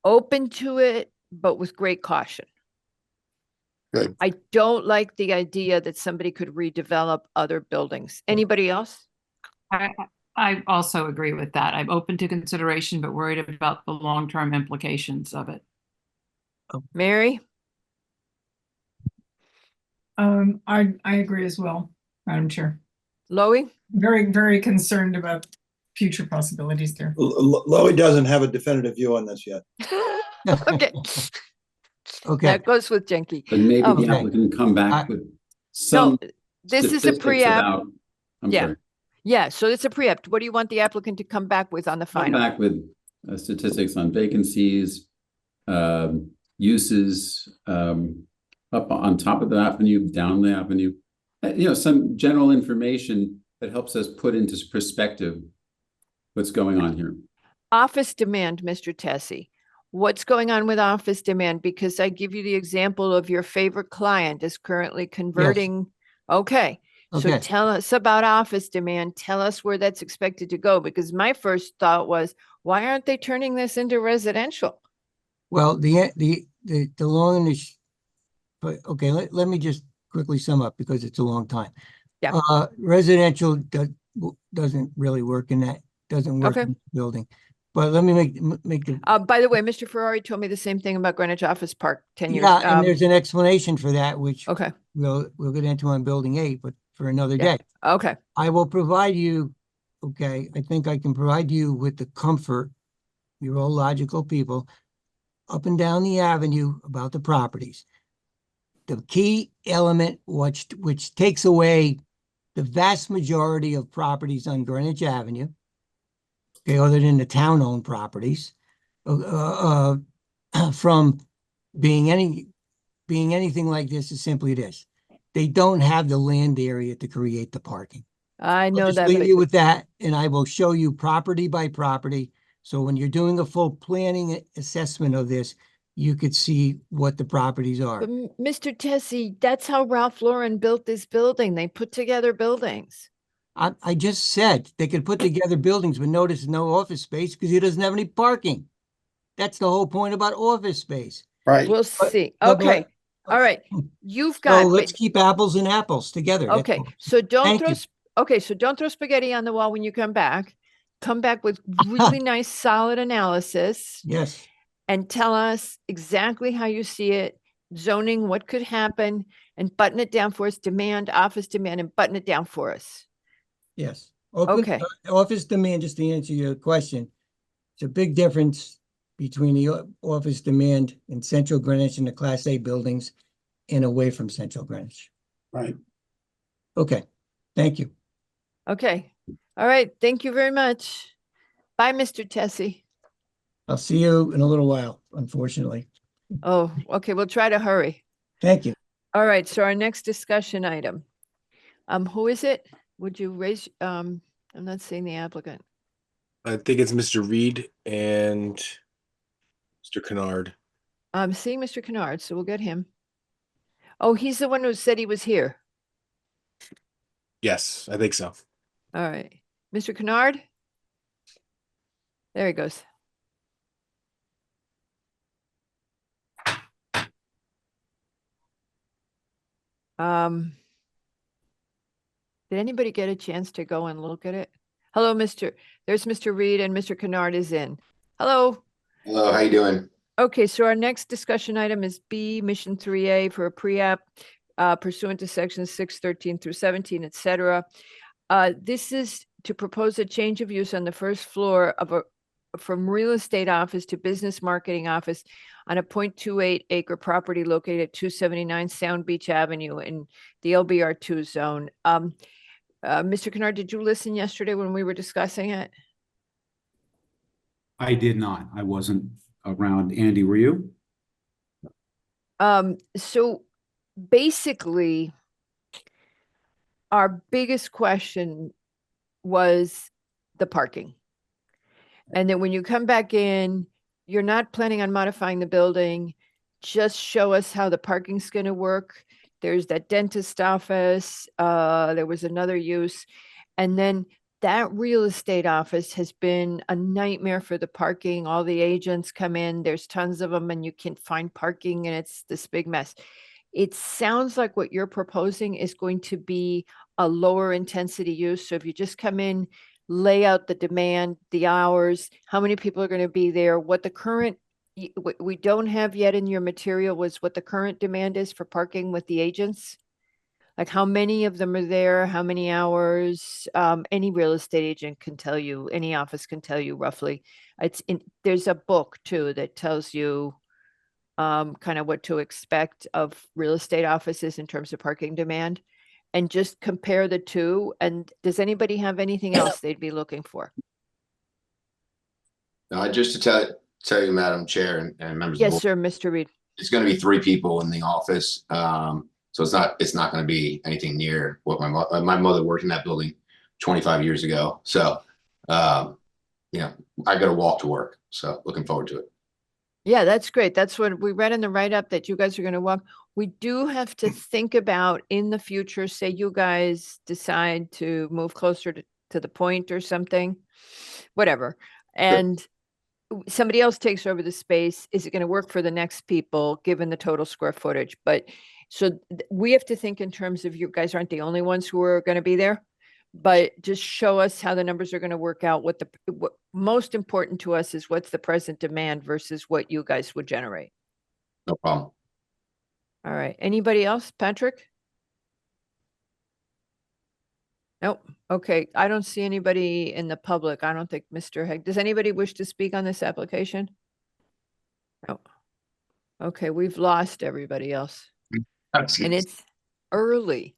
S1: Open to it, but with great caution.
S14: Good.
S1: I don't like the idea that somebody could redevelop other buildings. Anybody else?
S5: I also agree with that. I'm open to consideration, but worried about the long-term implications of it.
S1: Mary?
S4: I agree as well, Madam Chair.
S1: Loie?
S4: Very, very concerned about future possibilities there.
S14: Loie doesn't have a definitive view on this yet.
S1: Okay.
S22: Okay.
S1: That goes with Jenke.
S9: But maybe the
S1: Okay.
S9: applicant can come back with some
S1: This is a
S9: statistics
S1: pre-app.
S9: about. I'm
S1: Yeah.
S9: sorry.
S1: Yeah, so it's a pre-app. What do you want the applicant to come back with on the
S9: Come
S1: final?
S9: back with statistics on vacancies, uses, up on top of the avenue, down the avenue. Some general information that helps us put into perspective what's going on here.
S1: Office demand, Mr. Tessie. What's going on with office demand? Because I give you the example of your favorite client is currently converting. Okay. So
S22: Okay.
S1: tell us about office demand. Tell us where that's expected to go, because my first thought was, why aren't they turning this into residential?
S22: Well, the long and the but okay, let me just quickly sum up because it's a long time.
S1: Yeah.
S22: Residential doesn't really work in that, doesn't work
S1: Okay.
S22: in the building. But let me make the
S1: By the way, Mr. Ferrari told me the same thing about Greenwich Office Park 10 years.
S22: yeah, and there's an explanation for that, which
S1: Okay.
S22: we'll get into on building 8, but for another
S1: Yeah.
S22: day.
S1: Okay.
S22: I will provide you, okay, I think I can provide you with the comfort, you're all logical people, up and down the avenue about the properties. The key element which takes away the vast majority of properties on Greenwich Avenue, okay, other than the town-owned properties, from being anything like this is simply this. They don't have the land area to create the parking.
S1: I know
S22: I'll just
S1: that.
S22: leave
S1: but-
S22: you with that, and I will show you property by property. So when you're doing a full planning assessment of this, you could see what the properties are.
S1: But Mr. Tessie, that's how Ralph Lauren built this building. They put together buildings.
S22: I just said they could put together buildings, but notice no office space because he doesn't have any parking. That's the whole point about office space.
S14: Right.
S1: We'll see.
S22: but-
S1: Okay. All right. You've
S22: So
S1: got.
S22: let's
S1: but-
S22: keep apples and apples together. That's
S1: Okay.
S22: all.
S1: So don't
S22: Thank
S1: throw.
S22: you.
S1: Okay. So don't throw spaghetti on the wall when you come back. Come back with really nice, solid analysis.
S22: Yes.
S1: And tell us exactly how you see it, zoning, what could happen, and button it down for us, office demand, and button it down for us.
S22: Yes.
S1: Okay.
S22: Office demand, just to answer your question, it's a big difference between the office demand in central Greenwich and the Class A buildings and away from central Greenwich.
S14: Right.
S22: Okay, thank you.
S1: Okay. All right. Thank you very much. Bye, Mr. Tessie.
S22: I'll see you in a little while, unfortunately.
S1: Oh, okay. We'll try to hurry.
S22: Thank you.
S1: All right. So our next discussion item. Who is it? Would you raise, I'm not seeing the applicant.
S6: I think it's Mr. Reed and Mr. Kennard.
S1: I'm seeing Mr. Kennard, so we'll get him. Oh, he's the one who said he was here.
S6: Yes, I think so.
S1: All right. Mr. Kennard? There he goes. Did anybody get a chance to go and look at it? Hello, there's Mr. Reed and Mr. Kennard is in. Hello.
S21: Hello, how you doing?
S1: Okay, so our next discussion item is B, Mission 3A for a pre-app pursuant to sections 613 through 17, et cetera. This is to propose a change of use on the first floor of from real estate office to business marketing office on a 0.28 acre property located at 279 Sound Beach Avenue in the LBR2 zone. Mr. Kennard, did you listen yesterday when we were discussing it?
S11: I did not. I wasn't around. Andy, were you?
S1: So basically, our biggest question was the parking. And then when you come back in, you're not planning on modifying the building. Just show us how the parking's going to work. There's that dentist office. There was another use. And then that real estate office has been a nightmare for the parking. All the agents come in, there's tons of them, and you can't find parking, and it's this big mess. It sounds like what you're proposing is going to be a lower intensity use. So if you just come in, lay out the demand, the hours, how many people are going to be there, what the current, what we don't have yet in your material was what the current demand is for parking with the agents. Like how many of them are there, how many hours, any real estate agent can tell you, any office can tell you roughly. There's a book too that tells you kind of what to expect of real estate offices in terms of parking demand, and just compare the two. And does anybody have anything else they'd be looking for?
S19: Just to tell you, Madam Chair and members of the
S1: Yes,
S19: board,
S1: sir, Mr. Reed.
S19: it's going to be 3 people in the office. So it's not going to be anything near what my mother worked in that building 25 years ago. So, you know, I got to walk to work. So looking forward to it.
S1: Yeah, that's great. That's what we read in the write-up, that you guys are going to walk. We do have to think about in the future, say you guys decide to move closer to the point or something, whatever. And somebody else takes over the space. Is it going to work for the next people, given the total square footage? But so we have to think in terms of, you guys aren't the only ones who are going to be there, but just show us how the numbers are going to work out. What most important to us is what's the present demand versus what you guys would generate.
S19: No problem.
S1: All right. Anybody else? Patrick? Nope. Okay. I don't see anybody in the public. I don't think Mr. Hegg. Does anybody wish to speak on this application? No. Okay. We've lost everybody else. And it's early.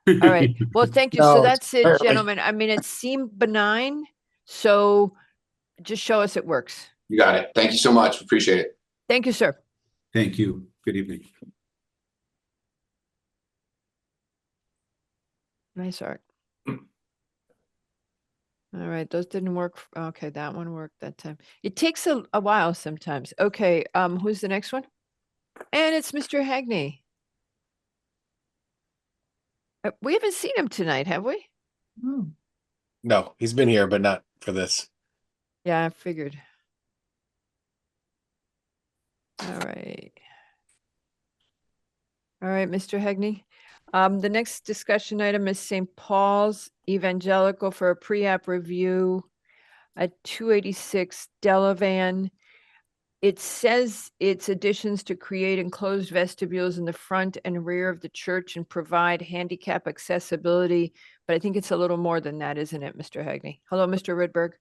S1: All right. Well, thank you. So
S15: No,
S1: that's it,
S15: early.
S1: gentlemen. I mean, it seemed benign. So just show us it works.
S19: You got it. Thank you so much. Appreciate it.
S1: Thank you, sir.
S11: Thank you. Good evening.
S1: Nice art. All right. Those didn't work. Okay. That one worked that time. It takes a while sometimes. Okay. Who's the next one? And it's Mr. Hagney. We haven't seen him tonight, have we?
S6: No, he's been here, but not for this.
S1: Yeah, I figured. All right. All right, Mr. Hagney. The next discussion item is St. Paul's Evangelical for a pre-app review at 286 Delavan. It says it's additions to create enclosed vestibules in the front and rear of the church and provide handicap accessibility. But I think it's a little more than that, isn't it, Mr. Hagney? Hello, Mr. Rydberg.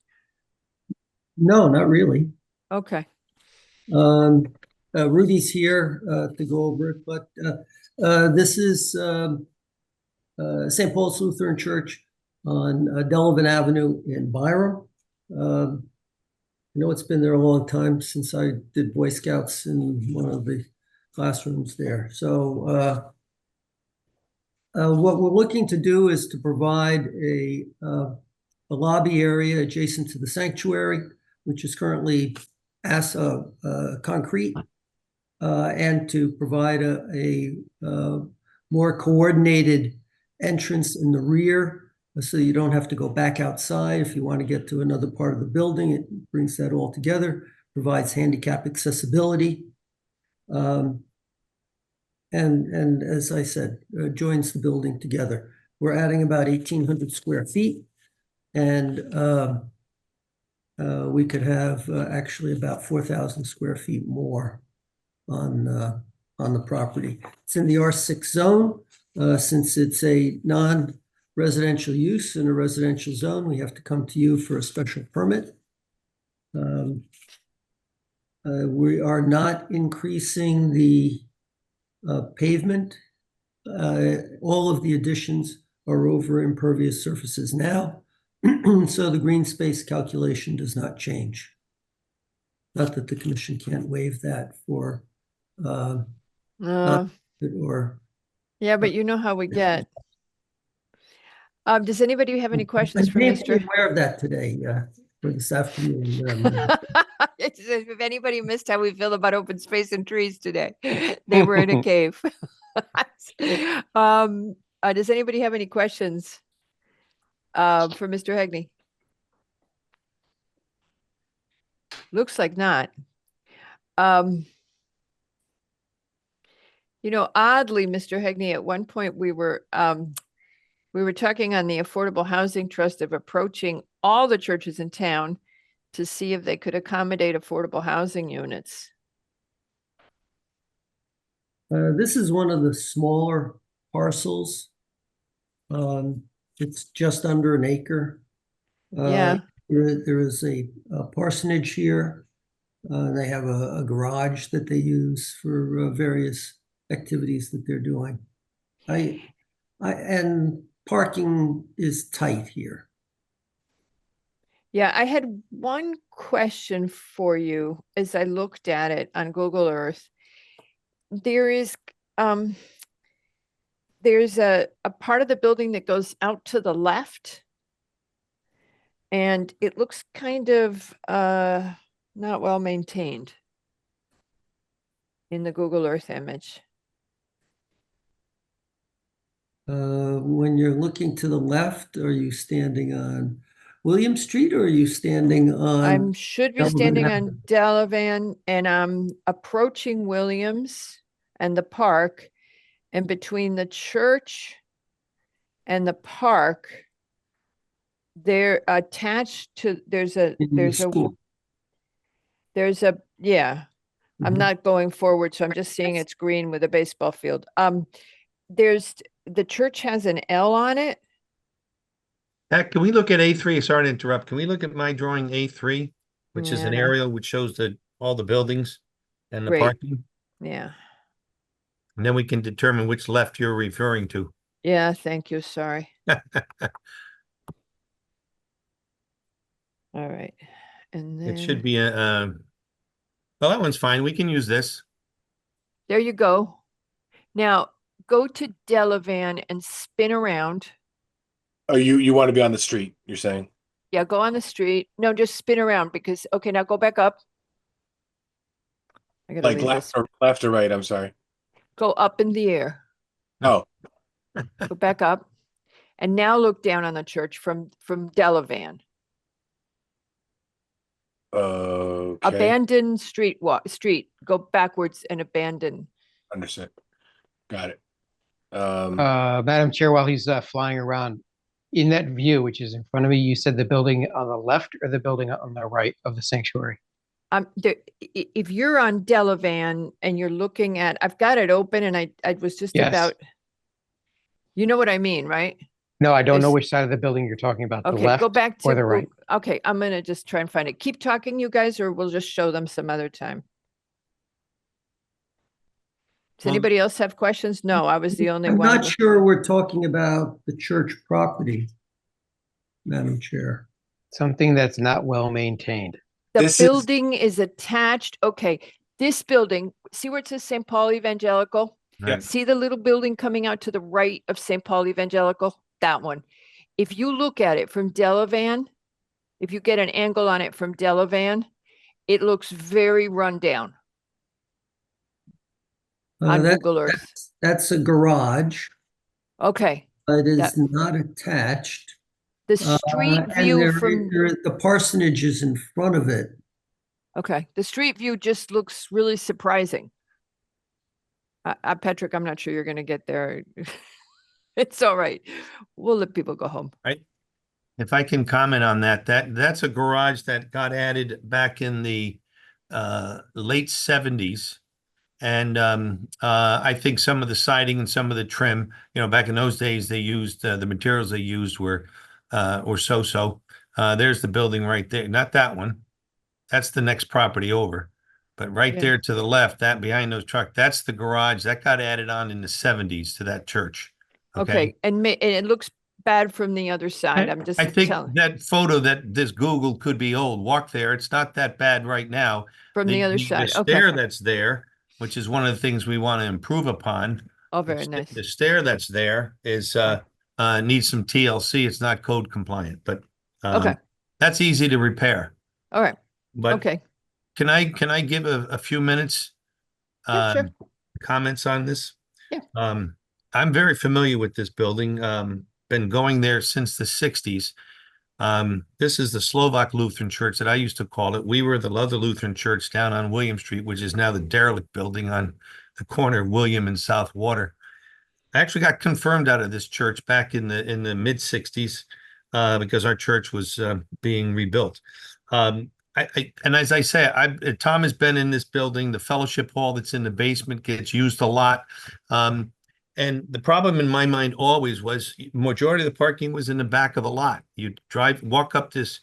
S22: No, not really.
S1: Okay.
S22: Rudy's here to go over it, but this is St. Paul's Lutheran Church on Delavan Avenue in Byram. I know it's been there a long time, since I did Boy Scouts in one of the classrooms there. So what we're looking to do is to provide a lobby area adjacent to the sanctuary, which is currently as concrete, and to provide a more coordinated entrance in the rear, so you don't have to go back outside if you want to get to another part of the building. It brings that all together, provides handicap accessibility, and as I said, joins the building together. We're adding about 1,800 square feet, and we could have actually about 4,000 square feet more on the property. It's in the R6 zone. Since it's a non-residential use in a residential zone, we have to come to you for a special permit. We are not increasing the pavement. All of the additions are over impervious surfaces now, so the green space calculation does not change. Not that the commission can't waive that for,
S1: Uh,
S22: or.
S1: yeah, but you know how we get. Does anybody have any questions
S22: I
S1: for
S22: made
S1: Mr.?
S22: aware of that today, for this afternoon.
S1: If anybody missed how we feel about open space and trees today, they were in a cave. Does anybody have any questions for Mr. Hegney? Looks like not. Oddly, Mr. Hegney, at one point we were talking on the Affordable Housing Trust of approaching all the churches in town to see if they could accommodate affordable housing units.
S22: This is one of the smaller parcels. It's just under an acre.
S1: Yeah.
S22: There is a parsonage here. They have a garage that they use for various activities that they're doing. And parking is tight here.
S1: Yeah, I had one question for you as I looked at it on Google Earth. There's a part of the building that goes out to the left, and it looks kind of not well maintained in the Google Earth image.
S22: When you're looking to the left, are you standing on William Street or are you standing on?
S1: I should be standing on Delavan, and I'm approaching Williams and the park, and between the church and the park, they're attached to, yeah. I'm not going forward, so I'm just seeing it's green with a baseball field. The church has an L on it.
S20: Pat, can we look at A3? Sorry to interrupt. Can we look at my drawing A3, which is an
S1: Yeah.
S20: aerial which shows all the buildings and the
S1: Great.
S20: parking?
S1: Yeah.
S20: And then we can determine which left you're referring to.
S1: Yeah, thank you. Sorry. All right. And then
S20: It should be well, that one's fine. We can use this.
S1: there you go. Now go to Delavan and spin around.
S6: Oh, you want to be on the street, you're saying?
S1: Yeah, go on the street. No, just spin around because, okay, now go back up. I gotta
S6: Like
S1: read this.
S6: left or right, I'm sorry.
S1: Go up in the air.
S6: Oh,
S1: Go back up. And now look down on the church from Delavan.
S6: okay.
S1: Abandoned street. Go backwards and abandon.
S6: Understood. Got it.
S2: Madam Chair, while he's flying around, in that view, which is in front of me, you said the building on the left or the building on the right of the sanctuary?
S1: If you're on Delavan and you're looking at, I've got it open and I was just
S2: Yes.
S1: about, you know what I mean, right?
S2: No, I don't know
S1: There's-
S2: which side of the building you're talking about, the
S1: Okay,
S2: left
S1: go back to
S2: or the right.
S1: Okay, I'm gonna just try and find it. Keep talking, you guys, or we'll just show them some other time. Does anybody else have questions? No, I was the only
S22: I'm
S1: one.
S22: not sure we're talking about the church property, Madam Chair.
S2: Something that's not well maintained.
S1: The building is attached. Okay, this building, see where it says St. Paul Evangelical?
S20: Right.
S1: See the little building coming out to the right of St. Paul Evangelical? That one. If you look at it from Delavan, if you get an angle on it from Delavan, it looks very run down on Google Earth.
S22: That's a garage.
S1: Okay.
S22: But is
S1: That-
S22: not attached.
S1: The street
S22: And
S1: view from,
S22: the parsonage is in front of it.
S1: okay, the street view just looks really surprising. Patrick, I'm not sure you're gonna get there. It's all right. We'll let people go home.
S20: If I can comment on that's a garage that got added back in the late 70s. And I think some of the siding and some of the trim, back in those days, they used the materials they used were so. There's the building right there. Not that one. That's the next property over. But right
S1: Yeah.
S20: there to the left, that behind those trucks, that's the garage that got added on in the 70s to that church.
S1: Okay, and it looks bad from the other side. I'm just
S20: I think
S1: telling,
S20: that photo that this Google could be old. Walk there. It's not that bad right now.
S1: from the other
S20: The
S1: side. Okay.
S20: stair that's there, which is one of the things we want to improve upon.
S1: Oh, very nice.
S20: The stair that's there is needs some TLC. It's not code compliant, but
S1: Okay.
S20: that's easy to repair.
S1: All right.
S20: But
S1: Okay.
S20: can I give a few minutes
S1: Yeah, sure.
S20: comments on this?
S1: Yeah.
S20: I'm very familiar with this building. Been going there since the 60s. This is the Slovak Lutheran Church that I used to call it. We were the other Lutheran church down on William Street, which is now the derelict building on the corner of William and South Water. I actually got confirmed out of this church back in the mid 60s because our church was being rebuilt. And as I say, Tom has been in this building. The fellowship hall that's in the basement gets used a lot. And the problem in my mind always was majority of the parking was in the back of the lot. You walk up this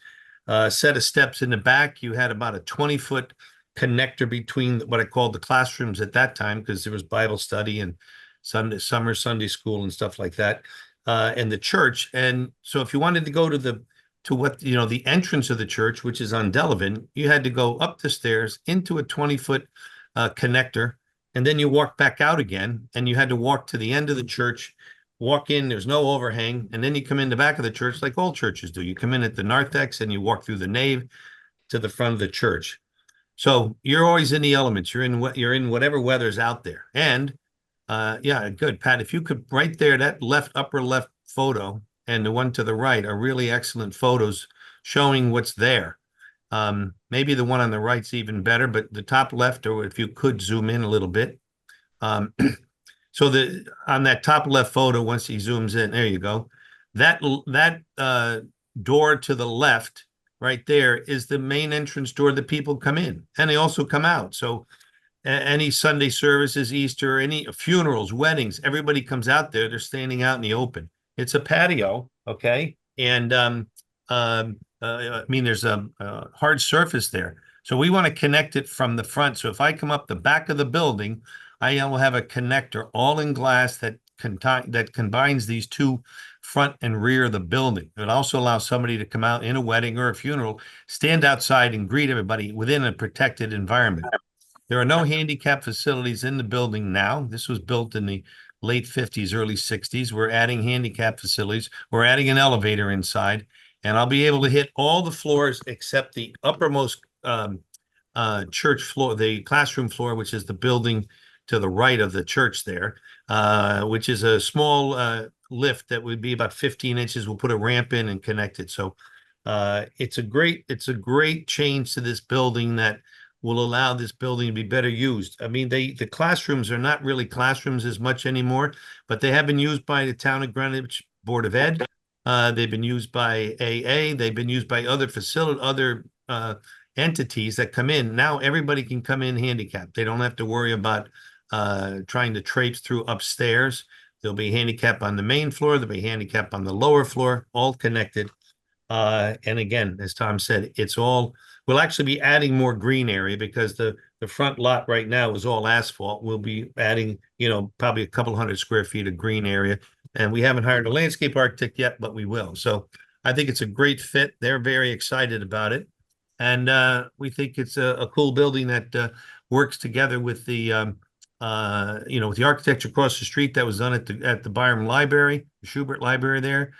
S20: set of steps in the back. You had about a 20-foot connector between what I called the classrooms at that time, because there was Bible study and summer Sunday school and stuff like that, and the church. And so if you wanted to go to the entrance of the church, which is on Delavan, you had to go up the stairs into a 20-foot connector. And then you walk back out again, and you had to walk to the end of the church, walk in, there's no overhang, and then you come in the back of the church like all churches do. You come in at the narthex and you walk through the nave to the front of the church. So you're always in the elements. You're in whatever weather's out there. And yeah, good, Pat. If you could right there, that upper left photo and the one to the right are really excellent photos showing what's there. Maybe the one on the right's even better, but the top left, or if you could zoom in a little bit. So on that top left photo, once he zooms in, there you go. That door to the left right there is the main entrance door that people come in, and they also come out. So any Sunday services, Easter, any funerals, weddings, everybody comes out there. They're standing out in the open. It's a patio, okay? And I mean, there's a hard surface there. So we want to connect it from the front. So if I come up the back of the building, I will have a connector all in glass that combines these two front and rear of the building. It also allows somebody to come out in a wedding or a funeral, stand outside and greet everybody within a protected environment. There are no handicap facilities in the building now. This was built in the late 50s, early 60s. We're adding handicap facilities. We're adding an elevator inside. And I'll be able to hit all the floors except the uppermost church floor, the classroom floor, which is the building to the right of the church there, which is a small lift that would be about 15 inches. We'll put a ramp in and connect it. So it's a great change to this building that will allow this building to be better used. I mean, the classrooms are not really classrooms as much anymore, but they have been used by the Town of Greenwich Board of Ed. They've been used by AA. They've been used by other entities that come in. Now everybody can come in handicapped. They don't have to worry about trying to traipse through upstairs. There'll be handicap on the main floor. There'll be handicap on the lower floor, all connected. And again, as Tom said, we'll actually be adding more green area because the front lot right now is all asphalt. We'll be adding, probably a couple 100 square feet of green area. And we haven't hired a landscape architect yet, but we will. So I think it's a great fit. They're very excited about it. And we think it's a cool building that works together with the, with the architecture across the street that was done at the Byram Library, the Schubert Library there.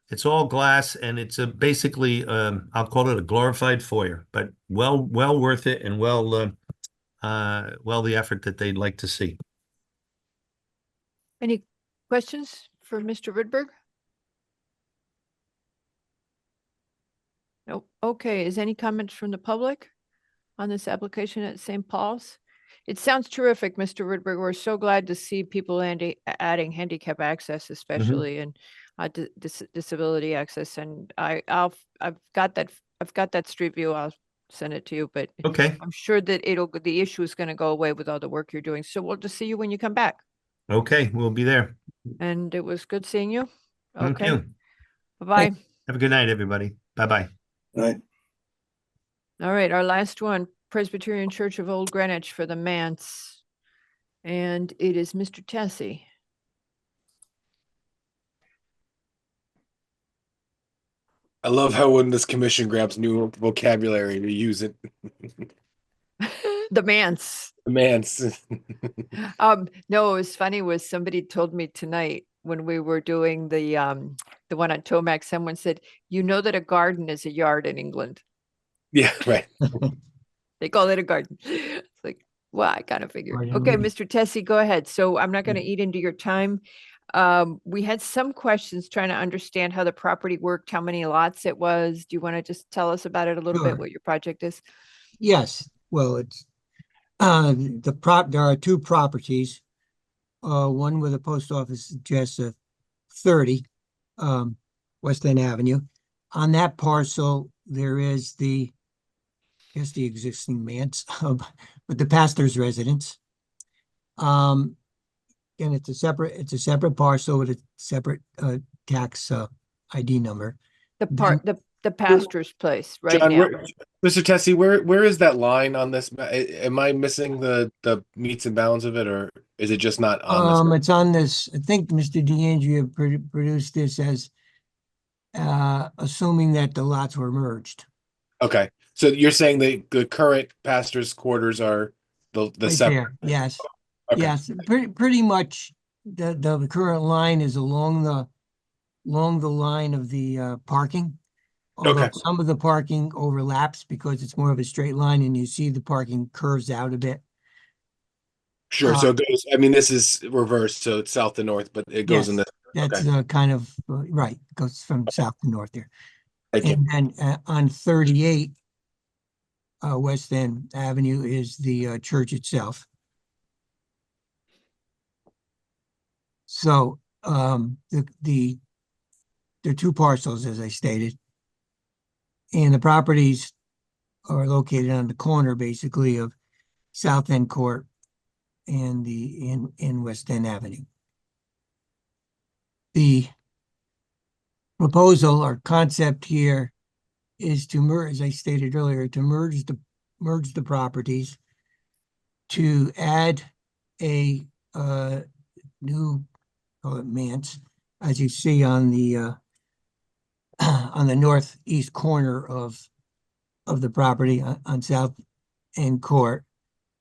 S20: It's all glass, and it's basically, I'll call it a glorified foyer, but well worth it, and well the effort that they'd like to see.
S1: Any questions for Mr. Rydberg? Nope. Okay, is any comments from the public on this application at St. Paul's? It sounds terrific, Mr. Rydberg. We're so glad to see people adding handicap access, especially, and disability access. And I've got that street view. I'll send it to you, but
S20: okay,
S1: I'm sure that the issue is going to go away with all the work you're doing. So we'll just see you when you come back.
S20: Okay, we'll be there.
S1: And it was good seeing you.
S20: Thank
S1: Okay.
S20: you.
S1: Bye-bye.
S20: Have a good night, everybody. Bye-bye.
S14: Right.
S1: All right, our last one, Presbyterian Church of Old Greenwich for the manse. And it is Mr. Tessie.
S6: I love how when this commission grabs new vocabulary, we use it.
S1: The manse.
S6: Demands.
S1: No, it was funny was somebody told me tonight when we were doing the one on Tomac, someone said, you know that a garden is a yard in England.
S6: Yeah, right.
S1: They call it a garden. It's like, well, I kind of figured.
S22: Garden
S1: Okay,
S22: leaf.
S1: Mr. Tessie, go ahead. So I'm not going to eat into your time. We had some questions trying to understand how the property worked, how many lots it was. Do you want to just tell us about it a little
S22: Sure.
S1: bit, what your project is?
S22: Yes, well, it's there are two properties. One with a post office address of 30 West End Avenue. On that parcel, there is the existing manse, but the pastor's residence. And it's a separate parcel with a separate tax ID number.
S1: The pastor's place right
S6: John,
S1: now.
S6: Mr. Tessie, where is that line on this? Am I missing the meets and bounds of it, or is it just not on this?
S22: It's on this. I think Mr. DeAndrea produced this as assuming that the lots were merged.
S6: Okay, so you're saying the current pastor's quarters are the
S22: Right
S6: separate?
S22: there. Yes.
S6: Okay.
S22: Yes. Pretty much the current line is along the line of the parking. Although
S6: Okay.
S22: some of the parking overlaps because it's more of a straight line and you see the parking curves out a bit.
S6: Sure. So it goes. I mean, this is reversed, so it's south to north, but it goes in
S22: Yes,
S6: the.
S22: that's
S6: Okay.
S22: kind of right. Goes from south to north there.
S6: Thank you.
S22: And then on 38 West End Avenue is the church itself. So the there are two parcels, as I stated, and the properties are located on the corner, basically, of South End Court and in West End Avenue. The proposal or concept here is to merge, as I stated earlier, to merge the properties, to add a new, call it manse, as you see on the northeast corner of the property on South End Court,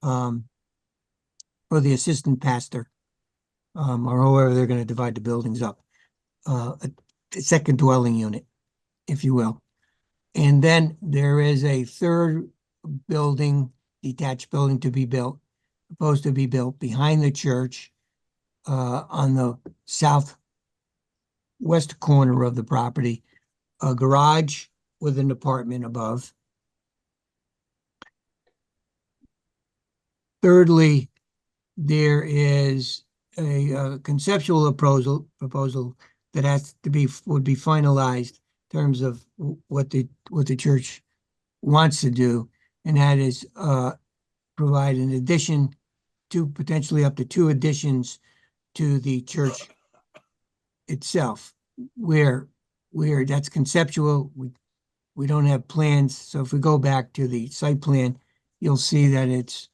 S22: for the assistant pastor, or however they're going to divide the buildings up, a second dwelling unit, if you will. And then there is a third building, detached building supposed to be built behind the church, on the southwest corner of the property, a garage with an apartment above. Thirdly, there is a conceptual proposal that would be finalized in terms of what the church wants to do, and that is provide an addition to potentially up to 2 additions to the church itself, where that's conceptual. We don't have plans, so if we go back to the site plan, you'll see that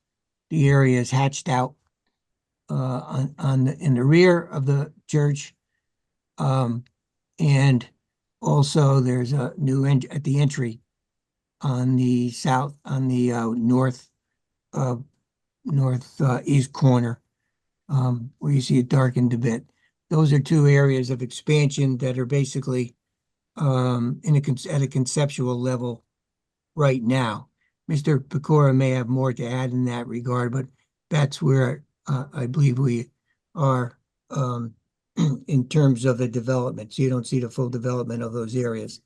S22: the area is hatched out in the rear of the church, and also there's a new at the entry on the northeast corner, where you see it darkened a bit. Those are 2 areas of expansion that are basically at a conceptual level right now. Mr. Pecora may have more to add in that regard, but that's where I believe we are in terms of the development. So you don't see the full development of those areas.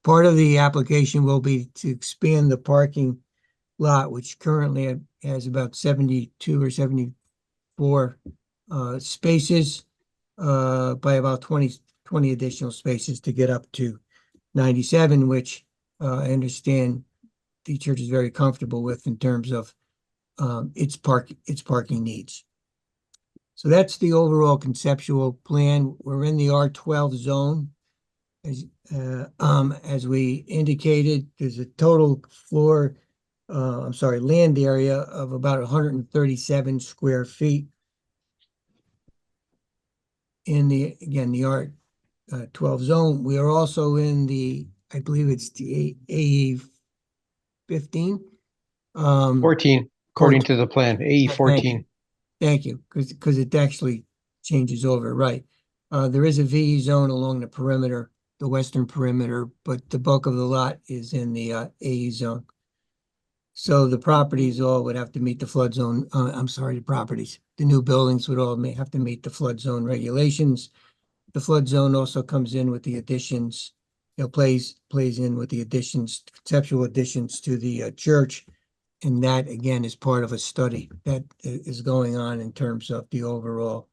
S22: Part of the application will be to expand the parking lot, which currently has about 72 or 74 spaces, by about 20 additional spaces to get up to 97, which I understand the church is very comfortable with in terms of its parking needs. So that's the overall conceptual plan. We're in the R12 zone. As we indicated, there's a total land area of about 137 square feet in the R12 zone. We are also in the I believe it's the AE 15.
S2: 14, according to the plan, AE 14.
S22: Thank you, because it actually changes over, right? There is a VE zone along the perimeter, the western perimeter, but the bulk of the lot is in the AE zone. So the properties all would have to meet the flood zone, I'm sorry, the new buildings would all have to meet the flood zone regulations. The flood zone also comes in with the additions, plays in with the additions, conceptual additions to the church. And that again is part of a study that is going on in terms of the overall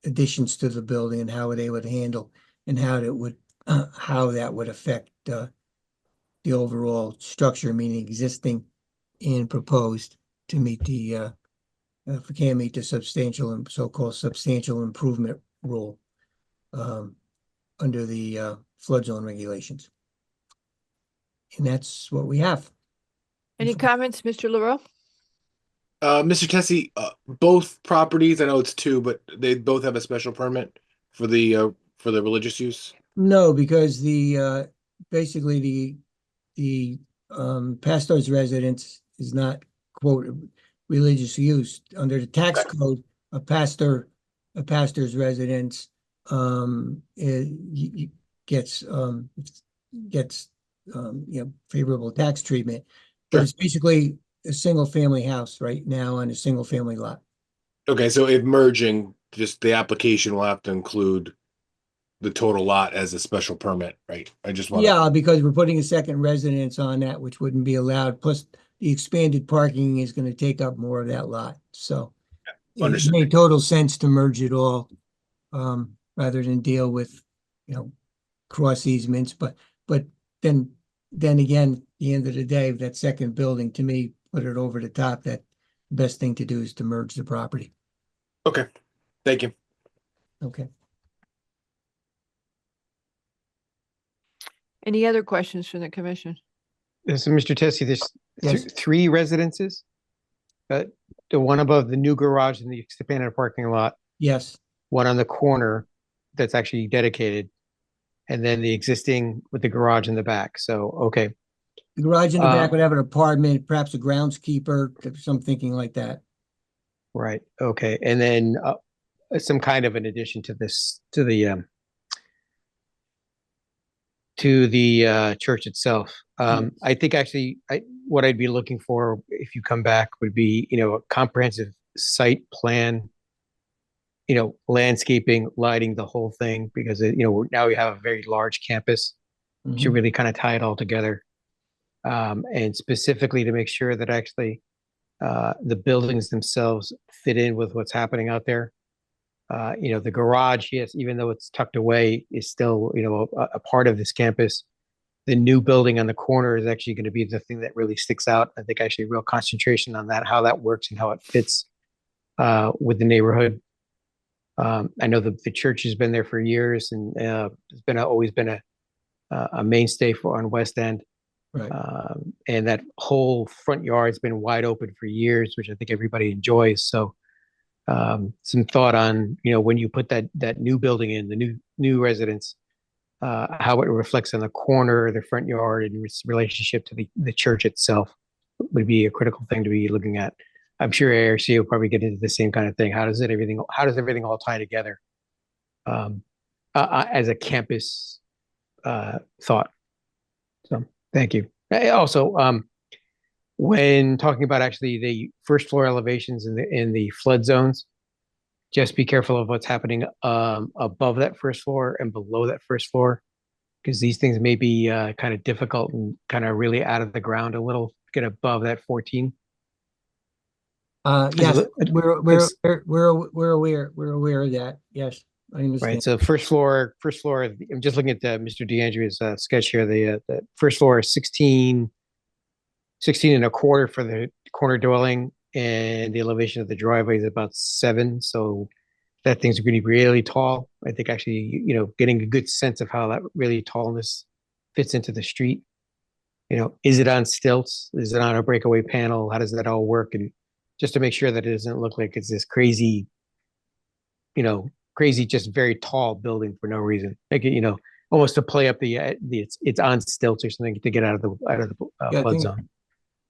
S22: additions to the building and how they would handle and how that would affect the overall structure, meaning existing and proposed to meet the if we can't meet the substantial and so-called substantial improvement rule under the flood zone regulations. And that's what we have.
S1: Any comments, Mr. LaRoe?
S6: Mr. Tessie, both properties, I know it's two, but they both have a special permit for the religious use?
S22: No, because the basically the pastor's residence is not quote religious use under the tax code. A pastor's residence gets favorable tax treatment, but it's basically a single family house right now on a single family lot.
S6: Okay, so if merging, just the application will have to include the total lot as a special permit, right? I just want
S22: Yeah, because we're putting a second residence on that, which wouldn't be allowed. Plus, the expanded parking is going to take up more of that lot. So it made total sense to merge it all, rather than deal with, cross easements. But then again, at the end of the day, that second building, to me, put it over the top. That the best thing to do is to merge the property.
S6: Okay, thank you.
S22: Okay.
S1: Any other questions from the commission?
S2: So, Mr. Tessie, there's
S22: Yes.
S2: three residences. The one above the new garage in the expanded parking lot,
S22: Yes.
S2: one on the corner that's actually dedicated, and then the existing with the garage in the back. So, okay.
S22: The garage in the back would have an apartment, perhaps a groundskeeper, some thinking like that.
S2: Right. Okay. And then some kind of an addition to this, to the church itself. I think actually what I'd be looking for if you come back would be, a comprehensive site plan, landscaping, lighting, the whole thing, because, now we have a very large campus to really kind of tie it all together. And specifically to make sure that actually the buildings themselves fit in with what's happening out there. The garage, yes, even though it's tucked away, is still, a part of this campus. The new building on the corner is actually going to be the thing that really sticks out. I think actually real concentration on that, how that works and how it fits with the neighborhood. I know the church has been there for years, and it's always been a mainstay on West End.
S22: Right.
S2: And that whole front yard's been wide open for years, which I think everybody enjoys. So some thought on, when you put that new building in, the new residence, how it reflects on the corner, the front yard, and its relationship to the church itself would be a critical thing to be looking at. I'm sure ARC will probably get into the same kind of thing. How does everything all tie together as a campus thought? So thank you. Also, when talking about actually the first floor elevations in the flood zones, just be careful of what's happening above that first floor and below that first floor, because these things may be kind of difficult and kind of really out of the ground a little, get above that 14.
S22: Yes, we're aware of that. Yes, I understand.
S2: Right. So first floor, I'm just looking at Mr. DeAndrea's sketch here. The first floor is 16 and a quarter for the corner dwelling, and the elevation of the driveway is about 7. So that thing's going to be really tall. I think actually, getting a good sense of how that really tallness fits into the street. Is it on stilts? Is it on a breakaway panel? How does that all work? And just to make sure that it doesn't look like it's this crazy, just very tall building for no reason. Like, almost to play up it's on stilts or something to get out of the
S22: Yeah, I
S2: flood
S22: think-
S2: zone.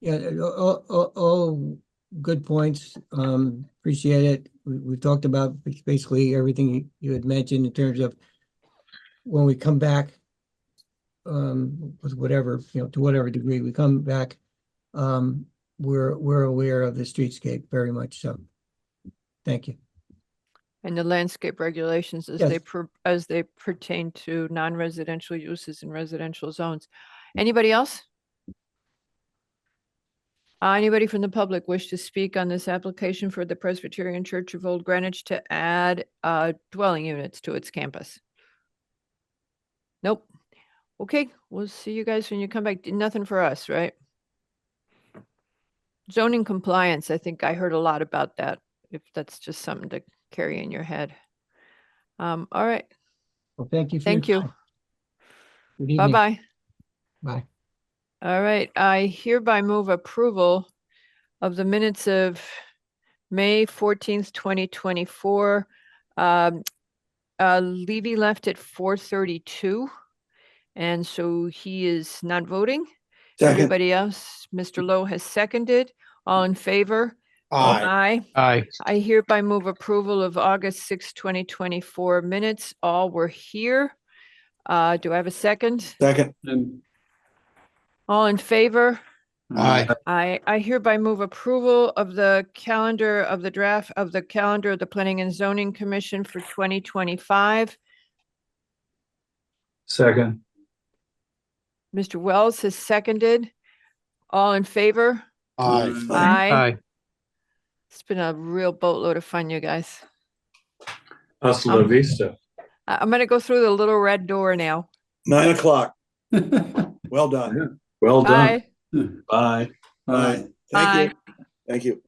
S22: Yeah, all good points. Appreciate it. We've talked about basically everything you had mentioned in terms of when we come back, with whatever, to whatever degree we come back, we're aware of the streetscape very much so. Thank you.
S1: And the landscape regulations as
S22: Yes.
S1: as they pertain to non-residential uses in residential zones. Anybody else? Anybody from the public wish to speak on this application for the Presbyterian Church of Old Greenwich to add dwelling units to its campus? Nope. Okay, we'll see you guys when you come back. Nothing for us, right? Zoning compliance, I think I heard a lot about that, if that's just something to carry in your head. All right,
S22: Well, thank you. for your
S1: thank you.
S22: time. Good evening.
S1: Bye-bye.
S22: Bye.
S1: All right, I hereby move approval of the minutes of May 14th, 2024. Levy left at 4:32, and so he is not voting.
S10: Second.
S1: Everybody else, Mr. Lowe has seconded. All in favor?
S10: Aye.
S2: Aye.
S1: I hereby move approval of August 6, 2024 minutes. All were here. Do I have a second?
S10: Second.
S1: All in favor?
S2: Aye.
S1: I hereby move approval of the calendar of the draft of the calendar of the Planning and Zoning Commission for 2025.
S3: Second.
S1: Mr. Wells has seconded. All in favor?
S10: Aye.
S1: Aye.
S2: Aye.
S1: It's been a real boatload of fun, you guys.
S3: Hasta la vista.
S1: I'm gonna go through the little red door now.
S10: 9 o'clock. Well done.
S3: Well done.
S1: Bye.
S3: Bye.
S10: Bye. Thank
S1: Bye.
S10: you. Thank you.